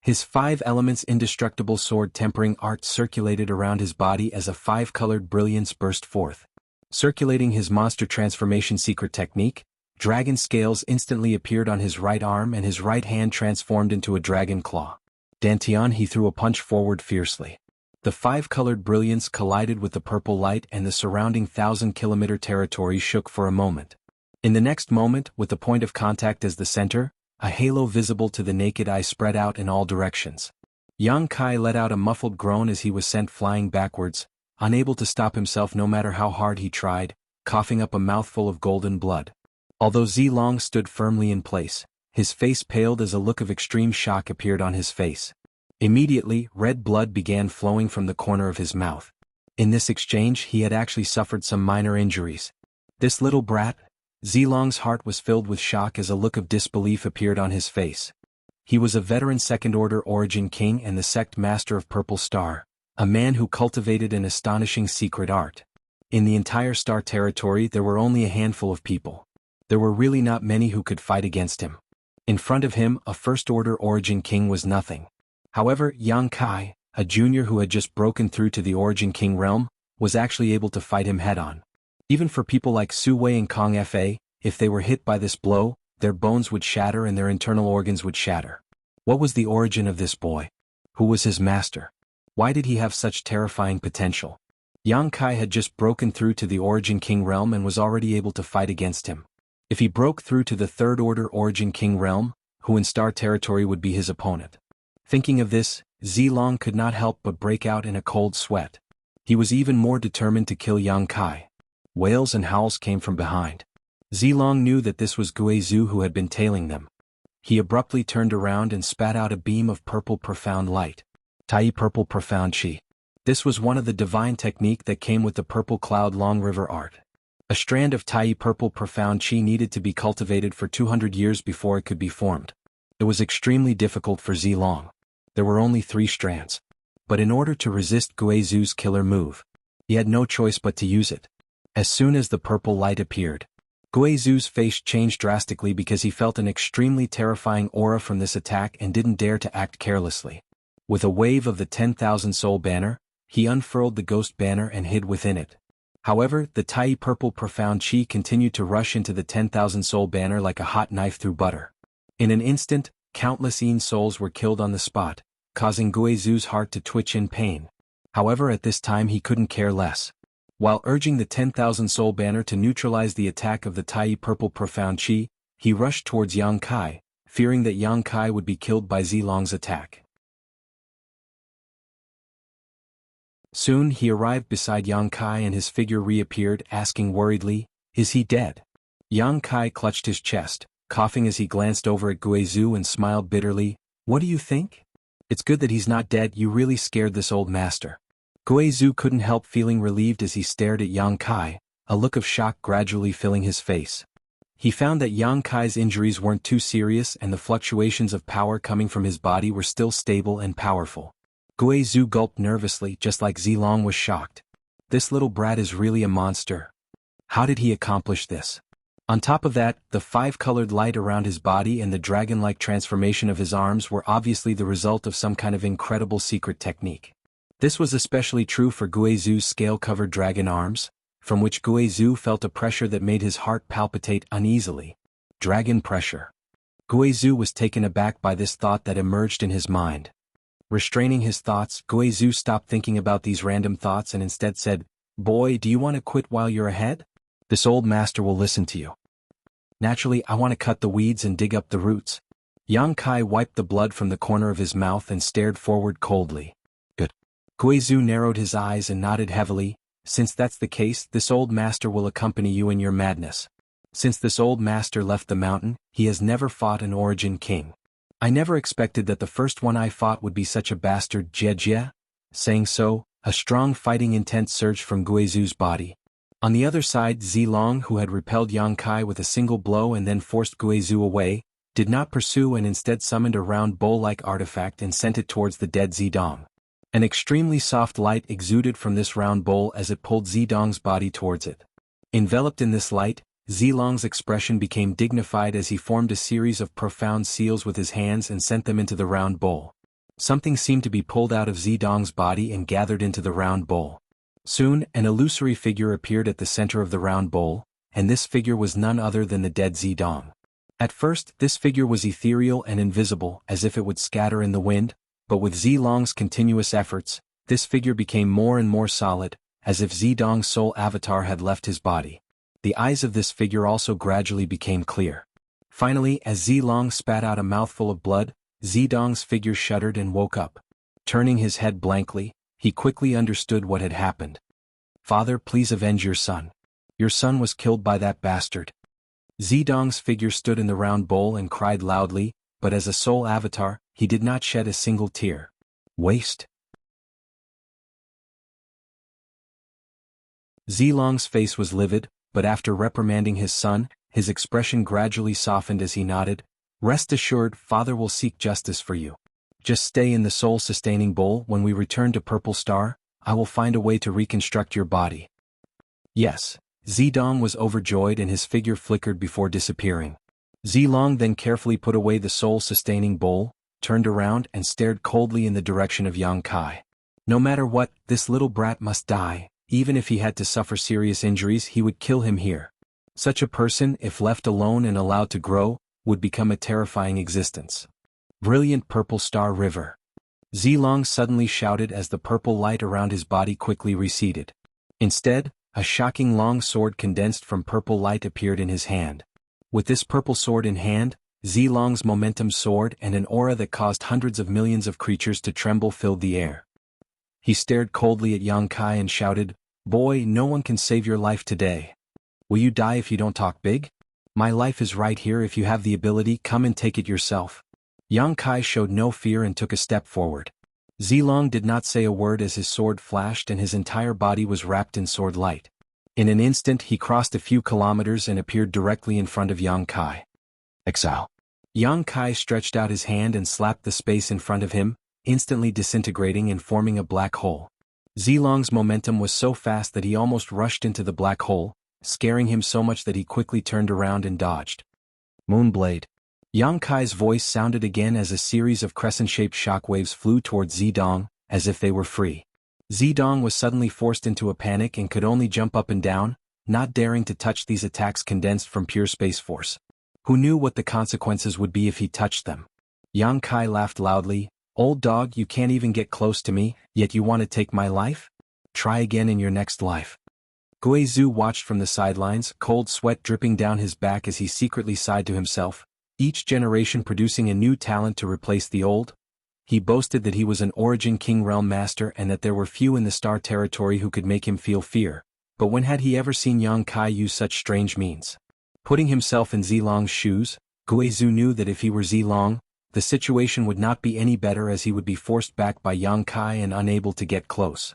His 5 elements indestructible sword tempering art circulated around his body as a 5-colored brilliance burst forth. Circulating his monster transformation secret technique, dragon scales instantly appeared on his right arm and his right hand transformed into a dragon claw. Dantian, he threw a punch forward fiercely. The 5-colored brilliance collided with the purple light and the surrounding 1,000-kilometer territory shook for a moment. In the next moment, with the point of contact as the center, a halo visible to the naked eye spread out in all directions. Yang Kai let out a muffled groan as he was sent flying backwards, unable to stop himself no matter how hard he tried, coughing up a mouthful of golden blood. Although Zilong stood firmly in place, his face paled as a look of extreme shock appeared on his face. Immediately, red blood began flowing from the corner of his mouth. In this exchange he had actually suffered some minor injuries. This little brat, Zilong's heart was filled with shock as a look of disbelief appeared on his face. He was a veteran Second-Order Origin King and the sect master of Purple Star, a man who cultivated an astonishing secret art. In the entire Star territory there were only a handful of people. There were really not many who could fight against him. In front of him, a First-Order Origin King was nothing. However, Yang Kai, a junior who had just broken through to the Origin King realm, was actually able to fight him head-on. Even for people like Su Wei and Kong Fa, if they were hit by this blow, their bones would shatter and their internal organs would shatter. What was the origin of this boy? Who was his master? Why did he have such terrifying potential? Yang Kai had just broken through to the Origin King realm and was already able to fight against him. If he broke through to the Third Order Origin King realm, who in Star territory would be his opponent? Thinking of this, Zilong could not help but break out in a cold sweat. He was even more determined to kill Yang Kai. Wails and howls came from behind. Zilong knew that this was Guizhou who had been tailing them. He abruptly turned around and spat out a beam of purple profound light. Tai Purple Profound Qi. This was one of the divine technique that came with the Purple Cloud Long River art. A strand of Tai Purple Profound Qi needed to be cultivated for 200 years before it could be formed. It was extremely difficult for Zilong. There were only 3 strands. But in order to resist Guizhou's killer move, he had no choice but to use it. As soon as the purple light appeared, Guizhou's face changed drastically because he felt an extremely terrifying aura from this attack and didn't dare to act carelessly. With a wave of the 10,000 soul banner, he unfurled the ghost banner and hid within it. However, the Tai Purple Profound Qi continued to rush into the 10,000 soul banner like a hot knife through butter. In an instant, countless Yin souls were killed on the spot, causing Guizhou's heart to twitch in pain. However, at this time he couldn't care less. While urging the 10,000 soul banner to neutralize the attack of the Tai Purple Profound Qi, he rushed towards Yang Kai, fearing that Yang Kai would be killed by Zilong's attack. Soon he arrived beside Yang Kai and his figure reappeared, asking worriedly, "Is he dead?" Yang Kai clutched his chest, coughing as he glanced over at Guizhou and smiled bitterly. "What do you think? It's good that he's not dead. You really scared this old master." Guizhou couldn't help feeling relieved as he stared at Yang Kai, a look of shock gradually filling his face. He found that Yang Kai's injuries weren't too serious and the fluctuations of power coming from his body were still stable and powerful. Guizhou gulped nervously, just like Zilong was shocked. This little brat is really a monster. How did he accomplish this? On top of that, the 5-colored light around his body and the dragon-like transformation of his arms were obviously the result of some kind of incredible secret technique. This was especially true for Guizhou's scale-covered dragon arms, from which Guizhou felt a pressure that made his heart palpitate uneasily. Dragon pressure. Guizhou was taken aback by this thought that emerged in his mind. Restraining his thoughts, Guizhou stopped thinking about these random thoughts and instead said, "Boy, do you want to quit while you're ahead? This old master will listen to you. Naturally, I want to cut the weeds and dig up the roots." Yang Kai wiped the blood from the corner of his mouth and stared forward coldly. "Good." Guizhou narrowed his eyes and nodded heavily. "Since that's the case, this old master will accompany you in your madness. Since this old master left the mountain, he has never fought an Origin King. I never expected that the first one I fought would be such a bastard." Jie. Saying so, a strong fighting intent surged from Guizhou's body. On the other side, Zilong, who had repelled Yang Kai with a single blow and then forced Guizhou away, did not pursue and instead summoned a round bowl-like artifact and sent it towards the dead Zidong. An extremely soft light exuded from this round bowl as it pulled Zidong's body towards it. Enveloped in this light, Zilong's expression became dignified as he formed a series of profound seals with his hands and sent them into the round bowl. Something seemed to be pulled out of Zidong's body and gathered into the round bowl. Soon, an illusory figure appeared at the center of the round bowl, and this figure was none other than the dead Zidong. At first, this figure was ethereal and invisible, as if it would scatter in the wind, but with Zilong's continuous efforts, this figure became more and more solid, as if Zidong's soul avatar had left his body. The eyes of this figure also gradually became clear. Finally, as Zilong spat out a mouthful of blood, Zidong's figure shuddered and woke up. Turning his head blankly, he quickly understood what had happened. "Father, please avenge your son. Your son was killed by that bastard." Zidong's figure stood in the round bowl and cried loudly, but as a soul avatar, he did not shed a single tear. Waste. Zilong's face was livid, but after reprimanding his son, his expression gradually softened as he nodded. "Rest assured, Father will seek justice for you. Just stay in the soul-sustaining bowl. When we return to Purple Star, I will find a way to reconstruct your body." "Yes." Zedong was overjoyed and his figure flickered before disappearing. Zilong then carefully put away the soul-sustaining bowl, turned around and stared coldly in the direction of Yang Kai. No matter what, this little brat must die. Even if he had to suffer serious injuries, he would kill him here. Such a person, if left alone and allowed to grow, would become a terrifying existence. Brilliant Purple Star River. Zilong suddenly shouted as the purple light around his body quickly receded. Instead, a shocking long sword condensed from purple light appeared in his hand. With this purple sword in hand, Zilong's momentum soared and an aura that caused hundreds of millions of creatures to tremble filled the air. He stared coldly at Yang Kai and shouted, "Boy, no one can save your life today. Will you die if you don't talk big? My life is right here. If you have the ability, come and take it yourself." Yang Kai showed no fear and took a step forward. Zilong did not say a word as his sword flashed and his entire body was wrapped in sword light. In an instant he crossed a few kilometers and appeared directly in front of Yang Kai. "Exile." Yang Kai stretched out his hand and slapped the space in front of him, instantly disintegrating and forming a black hole. Zilong's momentum was so fast that he almost rushed into the black hole, scaring him so much that he quickly turned around and dodged. "Moonblade." Yang Kai's voice sounded again as a series of crescent-shaped shockwaves flew towards Zedong, as if they were free. Zedong was suddenly forced into a panic and could only jump up and down, not daring to touch these attacks condensed from pure space force. Who knew what the consequences would be if he touched them? Yang Kai laughed loudly. "Old dog, you can't even get close to me, yet you want to take my life? Try again in your next life." Guizhu watched from the sidelines, cold sweat dripping down his back as he secretly sighed to himself, each generation producing a new talent to replace the old. He boasted that he was an Origin King Realm Master and that there were few in the Star Territory who could make him feel fear, but when had he ever seen Yang Kai use such strange means? Putting himself in Zilong's shoes, Guizhu knew that if he were Zilong, the situation would not be any better as he would be forced back by Yang Kai and unable to get close.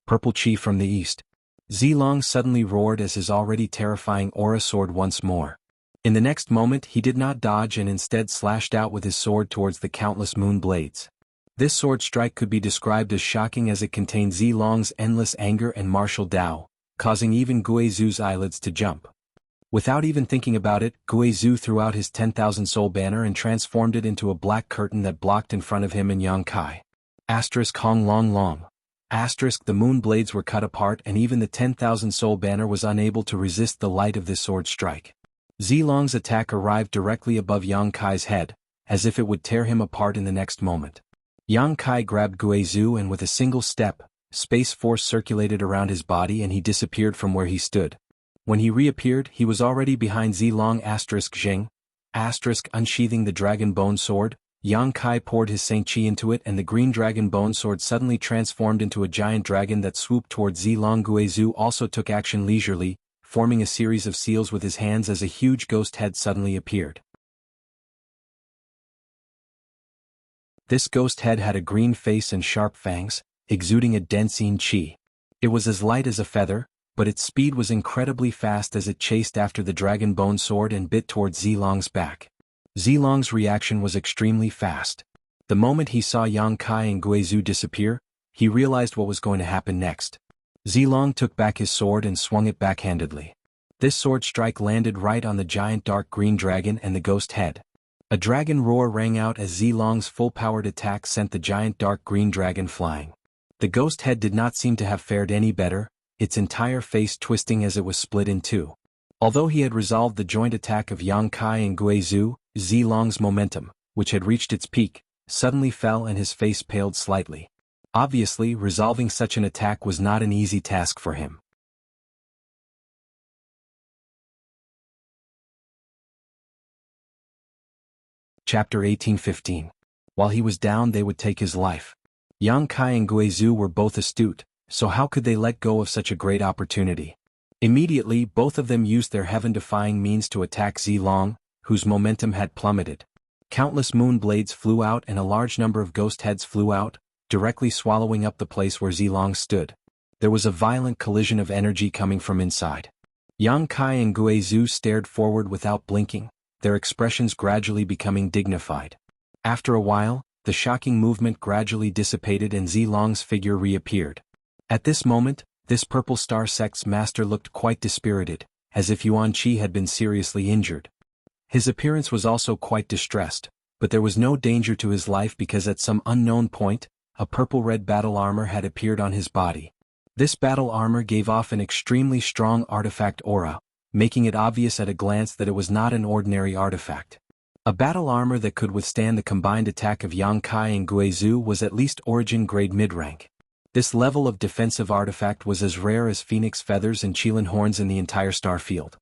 Purple Chi from the east. Zilong suddenly roared as his already terrifying aura soared once more. In the next moment he did not dodge and instead slashed out with his sword towards the countless moon blades. This sword strike could be described as shocking as it contained Zilong's endless anger and martial Tao, causing even Guizhu's eyelids to jump. Without even thinking about it, Guizhu threw out his 10,000 soul banner and transformed it into a black curtain that blocked in front of him and Yang Kai. Hong Long Long. The moon blades were cut apart and even the 10,000 soul banner was unable to resist the light of this sword strike. Zilong's attack arrived directly above Yang Kai's head, as if it would tear him apart in the next moment. Yang Kai grabbed Guizhu and with a single step, space force circulated around his body and he disappeared from where he stood. When he reappeared, he was already behind Zilong Jing. Unsheathing the dragon bone sword, Yang Kai poured his Saint Chi into it and the green dragon bone sword suddenly transformed into a giant dragon that swooped towards Zilong. Guizhu also took action leisurely, forming a series of seals with his hands as a huge ghost head suddenly appeared. This ghost head had a green face and sharp fangs, exuding a densine chi. It was as light as a feather, but its speed was incredibly fast as it chased after the dragon bone sword and bit towards Zilong's back. Zilong's reaction was extremely fast. The moment he saw Yang Kai and Guizhu disappear, he realized what was going to happen next. Zilong took back his sword and swung it backhandedly. This sword strike landed right on the giant dark green dragon and the ghost head. A dragon roar rang out as Zilong's full-powered attack sent the giant dark green dragon flying. The ghost head did not seem to have fared any better, its entire face twisting as it was split in two. Although he had resolved the joint attack of Yang Kai and Guizhu, Zilong's momentum, which had reached its peak, suddenly fell and his face paled slightly. Obviously, resolving such an attack was not an easy task for him. Chapter 18:15. While he was down they would take his life. Yang Kai and Guizhu were both astute, so how could they let go of such a great opportunity? Immediately both of them used their heaven-defying means to attack Zilong, whose momentum had plummeted. Countless moon blades flew out and a large number of ghost heads flew out, directly swallowing up the place where Zilong stood. There was a violent collision of energy coming from inside. Yang Kai and Guizhou stared forward without blinking, their expressions gradually becoming dignified. After a while, the shocking movement gradually dissipated and Zilong's figure reappeared. At this moment, this Purple Star sect's master looked quite dispirited, as if Yuan Qi had been seriously injured. His appearance was also quite distressed, but there was no danger to his life because at some unknown point, a purple-red battle armor had appeared on his body. This battle armor gave off an extremely strong artifact aura, making it obvious at a glance that it was not an ordinary artifact. A battle armor that could withstand the combined attack of Yang Kai and Guizhou was at least origin grade mid-rank. This level of defensive artifact was as rare as phoenix feathers and Qilin horns in the entire star field.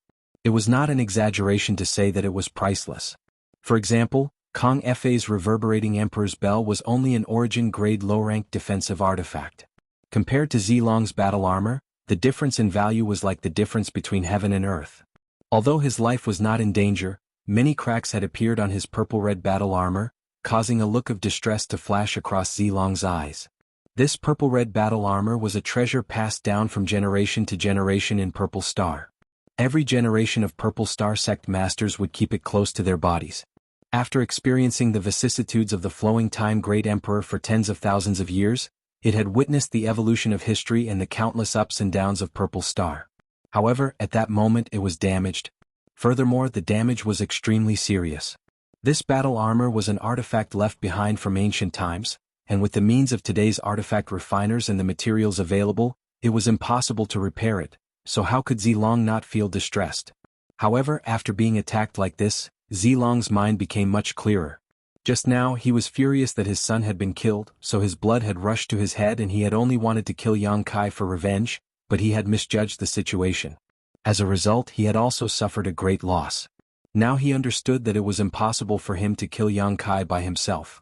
It was not an exaggeration to say that it was priceless. For example, Kong Fa's reverberating Emperor's Bell was only an origin grade low-rank defensive artifact. Compared to Zilong's battle armor, the difference in value was like the difference between heaven and earth. Although his life was not in danger, many cracks had appeared on his purple-red battle armor, causing a look of distress to flash across Zilong's eyes. This purple-red battle armor was a treasure passed down from generation to generation in Purple Star. Every generation of Purple Star sect masters would keep it close to their bodies. After experiencing the vicissitudes of the flowing time Great Emperor for tens of thousands of years, it had witnessed the evolution of history and the countless ups and downs of Purple Star. However, at that moment it was damaged. Furthermore, the damage was extremely serious. This battle armor was an artifact left behind from ancient times, and with the means of today's artifact refiners and the materials available, it was impossible to repair it, so how could Zilong not feel distressed? However, after being attacked like this, Zilong's mind became much clearer. Just now he was furious that his son had been killed, so his blood had rushed to his head and he had only wanted to kill Yang Kai for revenge, but he had misjudged the situation. As a result, he had also suffered a great loss. Now he understood that it was impossible for him to kill Yang Kai by himself.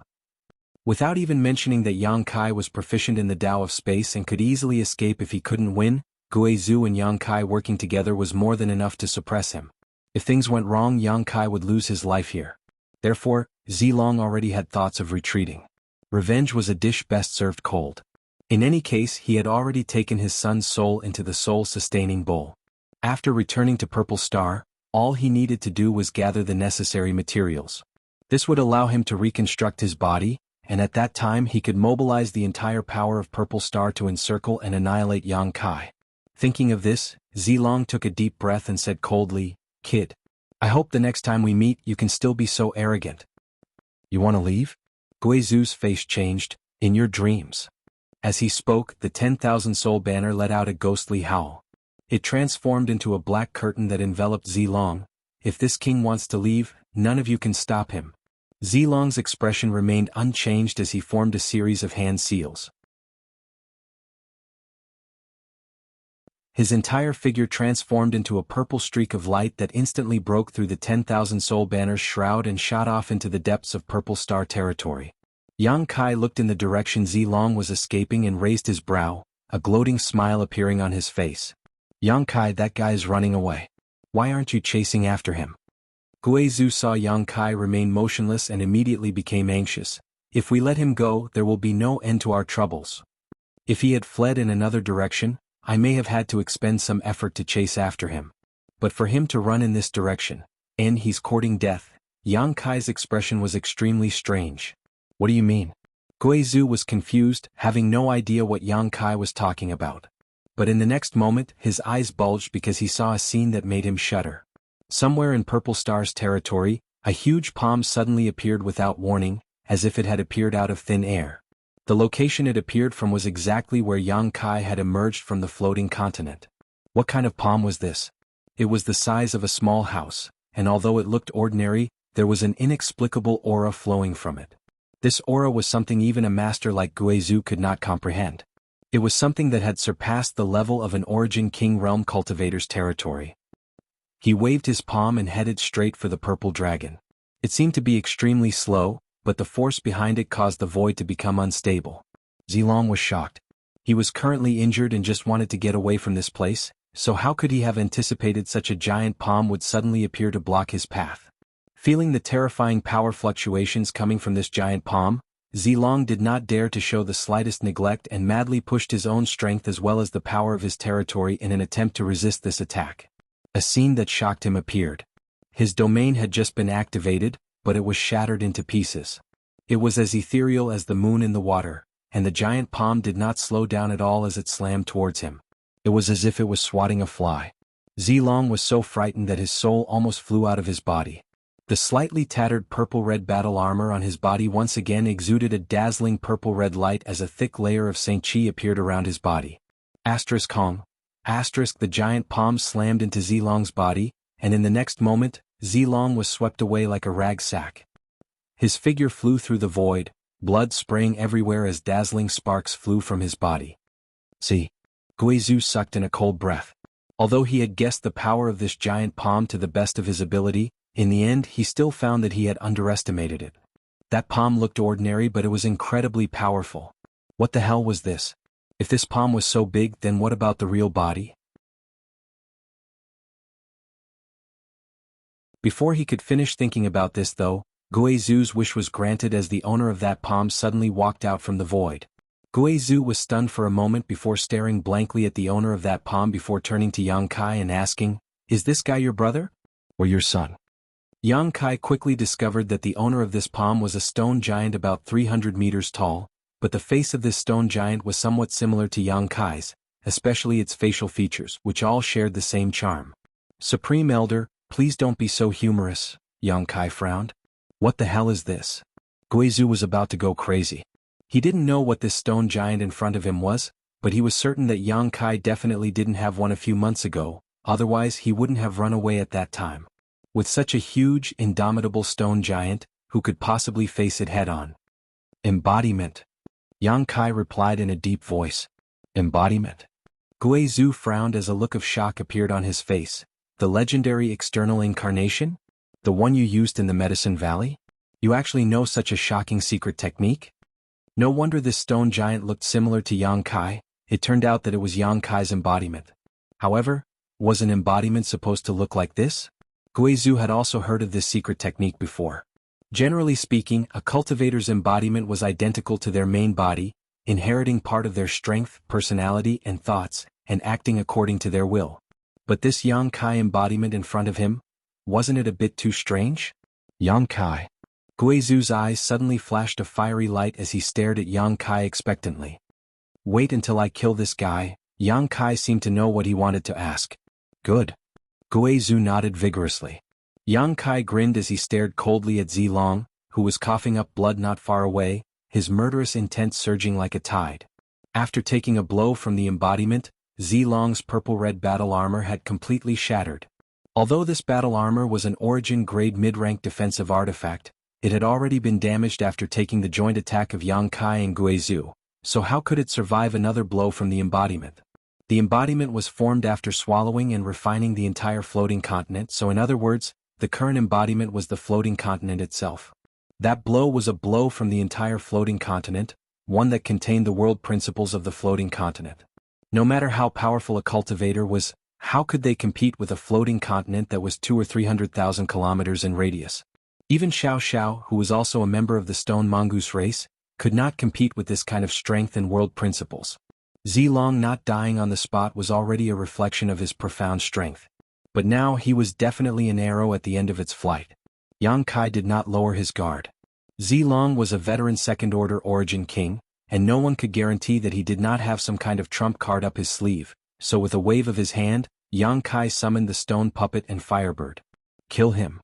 Without even mentioning that Yang Kai was proficient in the Tao of space and could easily escape if he couldn't win, Guizhou and Yang Kai working together was more than enough to suppress him. If things went wrong, Yang Kai would lose his life here. Therefore, Zilong already had thoughts of retreating. Revenge was a dish best served cold. In any case, he had already taken his son's soul into the soul-sustaining bowl. After returning to Purple Star, all he needed to do was gather the necessary materials. This would allow him to reconstruct his body, and at that time he could mobilize the entire power of Purple Star to encircle and annihilate Yang Kai. Thinking of this, Zilong took a deep breath and said coldly, "Kid, I hope the next time we meet you can still be so arrogant." "You want to leave?" Guizhou's face changed. "In your dreams." As he spoke, the 10,000 soul banner let out a ghostly howl. It transformed into a black curtain that enveloped Zilong. "If this king wants to leave, none of you can stop him." Zilong's expression remained unchanged as he formed a series of hand seals. His entire figure transformed into a purple streak of light that instantly broke through the 10,000 soul banner's shroud and shot off into the depths of Purple Star territory. Yang Kai looked in the direction Zilong was escaping and raised his brow, a gloating smile appearing on his face. "Yang Kai, that guy's running away. Why aren't you chasing after him?" Guizhou saw Yang Kai remain motionless and immediately became anxious. "If we let him go, there will be no end to our troubles. If he had fled in another direction, I may have had to expend some effort to chase after him. But for him to run in this direction, and he's courting death." Yang Kai's expression was extremely strange. "What do you mean?" Guizhou was confused, having no idea what Yang Kai was talking about. But in the next moment, his eyes bulged because he saw a scene that made him shudder. Somewhere in Purple Star's territory, a huge palm suddenly appeared without warning, as if it had appeared out of thin air. The location it appeared from was exactly where Yang Kai had emerged from the floating continent. What kind of palm was this? It was the size of a small house, and although it looked ordinary, there was an inexplicable aura flowing from it. This aura was something even a master like Guizhou could not comprehend. It was something that had surpassed the level of an Origin King Realm cultivator's territory. He waved his palm and headed straight for the purple dragon. It seemed to be extremely slow, but the force behind it caused the void to become unstable. Zilong was shocked. He was currently injured and just wanted to get away from this place, so how could he have anticipated such a giant palm would suddenly appear to block his path? Feeling the terrifying power fluctuations coming from this giant palm, Zilong did not dare to show the slightest neglect and madly pushed his own strength as well as the power of his territory in an attempt to resist this attack. A scene that shocked him appeared. His domain had just been activated, but it was shattered into pieces. It was as ethereal as the moon in the water, and the giant palm did not slow down at all as it slammed towards him. It was as if it was swatting a fly. Zilong was so frightened that his soul almost flew out of his body. The slightly tattered purple-red battle armor on his body once again exuded a dazzling purple-red light as a thick layer of Saint Chi appeared around his body. Kong. The giant palm slammed into Zilong's body, and in the next moment, Zilong was swept away like a rag sack. His figure flew through the void, blood spraying everywhere as dazzling sparks flew from his body. Guizhou sucked in a cold breath. Although he had guessed the power of this giant palm to the best of his ability, in the end he still found that he had underestimated it. That palm looked ordinary, but it was incredibly powerful. What the hell was this? If this palm was so big, then what about the real body? Before he could finish thinking about this though, Guizhou's wish was granted as the owner of that palm suddenly walked out from the void. Guizhou was stunned for a moment before staring blankly at the owner of that palm before turning to Yang Kai and asking, "Is this guy your brother? Or your son?" Yang Kai quickly discovered that the owner of this palm was a stone giant about 300 meters tall, but the face of this stone giant was somewhat similar to Yang Kai's, especially its facial features, which all shared the same charm. "Supreme Elder, please don't be so humorous," Yang Kai frowned. "What the hell is this?" Guizhou was about to go crazy. He didn't know what this stone giant in front of him was, but he was certain that Yang Kai definitely didn't have one a few months ago, otherwise he wouldn't have run away at that time. With such a huge, indomitable stone giant, who could possibly face it head-on? Embodiment. Yang Kai replied in a deep voice. Embodiment? Guizhou frowned as a look of shock appeared on his face. The legendary external incarnation? The one you used in the Medicine Valley? You actually know such a shocking secret technique? No wonder this stone giant looked similar to Yang Kai. It turned out that it was Yang Kai's embodiment. However, was an embodiment supposed to look like this? Guizhou had also heard of this secret technique before. Generally speaking, a cultivator's embodiment was identical to their main body, inheriting part of their strength, personality, and thoughts, and acting according to their will. But this Yang Kai embodiment in front of him, wasn't it a bit too strange? Yang Kai. Guizhou's eyes suddenly flashed a fiery light as he stared at Yang Kai expectantly. Wait until I kill this guy. Yang Kai seemed to know what he wanted to ask. Good. Guizhou nodded vigorously. Yang Kai grinned as he stared coldly at Zilong, who was coughing up blood not far away, his murderous intent surging like a tide. After taking a blow from the embodiment, Zilong's purple-red battle armor had completely shattered. Although this battle armor was an origin-grade mid-rank defensive artifact, it had already been damaged after taking the joint attack of Yang Kai and Guizhou, so how could it survive another blow from the embodiment? The embodiment was formed after swallowing and refining the entire floating continent, so in other words, the current embodiment was the floating continent itself. That blow was a blow from the entire floating continent, one that contained the world principles of the floating continent. No matter how powerful a cultivator was, how could they compete with a floating continent that was 200,000 or 300,000 kilometers in radius? Even Xiao Xiao, who was also a member of the stone mongoose race, could not compete with this kind of strength and world principles. Zilong not dying on the spot was already a reflection of his profound strength. But now he was definitely an arrow at the end of its flight. Yang Kai did not lower his guard. Zilong was a veteran second-order origin king, and no one could guarantee that he did not have some kind of trump card up his sleeve, so with a wave of his hand, Yang Kai summoned the stone puppet and Firebird. Kill him.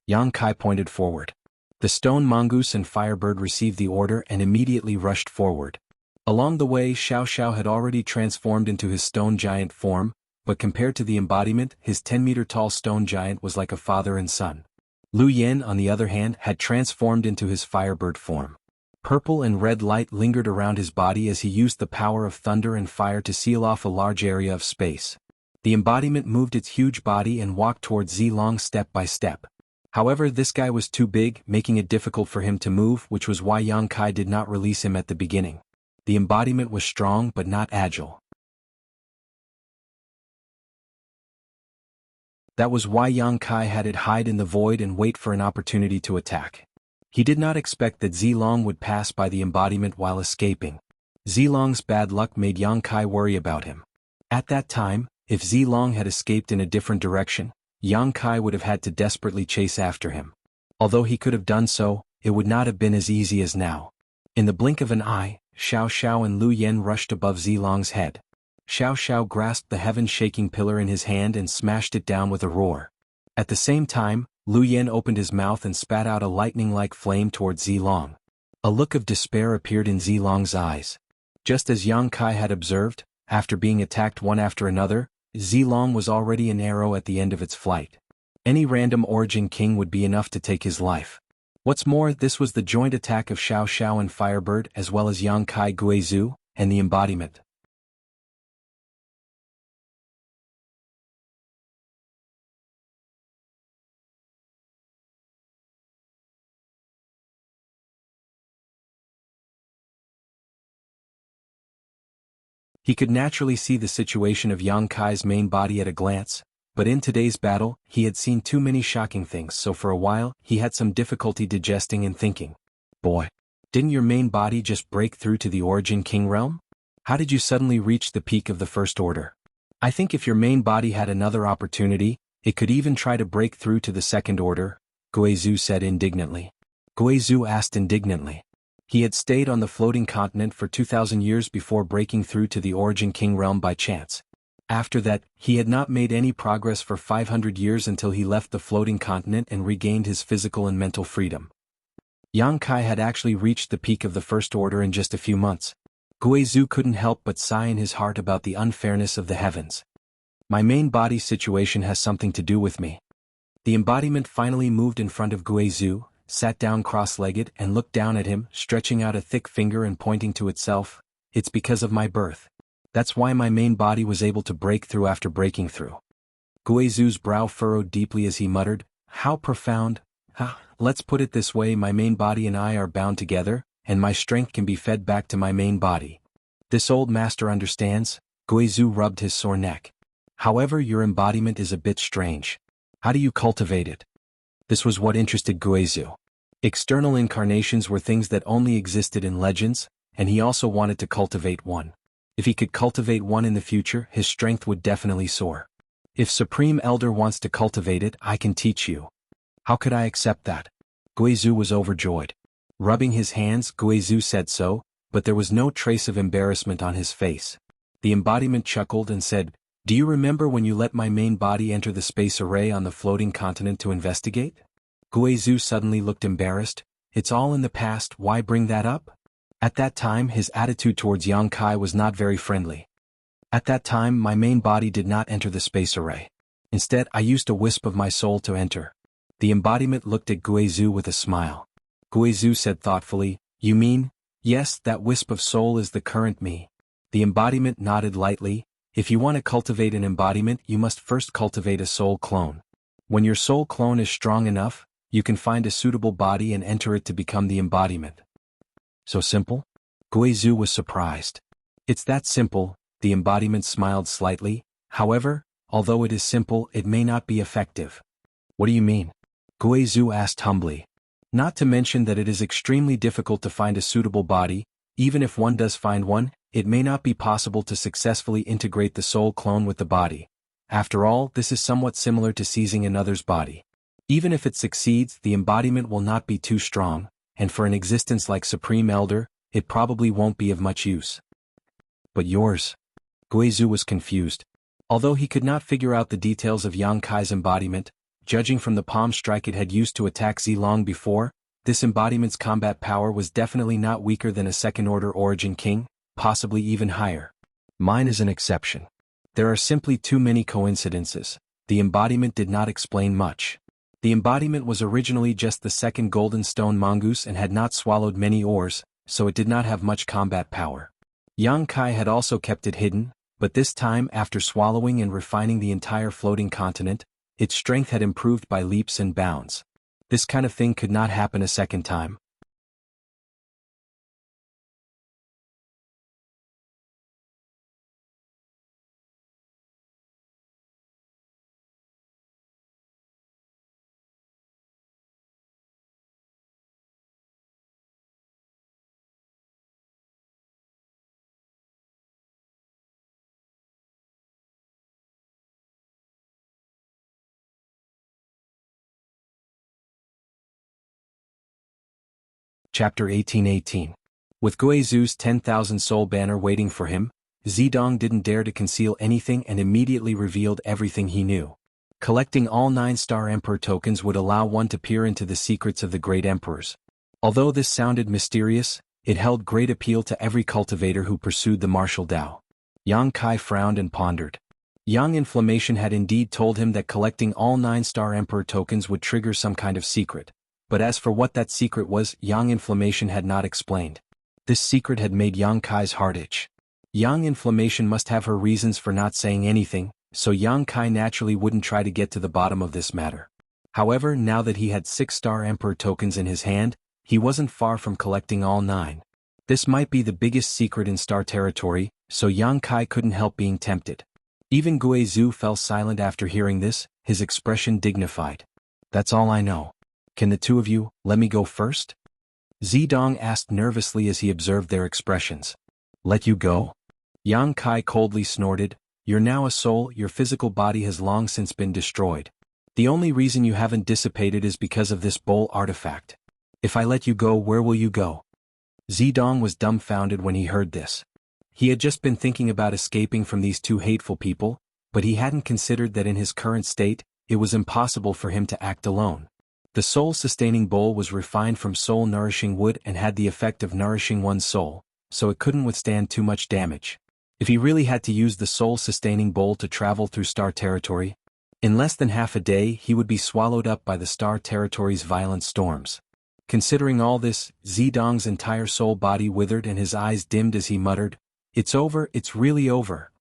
Yang Kai pointed forward. The stone mongoose and Firebird received the order and immediately rushed forward. Along the way, Xiao Xiao had already transformed into his stone giant form, but compared to the embodiment, his 10-meter-tall stone giant was like a father and son. Lu Yen, on the other hand, had transformed into his Firebird form. Purple and red light lingered around his body as he used the power of thunder and fire to seal off a large area of space. The embodiment moved its huge body and walked towards Zilong step by step. However, this guy was too big, making it difficult for him to move, which was why Yang Kai did not release him at the beginning. The embodiment was strong but not agile. That was why Yang Kai had it hide in the void and wait for an opportunity to attack. He did not expect that Zilong would pass by the embodiment while escaping. Zilong's bad luck made Yang Kai worry about him. At that time, If Zilong had escaped in a different direction, Yang Kai would have had to desperately chase after him. Although he could have done so, it would not have been as easy as now. In the blink of an eye, Xiao Xiao and Lu Yen rushed above Zilong's head. Xiao Xiao grasped the heaven-shaking pillar in his hand and smashed it down with a roar. At the same time, Lu Yen opened his mouth and spat out a lightning-like flame towards Zilong. A look of despair appeared in Zilong's eyes. Just as Yang Kai had observed, after being attacked one after another, Zilong was already an arrow at the end of its flight. Any random Origin King would be enough to take his life. What's more, this was the joint attack of Xiao Xiao and Firebird as well as Yang Kai Guizhu, and the embodiment. He could naturally see the situation of Yang Kai's main body at a glance, but in today's battle, he had seen too many shocking things, so for a while, he had some difficulty digesting and thinking. Boy, didn't your main body just break through to the Origin King realm? How did you suddenly reach the peak of the First Order? I think if your main body had another opportunity, it could even try to break through to the Second Order, Guizhu said indignantly. Guizhu asked indignantly. He had stayed on the floating continent for 2,000 years before breaking through to the Origin King realm by chance. After that, he had not made any progress for 500 years until he left the floating continent and regained his physical and mental freedom. Yang Kai had actually reached the peak of the First Order in just a few months. Guizhu couldn't help but sigh in his heart about the unfairness of the heavens. My main body situation has something to do with me. The embodiment finally moved in front of Guizhu, sat down cross-legged and looked down at him, stretching out a thick finger and pointing to itself. It's because of my birth. That's why my main body was able to break through after breaking through. Guizhu's brow furrowed deeply as he muttered, how profound. Let's put it this way, my main body and I are bound together, and my strength can be fed back to my main body. This old master understands. Guizhu rubbed his sore neck. However, your embodiment is a bit strange. How do you cultivate it? This was what interested Guizhu. External incarnations were things that only existed in legends, and he also wanted to cultivate one. If he could cultivate one in the future, his strength would definitely soar. If Supreme Elder wants to cultivate it, I can teach you. How could I accept that? Guizhu was overjoyed. Rubbing his hands, Guizhu said so, but there was no trace of embarrassment on his face. The embodiment chuckled and said, do you remember when you let my main body enter the space array on the floating continent to investigate? Guizhu suddenly looked embarrassed. It's all in the past, why bring that up? At that time, his attitude towards Yang Kai was not very friendly. At that time, my main body did not enter the space array. Instead, I used a wisp of my soul to enter. The embodiment looked at Guizhu with a smile. Guizhu said thoughtfully, you mean, yes, that wisp of soul is the current me. The embodiment nodded lightly. If you want to cultivate an embodiment, you must first cultivate a soul clone. When your soul clone is strong enough, you can find a suitable body and enter it to become the embodiment. So simple? Guizhu was surprised. It's that simple, the embodiment smiled slightly. However, although it is simple, it may not be effective. What do you mean? Guizhu asked humbly. Not to mention that it is extremely difficult to find a suitable body. Even if one does find one, it may not be possible to successfully integrate the soul clone with the body. After all, this is somewhat similar to seizing another's body. Even if it succeeds, the embodiment will not be too strong, and for an existence like Supreme Elder, it probably won't be of much use. But yours? Guizhu was confused. Although he could not figure out the details of Yang Kai's embodiment, judging from the palm strike it had used to attack Zilong before, this embodiment's combat power was definitely not weaker than a second-order Origin King, possibly even higher. Mine is an exception. There are simply too many coincidences. The embodiment did not explain much. The embodiment was originally just the second golden stone mongoose and had not swallowed many ores, so it did not have much combat power. Yang Kai had also kept it hidden, but this time after swallowing and refining the entire floating continent, its strength had improved by leaps and bounds. This kind of thing could not happen a second time. Chapter 1818. With Guizhu's 10,000 soul banner waiting for him, Zidong didn't dare to conceal anything and immediately revealed everything he knew. Collecting all 9-star Emperor tokens would allow one to peer into the secrets of the great emperors. Although this sounded mysterious, it held great appeal to every cultivator who pursued the martial Dao. Yang Kai frowned and pondered. Young Inflammation had indeed told him that collecting all 9-star Emperor tokens would trigger some kind of secret. But as for what that secret was, Yang Inflammation had not explained. This secret had made Yang Kai's heart itch. Yang Inflammation must have her reasons for not saying anything, so Yang Kai naturally wouldn't try to get to the bottom of this matter. However, now that he had 6-star Emperor tokens in his hand, he wasn't far from collecting all 9. This might be the biggest secret in Star Territory, so Yang Kai couldn't help being tempted. Even Guizhu fell silent after hearing this, his expression dignified. "That's all I know. Can the two of you let me go first?" Zidong asked nervously as he observed their expressions. "Let you go?" Yang Kai coldly snorted. "You're now a soul, your physical body has long since been destroyed. The only reason you haven't dissipated is because of this bowl artifact. If I let you go, where will you go?" Zidong was dumbfounded when he heard this. He had just been thinking about escaping from these two hateful people, but he hadn't considered that in his current state, it was impossible for him to act alone. The soul-sustaining bowl was refined from soul-nourishing wood and had the effect of nourishing one's soul, so it couldn't withstand too much damage. If he really had to use the soul-sustaining bowl to travel through Star Territory, in less than half a day he would be swallowed up by the Star Territory's violent storms. Considering all this, Zidong's entire soul body withered and his eyes dimmed as he muttered, "It's over, it's really over."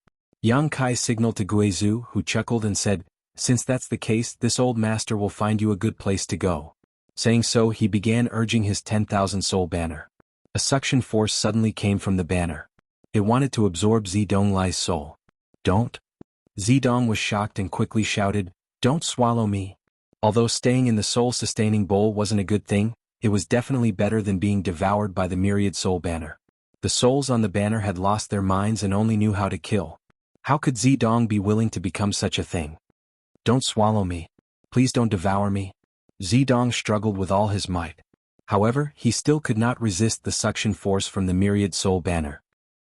Yang Kai signaled to Guizhu, who chuckled and said, "Since that's the case, this old master will find you a good place to go." Saying so, he began urging his 10,000 soul banner. A suction force suddenly came from the banner. It wanted to absorb Zidong Lai's soul. "Don't." Zidong was shocked and quickly shouted, "Don't swallow me." Although staying in the soul-sustaining bowl wasn't a good thing, it was definitely better than being devoured by the myriad soul banner. The souls on the banner had lost their minds and only knew how to kill. How could Zidong be willing to become such a thing? "Don't swallow me. Please don't devour me." Zidong struggled with all his might. However, he still could not resist the suction force from the myriad soul banner.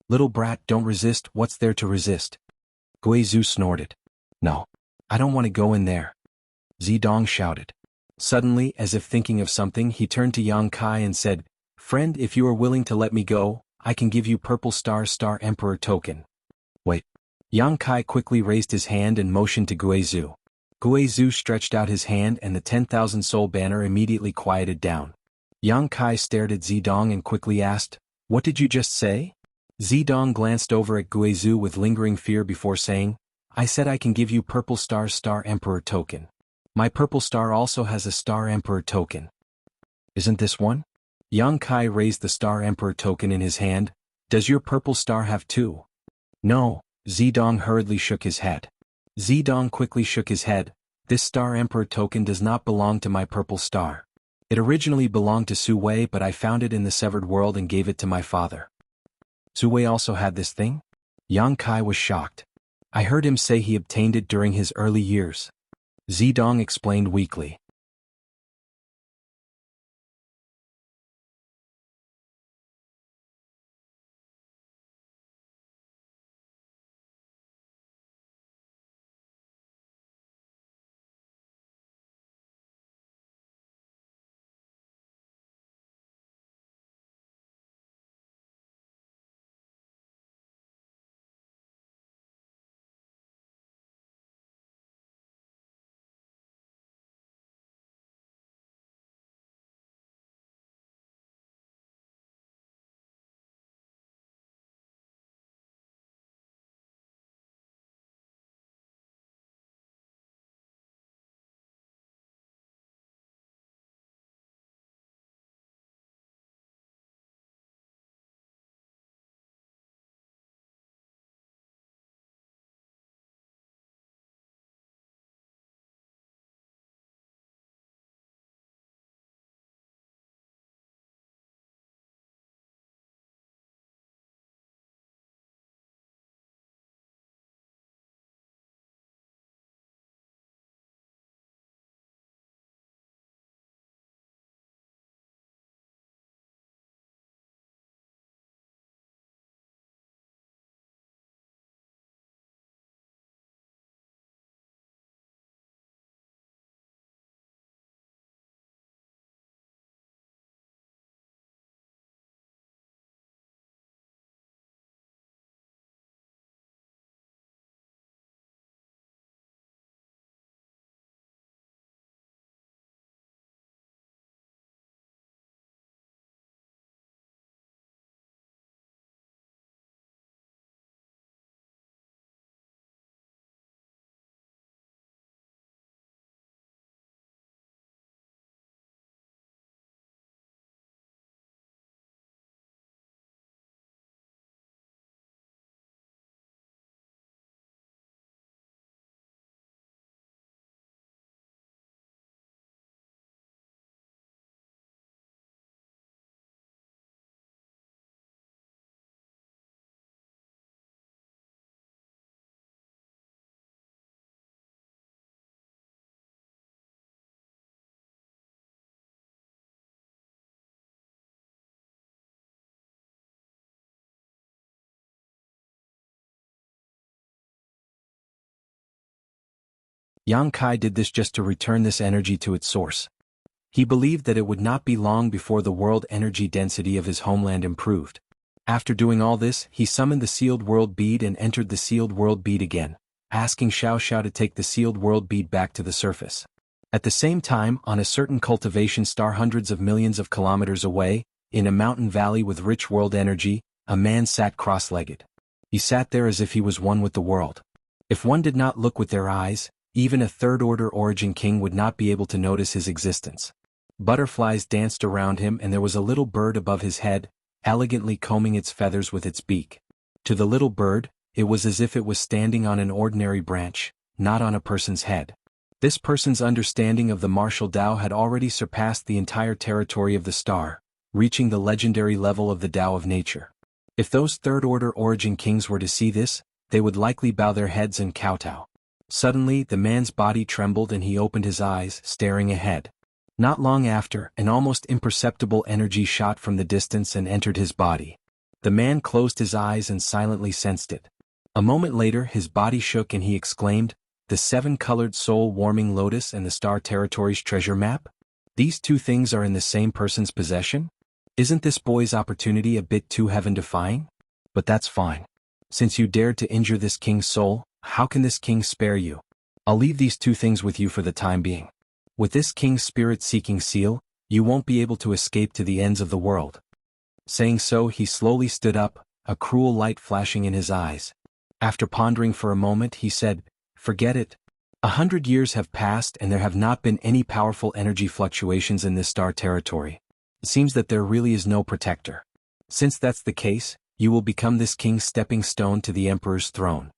"Little brat, don't resist, what's there to resist?" Guizhu snorted. "No. I don't want to go in there." Zidong shouted. Suddenly, as if thinking of something, he turned to Yang Kai and said, "Friend, if you are willing to let me go, I can give you purple star Emperor token." "Wait." Yang Kai quickly raised his hand and motioned to Guizhu. Guizhu stretched out his hand and the 10,000 soul banner immediately quieted down. Yang Kai stared at Zidong and quickly asked, "What did you just say?" Zidong glanced over at Guizhu with lingering fear before saying, "I said I can give you purple star Emperor token. My purple star also has a Star Emperor token." "Isn't this one?" Yang Kai raised the Star Emperor token in his hand. "Does your purple star have two?" "No." Zidong hurriedly shook his head. Zidong quickly shook his head. "This Star Emperor token does not belong to my purple star. It originally belonged to Su Wei, but I found it in the severed world and gave it to my father." "Su Wei also had this thing?" Yang Kai was shocked. "I heard him say he obtained it during his early years." Zidong explained weakly. Yang Kai did this just to return this energy to its source. He believed that it would not be long before the world energy density of his homeland improved. After doing all this, he summoned the sealed world bead and entered the sealed world bead again, asking Xiao Xiao to take the sealed world bead back to the surface. At the same time, on a certain cultivation star hundreds of millions of kilometers away, in a mountain valley with rich world energy, a man sat cross-legged. He sat there as if he was one with the world. If one did not look with their eyes, even a third-order origin king would not be able to notice his existence. Butterflies danced around him and there was a little bird above his head, elegantly combing its feathers with its beak. To the little bird, it was as if it was standing on an ordinary branch, not on a person's head. This person's understanding of the martial Tao had already surpassed the entire territory of the star, reaching the legendary level of the Tao of nature. If those third-order origin kings were to see this, they would likely bow their heads and kowtow. Suddenly, the man's body trembled and he opened his eyes, staring ahead. Not long after, an almost imperceptible energy shot from the distance and entered his body. The man closed his eyes and silently sensed it. A moment later, his body shook and he exclaimed, "The seven-colored soul-warming lotus and the star territory's treasure map? These two things are in the same person's possession? Isn't this boy's opportunity a bit too heaven-defying? But that's fine. Since you dared to injure this king's soul, how can this king spare you? I'll leave these two things with you for the time being. With this king's spirit-seeking seal, you won't be able to escape to the ends of the world." Saying so, he slowly stood up, a cruel light flashing in his eyes. After pondering for a moment, he said, "Forget it. 100 years have passed and there have not been any powerful energy fluctuations in this star territory. It seems that there really is no protector. Since that's the case, you will become this king's stepping stone to the emperor's throne."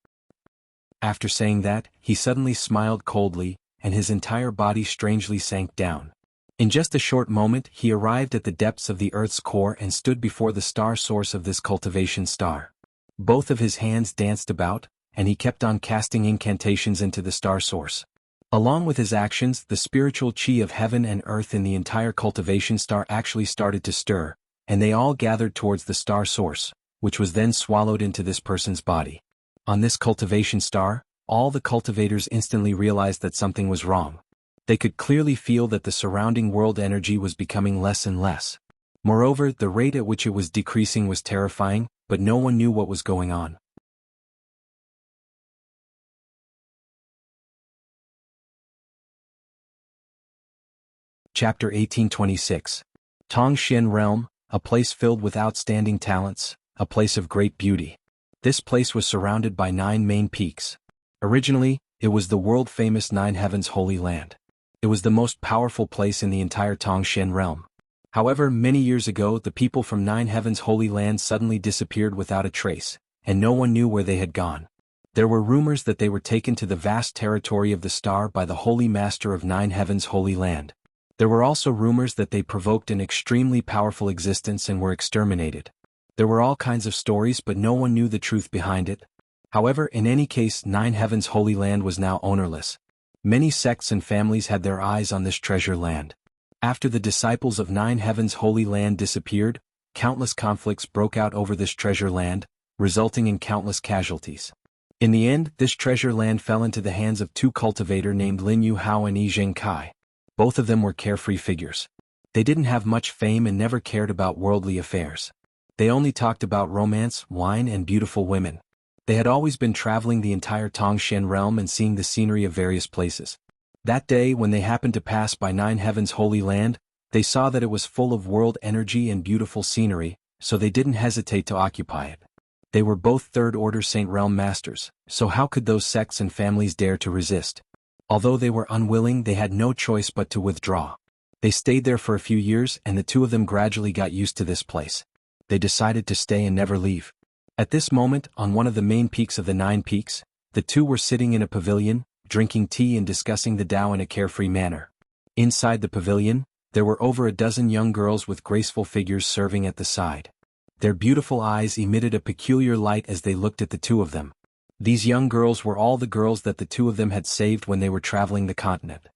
After saying that, he suddenly smiled coldly, and his entire body strangely sank down. In just a short moment, he arrived at the depths of the Earth's core and stood before the star source of this cultivation star. Both of his hands danced about, and he kept on casting incantations into the star source. Along with his actions, the spiritual chi of heaven and earth in the entire cultivation star actually started to stir, and they all gathered towards the star source, which was then swallowed into this person's body. On this cultivation star, all the cultivators instantly realized that something was wrong. They could clearly feel that the surrounding world energy was becoming less and less. Moreover, the rate at which it was decreasing was terrifying, but no one knew what was going on. Chapter 1826. Tongxian Realm, a place filled with outstanding talents, a place of great beauty. This place was surrounded by 9 main peaks. Originally, it was the world-famous Nine Heavens Holy Land. It was the most powerful place in the entire Tongxian realm. However, many years ago the people from Nine Heavens Holy Land suddenly disappeared without a trace, and no one knew where they had gone. There were rumors that they were taken to the vast territory of the star by the Holy Master of Nine Heavens Holy Land. There were also rumors that they provoked an extremely powerful existence and were exterminated. There were all kinds of stories, but no one knew the truth behind it. However, in any case, Nine Heavens Holy Land was now ownerless. Many sects and families had their eyes on this treasure land. After the disciples of Nine Heavens Holy Land disappeared, countless conflicts broke out over this treasure land, resulting in countless casualties. In the end, this treasure land fell into the hands of 2 cultivators named Lin Yu Hao and Yi Zhengkai. Both of them were carefree figures. They didn't have much fame and never cared about worldly affairs. They only talked about romance, wine, and beautiful women. They had always been traveling the entire Tongxian realm and seeing the scenery of various places. That day, when they happened to pass by Nine Heavens Holy Land, they saw that it was full of world energy and beautiful scenery, so they didn't hesitate to occupy it. They were both third-order Saint Realm Masters, so how could those sects and families dare to resist? Although they were unwilling, they had no choice but to withdraw. They stayed there for a few years and the 2 of them gradually got used to this place. They decided to stay and never leave. At this moment, on one of the main peaks of the 9 peaks, the 2 were sitting in a pavilion, drinking tea and discussing the Tao in a carefree manner. Inside the pavilion, there were over a dozen young girls with graceful figures serving at the side. Their beautiful eyes emitted a peculiar light as they looked at the 2 of them. These young girls were all the girls that the 2 of them had saved when they were traveling the continent.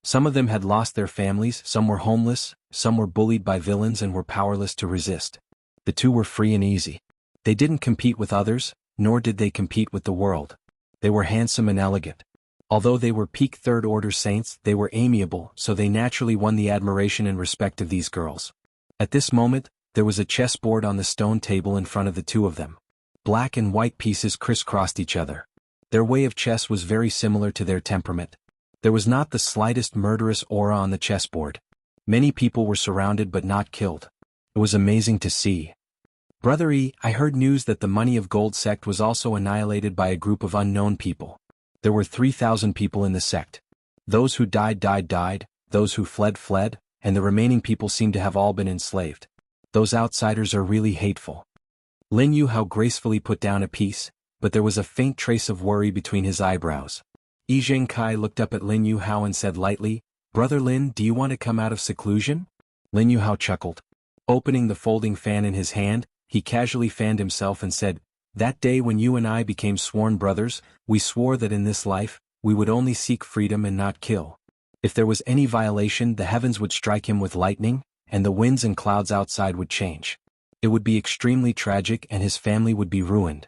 Some of them had lost their families, some were homeless, some were bullied by villains and were powerless to resist. The 2 were free and easy. They didn't compete with others, nor did they compete with the world. They were handsome and elegant. Although they were peak third-order saints, they were amiable, so they naturally won the admiration and respect of these girls. At this moment, there was a chessboard on the stone table in front of the two of them. Black and white pieces crisscrossed each other. Their way of chess was very similar to their temperament. There was not the slightest murderous aura on the chessboard. Many people were surrounded but not killed. It was amazing to see. Brother E, I heard news that the Money of Gold sect was also annihilated by a group of unknown people. There were 3,000 people in the sect. Those who died, those who fled, and the remaining people seem to have all been enslaved. Those outsiders are really hateful. Lin Yuhao gracefully put down a piece, but there was a faint trace of worry between his eyebrows. Yi Zhengkai looked up at Lin Yuhao and said lightly, Brother Lin, do you want to come out of seclusion? Lin Yuhao chuckled. Opening the folding fan in his hand, he casually fanned himself and said, That day when you and I became sworn brothers, we swore that in this life, we would only seek freedom and not kill. If there was any violation, the heavens would strike him with lightning, and the winds and clouds outside would change. It would be extremely tragic and his family would be ruined.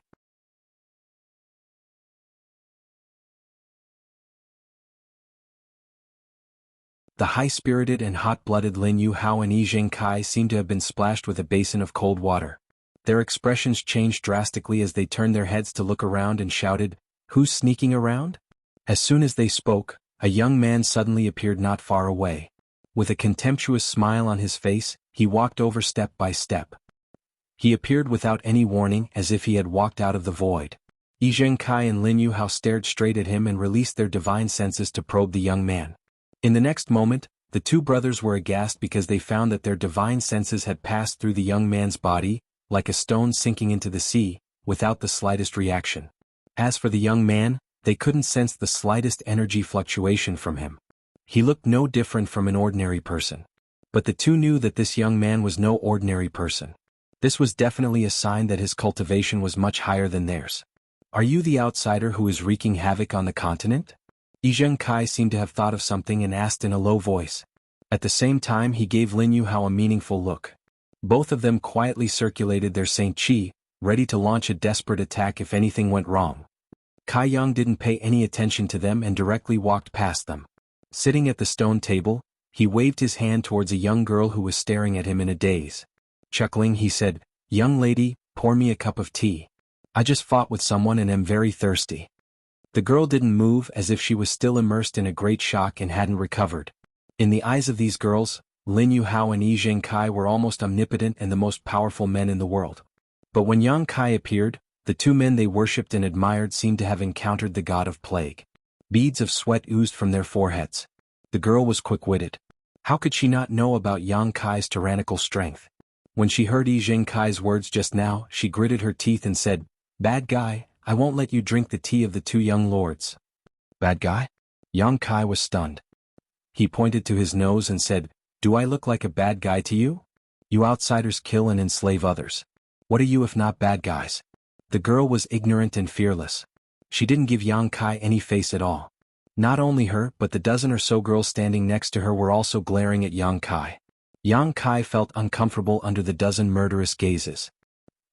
The high-spirited and hot-blooded Lin Yuhao and Yi Zhengkai seemed to have been splashed with a basin of cold water. Their expressions changed drastically as they turned their heads to look around and shouted, Who's sneaking around? As soon as they spoke, a young man suddenly appeared not far away. With a contemptuous smile on his face, he walked over step by step. He appeared without any warning, as if he had walked out of the void. Yi Zhengkai and Lin Yuhao stared straight at him and released their divine senses to probe the young man. In the next moment, the two brothers were aghast because they found that their divine senses had passed through the young man's body, like a stone sinking into the sea, without the slightest reaction. As for the young man, they couldn't sense the slightest energy fluctuation from him. He looked no different from an ordinary person. But the two knew that this young man was no ordinary person. This was definitely a sign that his cultivation was much higher than theirs. Are you the outsider who is wreaking havoc on the continent? Yi Zhengkai seemed to have thought of something and asked in a low voice. At the same time he gave Lin Yuhao a meaningful look. Both of them quietly circulated their Saint Qi, ready to launch a desperate attack if anything went wrong. Kai Yang didn't pay any attention to them and directly walked past them. Sitting at the stone table, he waved his hand towards a young girl who was staring at him in a daze. Chuckling, he said, Young lady, pour me a cup of tea. I just fought with someone and am very thirsty. The girl didn't move, as if she was still immersed in a great shock and hadn't recovered. In the eyes of these girls, Lin Yuhao and Yi Zhengkai were almost omnipotent and the most powerful men in the world. But when Yang Kai appeared, the two men they worshipped and admired seemed to have encountered the god of plague. Beads of sweat oozed from their foreheads. The girl was quick-witted. How could she not know about Yang Kai's tyrannical strength? When she heard Yi Zhengkai's words just now, she gritted her teeth and said, Bad guy, I won't let you drink the tea of the two young lords. Bad guy? Yang Kai was stunned. He pointed to his nose and said, Do I look like a bad guy to you? You outsiders kill and enslave others. What are you if not bad guys? The girl was ignorant and fearless. She didn't give Yang Kai any face at all. Not only her, but the dozen or so girls standing next to her were also glaring at Yang Kai. Yang Kai felt uncomfortable under the dozen murderous gazes.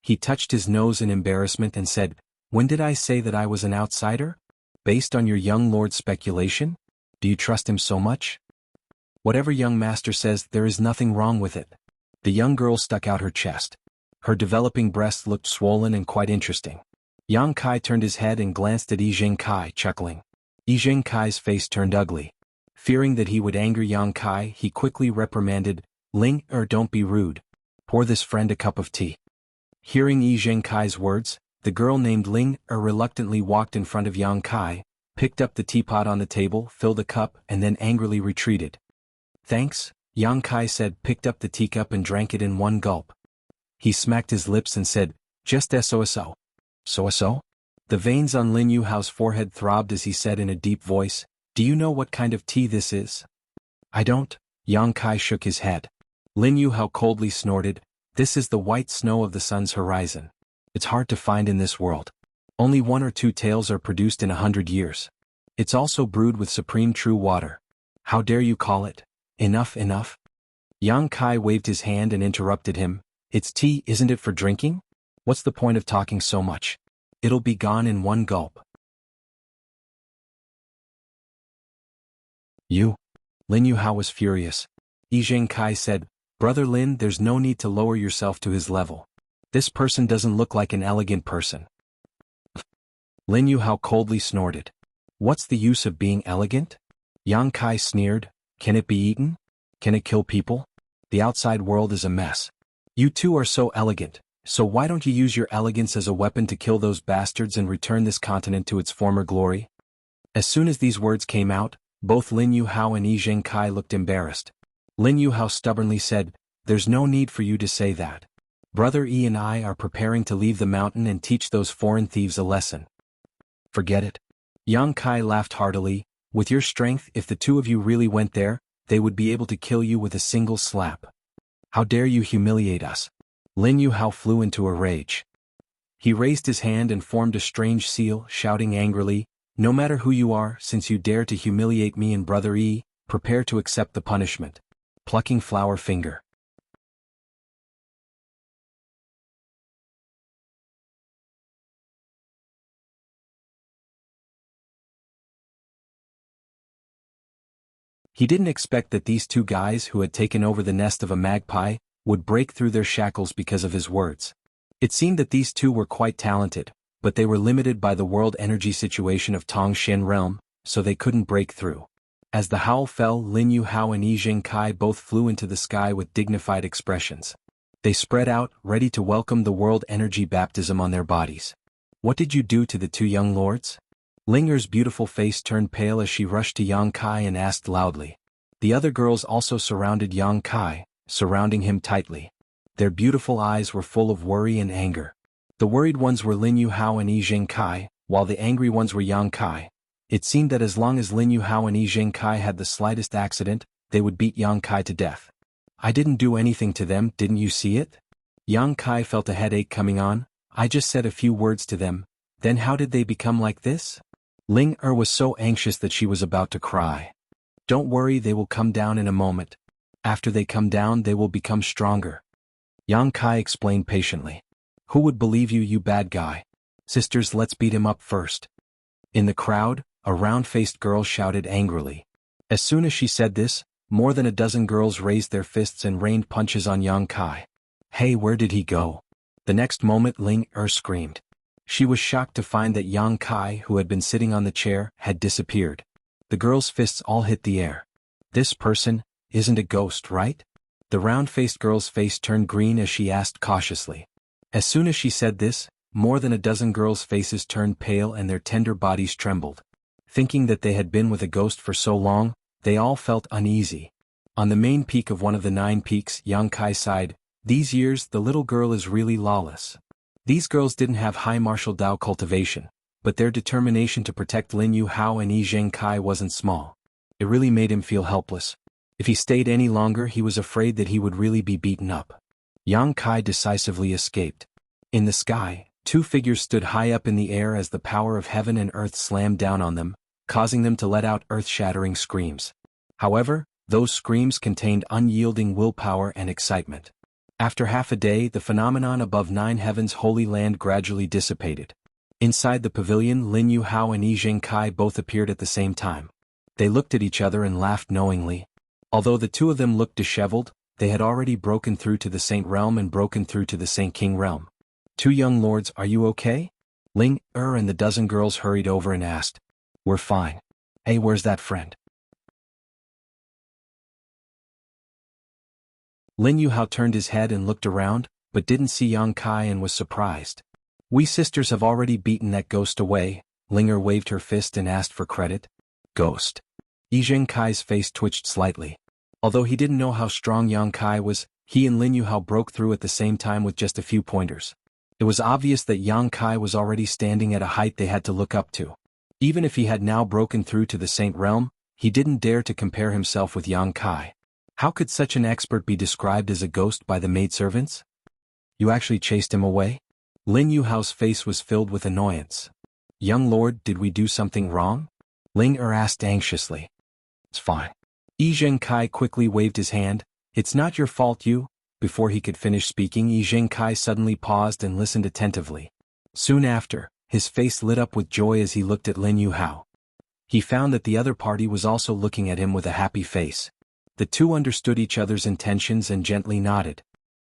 He touched his nose in embarrassment and said, When did I say that I was an outsider? Based on your young lord's speculation? Do you trust him so much? Whatever young master says, there is nothing wrong with it. The young girl stuck out her chest. Her developing breast looked swollen and quite interesting. Yang Kai turned his head and glanced at Yi Zhengkai, chuckling. Yi Zhengkai's face turned ugly. Fearing that he would anger Yang Kai, he quickly reprimanded, Ling, don't be rude. Pour this friend a cup of tea. Hearing Yi Zhengkai's words, the girl named Ling reluctantly walked in front of Yang Kai, picked up the teapot on the table, filled a cup, and then angrily retreated. Thanks, Yang Kai said, picked up the teacup and drank it in one gulp. He smacked his lips and said, Just so. So? The veins on Lin Yuhao's forehead throbbed as he said in a deep voice, Do you know what kind of tea this is? I don't. Yang Kai shook his head. Lin Yuhao coldly snorted, This is the white snow of the sun's horizon. It's hard to find in this world. Only 1 or 2 tales are produced in 100 years. It's also brewed with supreme true water. How dare you call it? Enough. Yang Kai waved his hand and interrupted him. It's tea, isn't it, for drinking? What's the point of talking so much? It'll be gone in one gulp. You? Lin Yuhao was furious. Yi Zhengkai said, Brother Lin, there's no need to lower yourself to his level. This person doesn't look like an elegant person. Lin Yuhao coldly snorted. What's the use of being elegant? Yang Kai sneered, can it be eaten? Can it kill people? The outside world is a mess. You two are so elegant, so why don't you use your elegance as a weapon to kill those bastards and return this continent to its former glory? As soon as these words came out, both Lin Yuhao and Yi Zhengkai looked embarrassed. Lin Yuhao stubbornly said, There's no need for you to say that. Brother Yi and I are preparing to leave the mountain and teach those foreign thieves a lesson. Forget it. Yang Kai laughed heartily. With your strength, if the two of you really went there, they would be able to kill you with a single slap. How dare you humiliate us? Lin Yuhao flew into a rage. He raised his hand and formed a strange seal, shouting angrily, No matter who you are, since you dare to humiliate me and Brother Yi, prepare to accept the punishment. Plucking flower finger. He didn't expect that these two guys who had taken over the nest of a magpie would break through their shackles because of his words. It seemed that these two were quite talented, but they were limited by the world energy situation of Tongshan realm, so they couldn't break through. As the howl fell, Lin Yuhao and Yi Zhengkai both flew into the sky with dignified expressions. They spread out, ready to welcome the world energy baptism on their bodies. What did you do to the two young lords? Ling Er's beautiful face turned pale as she rushed to Yang Kai and asked loudly. The other girls also surrounded Yang Kai, surrounding him tightly. Their beautiful eyes were full of worry and anger. The worried ones were Lin Yuhao and Yi Zhengkai, while the angry ones were Yang Kai. It seemed that as long as Lin Yuhao and Yi Zhengkai had the slightest accident, they would beat Yang Kai to death. I didn't do anything to them, didn't you see it? Yang Kai felt a headache coming on. I just said a few words to them, then how did they become like this? Ling Er was so anxious that she was about to cry. Don't worry, they will come down in a moment. After they come down, they will become stronger. Yang Kai explained patiently. Who would believe you, you bad guy? Sisters, let's beat him up first. In the crowd, a round-faced girl shouted angrily. As soon as she said this, more than a dozen girls raised their fists and rained punches on Yang Kai. Hey, where did he go? The next moment Ling Er screamed. She was shocked to find that Yang Kai, who had been sitting on the chair, had disappeared. The girl's fists all hit the air. This person isn't a ghost, right? The round-faced girl's face turned green as she asked cautiously. As soon as she said this, more than a dozen girls' faces turned pale and their tender bodies trembled. Thinking that they had been with a ghost for so long, they all felt uneasy. On the main peak of one of the 9 peaks, Yang Kai sighed, These years, the little girl is really lawless. These girls didn't have high martial Dao cultivation, but their determination to protect Lin Yuhao and Yi Zhengkai wasn't small. It really made him feel helpless. If he stayed any longer, he was afraid that he would really be beaten up. Yang Kai decisively escaped. In the sky, 2 figures stood high up in the air as the power of heaven and earth slammed down on them, causing them to let out earth-shattering screams. However, those screams contained unyielding willpower and excitement. After half a day, the phenomenon above 9 heavens' holy land gradually dissipated. Inside the pavilion, Lin Yuhao and Yi Zhengkai both appeared at the same time. They looked at each other and laughed knowingly. Although the two of them looked disheveled, they had already broken through to the Saint Realm and broken through to the Saint King Realm. 2 young lords, are you okay? Ling Er and the dozen girls hurried over and asked. We're fine. Hey, where's that friend? Lin Yuhao turned his head and looked around, but didn't see Yang Kai and was surprised. We sisters have already beaten that ghost away. Ling Er waved her fist and asked for credit. Ghost. Yi Zhengkai's face twitched slightly. Although he didn't know how strong Yang Kai was, he and Lin Yuhao broke through at the same time with just a few pointers. It was obvious that Yang Kai was already standing at a height they had to look up to. Even if he had now broken through to the Saint Realm, he didn't dare to compare himself with Yang Kai. How could such an expert be described as a ghost by the maidservants? You actually chased him away? Lin Yuhao's face was filled with annoyance. Young lord, did we do something wrong? Ling Er asked anxiously. It's fine. Yi Zhengkai quickly waved his hand. It's not your fault you. Before he could finish speaking, Yi Zhengkai suddenly paused and listened attentively. Soon after, his face lit up with joy as he looked at Lin Yuhao. He found that the other party was also looking at him with a happy face. The two understood each other's intentions and gently nodded.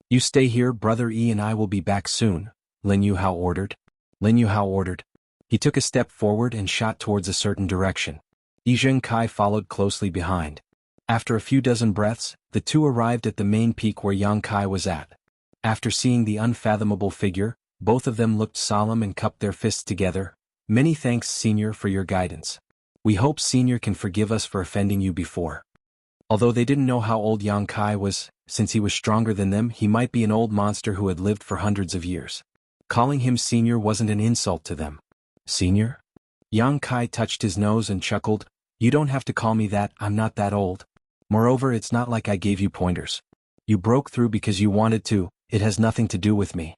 "You stay here, Brother E, and I will be back soon," Lin Yuhao ordered. Lin Yuhao ordered. He took a step forward and shot towards a certain direction. Yi Zhengkai followed closely behind. After a few dozen breaths, the two arrived at the main peak where Yang Kai was at. After seeing the unfathomable figure, both of them looked solemn and cupped their fists together. "Many thanks, Senior, for your guidance. We hope Senior can forgive us for offending you before." Although they didn't know how old Yang Kai was, since he was stronger than them, he might be an old monster who had lived for hundreds of years. Calling him Senior wasn't an insult to them. "Senior?" Yang Kai touched his nose and chuckled. "You don't have to call me that, I'm not that old. Moreover, it's not like I gave you pointers. You broke through because you wanted to, it has nothing to do with me."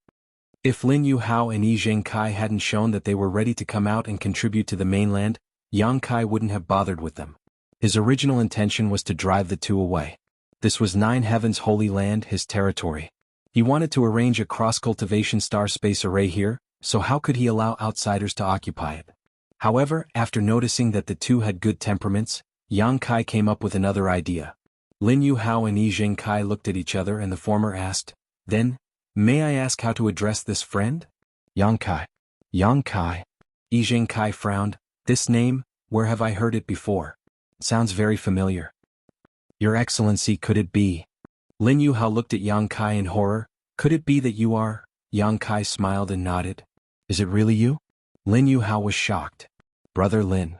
If Lin Yuhao and Yi Zhengkai hadn't shown that they were ready to come out and contribute to the mainland, Yang Kai wouldn't have bothered with them. His original intention was to drive the two away. This was Nine Heavens' holy land, his territory. He wanted to arrange a cross-cultivation star space array here, so how could he allow outsiders to occupy it? However, after noticing that the two had good temperaments, Yang Kai came up with another idea. Lin Yuhao and Yi Zhengkai looked at each other and the former asked, "Then, may I ask how to address this friend?" "Yang Kai." "Yang Kai." Yi Zhengkai frowned. "This name, where have I heard it before? Sounds very familiar." "Your Excellency, could it be?" Lin Yuhao looked at Yang Kai in horror. "Could it be that you are?" Yang Kai smiled and nodded. "Is it really you?" Lin Yuhao was shocked. "Brother Lin."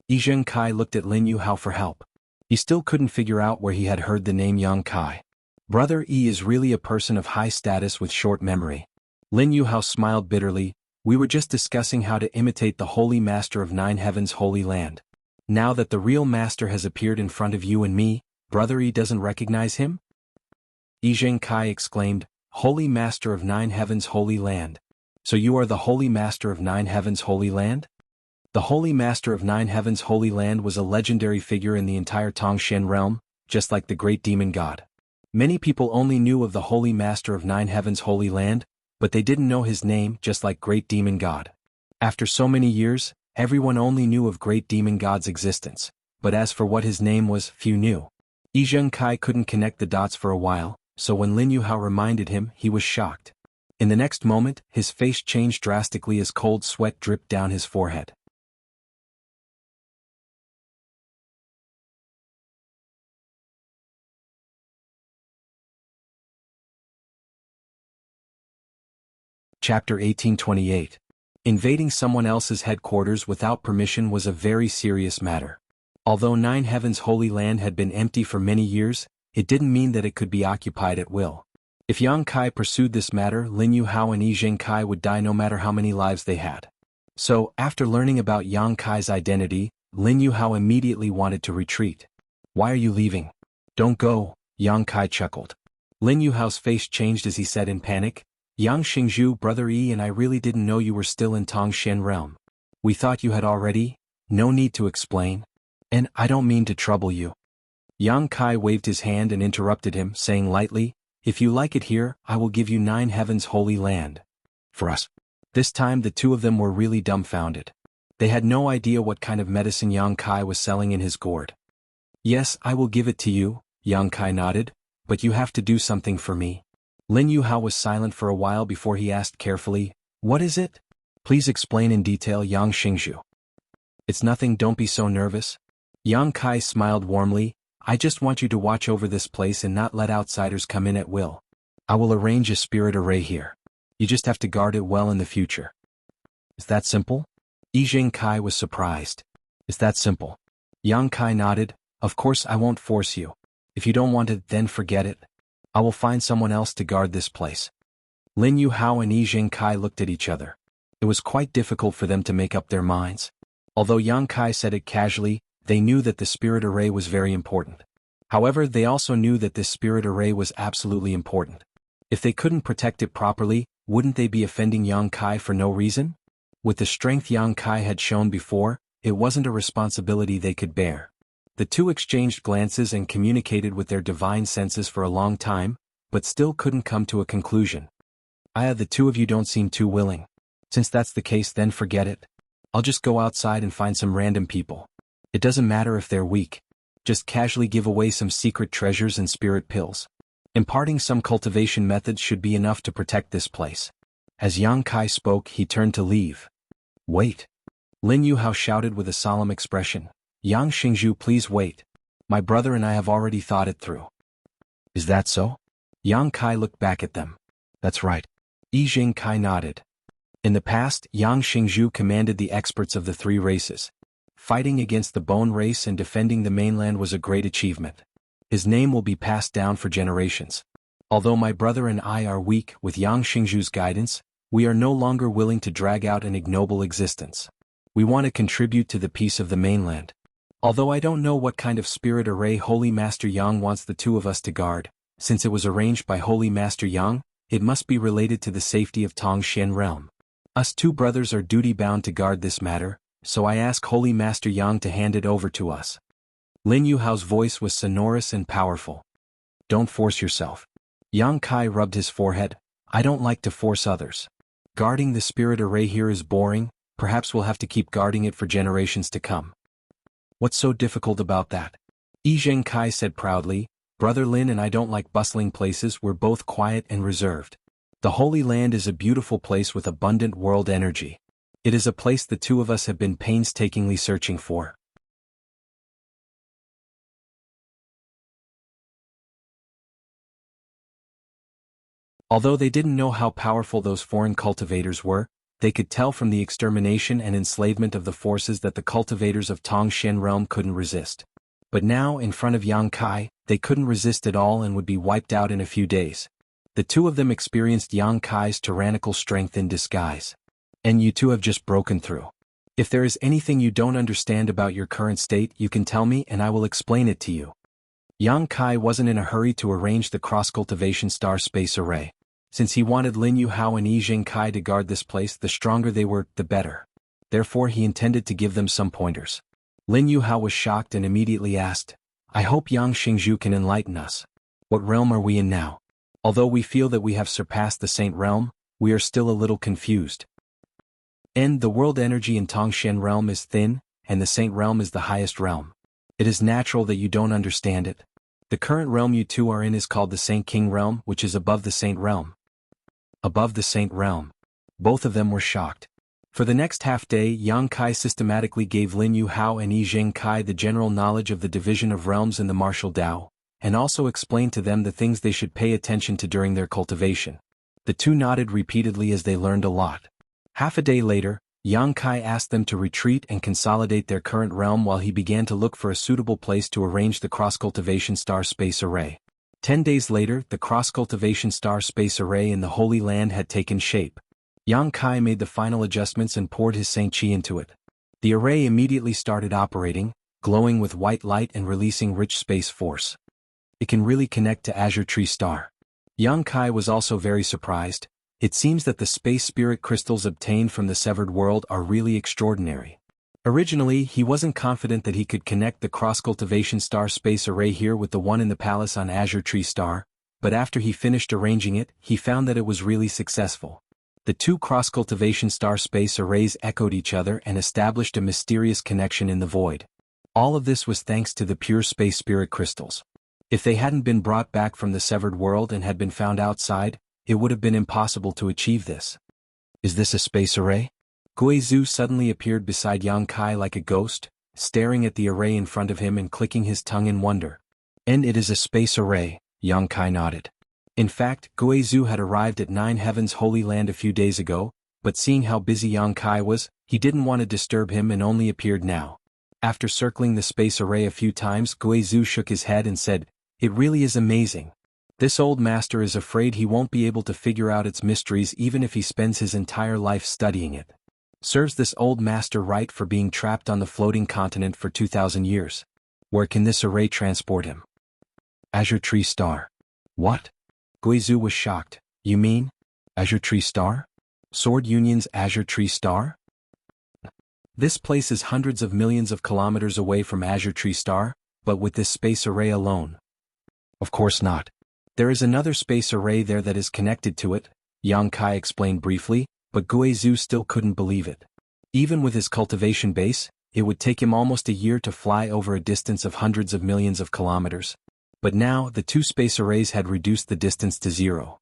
Yi Zhengkai looked at Lin Yuhao for help. He still couldn't figure out where he had heard the name Yang Kai. Brother E is really a person of high status with short memory. Lin Yuhao smiled bitterly. "We were just discussing how to imitate the Holy Master of Nine Heavens' holy land. Now that the real master has appeared in front of you and me, Brother E doesn't recognize him?" Yi Zhengkai exclaimed, "Holy Master of Nine Heavens' holy land. So you are the Holy Master of Nine Heavens' holy land?" The Holy Master of Nine Heavens' holy land was a legendary figure in the entire Tongshan realm, just like the great demon god. Many people only knew of the Holy Master of Nine Heavens' holy land, but they didn't know his name, just like great demon god. After so many years, everyone only knew of great demon god's existence, but as for what his name was, few knew. Yi Zhengkai couldn't connect the dots for a while, so when Lin Yuhao reminded him, he was shocked. In the next moment, his face changed drastically as cold sweat dripped down his forehead. Chapter 1828. Invading someone else's headquarters without permission was a very serious matter. Although Nine Heavens' holy land had been empty for many years, it didn't mean that it could be occupied at will. If Yang Kai pursued this matter, Lin Yuhao and Yi Zhengkai would die no matter how many lives they had. So, after learning about Yang Kai's identity, Lin Yuhao immediately wanted to retreat. "Why are you leaving?" "Don't go," Yang Kai chuckled. Lin Yuhao's face changed as he said in panic, "Yang Xingzhu, Brother E and I really didn't know you were still in Tongshan realm. We thought you had already. No need to explain. And I don't mean to trouble you." Yang Kai waved his hand and interrupted him, saying lightly, "If you like it here, I will give you Nine Heavens' holy land. For us." This time the two of them were really dumbfounded. They had no idea what kind of medicine Yang Kai was selling in his gourd. "Yes, I will give it to you," Yang Kai nodded, "but you have to do something for me." Lin Yuhao was silent for a while before he asked carefully, "What is it? Please explain in detail, Yang Xingzhu." "It's nothing, don't be so nervous." Yang Kai smiled warmly, "I just want you to watch over this place and not let outsiders come in at will. I will arrange a spirit array here. You just have to guard it well in the future." "Is that simple?" Yi Zhengkai was surprised. "Is that simple?" Yang Kai nodded, "Of course I won't force you. If you don't want it, then forget it. I will find someone else to guard this place." Lin Yuhao and Yi Zhengkai looked at each other. It was quite difficult for them to make up their minds. Although Yang Kai said it casually, they knew that the spirit array was very important. However, they also knew that this spirit array was absolutely important. If they couldn't protect it properly, wouldn't they be offending Yang Kai for no reason? With the strength Yang Kai had shown before, it wasn't a responsibility they could bear. The two exchanged glances and communicated with their divine senses for a long time, but still couldn't come to a conclusion. The two of you don't seem too willing. Since that's the case, then forget it. I'll just go outside and find some random people. It doesn't matter if they're weak. Just casually give away some secret treasures and spirit pills. Imparting some cultivation methods should be enough to protect this place. As Yang Kai spoke, he turned to leave. Wait. Lin Yuhao shouted with a solemn expression. Yang Xingzhu, please wait. My brother and I have already thought it through. Is that so? Yang Kai looked back at them. That's right. Yi Kai nodded. In the past, Yang Xingzhu commanded the experts of the three races. Fighting against the Bone race and defending the mainland was a great achievement. His name will be passed down for generations. Although my brother and I are weak, with Yang Xingzhu's guidance, we are no longer willing to drag out an ignoble existence. We want to contribute to the peace of the mainland. Although I don't know what kind of spirit array Holy Master Yang wants the two of us to guard, since it was arranged by Holy Master Yang, it must be related to the safety of Tongxian realm. Us two brothers are duty-bound to guard this matter, so I ask Holy Master Yang to hand it over to us. Lin Yuhao's voice was sonorous and powerful. Don't force yourself. Yang Kai rubbed his forehead. I don't like to force others. Guarding the spirit array here is boring, perhaps we'll have to keep guarding it for generations to come. What's so difficult about that? Yi Kai said proudly, Brother Lin and I don't like bustling places, we're both quiet and reserved. The Holy Land is a beautiful place with abundant world energy. It is a place the two of us have been painstakingly searching for. Although they didn't know how powerful those foreign cultivators were, they could tell from the extermination and enslavement of the forces that the cultivators of Tongxian realm couldn't resist. But now, in front of Yang Kai, they couldn't resist at all and would be wiped out in a few days. The two of them experienced Yang Kai's tyrannical strength in disguise. And you two have just broken through. If there is anything you don't understand about your current state, you can tell me and I will explain it to you. Yang Kai wasn't in a hurry to arrange the cross-cultivation star space array. Since he wanted Lin Yuhao and Yi Kai to guard this place, the stronger they were, the better. Therefore he intended to give them some pointers. Lin Yuhao was shocked and immediately asked, I hope Yang Xingzhu can enlighten us. What realm are we in now? Although we feel that we have surpassed the Saint realm, we are still a little confused. The world energy in Tongxian realm is thin, and the Saint realm is the highest realm. It is natural that you don't understand it. The current realm you two are in is called the Saint King realm, which is above the Saint realm. Above the Saint realm. Both of them were shocked. For the next half-day, Yang Kai systematically gave Lin Yuhao and Yi Kai the general knowledge of the division of realms in the martial Tao, and also explained to them the things they should pay attention to during their cultivation. The two nodded repeatedly as they learned a lot. Half a day later, Yang Kai asked them to retreat and consolidate their current realm while he began to look for a suitable place to arrange the cross-cultivation star space array. 10 days later, the cross-cultivation star space array in the Holy Land had taken shape. Yang Kai made the final adjustments and poured his Saint Qi into it. The array immediately started operating, glowing with white light and releasing rich space force. It can really connect to Azure Tree Star. Yang Kai was also very surprised. It seems that the space spirit crystals obtained from the severed world are really extraordinary. Originally, he wasn't confident that he could connect the cross-cultivation star space array here with the one in the palace on Azure Tree Star, but after he finished arranging it, he found that it was really successful. The two cross-cultivation star space arrays echoed each other and established a mysterious connection in the void. All of this was thanks to the pure space spirit crystals. If they hadn't been brought back from the severed world and had been found outside, it would have been impossible to achieve this. Is this a space array? Guizhu suddenly appeared beside Yang Kai like a ghost, staring at the array in front of him and clicking his tongue in wonder. And it is a space array, Yang Kai nodded. In fact, Guizhu had arrived at Nine Heavens Holy Land a few days ago, but seeing how busy Yang Kai was, he didn't want to disturb him and only appeared now. After circling the space array a few times, Guizhu shook his head and said, It really is amazing. This old master is afraid he won't be able to figure out its mysteries even if he spends his entire life studying it. Serves this old master right for being trapped on the floating continent for 2,000 years. Where can this array transport him? Azure Tree Star. What? Guizhu was shocked. You mean? Azure Tree Star? Sword Union's Azure Tree Star? This place is hundreds of millions of kilometers away from Azure Tree Star, but with this space array alone. Of course not. There is another space array there that is connected to it, Yang Kai explained briefly, but Guizhu still couldn't believe it. Even with his cultivation base, It would take him almost a year to fly over a distance of hundreds of millions of kilometers. But now, the two space arrays had reduced the distance to zero.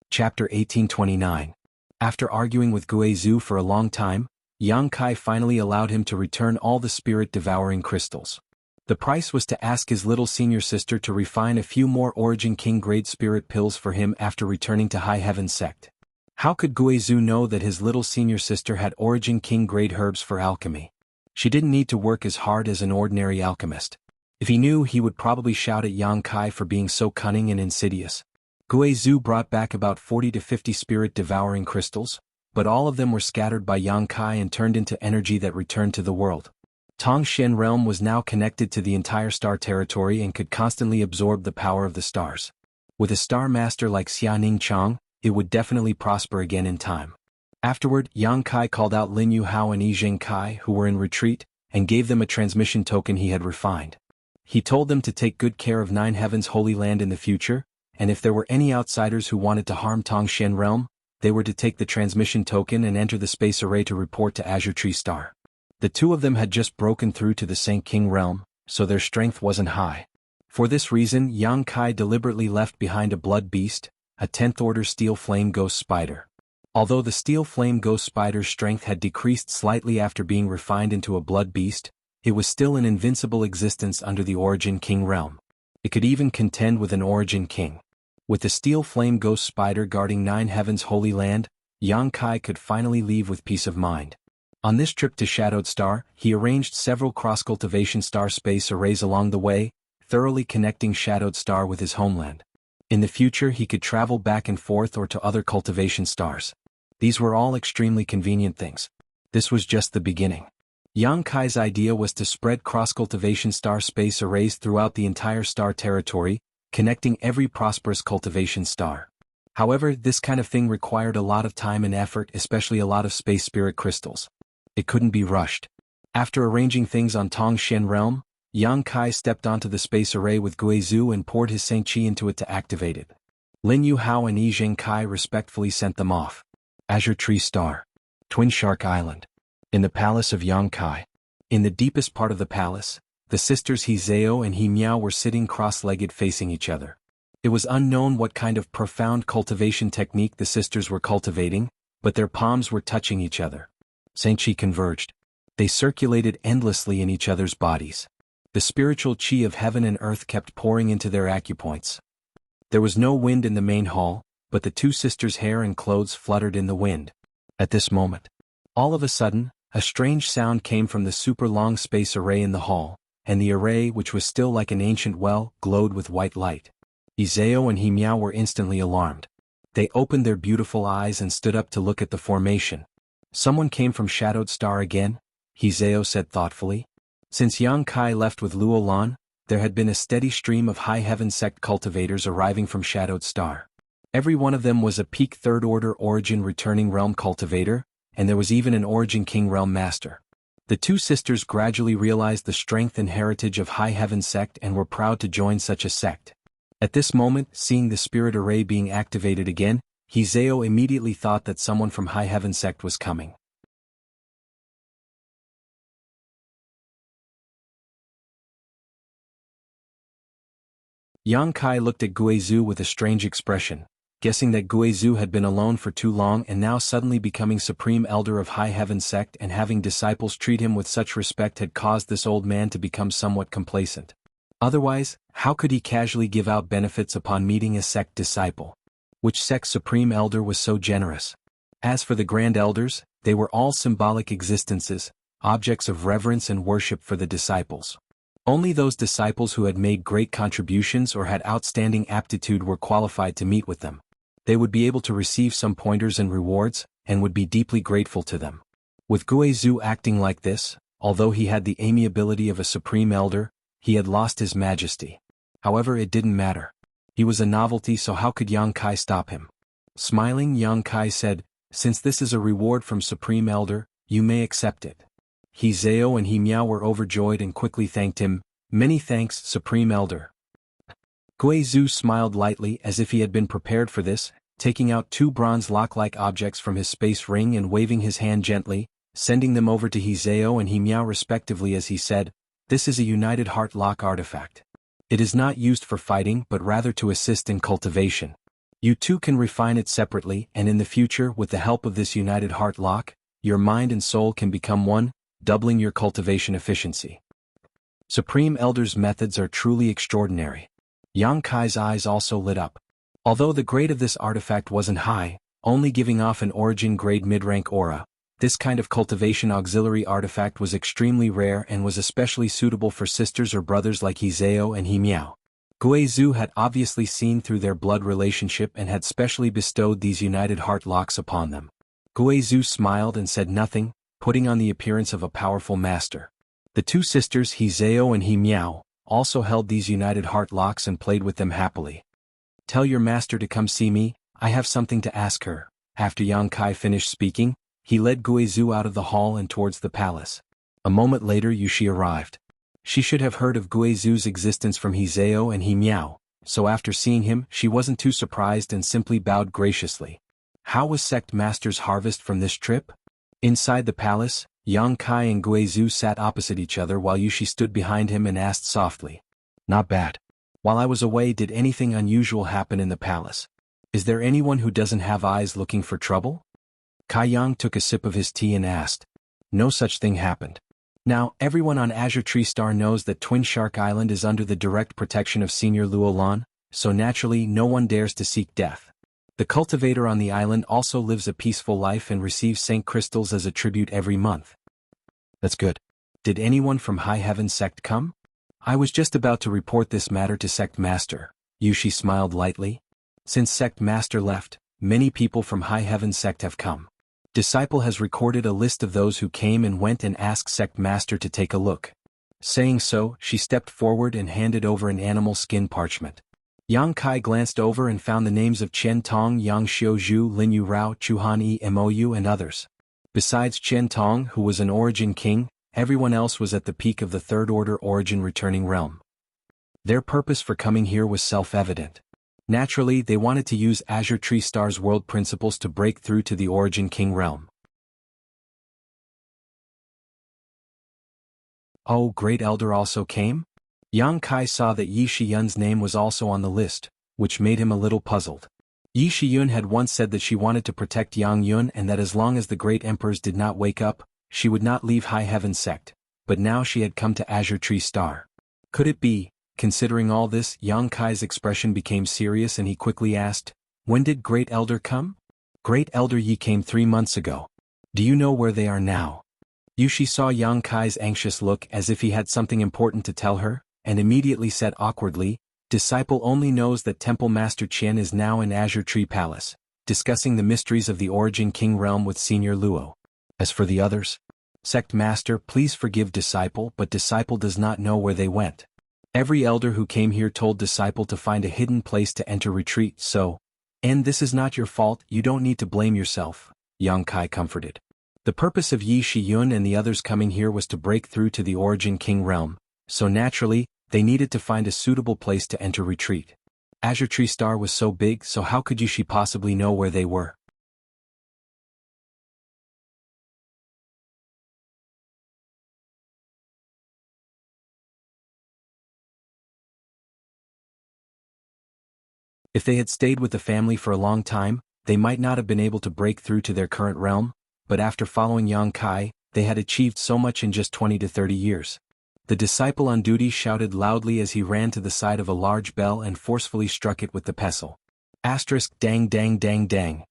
Chapter 1829. After arguing with Guizhou for a long time, Yang Kai finally allowed him to return all the spirit-devouring crystals. The price was to ask his little senior sister to refine a few more Origin King-grade spirit pills for him after returning to High Heaven Sect. How could Guizhou know that his little senior sister had Origin King-grade herbs for alchemy? She didn't need to work as hard as an ordinary alchemist. If he knew, he would probably shout at Yang Kai for being so cunning and insidious. Guizhou brought back about 40 to 50 spirit-devouring crystals, but all of them were scattered by Yang Kai and turned into energy that returned to the world. Tongshen realm was now connected to the entire star territory and could constantly absorb the power of the stars. With a star master like Xianing Chang, it would definitely prosper again in time. Afterward, Yang Kai called out Lin Yuhao and Yi Zhengkai, who were in retreat, and gave them a transmission token he had refined. He told them to take good care of Nine Heavens Holy Land in the future, and if there were any outsiders who wanted to harm Tongshen realm, they were to take the transmission token and enter the space array to report to Azure Tree Star. The two of them had just broken through to the Saint King realm, so their strength wasn't high. For this reason, Yang Kai deliberately left behind a blood beast, a 10th order steel flame ghost spider. Although the steel flame ghost spider's strength had decreased slightly after being refined into a blood beast, it was still an invincible existence under the Origin King realm. It could even contend with an Origin King. With the steel flame ghost spider guarding Nine Heavens Holy Land, Yang Kai could finally leave with peace of mind. On this trip to Shadowed Star, he arranged several cross-cultivation star space arrays along the way, thoroughly connecting Shadowed Star with his homeland. In the future, he could travel back and forth or to other cultivation stars. These were all extremely convenient things. This was just the beginning. Yang Kai's idea was to spread cross-cultivation star space arrays throughout the entire star territory, connecting every prosperous cultivation star. However, this kind of thing required a lot of time and effort, especially a lot of space spirit crystals. It couldn't be rushed. After arranging things on Tongshen realm, Yang Kai stepped onto the space array with Guizhou and poured his Saint Qi into it to activate it. Lin Yuhao and Yi Zhengkai respectfully sent them off. Azure Tree Star. Twin Shark Island. In the palace of Yang Kai. In the deepest part of the palace, the sisters He Zhao and He Miao were sitting cross-legged facing each other. It was unknown what kind of profound cultivation technique the sisters were cultivating, but their palms were touching each other. Saint Qi converged. They circulated endlessly in each other's bodies. The spiritual Qi of heaven and earth kept pouring into their acupoints. There was no wind in the main hall, but the two sisters' hair and clothes fluttered in the wind. At this moment, all of a sudden, a strange sound came from the super-long space array in the hall, and the array, which was still like an ancient well, glowed with white light. He Zhao and He Miao were instantly alarmed. They opened their beautiful eyes and stood up to look at the formation. Someone came from Shadowed Star again? He Zhao said thoughtfully. Since Yang Kai left with Luo Lan, there had been a steady stream of High Heaven Sect cultivators arriving from Shadowed Star. Every one of them was a peak third order Origin returning realm cultivator, and there was even an Origin King realm master. The two sisters gradually realized the strength and heritage of High Heaven Sect and were proud to join such a sect. At this moment, seeing the spirit array being activated again, He Zhao immediately thought that someone from High Heaven Sect was coming. Yang Kai looked at Guizhou with a strange expression, guessing that Guizhou had been alone for too long and now suddenly becoming Supreme Elder of High Heaven Sect and having disciples treat him with such respect had caused this old man to become somewhat complacent. Otherwise, how could he casually give out benefits upon meeting a sect disciple? Which sect's Supreme Elder was so generous? As for the Grand Elders, they were all symbolic existences, objects of reverence and worship for the disciples. Only those disciples who had made great contributions or had outstanding aptitude were qualified to meet with them. They would be able to receive some pointers and rewards, and would be deeply grateful to them. With Guizhou acting like this, although he had the amiability of a Supreme Elder, he had lost his majesty. However, it didn't matter. He was a novelty, so how could Yang Kai stop him? Smiling, Yang Kai said, "Since this is a reward from Supreme Elder, you may accept it." He Zhao and He Miao were overjoyed and quickly thanked him. "Many thanks, Supreme Elder." Guizhou smiled lightly as if he had been prepared for this, taking out two bronze lock-like objects from his space ring and waving his hand gently, sending them over to Hizeo and Himiao respectively as he said, "This is a United Heart Lock artifact. It is not used for fighting but rather to assist in cultivation. You too can refine it separately and in the future with the help of this United Heart Lock, your mind and soul can become one, doubling your cultivation efficiency." Supreme Elder's methods are truly extraordinary. Yang Kai's eyes also lit up. Although the grade of this artifact wasn't high, only giving off an origin grade mid-rank aura, this kind of cultivation auxiliary artifact was extremely rare and was especially suitable for sisters or brothers like Hizeo and Himiao. Guizhou had obviously seen through their blood relationship and had specially bestowed these United Heart Locks upon them. Guizhou smiled and said nothing, putting on the appearance of a powerful master. The two sisters Hizeo and Himiao also held these United Heart Locks and played with them happily. "Tell your master to come see me, I have something to ask her." After Yang Kai finished speaking, he led Guizhou out of the hall and towards the palace. A moment later Yushi arrived. She should have heard of Guizhou's existence from Hizeo and Himiao, so after seeing him she wasn't too surprised and simply bowed graciously. How was Sect Master's harvest from this trip? Inside the palace, Yang Kai and Guizhou sat opposite each other while Yushi stood behind him and asked softly. "Not bad. While I was away, did anything unusual happen in the palace? Is there anyone who doesn't have eyes looking for trouble?" Kai Yang took a sip of his tea and asked. "No such thing happened. Now, everyone on Azure Tree Star knows that Twin Shark Island is under the direct protection of Senior Luolan, so naturally no one dares to seek death. The cultivator on the island also lives a peaceful life and receives Saint Crystals as a tribute every month." "That's good. Did anyone from High Heaven Sect come?" "I was just about to report this matter to Sect Master." Yushi smiled lightly. "Since Sect Master left, many people from High Heaven Sect have come. Disciple has recorded a list of those who came and went and asked Sect Master to take a look." Saying so, she stepped forward and handed over an animal skin parchment. Yang Kai glanced over and found the names of Chen Tong, Yang Xiuzhu, Lin Yu Rao, Chuhan Yi Mou and others. Besides Chen Tong, who was an Origin King, everyone else was at the peak of the Third Order Origin returning realm. Their purpose for coming here was self-evident. Naturally, they wanted to use Azure Tree Star's world principles to break through to the Origin King realm. "Oh, Great Elder also came?" Yang Kai saw that Yi Shiyun's name was also on the list, which made him a little puzzled. Yi Shiyun had once said that she wanted to protect Yang Yun and that as long as the Great Emperors did not wake up, she would not leave High Heaven Sect, but now she had come to Azure Tree Star. Could it be? Considering all this, Yang Kai's expression became serious and he quickly asked, "When did Great Elder come?" "Great Elder Yi came 3 months ago. Do you know where they are now?" Yushi saw Yang Kai's anxious look as if he had something important to tell her, and immediately said awkwardly, "Disciple only knows that Temple Master Qian is now in Azure Tree Palace, discussing the mysteries of the Origin King realm with Senior Luo. As for the others, Sect Master, please forgive Disciple, but Disciple does not know where they went. Every elder who came here told Disciple to find a hidden place to enter retreat, so, and this is not your fault, you don't need to blame yourself," Yang Kai comforted. The purpose of Yi Shiyun and the others coming here was to break through to the Origin King realm, so naturally, they needed to find a suitable place to enter retreat. Azure Tree Star was so big, so how could Yushi possibly know where they were? If they had stayed with the family for a long time, they might not have been able to break through to their current realm, but after following Yang Kai, they had achieved so much in just 20 to 30 years. The disciple on duty shouted loudly as he ran to the side of a large bell and forcefully struck it with the pestle. Asterisk dang dang dang dang.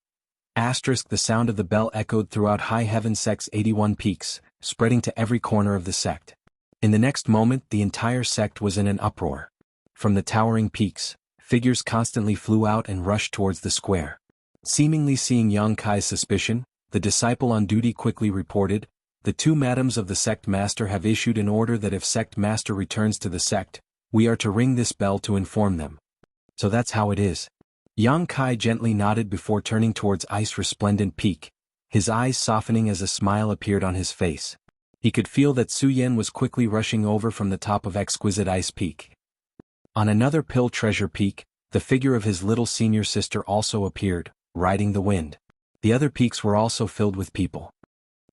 Asterisk the sound of the bell echoed throughout High Heaven Sect's 81 peaks, spreading to every corner of the sect. In the next moment the entire sect was in an uproar. From the towering peaks, figures constantly flew out and rushed towards the square. Seemingly seeing Yang Kai's suspicion, the disciple on duty quickly reported, "The 2 madams of the sect master have issued an order that if sect master returns to the sect, we are to ring this bell to inform them." "So that's how it is." Yang Kai gently nodded before turning towards Ice Resplendent Peak, his eyes softening as a smile appeared on his face. He could feel that Su Yen was quickly rushing over from the top of Exquisite Ice Peak. On another pill treasure peak, the figure of his little senior sister also appeared, riding the wind. The other peaks were also filled with people.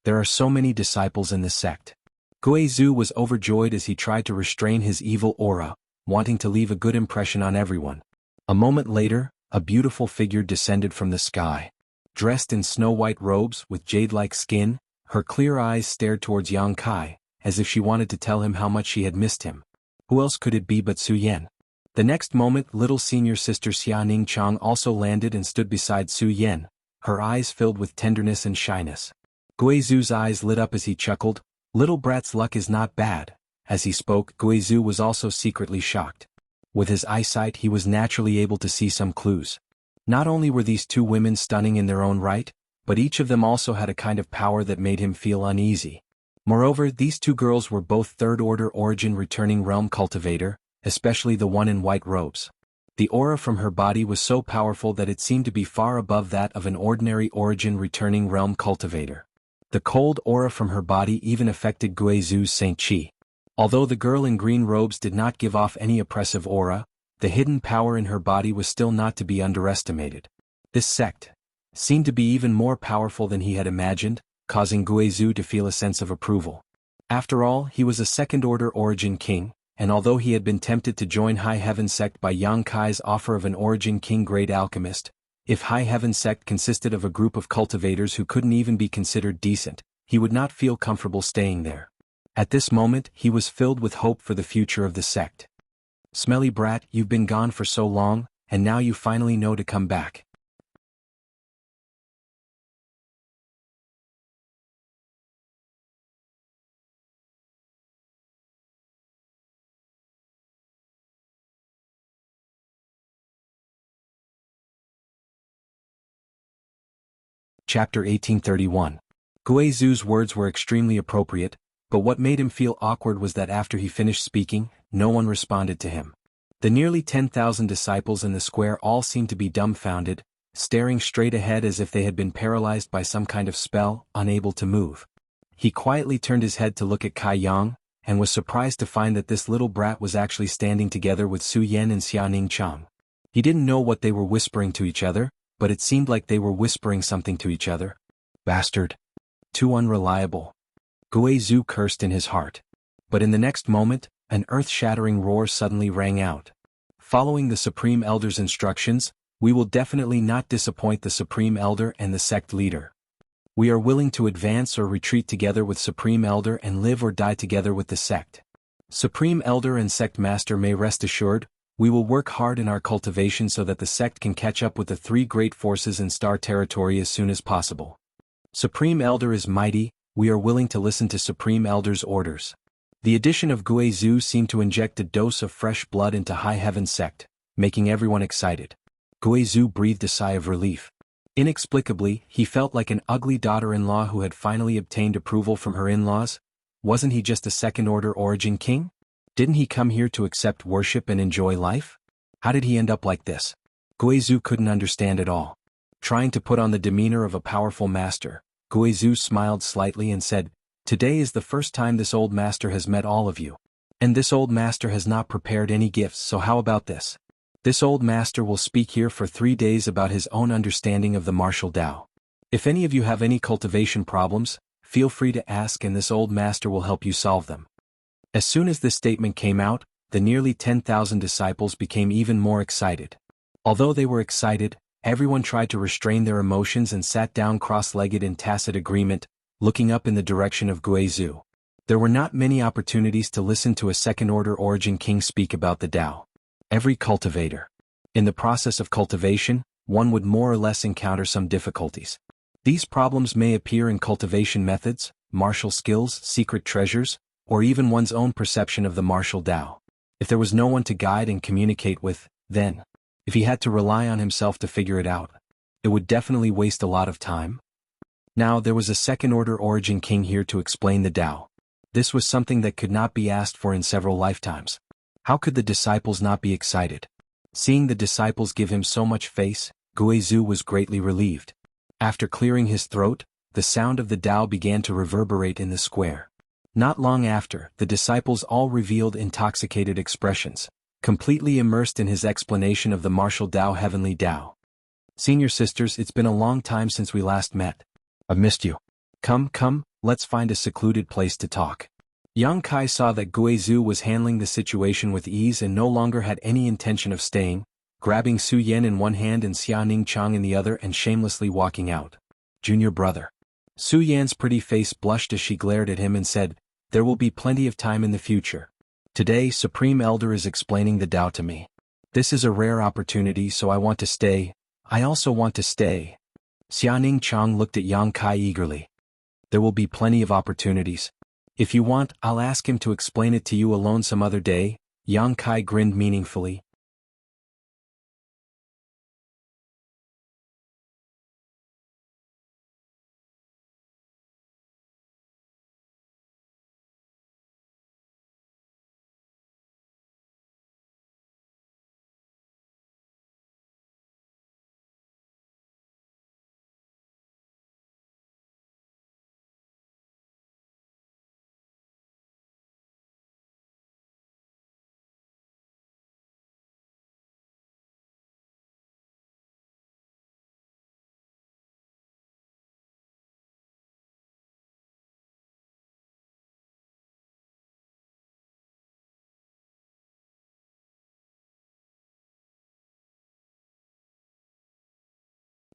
There are so many disciples in this sect. Guizhu was overjoyed as he tried to restrain his evil aura, wanting to leave a good impression on everyone. A moment later, a beautiful figure descended from the sky. Dressed in snow-white robes with jade-like skin, her clear eyes stared towards Yang Kai, as if she wanted to tell him how much she had missed him. Who else could it be but Su Yan? The next moment, little senior sister Xianing Chang also landed and stood beside Su Yan, her eyes filled with tenderness and shyness. Guizhu's eyes lit up as he chuckled. Little brat's luck is not bad. As he spoke, Guizhu was also secretly shocked. With his eyesight he was naturally able to see some clues. Not only were these two women stunning in their own right, but each of them also had a kind of power that made him feel uneasy. Moreover, these two girls were both third-order origin returning realm cultivator, especially the one in white robes. The aura from her body was so powerful that it seemed to be far above that of an ordinary origin returning realm cultivator. The cold aura from her body even affected Guizhu's Saint Qi. Although the girl in green robes did not give off any oppressive aura, the hidden power in her body was still not to be underestimated. This sect seemed to be even more powerful than he had imagined, causing Guizhu to feel a sense of approval. After all, he was a second-order origin king, and although he had been tempted to join High Heaven sect by Yang Kai's offer of an origin king grade alchemist, if High Heaven sect consisted of a group of cultivators who couldn't even be considered decent, he would not feel comfortable staying there. At this moment, he was filled with hope for the future of the sect. Smelly brat, you've been gone for so long, and now you finally know to come back. Chapter 1831. Guizhu's words were extremely appropriate, but what made him feel awkward was that after he finished speaking, no one responded to him. The nearly 10,000 disciples in the square all seemed to be dumbfounded, staring straight ahead as if they had been paralyzed by some kind of spell, unable to move. He quietly turned his head to look at Kai Yang, and was surprised to find that this little brat was actually standing together with Su Yan and Xianing Chang. He didn't know what they were whispering to each other, but it seemed like they were whispering something to each other. Bastard. Too unreliable. Guizhu cursed in his heart. But in the next moment, an earth-shattering roar suddenly rang out. Following the Supreme Elder's instructions, we will definitely not disappoint the Supreme Elder and the sect leader. We are willing to advance or retreat together with Supreme Elder and live or die together with the sect. Supreme Elder and sect master may rest assured, we will work hard in our cultivation so that the sect can catch up with the three great forces in Star Territory as soon as possible. Supreme Elder is mighty, we are willing to listen to Supreme Elder's orders. The addition of Guizhu seemed to inject a dose of fresh blood into High Heaven sect, making everyone excited. Guizhu breathed a sigh of relief. Inexplicably, he felt like an ugly daughter-in-law who had finally obtained approval from her in-laws. Wasn't he just a second-order origin king? Didn't he come here to accept worship and enjoy life? How did he end up like this? Guizhu couldn't understand it all. Trying to put on the demeanor of a powerful master, Guizhu smiled slightly and said, "Today is the first time this old master has met all of you. And this old master has not prepared any gifts, so how about this? This old master will speak here for 3 days about his own understanding of the martial Tao. If any of you have any cultivation problems, feel free to ask and this old master will help you solve them." As soon as this statement came out, the nearly 10,000 disciples became even more excited. Although they were excited, everyone tried to restrain their emotions and sat down cross-legged in tacit agreement, looking up in the direction of Guizhu. There were not many opportunities to listen to a second-order origin king speak about the Tao. Every cultivator. In the process of cultivation, one would more or less encounter some difficulties. These problems may appear in cultivation methods, martial skills, secret treasures, or even one's own perception of the martial Tao. If there was no one to guide and communicate with, then, if he had to rely on himself to figure it out, it would definitely waste a lot of time. Now there was a second-order origin king here to explain the Tao. This was something that could not be asked for in several lifetimes. How could the disciples not be excited? Seeing the disciples give him so much face, Guizhu was greatly relieved. After clearing his throat, the sound of the Tao began to reverberate in the square. Not long after, the disciples all revealed intoxicated expressions. completely immersed in his explanation of the martial Tao heavenly Tao. Senior sisters, it's been a long time since we last met. I've missed you. Come, let's find a secluded place to talk. Yang Kai saw that Guizhu was handling the situation with ease and no longer had any intention of staying, grabbing Su Yan in one hand and Xia Ning Chang in the other and shamelessly walking out. Junior brother. Su Yan's pretty face blushed as she glared at him and said, "There will be plenty of time in the future. Today, Supreme Elder is explaining the Tao to me. This is a rare opportunity, so I want to stay. I also want to stay." Xia Ning Chang looked at Yang Kai eagerly. "There will be plenty of opportunities. If you want, I'll ask him to explain it to you alone some other day." Yang Kai grinned meaningfully.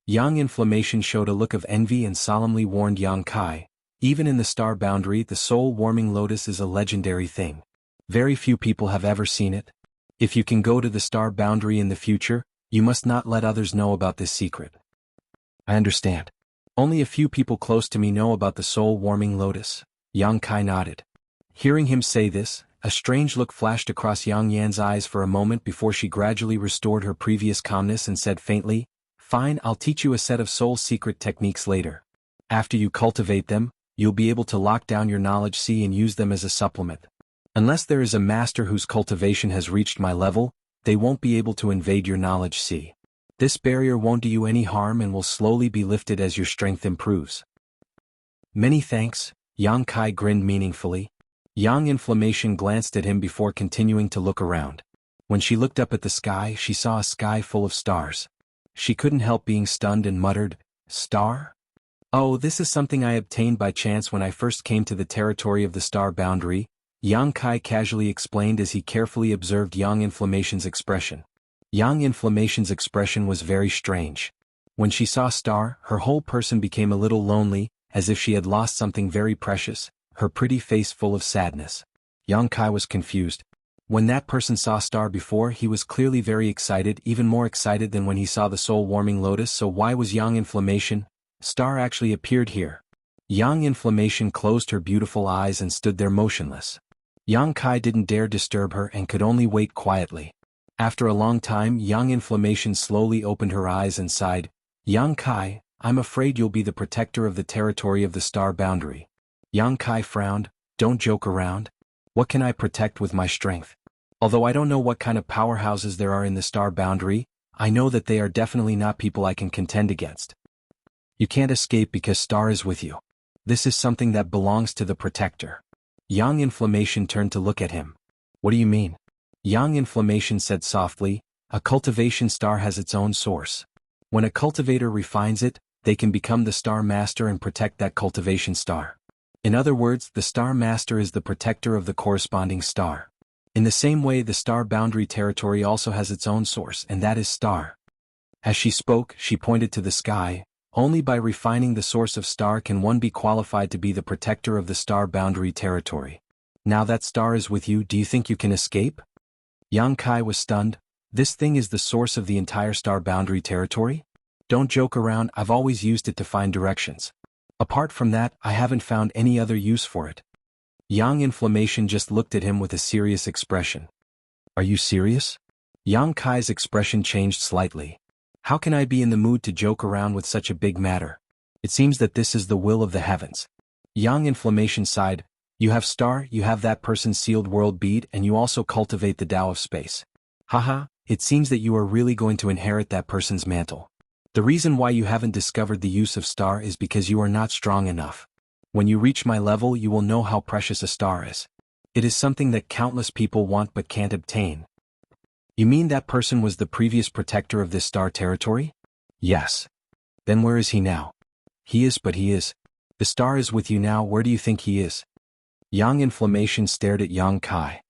Yang Inflammation showed a look of envy and solemnly warned Yang Kai, "Even in the star boundary, the soul-warming lotus is a legendary thing. Very few people have ever seen it. If you can go to the star boundary in the future, you must not let others know about this secret." "I understand. Only a few people close to me know about the soul-warming lotus." Yang Kai nodded. Hearing him say this, a strange look flashed across Yang Yan's eyes for a moment before she gradually restored her previous calmness and said faintly, "Fine, I'll teach you a set of soul secret techniques later. After you cultivate them, you'll be able to lock down your knowledge sea and use them as a supplement. Unless there is a master whose cultivation has reached my level, they won't be able to invade your knowledge sea. This barrier won't do you any harm and will slowly be lifted as your strength improves." "Many thanks," Yang Kai grinned meaningfully. Yang Inflammation glanced at him before continuing to look around. When she looked up at the sky, she saw a sky full of stars. She couldn't help being stunned and muttered, "Star? Oh, this is something I obtained by chance when I first came to the territory of the star boundary," Yang Kai casually explained as he carefully observed Yang Inflammation's expression. Yang Inflammation's expression was very strange. When she saw Star, her whole person became a little lonely, as if she had lost something very precious, her pretty face full of sadness. Yang Kai was confused. When that person saw Star before, he was clearly very excited, even more excited than when he saw the soul-warming lotus, so why was Yang Inflammation? Star actually appeared here. Yang Inflammation closed her beautiful eyes and stood there motionless. Yang Kai didn't dare disturb her and could only wait quietly. After a long time, Yang Inflammation slowly opened her eyes and sighed, "Yang Kai, I'm afraid you'll be the protector of the territory of the star boundary." Yang Kai frowned, "Don't joke around. What can I protect with my strength? Although I don't know what kind of powerhouses there are in the star boundary, I know that they are definitely not people I can contend against. You can't escape because Star is with you. This is something that belongs to the protector." Yang Inflammation turned to look at him. "What do you mean?" Yang Inflammation said softly, "A cultivation star has its own source. When a cultivator refines it, they can become the star master and protect that cultivation star. In other words, the star master is the protector of the corresponding star. In the same way, the star boundary territory also has its own source, and that is Star." As she spoke, she pointed to the sky. Only by refining the source of Star can one be qualified to be the protector of the star boundary territory. Now that Star is with you, do you think you can escape? Yang Kai was stunned. This thing is the source of the entire star boundary territory? Don't joke around, I've always used it to find directions. Apart from that, I haven't found any other use for it. Yang Inflammation just looked at him with a serious expression. "Are you serious?" Yang Kai's expression changed slightly. "How can I be in the mood to joke around with such a big matter? It seems that this is the will of the heavens." Yang Inflammation sighed. "You have Star, you have that person's sealed world bead, and you also cultivate the Tao of space. Haha, it seems that you are really going to inherit that person's mantle. The reason why you haven't discovered the use of Star is because you are not strong enough. When you reach my level, you will know how precious a star is. It is something that countless people want but can't obtain. You mean that person was the previous protector of this star territory? Yes. Then where is he now? He is, but he is. The star is with you now, where do you think he is? Yang Inflammation stared at Yang Kai.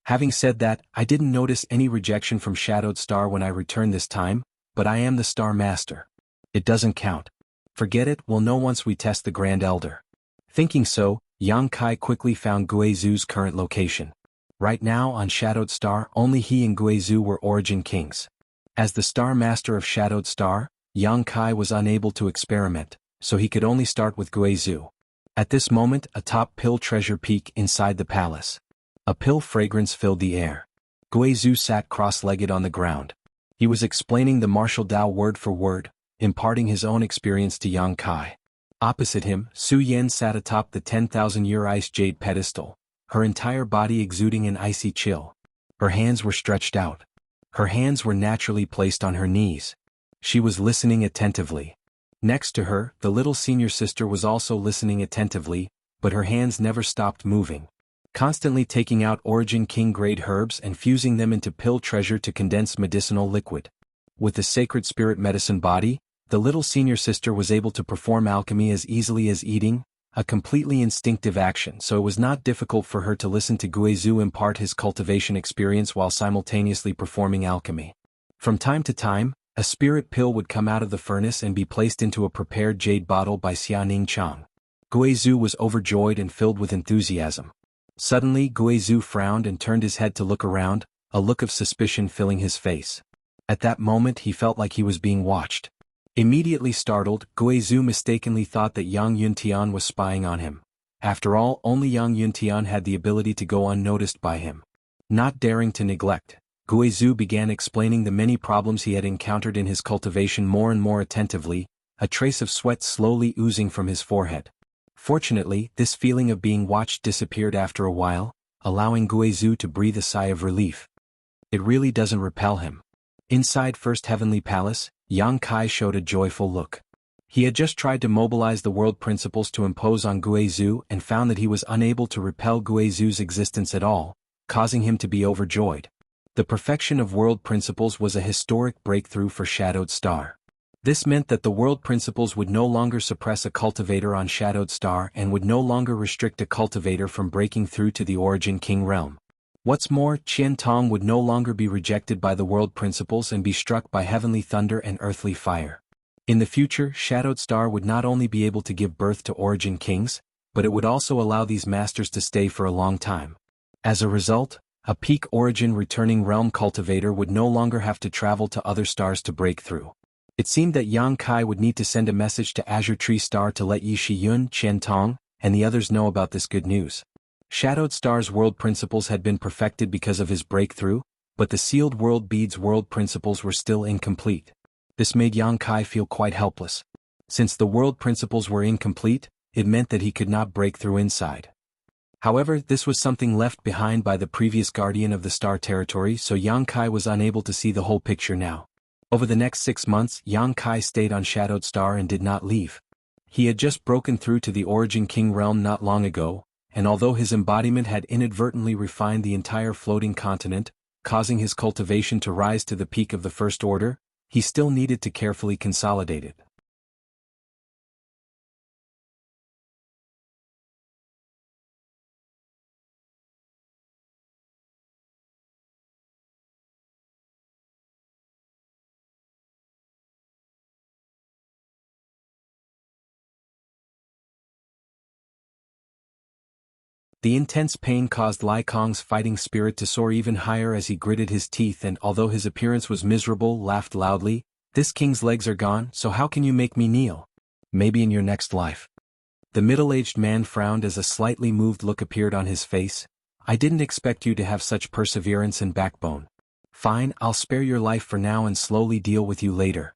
Having said that, I didn't notice any rejection from Shadowed Star when I returned this time, but I am the Star Master. It doesn't count. Forget it, we'll know once we test the Grand Elder. Thinking so, Yang Kai quickly found Guizu's current location. Right now on Shadowed Star, only he and Guizu were Origin Kings. As the Star Master of Shadowed Star, Yang Kai was unable to experiment, so he could only start with Guizu. At this moment, atop Pill Treasure Peak inside the palace, a pill fragrance filled the air. Guizu sat cross-legged on the ground. He was explaining the martial Dao word for word, imparting his own experience to Yang Kai. Opposite him, Su Yen sat atop the 10,000-year ice jade pedestal, her entire body exuding an icy chill. Her hands were stretched out. Her hands were naturally placed on her knees. She was listening attentively. Next to her, the little senior sister was also listening attentively, but her hands never stopped moving, constantly taking out Origin King grade herbs and fusing them into pill treasure to condense medicinal liquid. With the sacred spirit medicine body, the little senior sister was able to perform alchemy as easily as eating, a completely instinctive action, so it was not difficult for her to listen to Guizu impart his cultivation experience while simultaneously performing alchemy. From time to time, a spirit pill would come out of the furnace and be placed into a prepared jade bottle by Xiaoning Chang. Guizu was overjoyed and filled with enthusiasm. Suddenly Guizu frowned and turned his head to look around, a look of suspicion filling his face. At that moment he felt like he was being watched. Immediately startled, Guizu mistakenly thought that Yang Yuntian was spying on him. After all, only Yang Yuntian had the ability to go unnoticed by him. Not daring to neglect, Guizu began explaining the many problems he had encountered in his cultivation more and more attentively, a trace of sweat slowly oozing from his forehead. Fortunately, this feeling of being watched disappeared after a while, allowing Guizu to breathe a sigh of relief. It really doesn't repel him. Inside First Heavenly Palace, Yang Kai showed a joyful look. He had just tried to mobilize the world principles to impose on Guizu and found that he was unable to repel Guizu's existence at all, causing him to be overjoyed. The perfection of world principles was a historic breakthrough for Shadowed Star. This meant that the world principles would no longer suppress a cultivator on Shadowed Star and would no longer restrict a cultivator from breaking through to the Origin King realm. What's more, Qian Tong would no longer be rejected by the world principles and be struck by heavenly thunder and earthly fire. In the future, Shadowed Star would not only be able to give birth to Origin Kings, but it would also allow these masters to stay for a long time. As a result, a peak origin returning realm cultivator would no longer have to travel to other stars to break through. It seemed that Yang Kai would need to send a message to Azure Tree Star to let Yi Shiyun, Qian Tong, and the others know about this good news. Shadowed Star's world principles had been perfected because of his breakthrough, but the sealed world beads world principles were still incomplete. This made Yang Kai feel quite helpless. Since the world principles were incomplete, it meant that he could not break through inside. However, this was something left behind by the previous guardian of the star territory, so Yang Kai was unable to see the whole picture now. Over the next 6 months, Yang Kai stayed on Shadowed Star and did not leave. He had just broken through to the Origin King realm not long ago, and although his embodiment had inadvertently refined the entire floating continent, causing his cultivation to rise to the peak of the First Order, he still needed to carefully consolidate it. The intense pain caused Lai Kong's fighting spirit to soar even higher as he gritted his teeth and, although his appearance was miserable, laughed loudly. "This king's legs are gone, so how can you make me kneel? Maybe in your next life." The middle-aged man frowned as a slightly moved look appeared on his face. "I didn't expect you to have such perseverance and backbone. Fine, I'll spare your life for now and slowly deal with you later."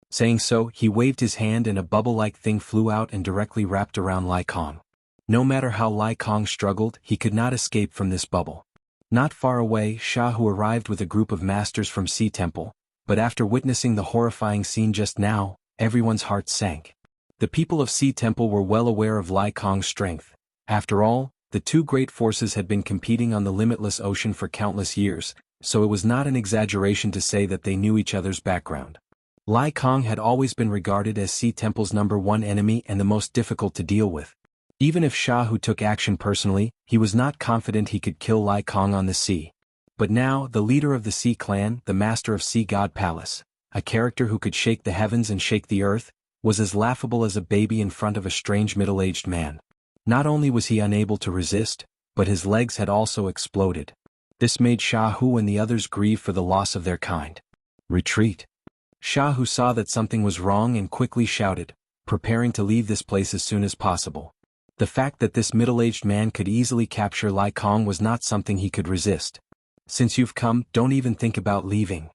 Saying so, he waved his hand and a bubble-like thing flew out and directly wrapped around Lai Kong. No matter how Lai Kong struggled, he could not escape from this bubble. Not far away, Shahu arrived with a group of masters from Sea Temple, but after witnessing the horrifying scene just now, everyone's heart sank. The people of Sea Temple were well aware of Lai Kong's strength. After all, the two great forces had been competing on the limitless ocean for countless years, so it was not an exaggeration to say that they knew each other's background. Lai Kong had always been regarded as Sea Temple's #1 enemy and the most difficult to deal with. Even if Shahu took action personally, he was not confident he could kill Lai Kong on the sea. But now, the leader of the Sea Clan, the master of Sea God Palace, a character who could shake the heavens and shake the earth, was as laughable as a baby in front of a strange middle-aged man. Not only was he unable to resist, but his legs had also exploded. This made Shahu and the others grieve for the loss of their kind. Retreat. Shahu saw that something was wrong and quickly shouted, preparing to leave this place as soon as possible. The fact that this middle-aged man could easily capture Lai Kong was not something he could resist. Since you've come, don't even think about leaving.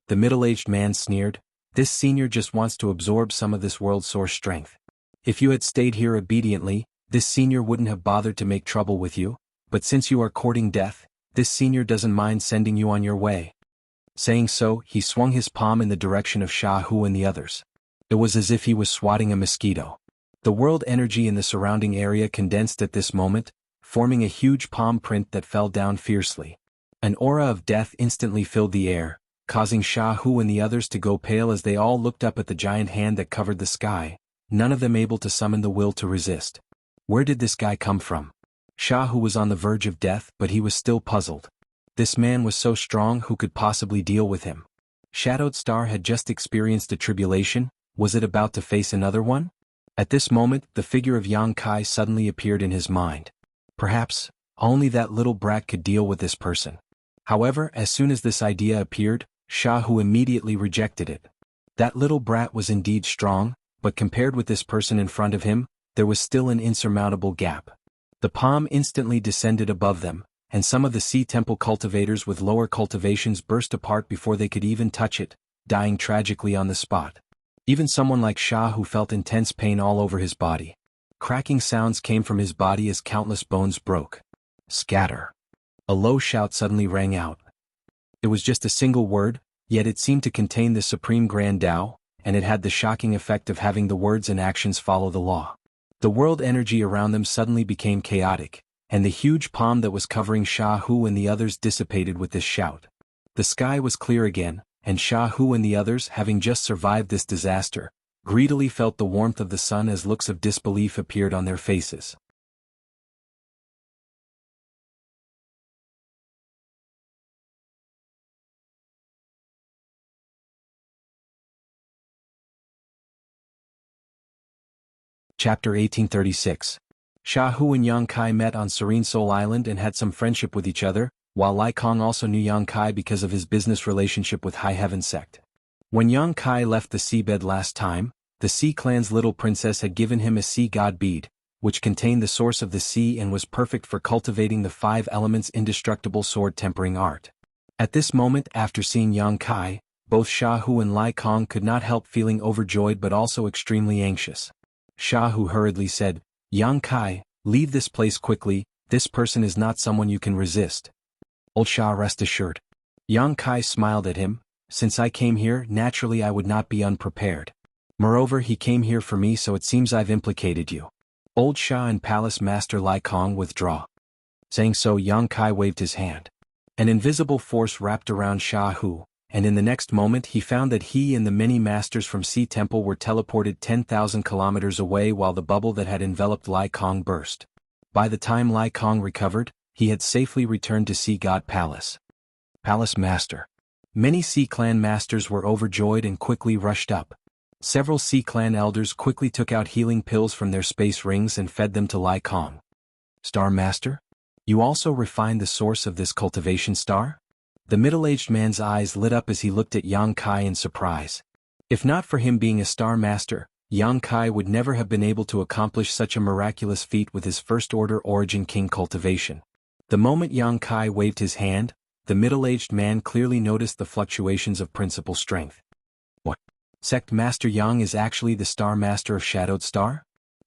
The middle-aged man sneered. This senior just wants to absorb some of this world's source strength. If you had stayed here obediently, this senior wouldn't have bothered to make trouble with you, but since you are courting death, this senior doesn't mind sending you on your way. Saying so, he swung his palm in the direction of Shahu and the others. It was as if he was swatting a mosquito. The world energy in the surrounding area condensed at this moment, forming a huge palm print that fell down fiercely. An aura of death instantly filled the air, causing Shahu and the others to go pale as they all looked up at the giant hand that covered the sky, none of them able to summon the will to resist. Where did this guy come from? Shahu was on the verge of death, but he was still puzzled. This man was so strong, who could possibly deal with him? Shadowed Star had just experienced a tribulation, was it about to face another one? At this moment, the figure of Yang Kai suddenly appeared in his mind. Perhaps, only that little brat could deal with this person. However, as soon as this idea appeared, Shahu immediately rejected it. That little brat was indeed strong, but compared with this person in front of him, there was still an insurmountable gap. The palm instantly descended above them, and some of the Sea Temple cultivators with lower cultivations burst apart before they could even touch it, dying tragically on the spot. Even someone like Shahu felt intense pain all over his body. Cracking sounds came from his body as countless bones broke. Scatter. A low shout suddenly rang out. It was just a single word, yet it seemed to contain the supreme grand Tao, and it had the shocking effect of having the words and actions follow the law. The world energy around them suddenly became chaotic, and the huge palm that was covering Shahu and the others dissipated with this shout. The sky was clear again, and Shahu and the others, having just survived this disaster, greedily felt the warmth of the sun as looks of disbelief appeared on their faces. Chapter 1836. Shahu and Yang Kai met on Serene Soul Island and had some friendship with each other, while Lai Kong also knew Yang Kai because of his business relationship with High Heaven Sect. When Yang Kai left the seabed last time, the Sea Clan's little princess had given him a sea god bead, which contained the source of the sea and was perfect for cultivating the 5 elements indestructible sword tempering art. At this moment, after seeing Yang Kai, both Shahu and Lai Kong could not help feeling overjoyed but also extremely anxious. Shahu hurriedly said, "Yang Kai, leave this place quickly, this person is not someone you can resist." "Old Shah, rest assured." Yang Kai smiled at him. "Since I came here, naturally I would not be unprepared. Moreover, he came here for me, so it seems I've implicated you." Old Shah and Palace Master Lai Kong withdraw. Saying so, Yang Kai waved his hand. An invisible force wrapped around Shahu, and in the next moment he found that he and the many masters from Sea Temple were teleported 10,000 kilometers away while the bubble that had enveloped Lai Kong burst. By the time Lai Kong recovered, he had safely returned to Sea God Palace. Palace Master. Many Sea Clan masters were overjoyed and quickly rushed up. Several Sea Clan elders quickly took out healing pills from their space rings and fed them to Lai Kong. "Star Master? You also refined the source of this cultivation star?" The middle-aged man's eyes lit up as he looked at Yang Kai in surprise. If not for him being a Star Master, Yang Kai would never have been able to accomplish such a miraculous feat with his First-Order Origin King cultivation. The moment Yang Kai waved his hand, the middle-aged man clearly noticed the fluctuations of principal strength. "What? Sect Master Yang is actually the Star Master of Shadowed Star?"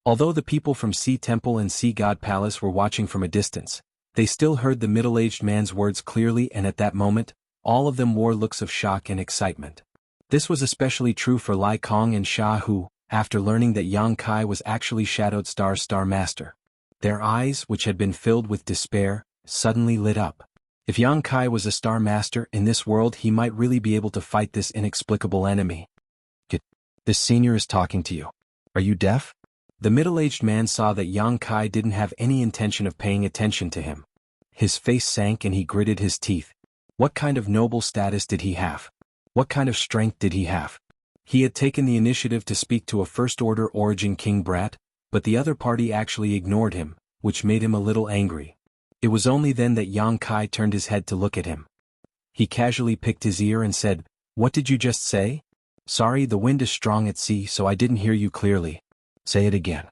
Although the people from Sea Temple and Sea God Palace were watching from a distance, they still heard the middle-aged man's words clearly, and at that moment, all of them wore looks of shock and excitement. This was especially true for Lai Kong and Sha Hu, after learning that Yang Kai was actually Shadowed Star's Star Master. Their eyes, which had been filled with despair, suddenly lit up. If Yang Kai was a Star Master in this world, he might really be able to fight this inexplicable enemy. This senior is talking to you. Are you deaf? The middle-aged man saw that Yang Kai didn't have any intention of paying attention to him. His face sank and he gritted his teeth. What kind of noble status did he have? What kind of strength did he have? He had taken the initiative to speak to a first-order origin king brat, but the other party actually ignored him, which made him a little angry. It was only then that Yang Kai turned his head to look at him. He casually picked his ear and said, "What did you just say?" "Sorry, the wind is strong at sea, so I didn't hear you clearly." "Say it again."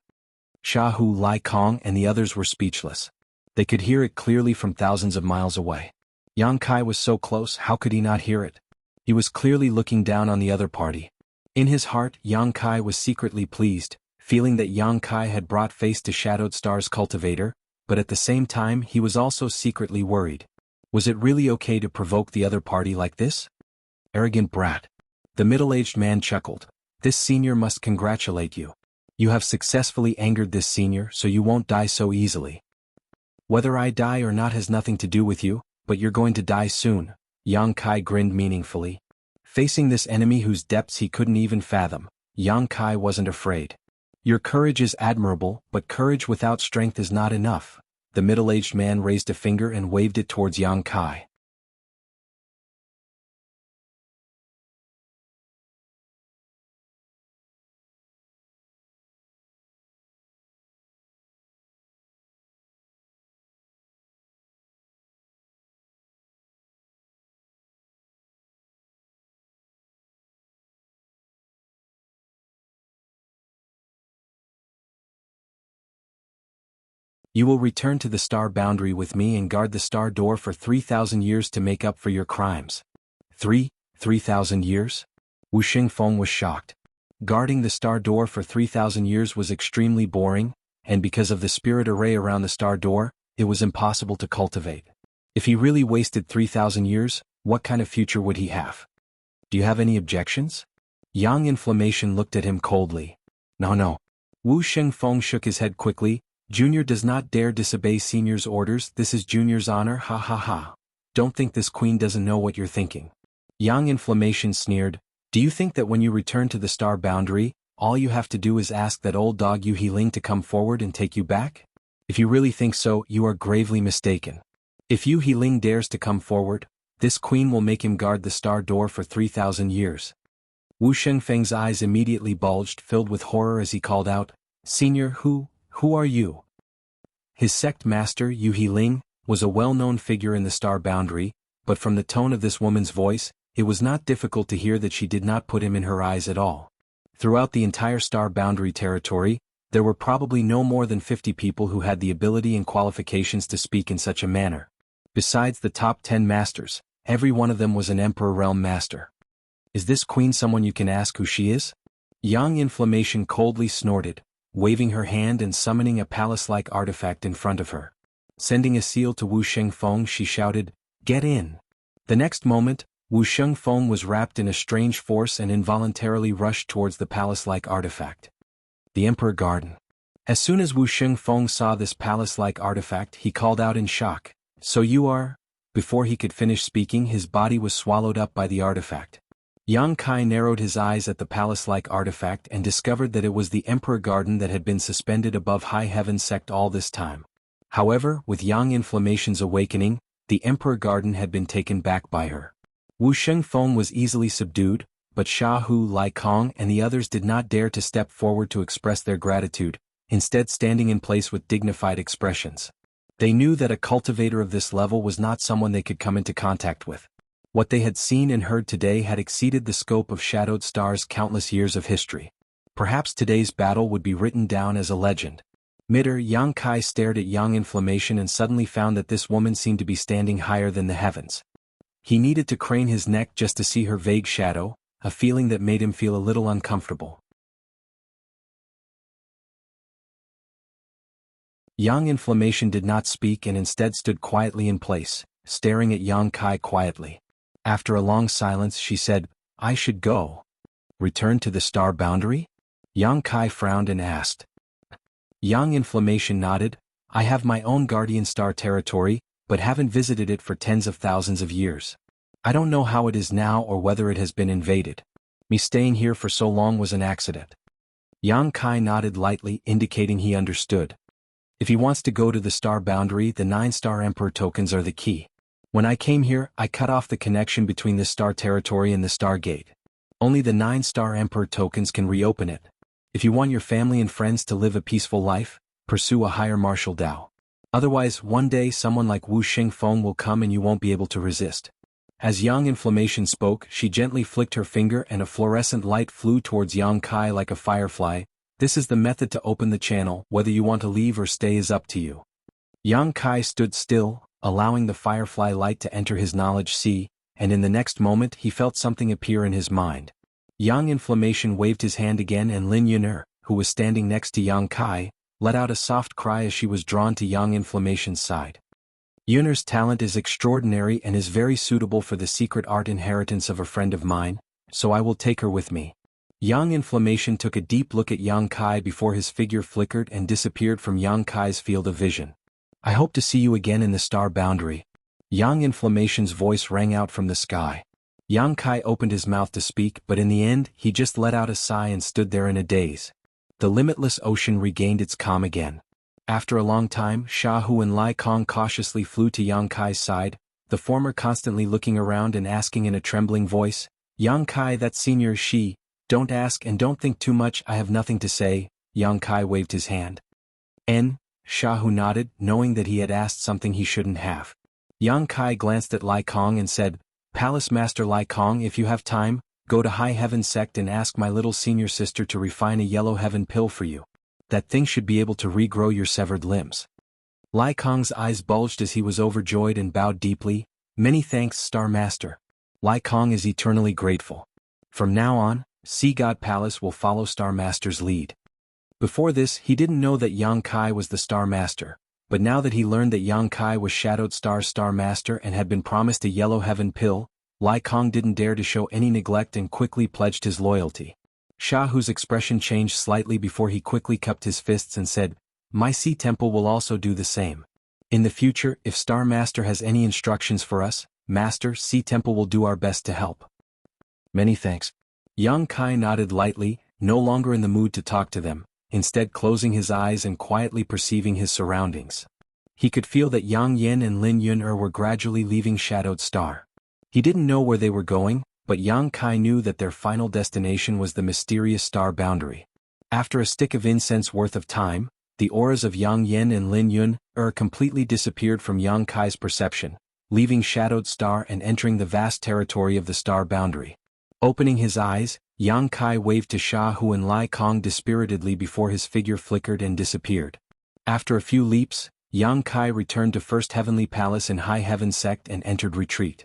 Sha Hu, Lai Kong and the others were speechless. They could hear it clearly from thousands of miles away. Yang Kai was so close, how could he not hear it? He was clearly looking down on the other party. In his heart, Yang Kai was secretly pleased, feeling that Yang Kai had brought face to Shadowed Star's cultivator, but at the same time he was also secretly worried. Was it really okay to provoke the other party like this? Arrogant brat. The middle-aged man chuckled. This senior must congratulate you. You have successfully angered this senior, so you won't die so easily. Whether I die or not has nothing to do with you, but you're going to die soon. Yang Kai grinned meaningfully. Facing this enemy whose depths he couldn't even fathom, Yang Kai wasn't afraid. Your courage is admirable, but courage without strength is not enough. The middle-aged man raised a finger and waved it towards Yang Kai. You will return to the star boundary with me and guard the star door for 3,000 years to make up for your crimes. 3,000 years? Wu Xingfeng was shocked. Guarding the star door for 3,000 years was extremely boring, and because of the spirit array around the star door, it was impossible to cultivate. If he really wasted 3,000 years, what kind of future would he have? Do you have any objections? Yang Inflammation looked at him coldly. No. Wu Xingfeng shook his head quickly. Junior does not dare disobey senior's orders. This is Junior's honor, ha ha ha. Don't think this queen doesn't know what you're thinking. Yang Inflammation sneered. Do you think that when you return to the star boundary, all you have to do is ask that old dog Yu Heling to come forward and take you back? If you really think so, you are gravely mistaken. If Yu Heling dares to come forward, this queen will make him guard the star door for 3,000 years. Wu Shengfeng's eyes immediately bulged, filled with horror as he called out, Senior, who are you? His sect master, Yu Heling, was a well-known figure in the star boundary, but from the tone of this woman's voice, it was not difficult to hear that she did not put him in her eyes at all. Throughout the entire star boundary territory, there were probably no more than 50 people who had the ability and qualifications to speak in such a manner. Besides the top 10 masters, every one of them was an Emperor Realm master. Is this queen someone you can ask who she is? Yang Inflammation coldly snorted, waving her hand and summoning a palace-like artifact in front of her. Sending a seal to Wu Shengfeng, she shouted, Get in! The next moment, Wu Shengfeng was wrapped in a strange force and involuntarily rushed towards the palace-like artifact. The Emperor Garden. As soon as Wu Shengfeng saw this palace-like artifact, he called out in shock, So you are? Before he could finish speaking, his body was swallowed up by the artifact. Yang Kai narrowed his eyes at the palace-like artifact and discovered that it was the Emperor Garden that had been suspended above high heaven sect all this time. However, with Yang Inflammation's awakening, the Emperor Garden had been taken back by her. Wu Shengfeng was easily subdued, but Sha Hu, Lai Kong and the others did not dare to step forward to express their gratitude, instead standing in place with dignified expressions. They knew that a cultivator of this level was not someone they could come into contact with. What they had seen and heard today had exceeded the scope of Shadowed Star's countless years of history. Perhaps today's battle would be written down as a legend. Midair, Yang Kai stared at Yang Inflammation and suddenly found that this woman seemed to be standing higher than the heavens. He needed to crane his neck just to see her vague shadow, a feeling that made him feel a little uncomfortable. Yang Inflammation did not speak and instead stood quietly in place, staring at Yang Kai quietly. After a long silence she said, "I should go. Return to the star boundary?" Yang Kai frowned and asked. Yang Inflammation nodded, "I have my own guardian star territory, but haven't visited it for tens of thousands of years. I don't know how it is now or whether it has been invaded. Me staying here for so long was an accident." Yang Kai nodded lightly, indicating he understood. If he wants to go to the star boundary, the 9-star Emperor tokens are the key. When I came here, I cut off the connection between the star territory and the star gate. Only the 9-star Emperor tokens can reopen it. If you want your family and friends to live a peaceful life, pursue a higher martial Tao. Otherwise, one day someone like Wu Xingfeng will come and you won't be able to resist. As Yang Inflammation spoke, she gently flicked her finger and a fluorescent light flew towards Yang Kai like a firefly. "This is the method to open the channel, whether you want to leave or stay is up to you." Yang Kai stood still, allowing the firefly light to enter his knowledge sea, and in the next moment he felt something appear in his mind. Yang Inflammation waved his hand again and Lin Yuner, who was standing next to Yang Kai, let out a soft cry as she was drawn to Yang Inflammation's side. Yuner's talent is extraordinary and is very suitable for the secret art inheritance of a friend of mine, so I will take her with me. Yang Inflammation took a deep look at Yang Kai before his figure flickered and disappeared from Yang Kai's field of vision. "I hope to see you again in the star boundary." Yang Inflammation's voice rang out from the sky. Yang Kai opened his mouth to speak, but in the end, he just let out a sigh and stood there in a daze. The limitless ocean regained its calm again. After a long time, Jianghu and Lai Kong cautiously flew to Yang Kai's side, the former constantly looking around and asking in a trembling voice, "Yang Kai, that senior she, don't ask and don't think too much, I have nothing to say." Yang Kai waved his hand. Jianghu nodded, knowing that he had asked something he shouldn't have. Yang Kai glanced at Lai Kong and said, "Palace Master Lai Kong, if you have time, go to High Heaven Sect and ask my little senior sister to refine a yellow heaven pill for you. That thing should be able to regrow your severed limbs." Lai Kong's eyes bulged as he was overjoyed and bowed deeply. "Many thanks, Star Master." Lai Kong is eternally grateful. From now on, Sea God Palace will follow Star Master's lead. Before this, he didn't know that Yang Kai was the Star Master, but now that he learned that Yang Kai was Shadowed Star's Star Master and had been promised a yellow heaven pill, Lai Kong didn't dare to show any neglect and quickly pledged his loyalty. Jianghu's expression changed slightly before he quickly cupped his fists and said, "My Sea Temple will also do the same. In the future, if Star Master has any instructions for us, Master, Sea Temple will do our best to help." "Many thanks." Yang Kai nodded lightly, no longer in the mood to talk to them, instead closing his eyes and quietly perceiving his surroundings. He could feel that Yang Yin and Lin Yuner were gradually leaving Shadowed Star. He didn't know where they were going, but Yang Kai knew that their final destination was the mysterious star boundary. After a stick of incense worth of time, the auras of Yang Yin and Lin Yuner completely disappeared from Yang Kai's perception, leaving Shadowed Star and entering the vast territory of the star boundary. Opening his eyes, Yang Kai waved to Jianghu and Lai Kong dispiritedly before his figure flickered and disappeared. After a few leaps, Yang Kai returned to First Heavenly Palace in High Heaven Sect and entered retreat.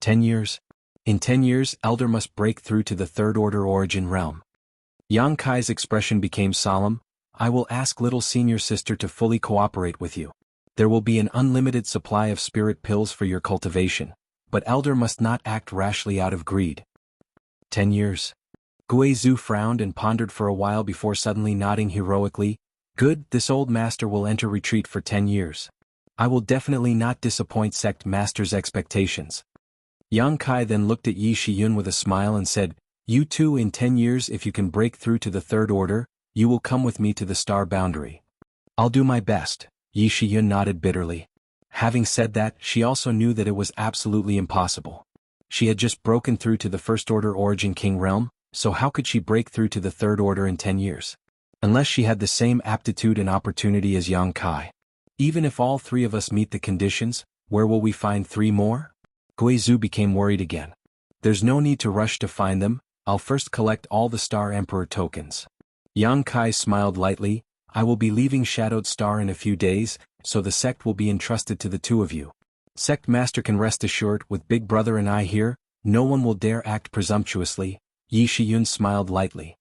"10 years? In 10 years, Elder must break through to the Third Order Origin Realm." Yang Kai's expression became solemn. "I will ask little senior sister to fully cooperate with you. There will be an unlimited supply of spirit pills for your cultivation, but Elder must not act rashly out of greed." 10 years. Guizhu frowned and pondered for a while before suddenly nodding heroically. "Good, this old master will enter retreat for 10 years. I will definitely not disappoint sect master's expectations." Yang Kai then looked at Yi Shiyun with a smile and said, "You too, in 10 years, if you can break through to the Third Order, you will come with me to the star boundary." "I'll do my best." Yi Shiyun nodded bitterly. Having said that, she also knew that it was absolutely impossible. She had just broken through to the First Order Origin King realm, so how could she break through to the Third Order in 10 years? Unless she had the same aptitude and opportunity as Yang Kai. Even if all three of us meet the conditions, where will we find three more? Guizhu became worried again. There's no need to rush to find them, I'll first collect all the Star Emperor tokens. Yang Kai smiled lightly, I will be leaving Shadowed Star in a few days, so the sect will be entrusted to the two of you. Sect Master can rest assured, with Big Brother and I here, no one will dare act presumptuously. Yi Shiyun smiled lightly.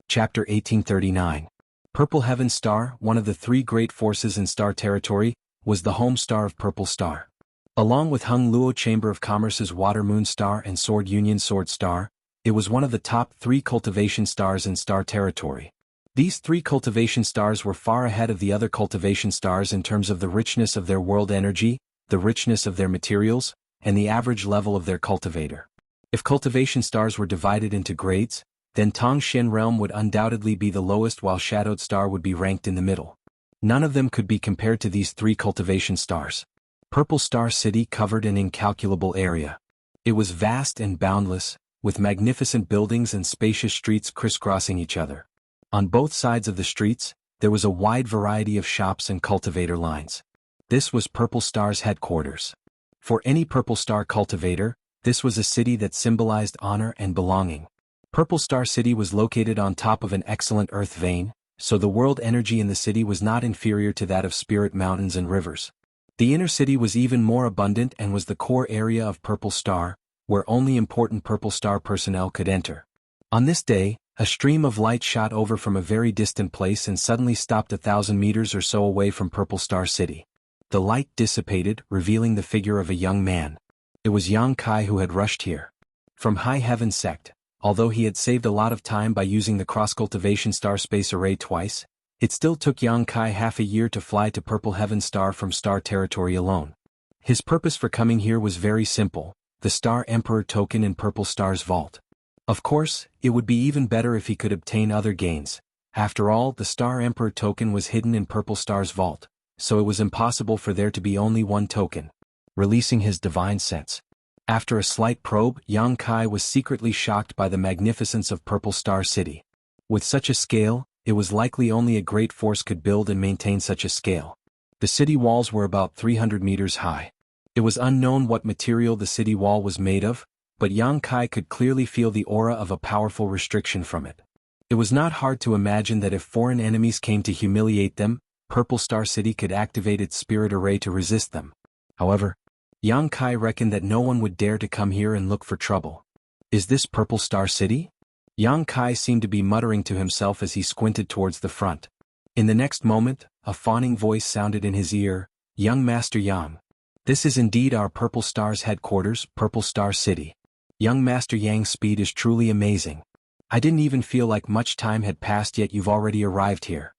Chapter 1839. Purple Heaven Star, one of the three great forces in Star Territory, was the home star of Purple Star. Along with Hung Luo Chamber of Commerce's Water Moon Star and Sword Union Sword Star, it was one of the top 3 cultivation stars in Star Territory. These 3 cultivation stars were far ahead of the other cultivation stars in terms of the richness of their world energy, the richness of their materials, and the average level of their cultivator. If cultivation stars were divided into grades, then Tongshen Realm would undoubtedly be the lowest while Shadowed Star would be ranked in the middle. None of them could be compared to these 3 cultivation stars. Purple Star City covered an incalculable area. It was vast and boundless, with magnificent buildings and spacious streets crisscrossing each other. On both sides of the streets, there was a wide variety of shops and cultivator lines. This was Purple Star's headquarters. For any Purple Star cultivator, this was a city that symbolized honor and belonging. Purple Star City was located on top of an excellent earth vein, so the world energy in the city was not inferior to that of spirit mountains and rivers. The inner city was even more abundant and was the core area of Purple Star, where only important Purple Star personnel could enter. On this day, a stream of light shot over from a very distant place and suddenly stopped 1,000 meters or so away from Purple Star City. The light dissipated, revealing the figure of a young man. It was Yang Kai who had rushed here. From High Heaven Sect, although he had saved a lot of time by using the cross-cultivation star space array twice, it still took Yang Kai half a year to fly to Purple Heaven Star from Star Territory alone. His purpose for coming here was very simple, the Star Emperor token in Purple Star's vault. Of course, it would be even better if he could obtain other gains. After all, the Star Emperor token was hidden in Purple Star's vault, so it was impossible for there to be only one token. Releasing his divine sense. After a slight probe, Yang Kai was secretly shocked by the magnificence of Purple Star City. With such a scale, it was likely only a great force could build and maintain such a scale. The city walls were about 300 meters high. It was unknown what material the city wall was made of, but Yang Kai could clearly feel the aura of a powerful restriction from it. It was not hard to imagine that if foreign enemies came to humiliate them, Purple Star City could activate its spirit array to resist them. However, Yang Kai reckoned that no one would dare to come here and look for trouble. Is this Purple Star City? Yang Kai seemed to be muttering to himself as he squinted towards the front. In the next moment, a fawning voice sounded in his ear, Young Master Yang. This is indeed our Purple Star's headquarters, Purple Star City. Young Master Yang's speed is truly amazing. I didn't even feel like much time had passed yet you've already arrived here.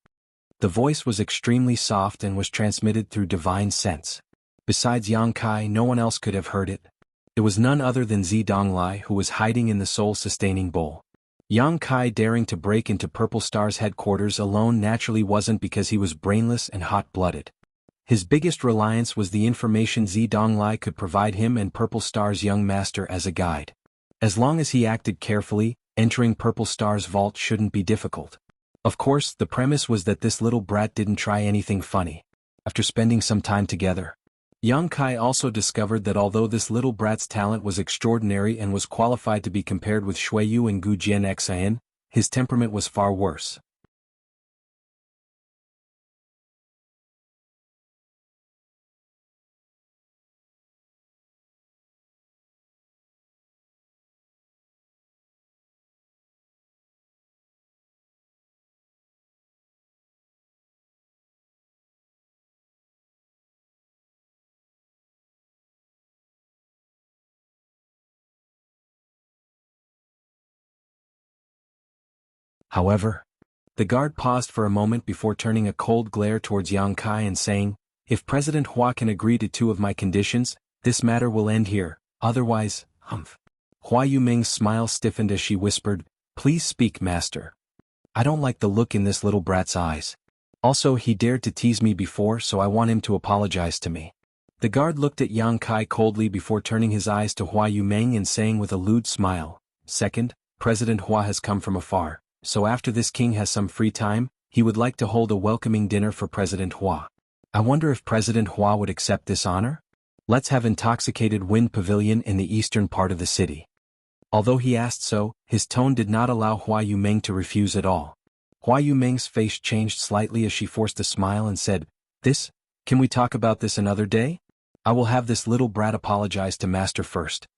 The voice was extremely soft and was transmitted through divine sense. Besides Yang Kai, no one else could have heard it. It was none other than Donglai who was hiding in the soul-sustaining bowl. Yang Kai daring to break into Purple Star's headquarters alone naturally wasn't because he was brainless and hot-blooded. His biggest reliance was the information Donglai could provide him and Purple Star's young master as a guide. As long as he acted carefully, entering Purple Star's vault shouldn't be difficult. Of course, the premise was that this little brat didn't try anything funny. After spending some time together, Yang Kai also discovered that although this little brat's talent was extraordinary and was qualified to be compared with Shuiyu and Gu Jian Xian, his temperament was far worse. However, the guard paused for a moment before turning a cold glare towards Yang Kai and saying, if President Hua can agree to 2 of my conditions, this matter will end here, otherwise, Hua Yuming's smile stiffened as she whispered, please speak, master. I don't like the look in this little brat's eyes. Also, he dared to tease me before, so I want him to apologize to me. The guard looked at Yang Kai coldly before turning his eyes to Hua Yumeng and saying with a lewd smile, "Second, President Hua has come from afar, so after this king has some free time, he would like to hold a welcoming dinner for President Hua. I wonder if President Hua would accept this honor? Let's have Intoxicated Wind Pavilion in the eastern part of the city." Although he asked so, his tone did not allow Hua Yumeng to refuse at all. Hua Yumeng's face changed slightly as she forced a smile and said, Can we talk about this another day? I will have this little brat apologize to master first."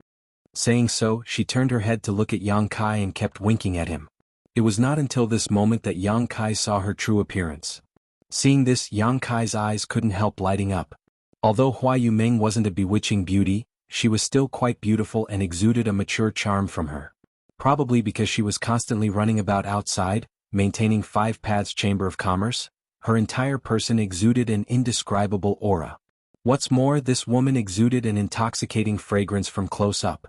Saying so, she turned her head to look at Yang Kai and kept winking at him. It was not until this moment that Yang Kai saw her true appearance. Seeing this, Yang Kai's eyes couldn't help lighting up. Although Hua Yumeng wasn't a bewitching beauty, she was still quite beautiful and exuded a mature charm from her. Probably because she was constantly running about outside, maintaining 5 Paths Chamber of Commerce, her entire person exuded an indescribable aura. What's more, this woman exuded an intoxicating fragrance from close up.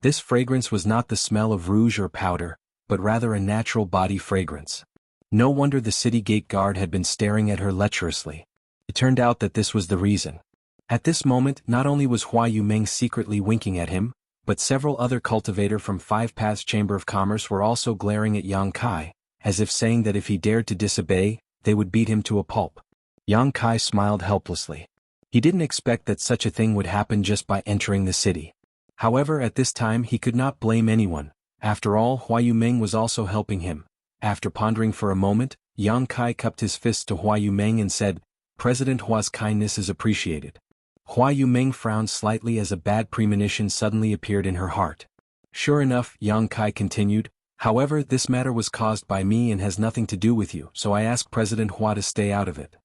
This fragrance was not the smell of rouge or powder, but rather a natural body fragrance. No wonder the city gate guard had been staring at her lecherously. It turned out that this was the reason. At this moment, not only was Hua Yumeng secretly winking at him, but several other cultivator from 5 Paths Chamber of Commerce were also glaring at Yang Kai, as if saying that if he dared to disobey, they would beat him to a pulp. Yang Kai smiled helplessly. He didn't expect that such a thing would happen just by entering the city. However, at this time he could not blame anyone. After all, Hua Yumeng was also helping him. After pondering for a moment, Yang Kai cupped his fist to Hua Yumeng and said, "President Hua's kindness is appreciated." Hua Yumeng frowned slightly as a bad premonition suddenly appeared in her heart. "Sure enough," Yang Kai continued, "however, this matter was caused by me and has nothing to do with you, so I ask President Hua to stay out of it."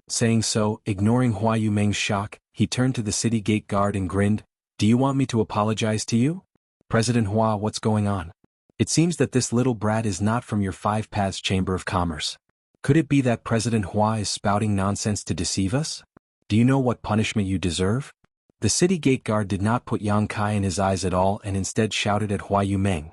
Saying so, ignoring Hua Yumeng's shock, he turned to the city gate guard and grinned, "Do you want me to apologize to you? President Hua, what's going on? It seems that this little brat is not from your 5 Paths Chamber of Commerce. Could it be that President Hua is spouting nonsense to deceive us? Do you know what punishment you deserve?" The city gate guard did not put Yang Kai in his eyes at all and instead shouted at Hua Yumeng.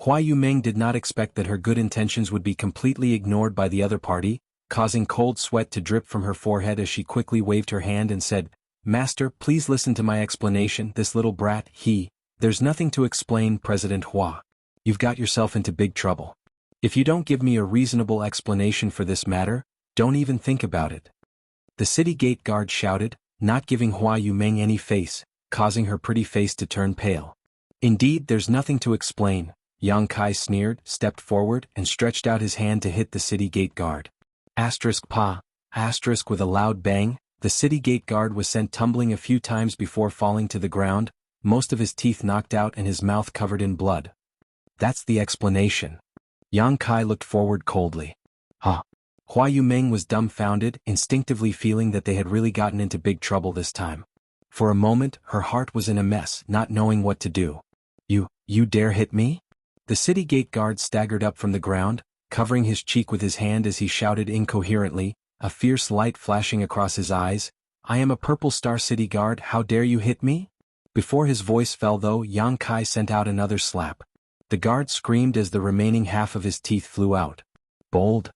Hua Yumeng did not expect that her good intentions would be completely ignored by the other party, causing cold sweat to drip from her forehead as she quickly waved her hand and said, "Master, please listen to my explanation. This little brat, there's nothing to explain, President Hua. You've got yourself into big trouble. If you don't give me a reasonable explanation for this matter, don't even think about it." The city gate guard shouted, not giving Hua Yumeng any face, causing her pretty face to turn pale. "Indeed, there's nothing to explain," Yang Kai sneered, stepped forward, and stretched out his hand to hit the city gate guard. Pa. With a loud bang, the city gate guard was sent tumbling a few times before falling to the ground, most of his teeth knocked out and his mouth covered in blood. That's the explanation. Yang Kai looked forward coldly. Hua Yumeng was dumbfounded, instinctively feeling that they had really gotten into big trouble this time. For a moment, her heart was in a mess, not knowing what to do. You dare hit me?" The city gate guard staggered up from the ground, covering his cheek with his hand as he shouted incoherently, a fierce light flashing across his eyes, "I am a Purple Star City Guard, how dare you hit me?" Before his voice fell though, Yang Kai sent out another slap. The guard screamed as the remaining half of his teeth flew out. Bold.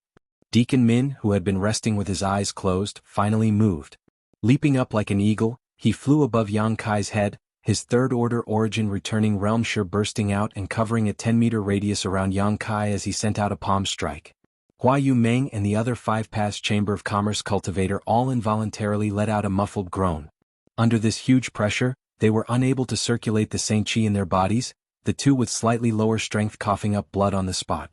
Deacon Min, who had been resting with his eyes closed, finally moved. Leaping up like an eagle, he flew above Yang Kai's head, his third-order origin returning realm shear bursting out and covering a 10-meter radius around Yang Kai as he sent out a palm strike. Hua Yumeng and the other 5 Paths Chamber of Commerce cultivator all involuntarily let out a muffled groan. Under this huge pressure, they were unable to circulate the Saint Chi in their bodies, the two with slightly lower strength coughing up blood on the spot.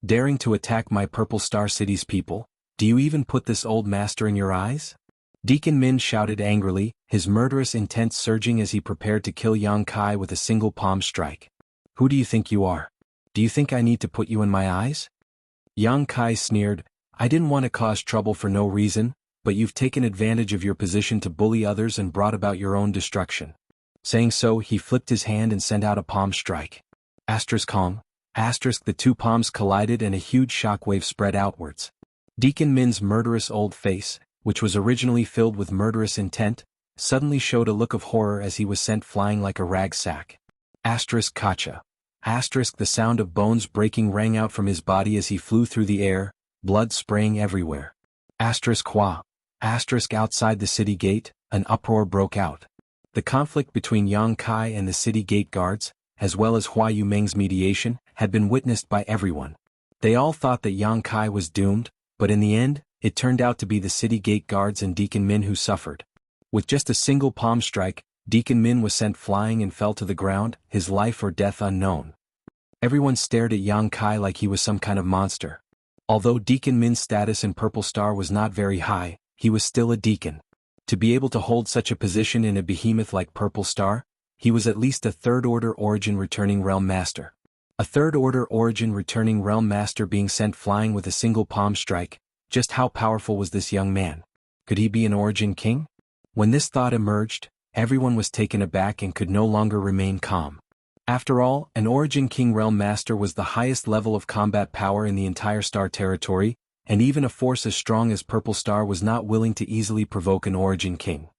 "Daring to attack my Purple Star City's people, do you even put this old master in your eyes?" Deacon Min shouted angrily, his murderous intent surging as he prepared to kill Yang Kai with a single palm strike. "Who do you think you are? Do you think I need to put you in my eyes?" Yang Kai sneered, "I didn't want to cause trouble for no reason, but you've taken advantage of your position to bully others and brought about your own destruction." Saying so, he flipped his hand and sent out a palm strike. Kong. The two palms collided and a huge shockwave spread outwards. Deacon Min's murderous old face, which was originally filled with murderous intent, suddenly showed a look of horror as he was sent flying like a rag sack. Kacha. The sound of bones breaking rang out from his body as he flew through the air, blood spraying everywhere. Hua. Outside the city gate, an uproar broke out. The conflict between Yang Kai and the city gate guards, as well as Hua Yumeng's mediation, had been witnessed by everyone. They all thought that Yang Kai was doomed, but in the end, it turned out to be the city gate guards and Deacon Min who suffered. With just a single palm strike, Deacon Min was sent flying and fell to the ground, his life or death unknown. Everyone stared at Yang Kai like he was some kind of monster. Although Deacon Min's status in Purple Star was not very high, he was still a deacon. To be able to hold such a position in a behemoth like Purple Star, he was at least a third-order Origin returning Realm Master. A third-order Origin returning Realm Master being sent flying with a single palm strike, just how powerful was this young man? Could he be an Origin King? When this thought emerged, everyone was taken aback and could no longer remain calm. After all, an Origin King Realm Master was the highest level of combat power in the entire Star territory, and even a force as strong as Purple Star was not willing to easily provoke an Origin King.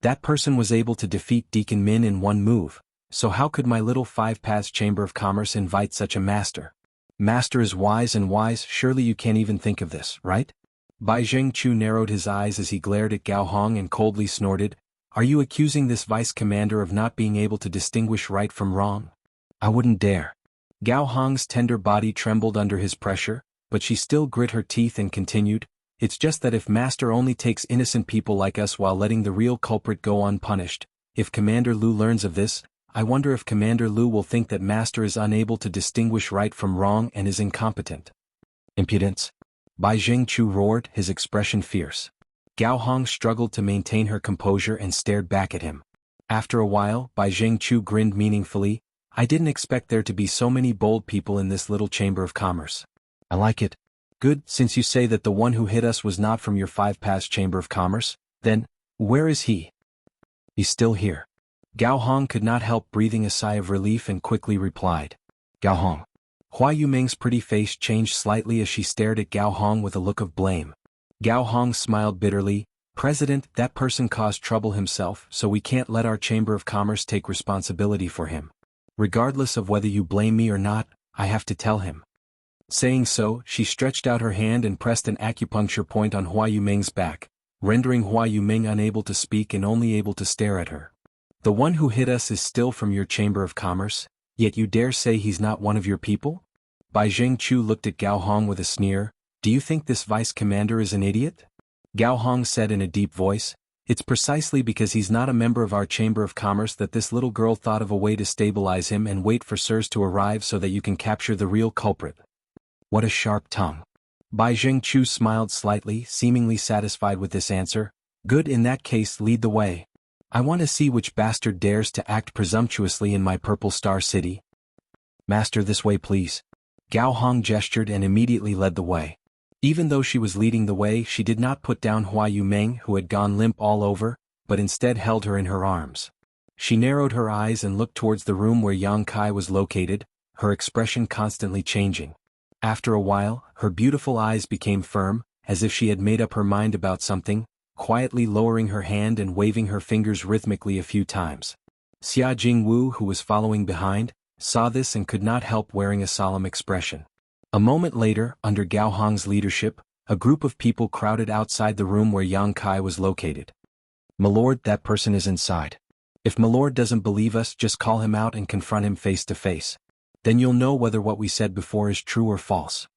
That person was able to defeat Deacon Min in one move, so how could my little five-paths Chamber of Commerce invite such a master? Master is wise and wise, surely you can't even think of this, right? Bai Zhengchu narrowed his eyes as he glared at Gao Hong and coldly snorted, "Are you accusing this vice commander of not being able to distinguish right from wrong? I wouldn't dare." Gao Hong's tender body trembled under his pressure, but she still grit her teeth and continued, "It's just that if Master only takes innocent people like us while letting the real culprit go unpunished, if Commander Lu learns of this, I wonder if Commander Lu will think that Master is unable to distinguish right from wrong and is incompetent." "Impudence?" Bai Zhengchu roared, his expression fierce. Gao Hong struggled to maintain her composure and stared back at him. After a while, Bai Zhengchu grinned meaningfully, "I didn't expect there to be so many bold people in this little Chamber of Commerce. I like it. Good, since you say that the one who hit us was not from your five-paths Chamber of Commerce, then, where is he?" "He's still here." Gao Hong could not help breathing a sigh of relief and quickly replied. "Gao Hong." Hua Yumeng's pretty face changed slightly as she stared at Gao Hong with a look of blame. Gao Hong smiled bitterly, "President, that person caused trouble himself, so we can't let our Chamber of Commerce take responsibility for him. Regardless of whether you blame me or not, I have to tell him." Saying so, she stretched out her hand and pressed an acupuncture point on Hua Yumeng's back, rendering Hua Yumeng unable to speak and only able to stare at her. "The one who hit us is still from your Chamber of Commerce, yet you dare say he's not one of your people?" Bai Zhengchu looked at Gao Hong with a sneer, "Do you think this vice commander is an idiot?" Gao Hong said in a deep voice, "It's precisely because he's not a member of our Chamber of Commerce that this little girl thought of a way to stabilize him and wait for Sirs to arrive so that you can capture the real culprit." What a sharp tongue. Bai Zhengchu smiled slightly, seemingly satisfied with this answer. "Good, in that case, lead the way. I want to see which bastard dares to act presumptuously in my Purple Star City." "Master, this way please." Gao Hong gestured and immediately led the way. Even though she was leading the way, she did not put down Hua Yumeng, who had gone limp all over, but instead held her in her arms. She narrowed her eyes and looked towards the room where Yang Kai was located, her expression constantly changing. After a while, her beautiful eyes became firm, as if she had made up her mind about something, quietly lowering her hand and waving her fingers rhythmically a few times. Xia Jingwu, who was following behind, saw this and could not help wearing a solemn expression. A moment later, under Gao Hong's leadership, a group of people crowded outside the room where Yang Kai was located. "Milord, that person is inside. If Milord doesn't believe us, just call him out and confront him face to face. Then you'll know whether what we said before is true or false."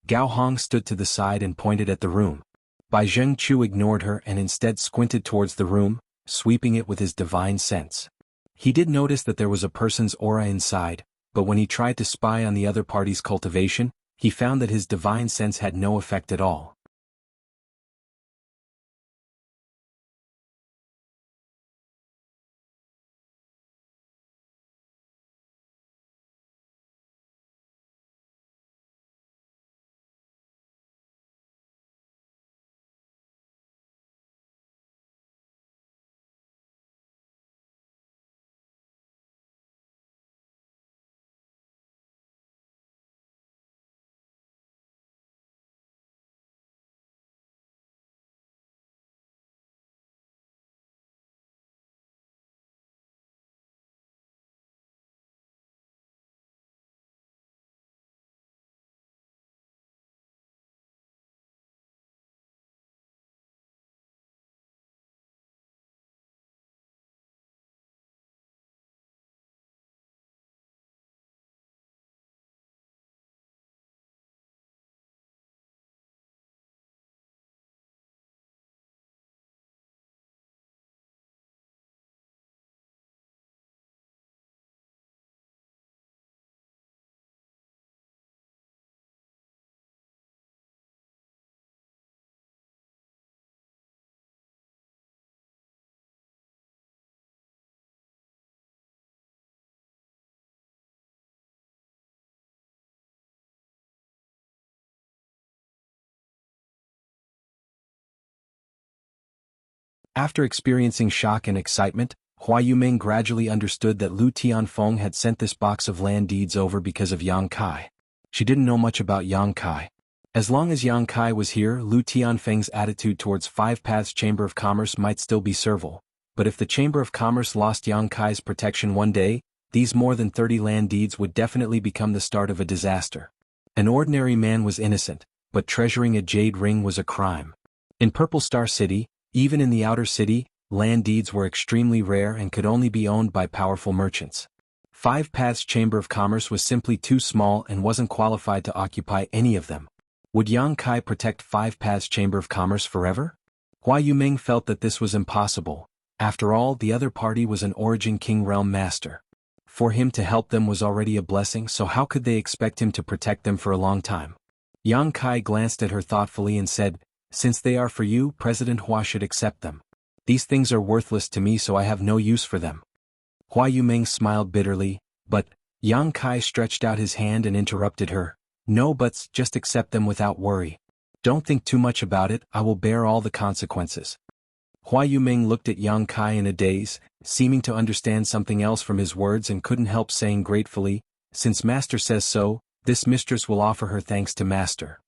Gao Hong stood to the side and pointed at the room. Bai Zheng Chu ignored her and instead squinted towards the room, sweeping it with his divine sense. He did notice that there was a person's aura inside, but when he tried to spy on the other party's cultivation, he found that his divine sense had no effect at all. After experiencing shock and excitement, Hua Yuming gradually understood that Lu Tianfeng had sent this box of land deeds over because of Yang Kai. She didn't know much about Yang Kai. As long as Yang Kai was here, Lu Tianfeng's attitude towards Five Paths Chamber of Commerce might still be servile, but if the Chamber of Commerce lost Yang Kai's protection one day, these more than 30 land deeds would definitely become the start of a disaster. An ordinary man was innocent, but treasuring a jade ring was a crime. In Purple Star City, even in the outer city, land deeds were extremely rare and could only be owned by powerful merchants. Five Paths Chamber of Commerce was simply too small and wasn't qualified to occupy any of them. Would Yang Kai protect Five Paths Chamber of Commerce forever? Hua Yuming felt that this was impossible. After all, the other party was an Origin King Realm Master. For him to help them was already a blessing, so how could they expect him to protect them for a long time? Yang Kai glanced at her thoughtfully and said, "Since they are for you, President Hua should accept them. These things are worthless to me, so I have no use for them." Hua Yuming smiled bitterly, but Yang Kai stretched out his hand and interrupted her. "No buts, just accept them without worry. Don't think too much about it, I will bear all the consequences." Hua Yuming looked at Yang Kai in a daze, seeming to understand something else from his words and couldn't help saying gratefully, "Since Master says so, this mistress will offer her thanks to Master."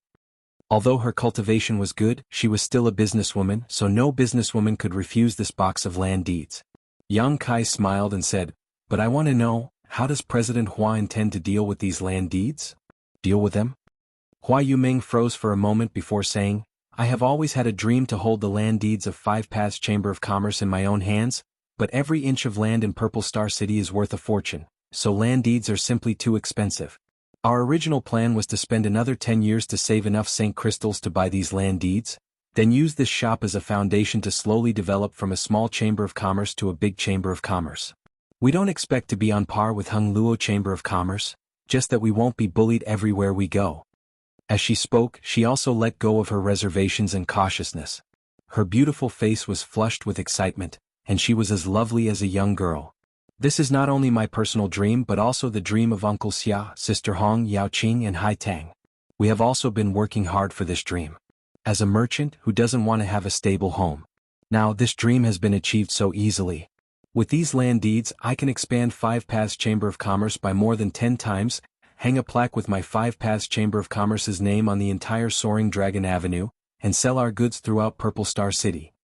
Although her cultivation was good, she was still a businesswoman, so no businesswoman could refuse this box of land deeds. Yang Kai smiled and said, "But I want to know, how does President Hua intend to deal with these land deeds?" "Deal with them?" Hua Yuming froze for a moment before saying, "I have always had a dream to hold the land deeds of Five Paths Chamber of Commerce in my own hands, but every inch of land in Purple Star City is worth a fortune, so land deeds are simply too expensive. Our original plan was to spend another 10 years to save enough St. Crystals to buy these land deeds, then use this shop as a foundation to slowly develop from a small chamber of commerce to a big chamber of commerce. We don't expect to be on par with Hung Luo Chamber of Commerce, just that we won't be bullied everywhere we go." As she spoke, she also let go of her reservations and cautiousness. Her beautiful face was flushed with excitement, and she was as lovely as a young girl. "This is not only my personal dream but also the dream of Uncle Xia, Sister Hong, Yao Qing and Hai Tang. We have also been working hard for this dream. As a merchant who doesn't want to have a stable home. Now this dream has been achieved so easily. With these land deeds I can expand Five Paths Chamber of Commerce by more than 10 times, hang a plaque with my Five Paths Chamber of Commerce's name on the entire Soaring Dragon Avenue, and sell our goods throughout Purple Star City.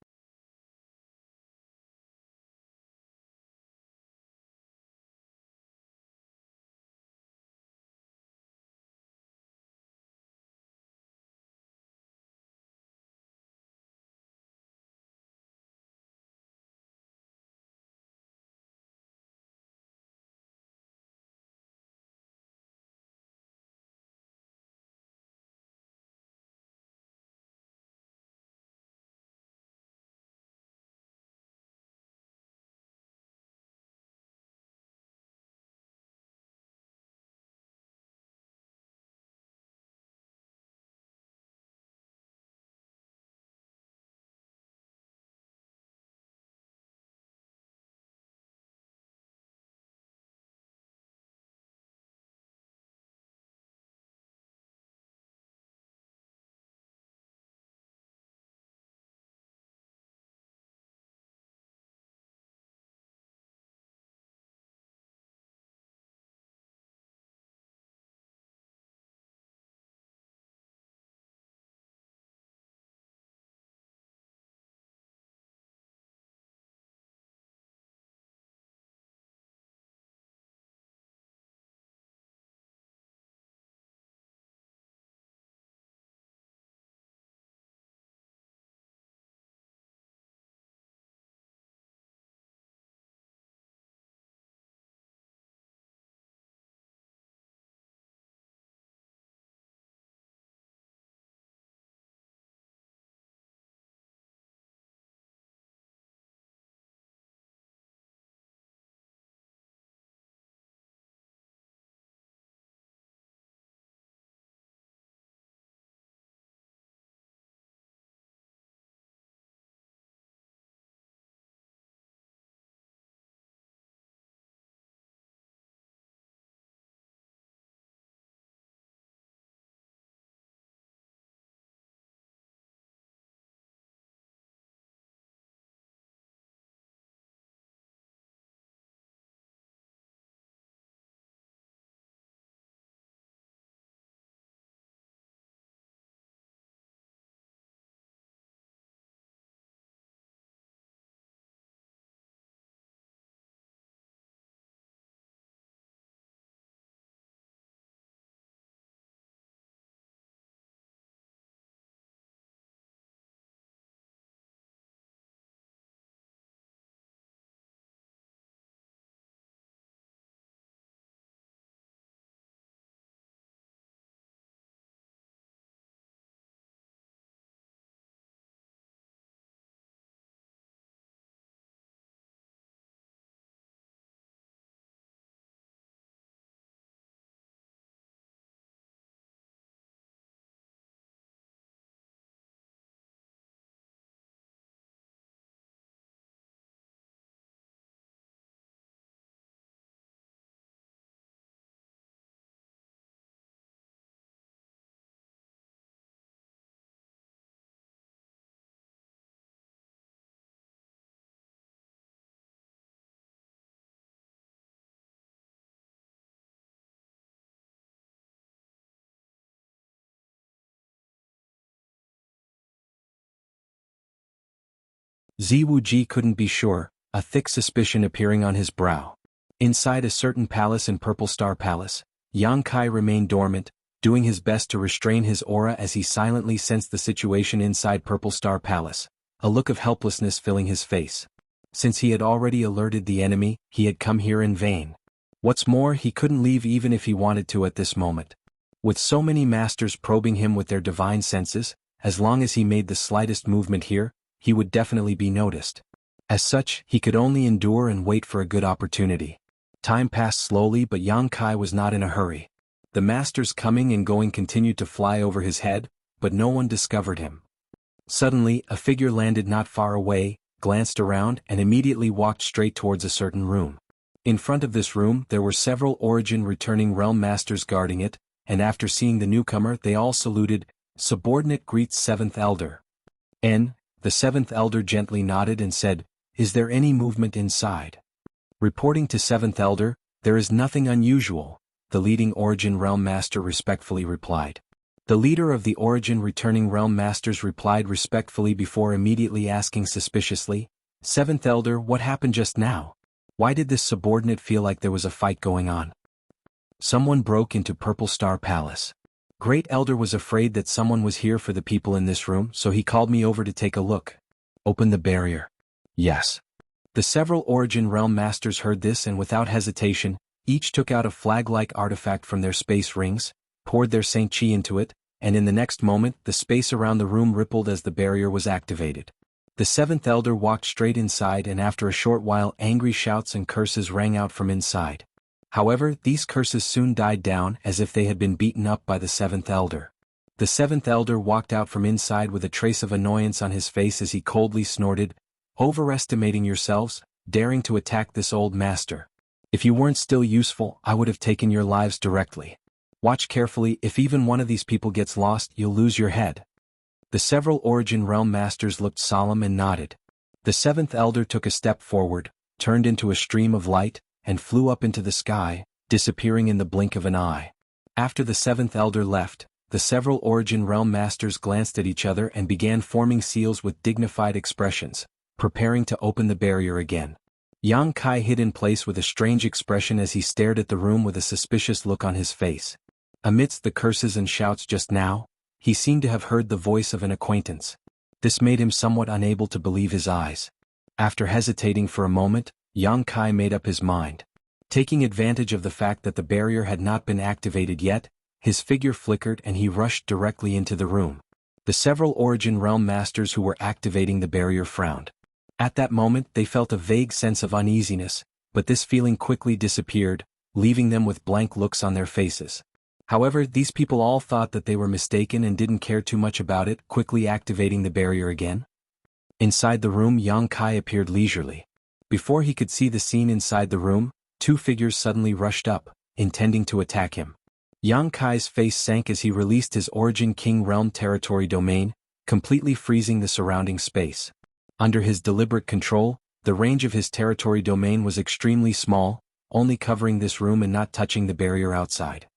Ziwuji couldn't be sure, a thick suspicion appearing on his brow. Inside a certain palace in Purple Star Palace, Yang Kai remained dormant, doing his best to restrain his aura as he silently sensed the situation inside Purple Star Palace, a look of helplessness filling his face. Since he had already alerted the enemy, he had come here in vain. What's more, he couldn't leave even if he wanted to at this moment. With so many masters probing him with their divine senses, as long as he made the slightest movement here, he would definitely be noticed. As such, he could only endure and wait for a good opportunity. Time passed slowly, but Yang Kai was not in a hurry. The masters coming and going continued to fly over his head, but no one discovered him. Suddenly, a figure landed not far away, glanced around, and immediately walked straight towards a certain room. In front of this room, there were several Origin returning realm masters guarding it, and after seeing the newcomer, they all saluted. Subordinate greets Seventh Elder. The Seventh Elder gently nodded and said, "Is there any movement inside?" Reporting to Seventh Elder, "There is nothing unusual," the leading Origin Realm Master respectfully replied. The leader of the Origin returning Realm Masters replied respectfully before immediately asking suspiciously, "Seventh Elder, what happened just now? Why did this subordinate feel like there was a fight going on?" Someone broke into Purple Star Palace. Great Elder was afraid that someone was here for the people in this room, so he called me over to take a look. Open the barrier. Yes. The several Origin Realm Masters heard this and without hesitation, each took out a flag-like artifact from their space rings, poured their Saint Chi into it, and in the next moment the space around the room rippled as the barrier was activated. The Seventh Elder walked straight inside and after a short while angry shouts and curses rang out from inside. However, these curses soon died down as if they had been beaten up by the Seventh Elder. The Seventh Elder walked out from inside with a trace of annoyance on his face as he coldly snorted, "Overestimating yourselves, daring to attack this old master. If you weren't still useful, I would have taken your lives directly. Watch carefully, if even one of these people gets lost, you'll lose your head." The several Origin Realm Masters looked solemn and nodded. The Seventh Elder took a step forward, turned into a stream of light, and flew up into the sky, disappearing in the blink of an eye. After the Seventh Elder left, the several Origin Realm Masters glanced at each other and began forming seals with dignified expressions, preparing to open the barrier again. Yang Kai hid in place with a strange expression as he stared at the room with a suspicious look on his face. Amidst the curses and shouts just now, he seemed to have heard the voice of an acquaintance. This made him somewhat unable to believe his eyes. After hesitating for a moment, Yang Kai made up his mind. Taking advantage of the fact that the barrier had not been activated yet, his figure flickered and he rushed directly into the room. The several Origin Realm Masters who were activating the barrier frowned. At that moment they felt a vague sense of uneasiness, but this feeling quickly disappeared, leaving them with blank looks on their faces. However, these people all thought that they were mistaken and didn't care too much about it, quickly activating the barrier again. Inside the room, Yang Kai appeared leisurely. Before he could see the scene inside the room, two figures suddenly rushed up, intending to attack him. Yang Kai's face sank as he released his Origin King Realm territory domain, completely freezing the surrounding space. Under his deliberate control, the range of his territory domain was extremely small, only covering this room and not touching the barrier outside.